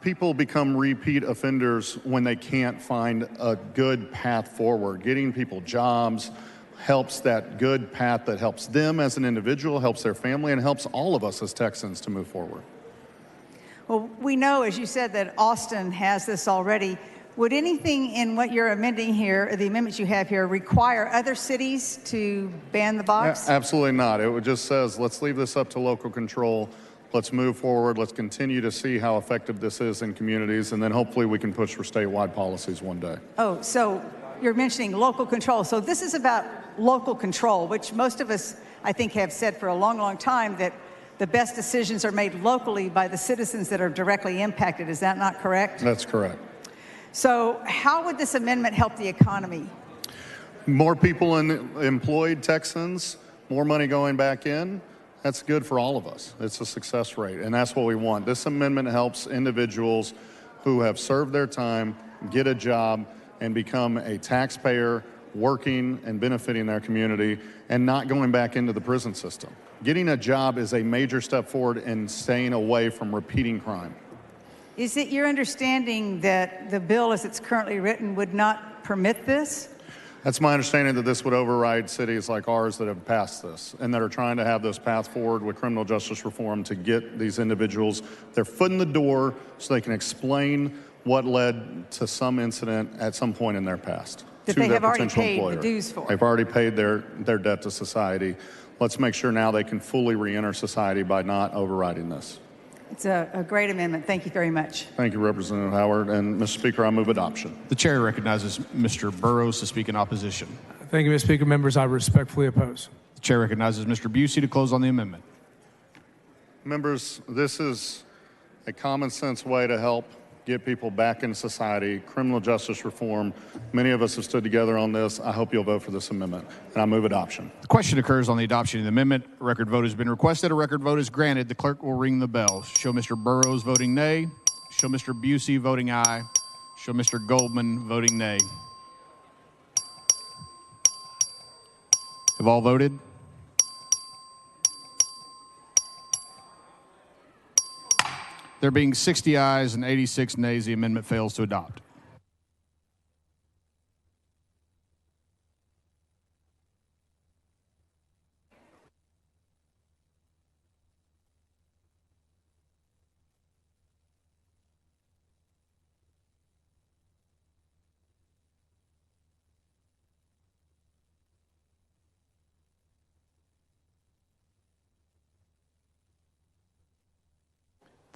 people become repeat offenders when they can't find a good path forward. Getting people jobs helps that good path that helps them as an individual, helps their family, and helps all of us as Texans to move forward. Well, we know, as you said, that Austin has this already. Would anything in what you're amending here, or the amendments you have here, require other cities to ban the box? Absolutely not. It just says, let's leave this up to local control. Let's move forward. Let's continue to see how effective this is in communities, and then hopefully we can push for statewide policies one day. Oh, so you're mentioning local control. So this is about local control, which most of us, I think, have said for a long, long time that the best decisions are made locally by the citizens that are directly impacted. Is that not correct? That's correct. So how would this amendment help the economy? More people employed Texans, more money going back in. That's good for all of us. It's a success rate, and that's what we want. This amendment helps individuals who have served their time get a job and become a taxpayer, working and benefiting their community, and not going back into the prison system. Getting a job is a major step forward in staying away from repeating crime. Is it your understanding that the bill as it's currently written would not permit this? That's my understanding, that this would override cities like ours that have passed this and that are trying to have this path forward with criminal justice reform to get these individuals their foot in the door so they can explain what led to some incident at some point in their past. That they have already paid the dues for. They've already paid their debt to society. Let's make sure now they can fully re-enter society by not overriding this. It's a great amendment. Thank you very much. Thank you, Representative Howard. And Mr. Speaker, I move adoption. The chair recognizes Mr. Burrows to speak in opposition. Thank you, Mr. Speaker. Members, I respectfully oppose. The chair recognizes Mr. Busey to close on the amendment. Members, this is a common sense way to help get people back in society, criminal justice reform. Many of us have stood together on this. I hope you'll vote for this amendment, and I move adoption. The question occurs on the adoption of the amendment. A record vote has been requested. A record vote is granted. The clerk will ring the bell. Show Mr. Burrows voting nay. Show Mr. Busey voting aye. Show Mr. Goldman voting nay. Have all voted? There being 60 ayes and 86 nays, the amendment fails to adopt.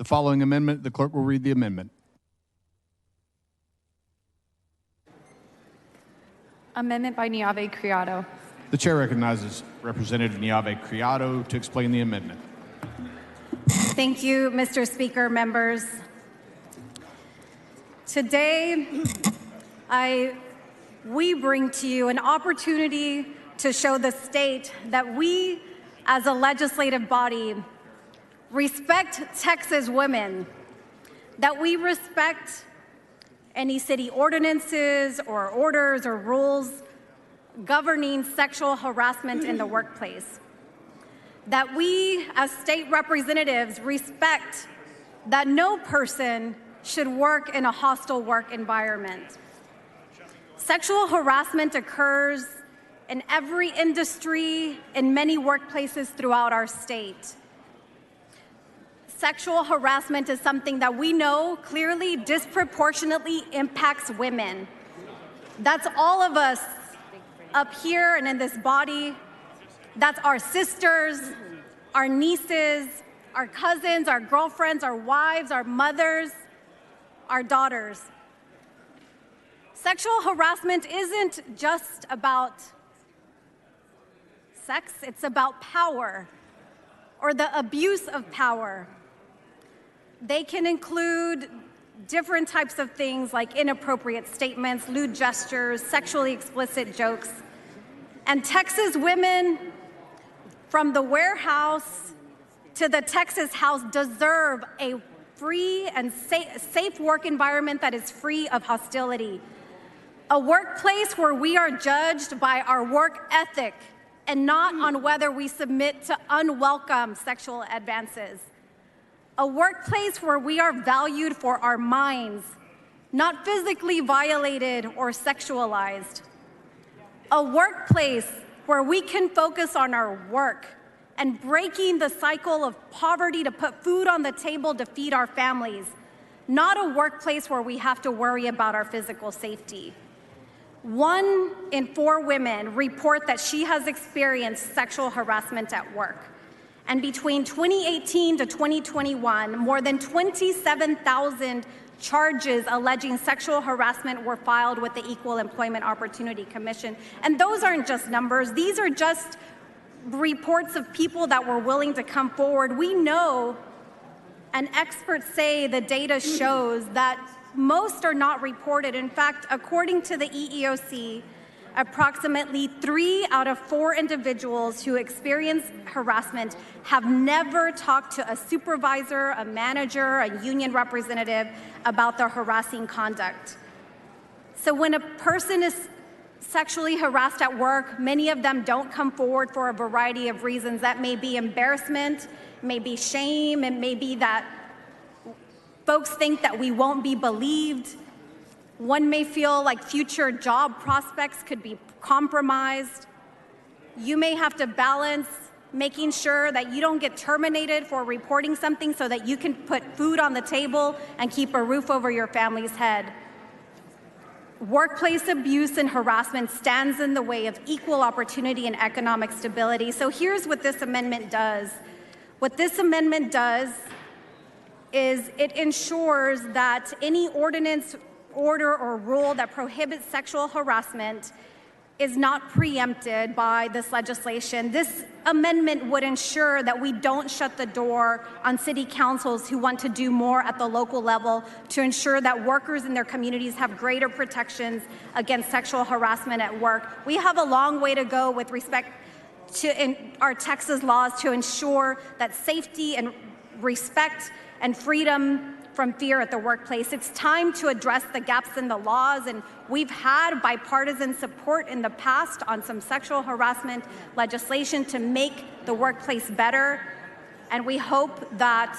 The following amendment, the clerk will read the amendment. Amendment by Niave Criado. The chair recognizes Representative Niave Criado to explain the amendment. Thank you, Mr. Speaker, members. Today, we bring to you an opportunity to show the state that we, as a legislative body, respect Texas women, that we respect any city ordinances or orders or rules governing sexual harassment in the workplace, that we as state representatives respect that no person should work in a hostile work environment. Sexual harassment occurs in every industry, in many workplaces throughout our state. Sexual harassment is something that we know clearly disproportionately impacts women. That's all of us up here and in this body. That's our sisters, our nieces, our cousins, our girlfriends, our wives, our mothers, our daughters. Sexual harassment isn't just about sex, it's about power or the abuse of power. They can include different types of things like inappropriate statements, lewd gestures, sexually explicit jokes. And Texas women, from the warehouse to the Texas House, deserve a free and safe work environment that is free of hostility. A workplace where we are judged by our work ethic and not on whether we submit to unwelcome sexual advances. A workplace where we are valued for our minds, not physically violated or sexualized. A workplace where we can focus on our work and breaking the cycle of poverty to put food on the table to feed our families, not a workplace where we have to worry about our physical safety. 1 in 4 women report that she has experienced sexual harassment at work. And between 2018 to 2021, more than 27,000 charges alleging sexual harassment were filed with the Equal Employment Opportunity Commission. And those aren't just numbers, these are just reports of people that were willing to come forward. We know, and experts say the data shows that most are not reported. In fact, according to the EEOC, approximately 3 out of 4 individuals who experience harassment have never talked to a supervisor, a manager, a union representative about their harassing conduct. So when a person is sexually harassed at work, many of them don't come forward for a variety of reasons. That may be embarrassment, may be shame, it may be that folks think that we won't be believed. One may feel like future job prospects could be compromised. You may have to balance making sure that you don't get terminated for reporting something so that you can put food on the table and keep a roof over your family's head. Workplace abuse and harassment stands in the way of equal opportunity and economic stability. So here's what this amendment does. What this amendment does is it ensures that any ordinance, order, or rule that prohibits sexual harassment is not preempted by this legislation. This amendment would ensure that we don't shut the door on city councils who want to do more at the local level to ensure that workers in their communities have greater protections against sexual harassment at work. We have a long way to go with respect to our Texas laws to ensure that safety and respect and freedom from fear at the workplace. It's time to address the gaps in the laws, and we've had bipartisan support in the past on some sexual harassment legislation to make the workplace better, and we hope that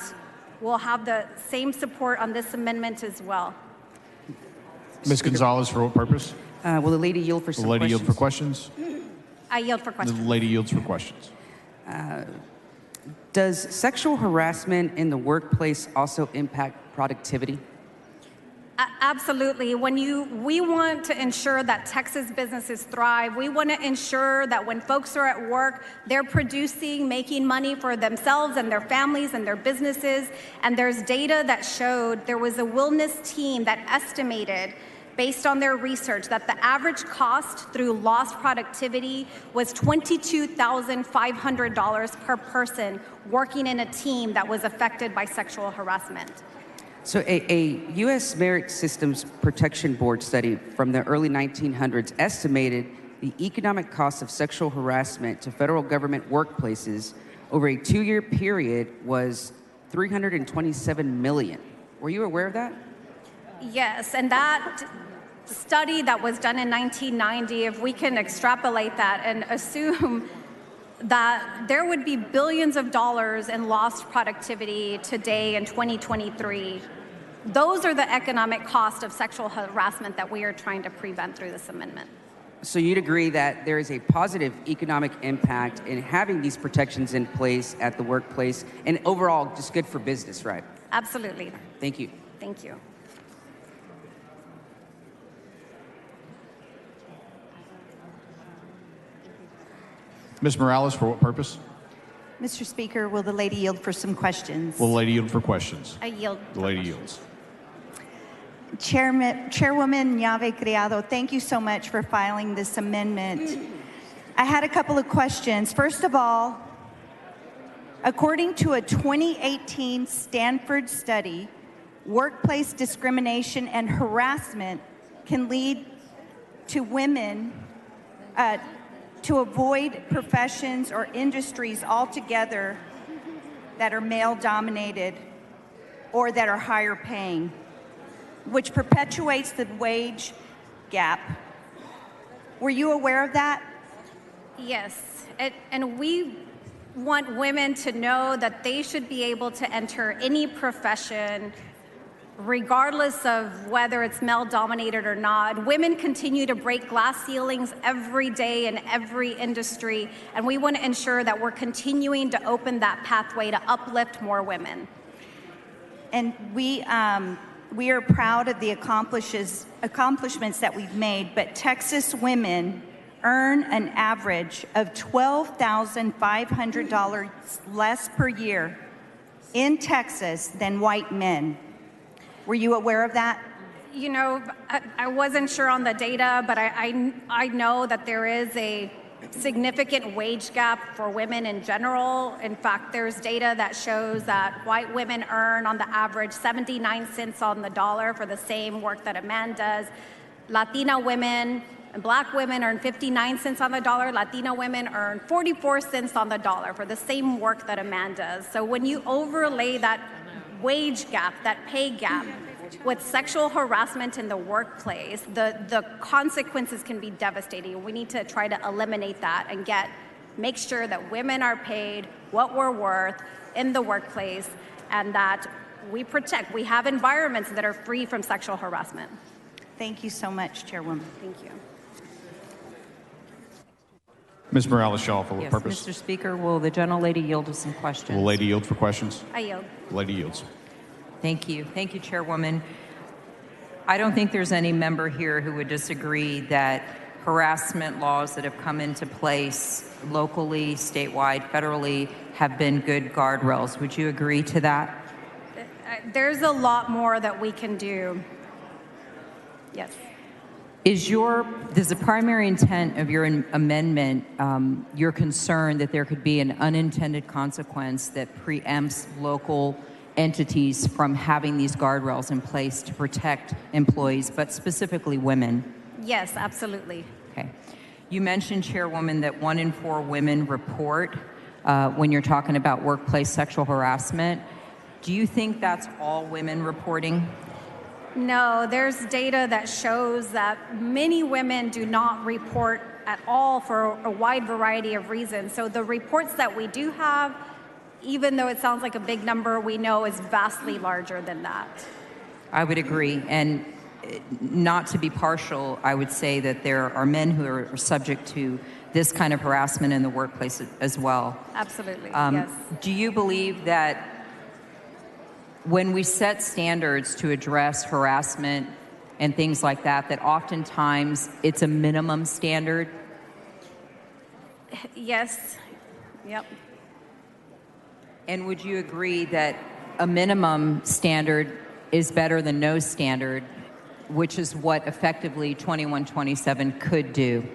we'll have the same support on this amendment as well. Ms. Gonzalez, for what purpose? Will the lady yield for some The lady questions? yield for questions? I yield for The questions. lady yields for questions. Does sexual harassment in the workplace also impact productivity? Absolutely. We want to ensure that Texas businesses thrive. We want to ensure that when folks are at work, they're producing, making money for themselves and their families and their businesses. And there's data that showed there was a wellness team that estimated, based on their research, that the average cost through lost productivity was $22,500 per person working in a team that was affected by sexual harassment. So a U.S. Merit Systems Protection Board study from the early 1900s estimated the economic cost of sexual harassment to federal government workplaces over a 2-year period was $327 million. Were you aware of that? Yes, and that study that was done in 1990, if we can extrapolate that and assume that there would be billions of dollars in lost productivity today in 2023. Those are the economic cost of sexual harassment that we are trying to prevent through this amendment. So you'd agree that there is a positive economic impact in having these protections in place at the workplace and overall just good for business, right? Absolutely. Thank you. Thank you. Ms. Morales, for what purpose? Mr. Speaker, will the lady yield for some questions? Will the lady yield for questions? I yield. The lady yields. Chairwoman Yave Criado, thank you so much for filing this amendment. I had a couple of questions. First of all, according to a 2018 Stanford study, workplace discrimination and harassment can lead to women to avoid professions or industries altogether that are male-dominated or that are higher paying, which perpetuates the wage gap. Were you aware of that? Yes, and we want women to know that they should be able to enter any profession regardless of whether it's male-dominated or not. Women continue to break glass ceilings every day in every industry, and we want to ensure that we're continuing to open that pathway to uplift more women. And we are proud of the accomplishments that we've made, but Texas women earn an average of $12,500 less per year in Texas than white men. Were you aware of that? You know, I wasn't sure on the data, but I know that there is a significant wage gap for women in general. In fact, there's data that shows that white women earn on the average 79 cents on the dollar for the same work that a man does. Latina women and black women earn 59 cents on the dollar. Latina women earn 44 cents on the dollar for the same work that a man does. So when you overlay that wage gap, that pay gap, with sexual harassment in the workplace, the consequences can be devastating. We need to try to eliminate that and make sure that women are paid what we're worth in the workplace and that we have environments that are free from sexual harassment. Thank you so much, Chairwoman. Thank you. Ms. Morales-Shaw, for what Yes, purpose? Mr. Speaker, will the gentlelady yield to some questions? Will the lady yield for questions? I yield. The lady yields. Thank you. Thank you, Chairwoman. I don't think there's any member here who would disagree that harassment laws that have come into place locally, statewide, federally have been good guardrails. Would you agree to that? There's a lot more that we can do. Yes. Is the primary intent of your amendment your concern that there could be an unintended consequence that preempts local entities from having these guardrails in place to protect employees, but specifically women? Yes, absolutely. Okay. You mentioned, Chairwoman, that 1 in 4 women report when you're talking about workplace sexual harassment. Do you think that's all women reporting? No, there's data that shows that many women do not report at all for a wide variety of reasons. So the reports that we do have, even though it sounds like a big number, we know is vastly larger than that. I would agree. And not to be partial, I would say that there are men who are subject to this kind of harassment in the workplace as well. Absolutely, yes. Do you believe that when we set standards to address harassment and things like that, that oftentimes it's a minimum standard? Yes. Yep. And would you agree that a minimum standard is better than no standard, which is what effectively 2127 could do?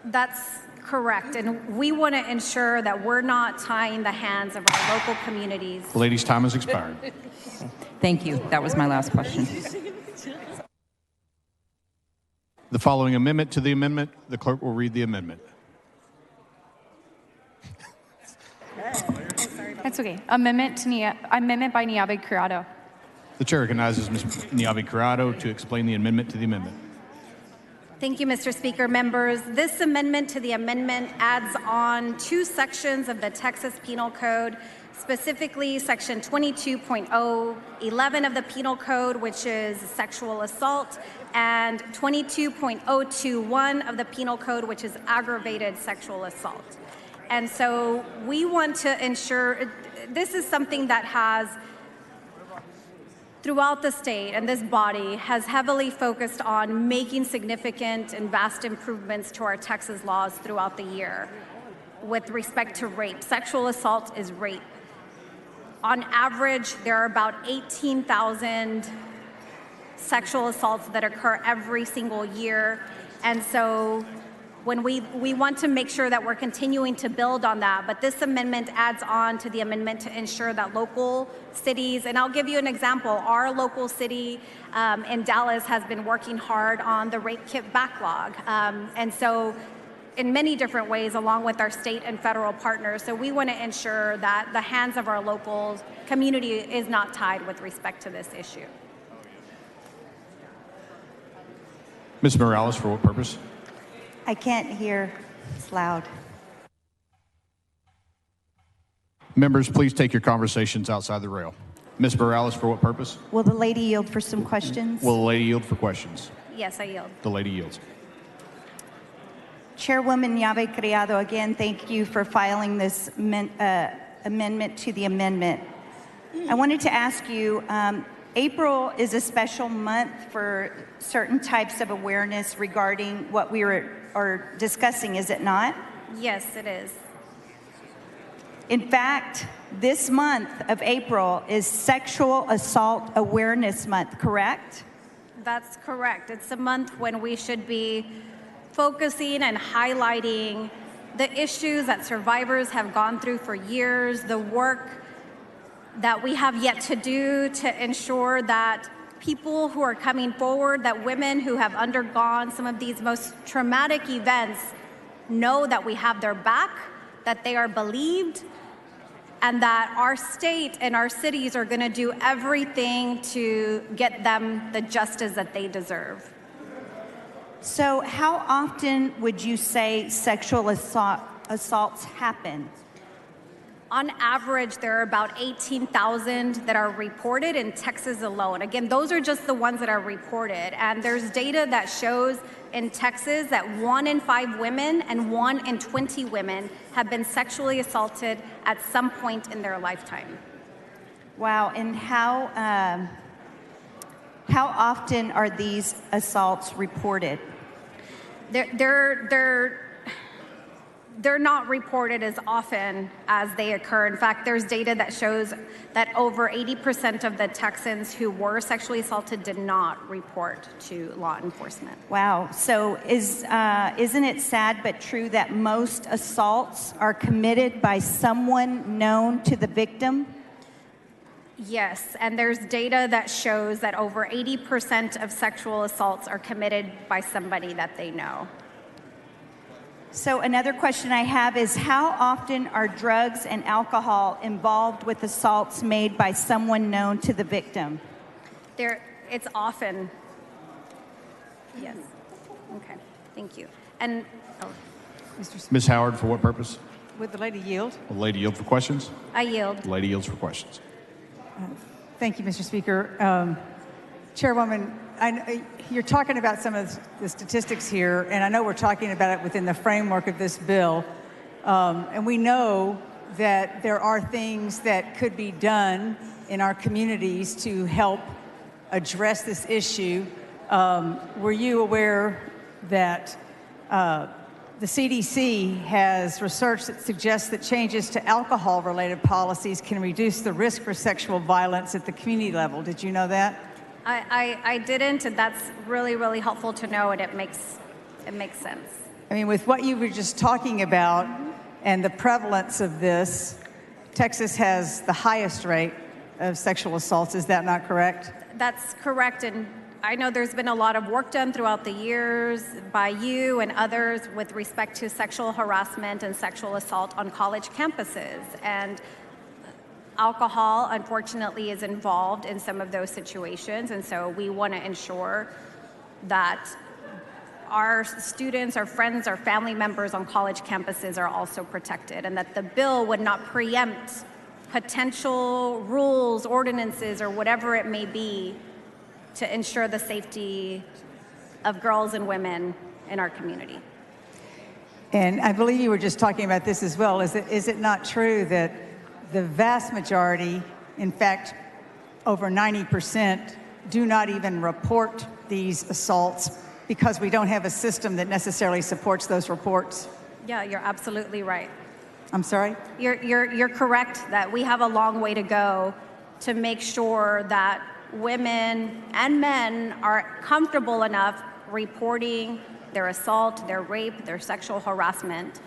That's correct. And we want to ensure that we're not tying the hands of our local communities. The lady's time has expired. Thank you. That was my last question. The following amendment to the amendment, the clerk will read the amendment. That's okay. Amendment by Niave Criado. The chair recognizes Ms. Niave Criado to explain the amendment to the amendment. Thank you, Mr. Speaker. Members, this amendment to the amendment adds on 2 sections of the Texas Penal Code, specifically Section 22.011 of the Penal Code, which is sexual assault, and 22.021 of the Penal Code, which is aggravated sexual assault. And so we want to ensure this is something that has throughout the state, and this body has heavily focused on making significant and vast improvements to our Texas laws throughout the year with respect to rape. Sexual assault is rape. On average, there are about 18,000 sexual assaults that occur every single year. And so when we want to make sure that we're continuing to build on that, but this amendment adds on to the amendment to ensure that local cities, and I'll give you an example, our local city in Dallas has been working hard on the rape kit backlog. And so in many different ways, along with our state and federal partners. So we want to ensure that the hands of our local community is not tied with respect to this issue. Ms. Morales, for what purpose? I can't hear. It's loud. Members, please take your conversations outside the rail. Ms. Morales, for what purpose? Will the lady yield for some questions? Will the lady yield for questions? Yes, I yield. The lady yields. Chairwoman Niave Criado, again, thank you for filing this amendment to the amendment. I wanted to ask you, April is a special month for certain types of awareness regarding what we are discussing, is it not? Yes, it is. In fact, this month of April is Sexual Assault Awareness Month, correct? That's correct. It's a month when we should be focusing and highlighting the issues that survivors have gone through for years, the work that we have yet to do to ensure that people who are coming forward, that women who have undergone some of these most traumatic events know that we have their back, that they are believed, and that our state and our cities are going to do everything to get them the justice that they deserve. So how often would you say sexual assaults happen? On average, there are about 18,000 that are reported in Texas alone. Again, those are just the ones that are reported. And there's data that shows in Texas that 1 in 5 women and 1 in 20 women have been sexually assaulted at some point in their lifetime. Wow, and how often are these assaults reported? They're not reported as often as they occur. In fact, there's data that shows that over 80% of the Texans who were sexually assaulted did not report to law enforcement. Wow, so isn't it sad but true that most assaults are committed by someone known to the victim? Yes, and there's data that shows that over 80% of sexual assaults are committed by somebody that they know. So another question I have is, how often are drugs and alcohol involved with assaults made by someone known to the victim? It's often. Yes. Okay, thank you. And Ms. Howard, for what purpose? Would the lady yield? Will the lady yield for questions? I yield. The lady yields for questions. Thank you, Mr. Speaker. Chairwoman, you're talking about some of the statistics here, and I know we're talking about it within the framework of this bill. And we know that there are things that could be done in our communities to help address this issue. Were you aware that the CDC has research that suggests that changes to alcohol-related policies can reduce the risk for sexual violence at the community level? Did you know that? I didn't, and that's really, really helpful to know, and it makes sense. I mean, with what you were just talking about and the prevalence of this, Texas has the highest rate of sexual assaults. Is that not correct? That's correct, and I know there's been a lot of work done throughout the years by you and others with respect to sexual harassment and sexual assault on college campuses. And alcohol, unfortunately, is involved in some of those situations. And so we want to ensure that our students, our friends, our family members on college campuses are also protected, and that the bill would not preempt potential rules, ordinances, or whatever it may be to ensure the safety of girls and women in our community. And I believe you were just talking about this as well. Is it not true that the vast majority, in fact, over 90%, do not even report these assaults because we don't have a system that necessarily supports those reports? Yeah, you're absolutely right. I'm sorry? You're correct that we have a long way to go to make sure that women and men are comfortable enough reporting their assault, their rape, their sexual harassment,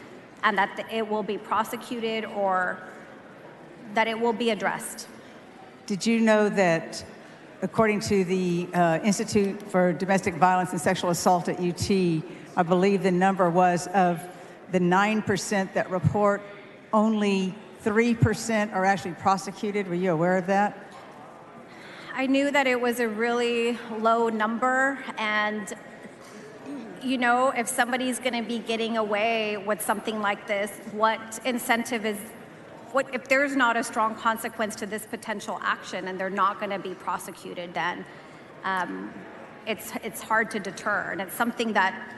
and that it will be prosecuted or that it will be addressed. Did you know that according to the Institute for Domestic Violence and Sexual Assault at UT, I believe the number was of the 9% that report, only 3% are actually prosecuted? Were you aware of that? I knew that it was a really low number, and you know, if somebody's going to be getting away with something like this, what incentive is, what if there's not a strong consequence to this potential action and they're not going to be prosecuted, then it's hard to deter, and it's something that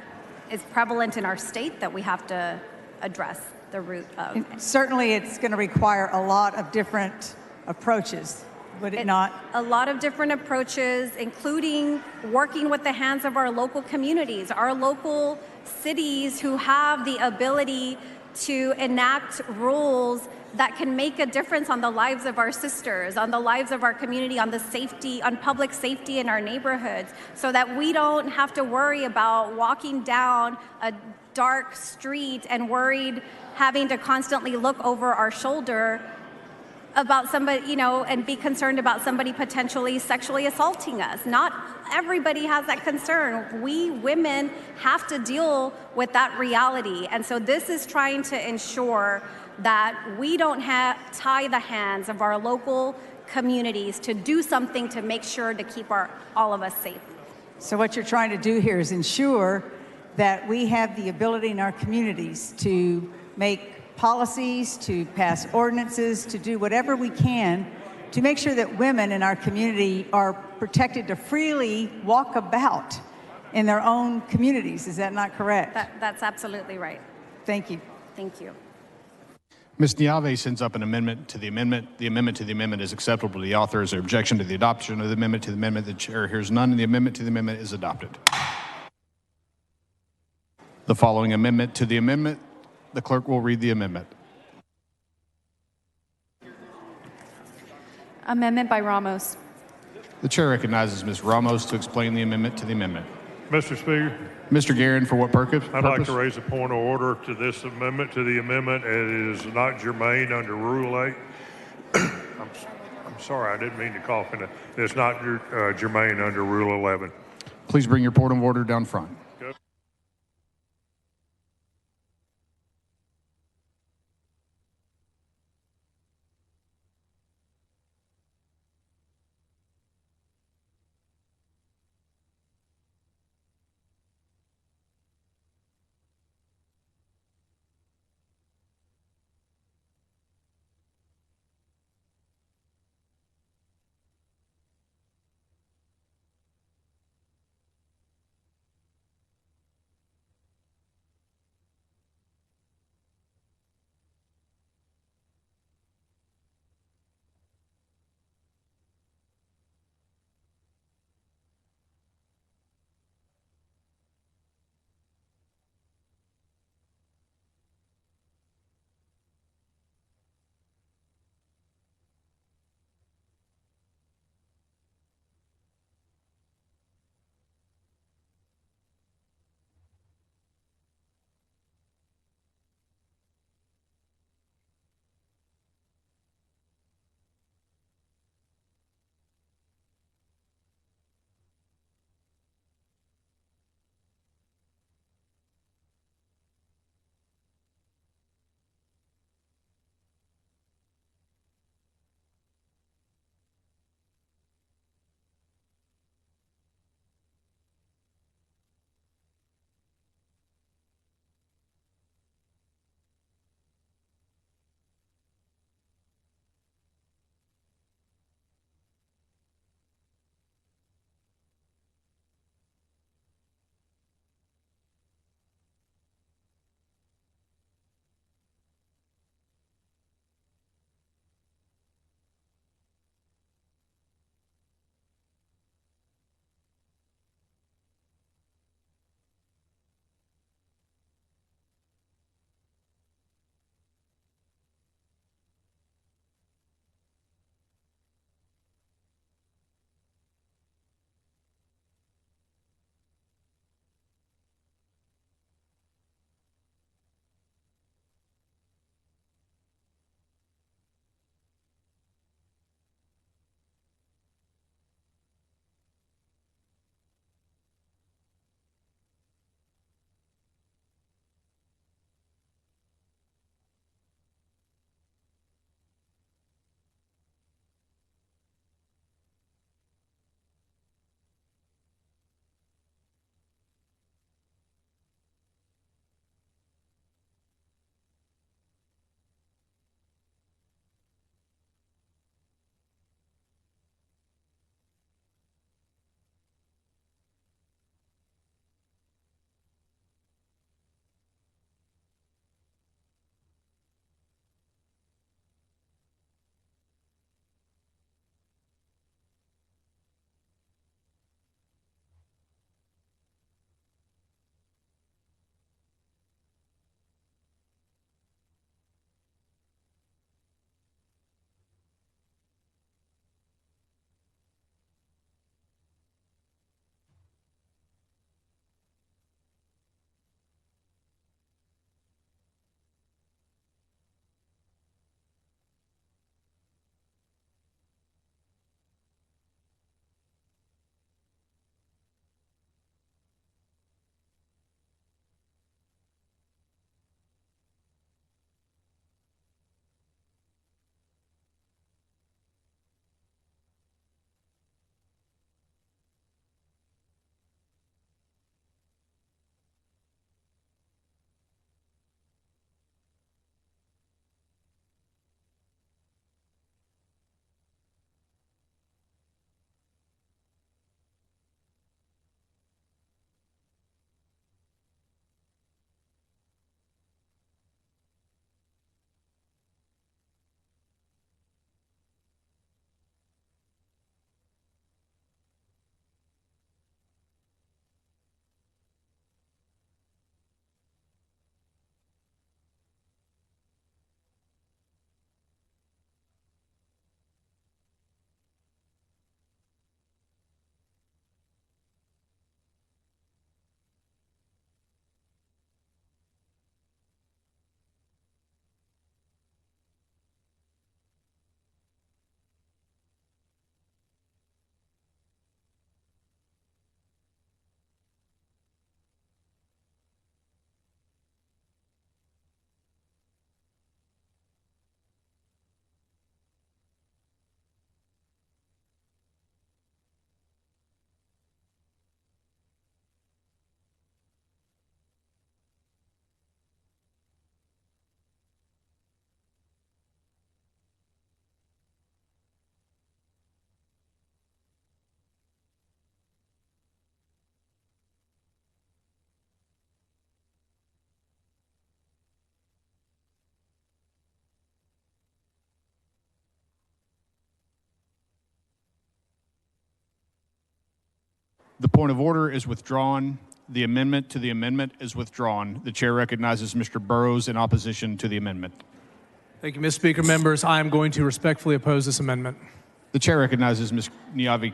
is prevalent in our state that we have to address the root of. And certainly it's going to require a lot of different approaches. Would it not? A lot of different approaches, including working with the hands of our local communities, our local cities who have the ability to enact rules that can make a difference on the lives of our sisters, on the lives of our community, on the safety, on public safety in our neighborhoods, so that we don't have to worry about walking down a dark street and worried having to constantly look over our shoulder about somebody, you know, and be concerned about somebody potentially sexually assaulting us. Not everybody has that concern. We women have to deal with that reality. And so this is trying to ensure that we don't tie the hands of our local communities to do something to make sure to keep all of us safe. So what you're trying to do here is ensure that we have the ability in our communities to make policies, to pass ordinances, to do whatever we can to make sure that women in our community are protected to freely walk about in their own communities. Is that not correct? That's absolutely right. Thank you. Thank you. Ms. Niave sends up an amendment to the amendment. The amendment to the amendment is acceptable to the author. Is there objection to the adoption of the amendment to the amendment? The chair hears none, and the amendment to the amendment is adopted. The following amendment to the amendment, the clerk will read the amendment. Amendment by Ramos. The chair recognizes Ms. Ramos to explain the amendment to the amendment. Mr. Speaker, Mr. Guerin, for what purpose? I'd like to raise a point of order to this amendment to the amendment. It is not germane under Rule 8. I'm sorry, I didn't mean to cough in it. It's not germane under Rule 11. Please bring your point of order down front. The point of order is withdrawn. The amendment to the amendment is withdrawn. The chair recognizes Mr. Burrows in opposition to the amendment. Thank you, Mr. Speaker. Members, I am going to respectfully oppose this amendment. The chair recognizes Ms. Niave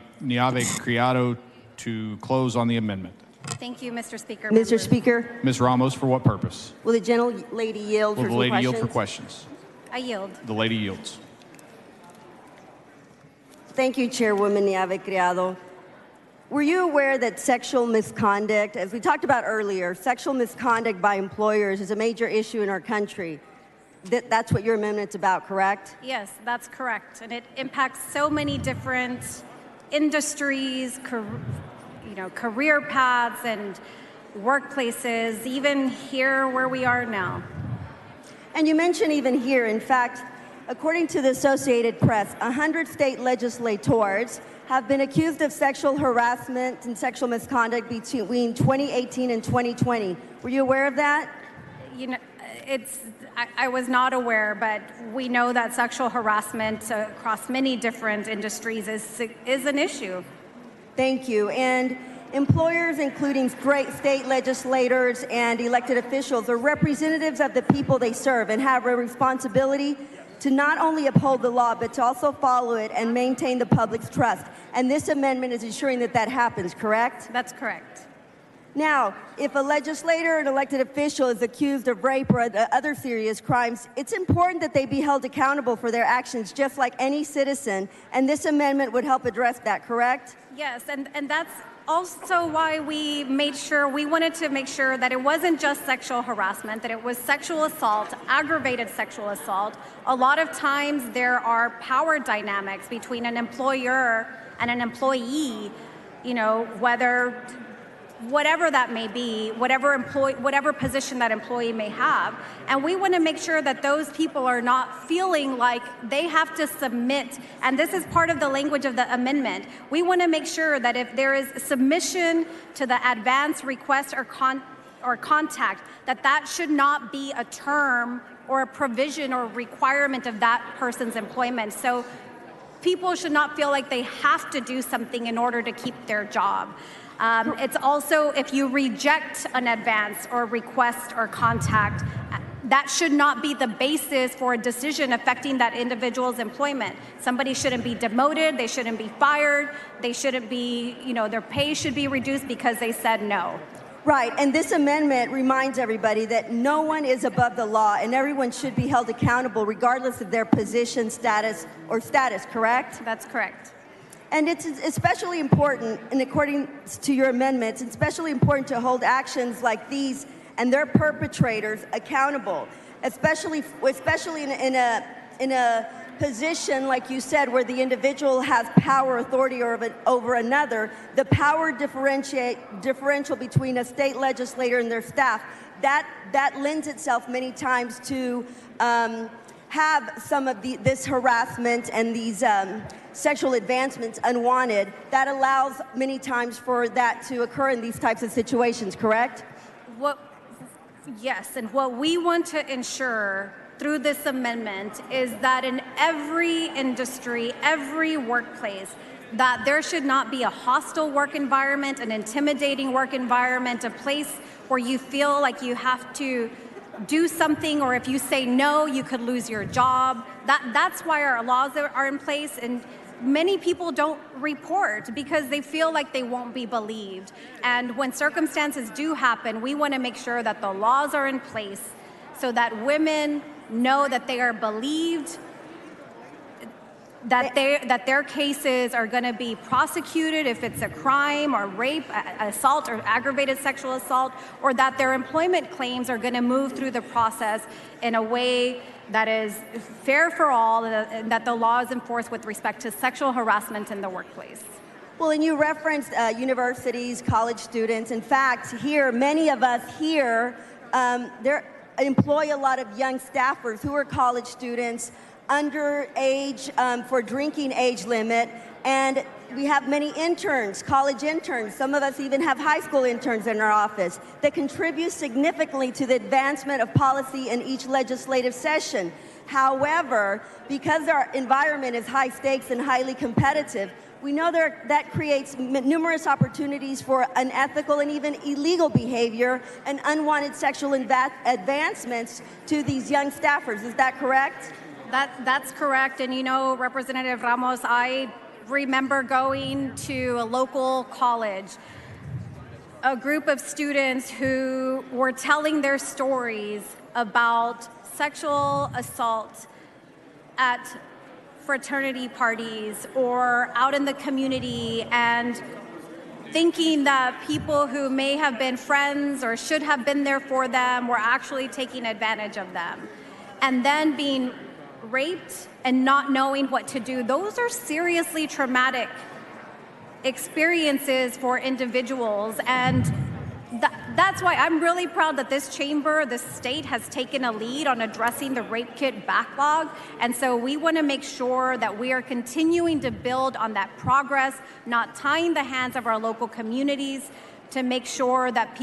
Criado to close on the amendment. Thank you, Mr. Speaker. Mr. Speaker, Ms. Ramos, for what purpose? will the gentlelady yield Will for the some lady questions? yield for questions? I yield. The lady yields. Thank you, Chairwoman Niave Criado. Were you aware that sexual misconduct, as we talked about earlier, sexual misconduct by employers is a major issue in our country? That's what your amendment's about, correct? Yes, that's correct. And it impacts so many different industries, career paths and workplaces, even here where we are now. And you mentioned even here, in fact, according to the Associated Press, 100 state legislators have been accused of sexual harassment and sexual misconduct between 2018 and 2020. Were you aware of that? I was not aware, but we know that sexual harassment across many different industries is an issue. Thank you. And employers, including state legislators and elected officials, are representatives of the people they serve and have a responsibility to not only uphold the law, but to also follow it and maintain the public's trust. And this amendment is ensuring that that happens, correct? That's correct. Now, if a legislator or an elected official is accused of rape or other serious crimes, it's important that they be held accountable for their actions, just like any citizen, and this amendment would help address that, correct? Yes, and that's also why we wanted to make sure that it wasn't just sexual harassment, that it was sexual assault, aggravated sexual assault. A lot of times there are power dynamics between an employer and an employee, whatever that may be, whatever position that employee may have. And we want to make sure that those people are not feeling like they have to submit. And this is part of the language of the amendment. We want to make sure that if there is submission to the advance request or contact, that should not be a term or a provision or requirement of that person's employment. So people should not feel like they have to do something in order to keep their job. It's also, if you reject an advance or request or contact, that should not be the basis for a decision affecting that individual's employment. Somebody shouldn't be demoted, they shouldn't be fired, they shouldn't be, their pay should be reduced because they said no. Right, and this amendment reminds everybody that no one is above the law and everyone should be held accountable regardless of their position, status, correct? That's correct. And it's especially important, and according to your amendments, it's especially important to hold actions like these and their perpetrators accountable, especially in a position, like you said, where the individual has power, authority over another. The power differential between a state legislator and their staff, that lends itself many times to have some of this harassment and these sexual advancements unwanted. That allows many times for that to occur in these types of situations, correct? Yes, and what we want to ensure through this amendment is that in every industry, every workplace, that there should not be a hostile work environment, an intimidating work environment, a place where you feel like you have to do something, or if you say no, you could lose your job. That's why our laws are in place, and many people don't report because they feel like they won't be believed. And when circumstances do happen, we want to make sure that the laws are in place so that women know that they are believed, that their cases are going to be prosecuted if it's a crime or rape, assault, or aggravated sexual assault, or that their employment claims are going to move through the process in a way that is fair for all, and that the law is enforced with respect to sexual harassment in the workplace. Well, and you referenced universities, college students. In fact, here, many of us here, employ a lot of young staffers who are college students, underage for drinking age limit, and we have many interns, college interns. Some of us even have high school interns in our office that contribute significantly to the advancement of policy in each legislative session. However, because our environment is high stakes and highly competitive, we know that creates numerous opportunities for unethical and even illegal behavior and unwanted sexual advancements to these young staffers. Is that correct? That's correct. And you know, Representative Ramos, I remember going to a local college, a group of students who were telling their stories about sexual assault at fraternity parties or out in the community, and thinking that people who may have been friends or should have been there for them were actually taking advantage of them. And then being raped and not knowing what to do. Those are seriously traumatic experiences for individuals. And that's why I'm really proud that this chamber, the state, has taken a lead on addressing the rape kit backlog. And so we want to make sure that we are continuing to build on that progress, not tying the hands of our local communities, to make sure that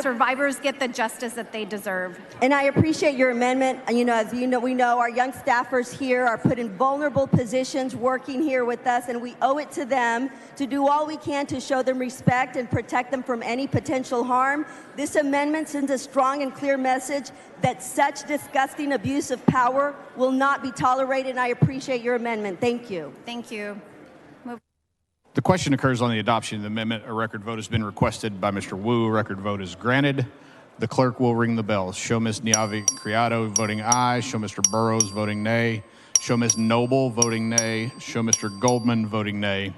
survivors get the justice that they deserve. And I appreciate your amendment. You know, as you know, we know our young staffers here are put in vulnerable positions working here with us, and we owe it to them to do all we can to show them respect and protect them from any potential harm. This amendment sends a strong and clear message that such disgusting abuse of power will not be tolerated, and I appreciate your amendment. Thank you. Thank you. The question occurs on the adoption of the amendment. A record vote has been requested by Mr. Wu. A record vote is granted. The clerk will ring the bell. Show Ms. Niavi Criado voting aye. Show Mr. Burrows voting nay. Show Ms. Noble voting nay. Show Mr. Goldman voting nay.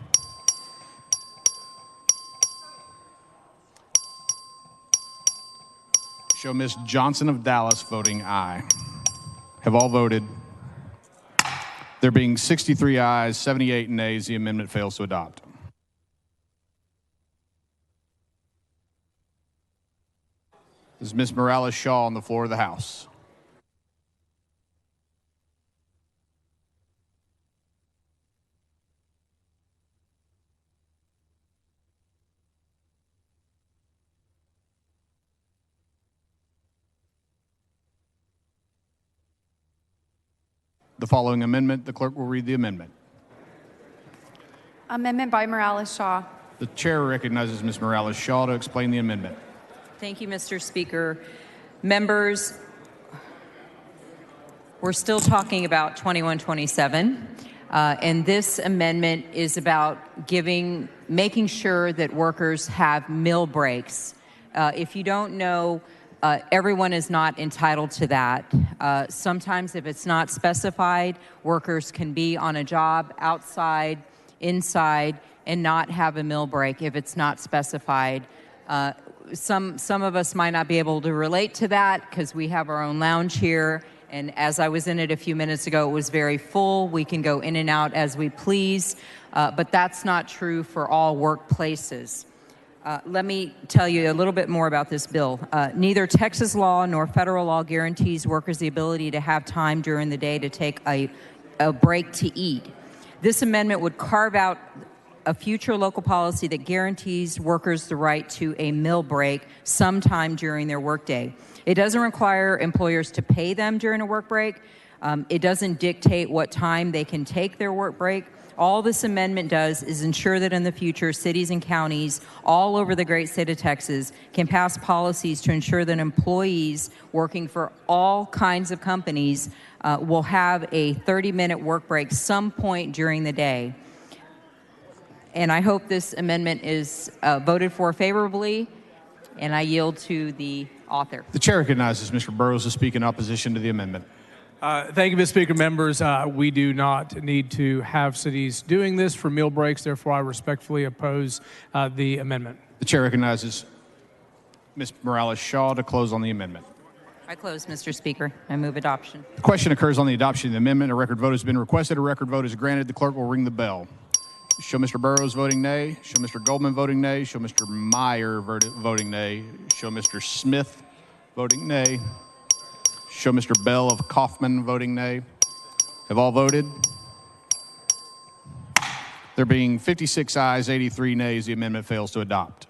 Show Ms. Johnson of Dallas voting aye. Have all voted? There being 63 ayes, 78 nays, the amendment fails to adopt. Is Ms. Morales-Shaw on the floor of the House? The following amendment, the clerk will read the amendment. Amendment by Morales-Shaw. The chair recognizes Ms. Morales-Shaw to explain the amendment. Thank you, Mr. Speaker. Members, we're still talking about 2127, and this amendment is about making sure that workers have meal breaks. If you don't know, everyone is not entitled to that. Sometimes if it's not specified, workers can be on a job outside, inside, and not have a meal break if it's not specified. Some of us might not be able to relate to that because we have our own lounge here, and as I was in it a few minutes ago, it was very full. We can go in and out as we please, but that's not true for all workplaces. Let me tell you a little bit more about this bill. Neither Texas law nor federal law guarantees workers the ability to have time during the day to take a break to eat. This amendment would carve out a future local policy that guarantees workers the right to a meal break sometime during their workday. It doesn't require employers to pay them during a work break. It doesn't dictate what time they can take their work break. All this amendment does is ensure that in the future, cities and counties all over the great state of Texas can pass policies to ensure that employees working for all kinds of companies will have a 30-minute work break some point during the day. And I hope this amendment is voted for favorably, and I yield to the author. The chair recognizes Mr. Burrows to speak in opposition to the amendment. Thank you, Mr. Speaker. Members, we do not need to have cities doing this for meal breaks. Therefore, I respectfully oppose the amendment. The chair recognizes Ms. Morales-Shaw to close on the amendment. I close, Mr. Speaker. I move adoption. The question occurs on the adoption of the amendment. A record vote has been requested. A record vote is granted. The clerk will ring the bell. Show Mr. Burrows voting nay. Show Mr. Goldman voting nay. Show Mr. Meyer voting nay. Show Mr. Smith voting nay. Show Mr. Bell of Kaufman voting nay. Have all voted? There being 56 ayes, 83 nays, the amendment fails to adopt.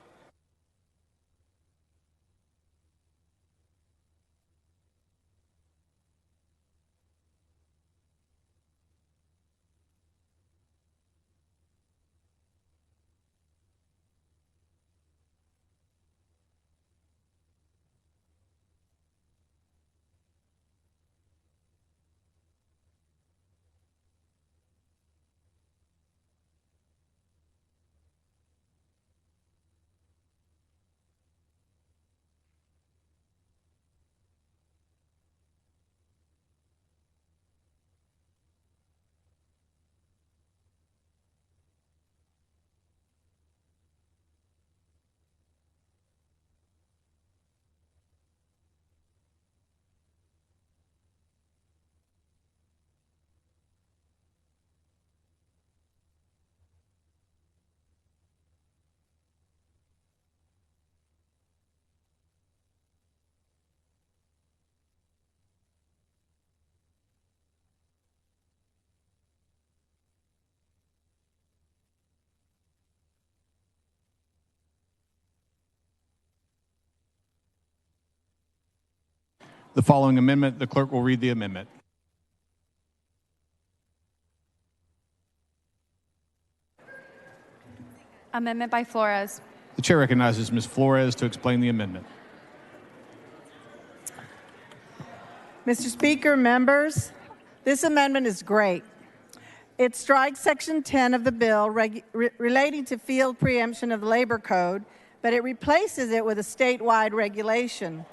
The following amendment, the clerk will read the amendment. Amendment by Flores. The chair recognizes Ms. Flores to explain the amendment. Mr. Speaker, members, this amendment is great. It strikes Section 10 of the bill relating to field preemption of the Labor Code, but it replaces it with a statewide regulation.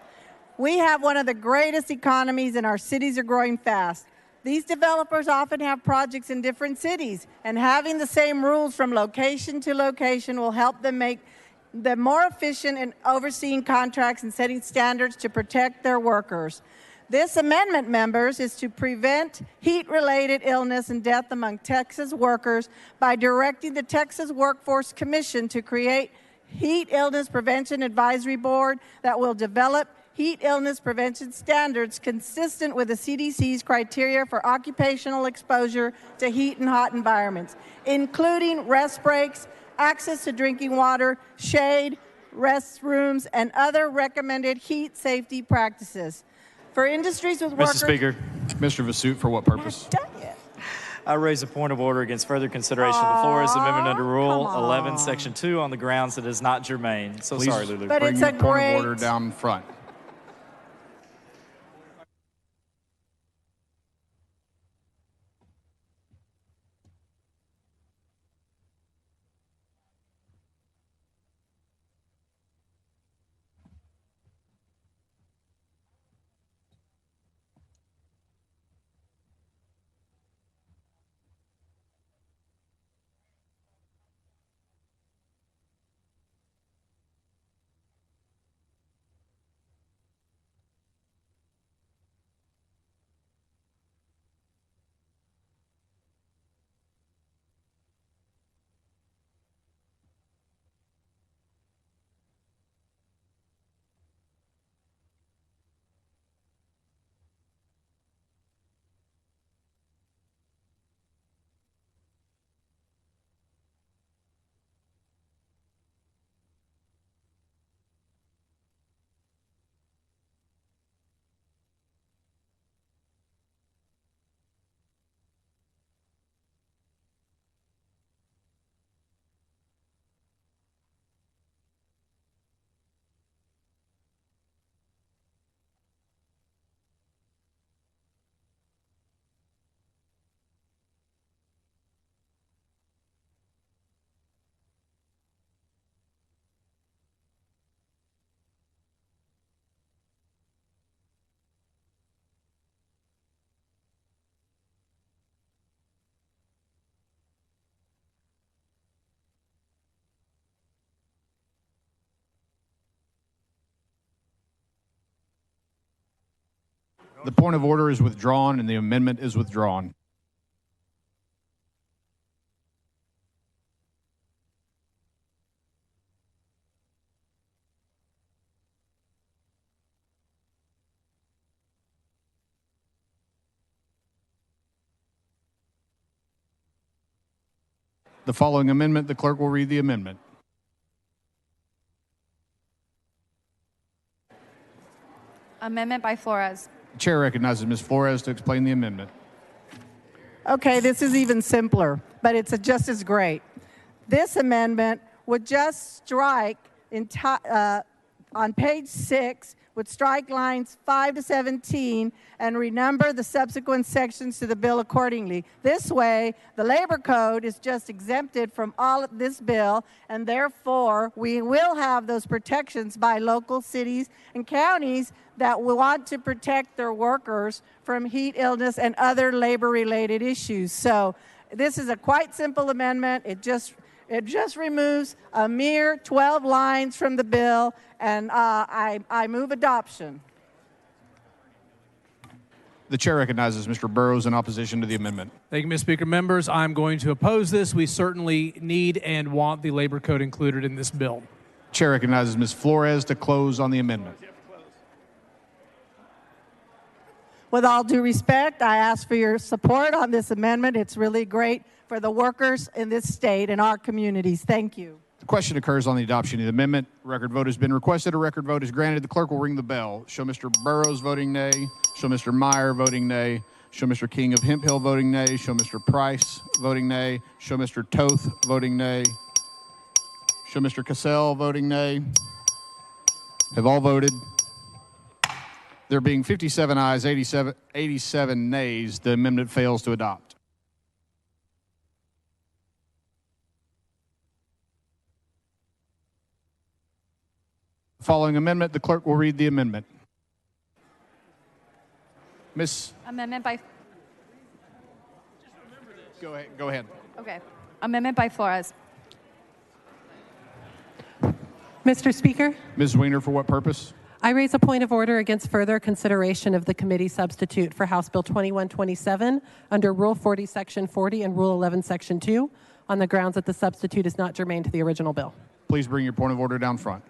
We have one of the greatest economies and our cities are growing fast. These developers often have projects in different cities, and having the same rules from location to location will help them make them more efficient in overseeing contracts and setting standards to protect their workers. This amendment, members, is to prevent heat-related illness and death among Texas workers by directing the Texas Workforce Commission to create Heat Illness Prevention Advisory Board that will develop heat illness prevention standards consistent with the CDC's criteria for occupational exposure to heat and hot environments, including rest breaks, access to drinking water, shade, restrooms, and other recommended heat safety practices. For industries with workers... Mr. Speaker. Mr. Vasut, for what purpose? I raise a point of order against further consideration of the Flores Amendment under Rule 11, Section 2 on the grounds that it is not germane. So Please sorry, Lulu. But bring it's your a point great... of order down front. The point of order is withdrawn and the amendment is withdrawn. The following amendment, the clerk will read the amendment. Amendment by Flores. The chair recognizes Ms. Flores to explain the amendment. Okay, this is even simpler, but it's just as great. This amendment would just strike on page 6, would strike lines 5 to 17 and renumber the subsequent sections to the bill accordingly. This way, the Labor Code is just exempted from all of this bill, and therefore we will have those protections by local cities and counties that will want to protect their workers from heat illness and other labor-related issues. So this is a quite simple amendment. It just removes a mere 12 lines from the bill, and I move adoption. The chair recognizes Mr. Burrows in opposition to the amendment. Thank you, Mr. Speaker. Members, I'm going to oppose this. We certainly need and want the Labor Code included in this bill. Chair recognizes Ms. Flores to close on the amendment. With all due respect, I ask for your support on this amendment. It's really great for the workers in this state and our communities. Thank you. The question occurs on the adoption of the amendment. Record vote has been requested. A record vote is granted. The clerk will ring the bell. Show Mr. Burrows voting nay. Show Mr. Meyer voting nay. Show Mr. King of Hemp Hill voting nay. Show Mr. Price voting nay. Show Mr. Toth voting nay. Show Mr. Cassell voting nay. Have all voted? There being 57 ayes, 87 nays, the amendment fails to adopt. Following amendment, the clerk will read the amendment. Amendment by. Go ahead. Go ahead. Okay. Amendment by Flores. Mr. Speaker, Ms. Weiner, for what purpose? I raise a point of order against further consideration of the committee substitute for House Bill 2127 under Rule 40, Section 40 and Rule 11, Section 2 on the grounds that the substitute is not germane to the original bill. Please bring your point of order down front.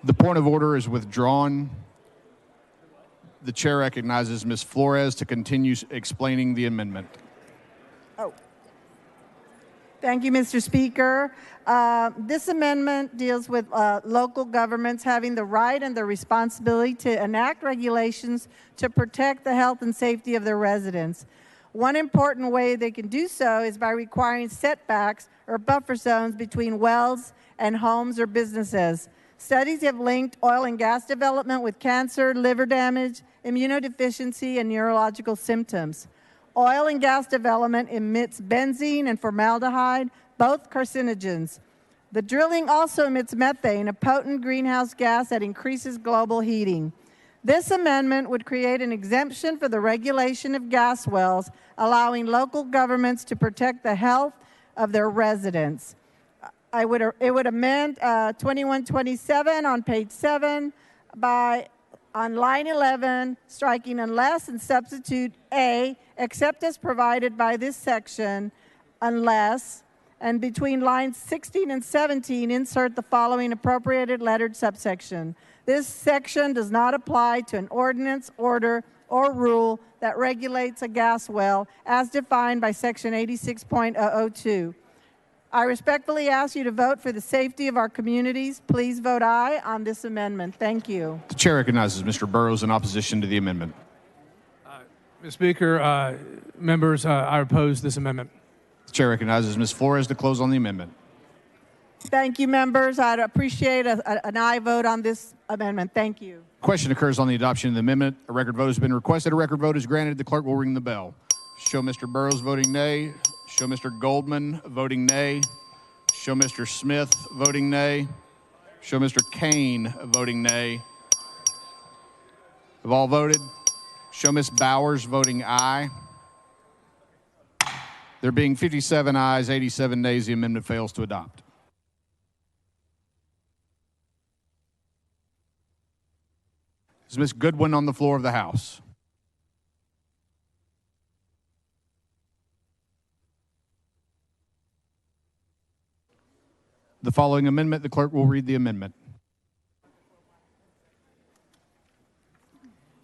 The point of order is withdrawn. The chair recognizes Ms. Flores to continue explaining the amendment. Thank you, Mr. Speaker. This amendment deals with local governments having the right and the responsibility to enact regulations to protect the health and safety of their residents. One important way they can do so is by requiring setbacks or buffer zones between wells and homes or businesses. Studies have linked oil and gas development with cancer, liver damage, immunodeficiency, and neurological symptoms. Oil and gas development emits benzene and formaldehyde, both carcinogens. The drilling also emits methane, a potent greenhouse gas that increases global heating. This amendment would create an exemption for the regulation of gas wells, allowing local governments to protect the health of their residents. It would amend 2127 on page 7 by on line 11, striking unless and substitute A, except as provided by this section, unless, and between lines 16 and 17, insert the following appropriated lettered subsection. This section does not apply to an ordinance, order, or rule that regulates a gas well as defined by section 86.002. I respectfully ask you to vote for the safety of our communities. Please vote aye on this amendment. Thank you. The chair recognizes Mr. Burrows in opposition to the amendment. Mr. Speaker, members, I oppose this amendment. The chair recognizes Ms. Flores to close on the amendment. Thank you, members. I'd appreciate an aye vote on this amendment. Thank you. Question occurs on the adoption of the amendment. A record vote has been requested. A record vote is granted. The clerk will ring the bell. Show Mr. Burrows voting nay. Show Mr. Goldman voting nay. Show Mr. Smith voting nay. Show Mr. Kane voting nay. Have all voted? Show Ms. Bowers voting aye. There being 57 ayes, 87 nays, the amendment fails to adopt. Is Ms. Goodwin on the floor of the House? The following amendment, the clerk will read the amendment.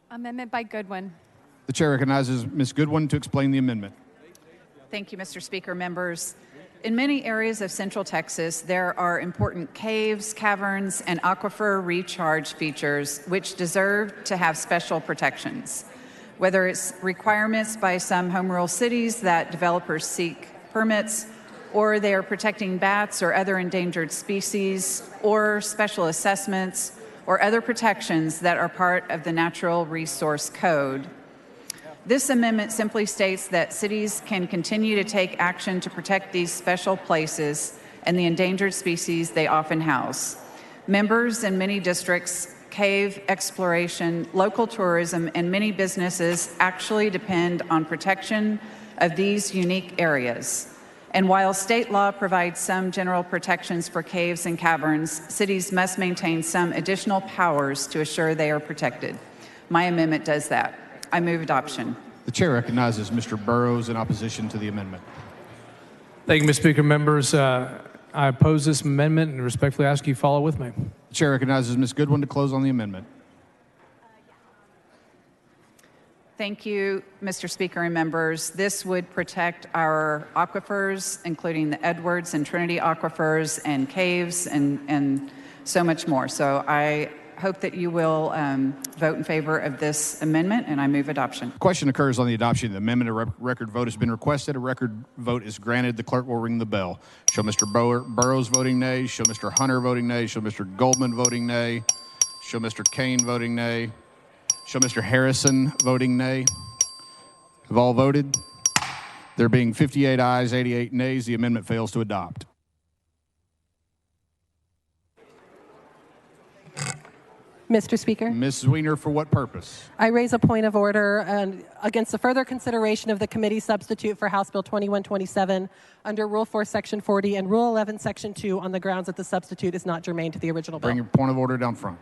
Amendment by Goodwin. The chair recognizes Ms. Goodwin to explain the amendment. Thank you, Mr. Speaker. Members, in many areas of Central Texas, there are important caves, caverns, and aquifer recharge features which deserve to have special protections. Whether it's requirements by some home rule cities that developers seek permits, or they are protecting bats or other endangered species, or special assessments, or other protections that are part of the Natural Resource Code. This amendment simply states that cities can continue to take action to protect these special places and the endangered species they often house. Members in many districts, cave exploration, local tourism, and many businesses actually depend on protection of these unique areas. And while state law provides some general protections for caves and caverns, cities must maintain some additional powers to assure they are protected. My amendment does that. I move adoption. The chair recognizes Mr. Burrows in opposition to the amendment. Thank you, Mr. Speaker. Members, I oppose this amendment and respectfully ask you to follow with me. The chair recognizes Ms. Goodwin to close on the amendment. Thank you, Mr. Speaker and members. This would protect our aquifers, including the Edwards and Trinity aquifers and caves and so much more. So I hope that you will vote in favor of this amendment, and I move adoption. Question occurs on the adoption of the amendment. A record vote has been requested. A record vote is granted. The clerk will ring the bell. Show Mr. Burrows voting nay. Show Mr. Hunter voting nay. Show Mr. Goldman voting nay. Show Mr. Kane voting nay. Show Mr. Harrison voting nay. Have all voted? There being 58 ayes, 88 nays, the amendment fails to adopt. Mr. Speaker. Ms. Wiener, for what purpose? I raise a point of order against the further consideration of the committee substitute for House Bill 2127 under Rule 4, Section 40 and Rule 11, Section 2 on the grounds that the substitute is not germane to the original bill. Bring your point of order down front.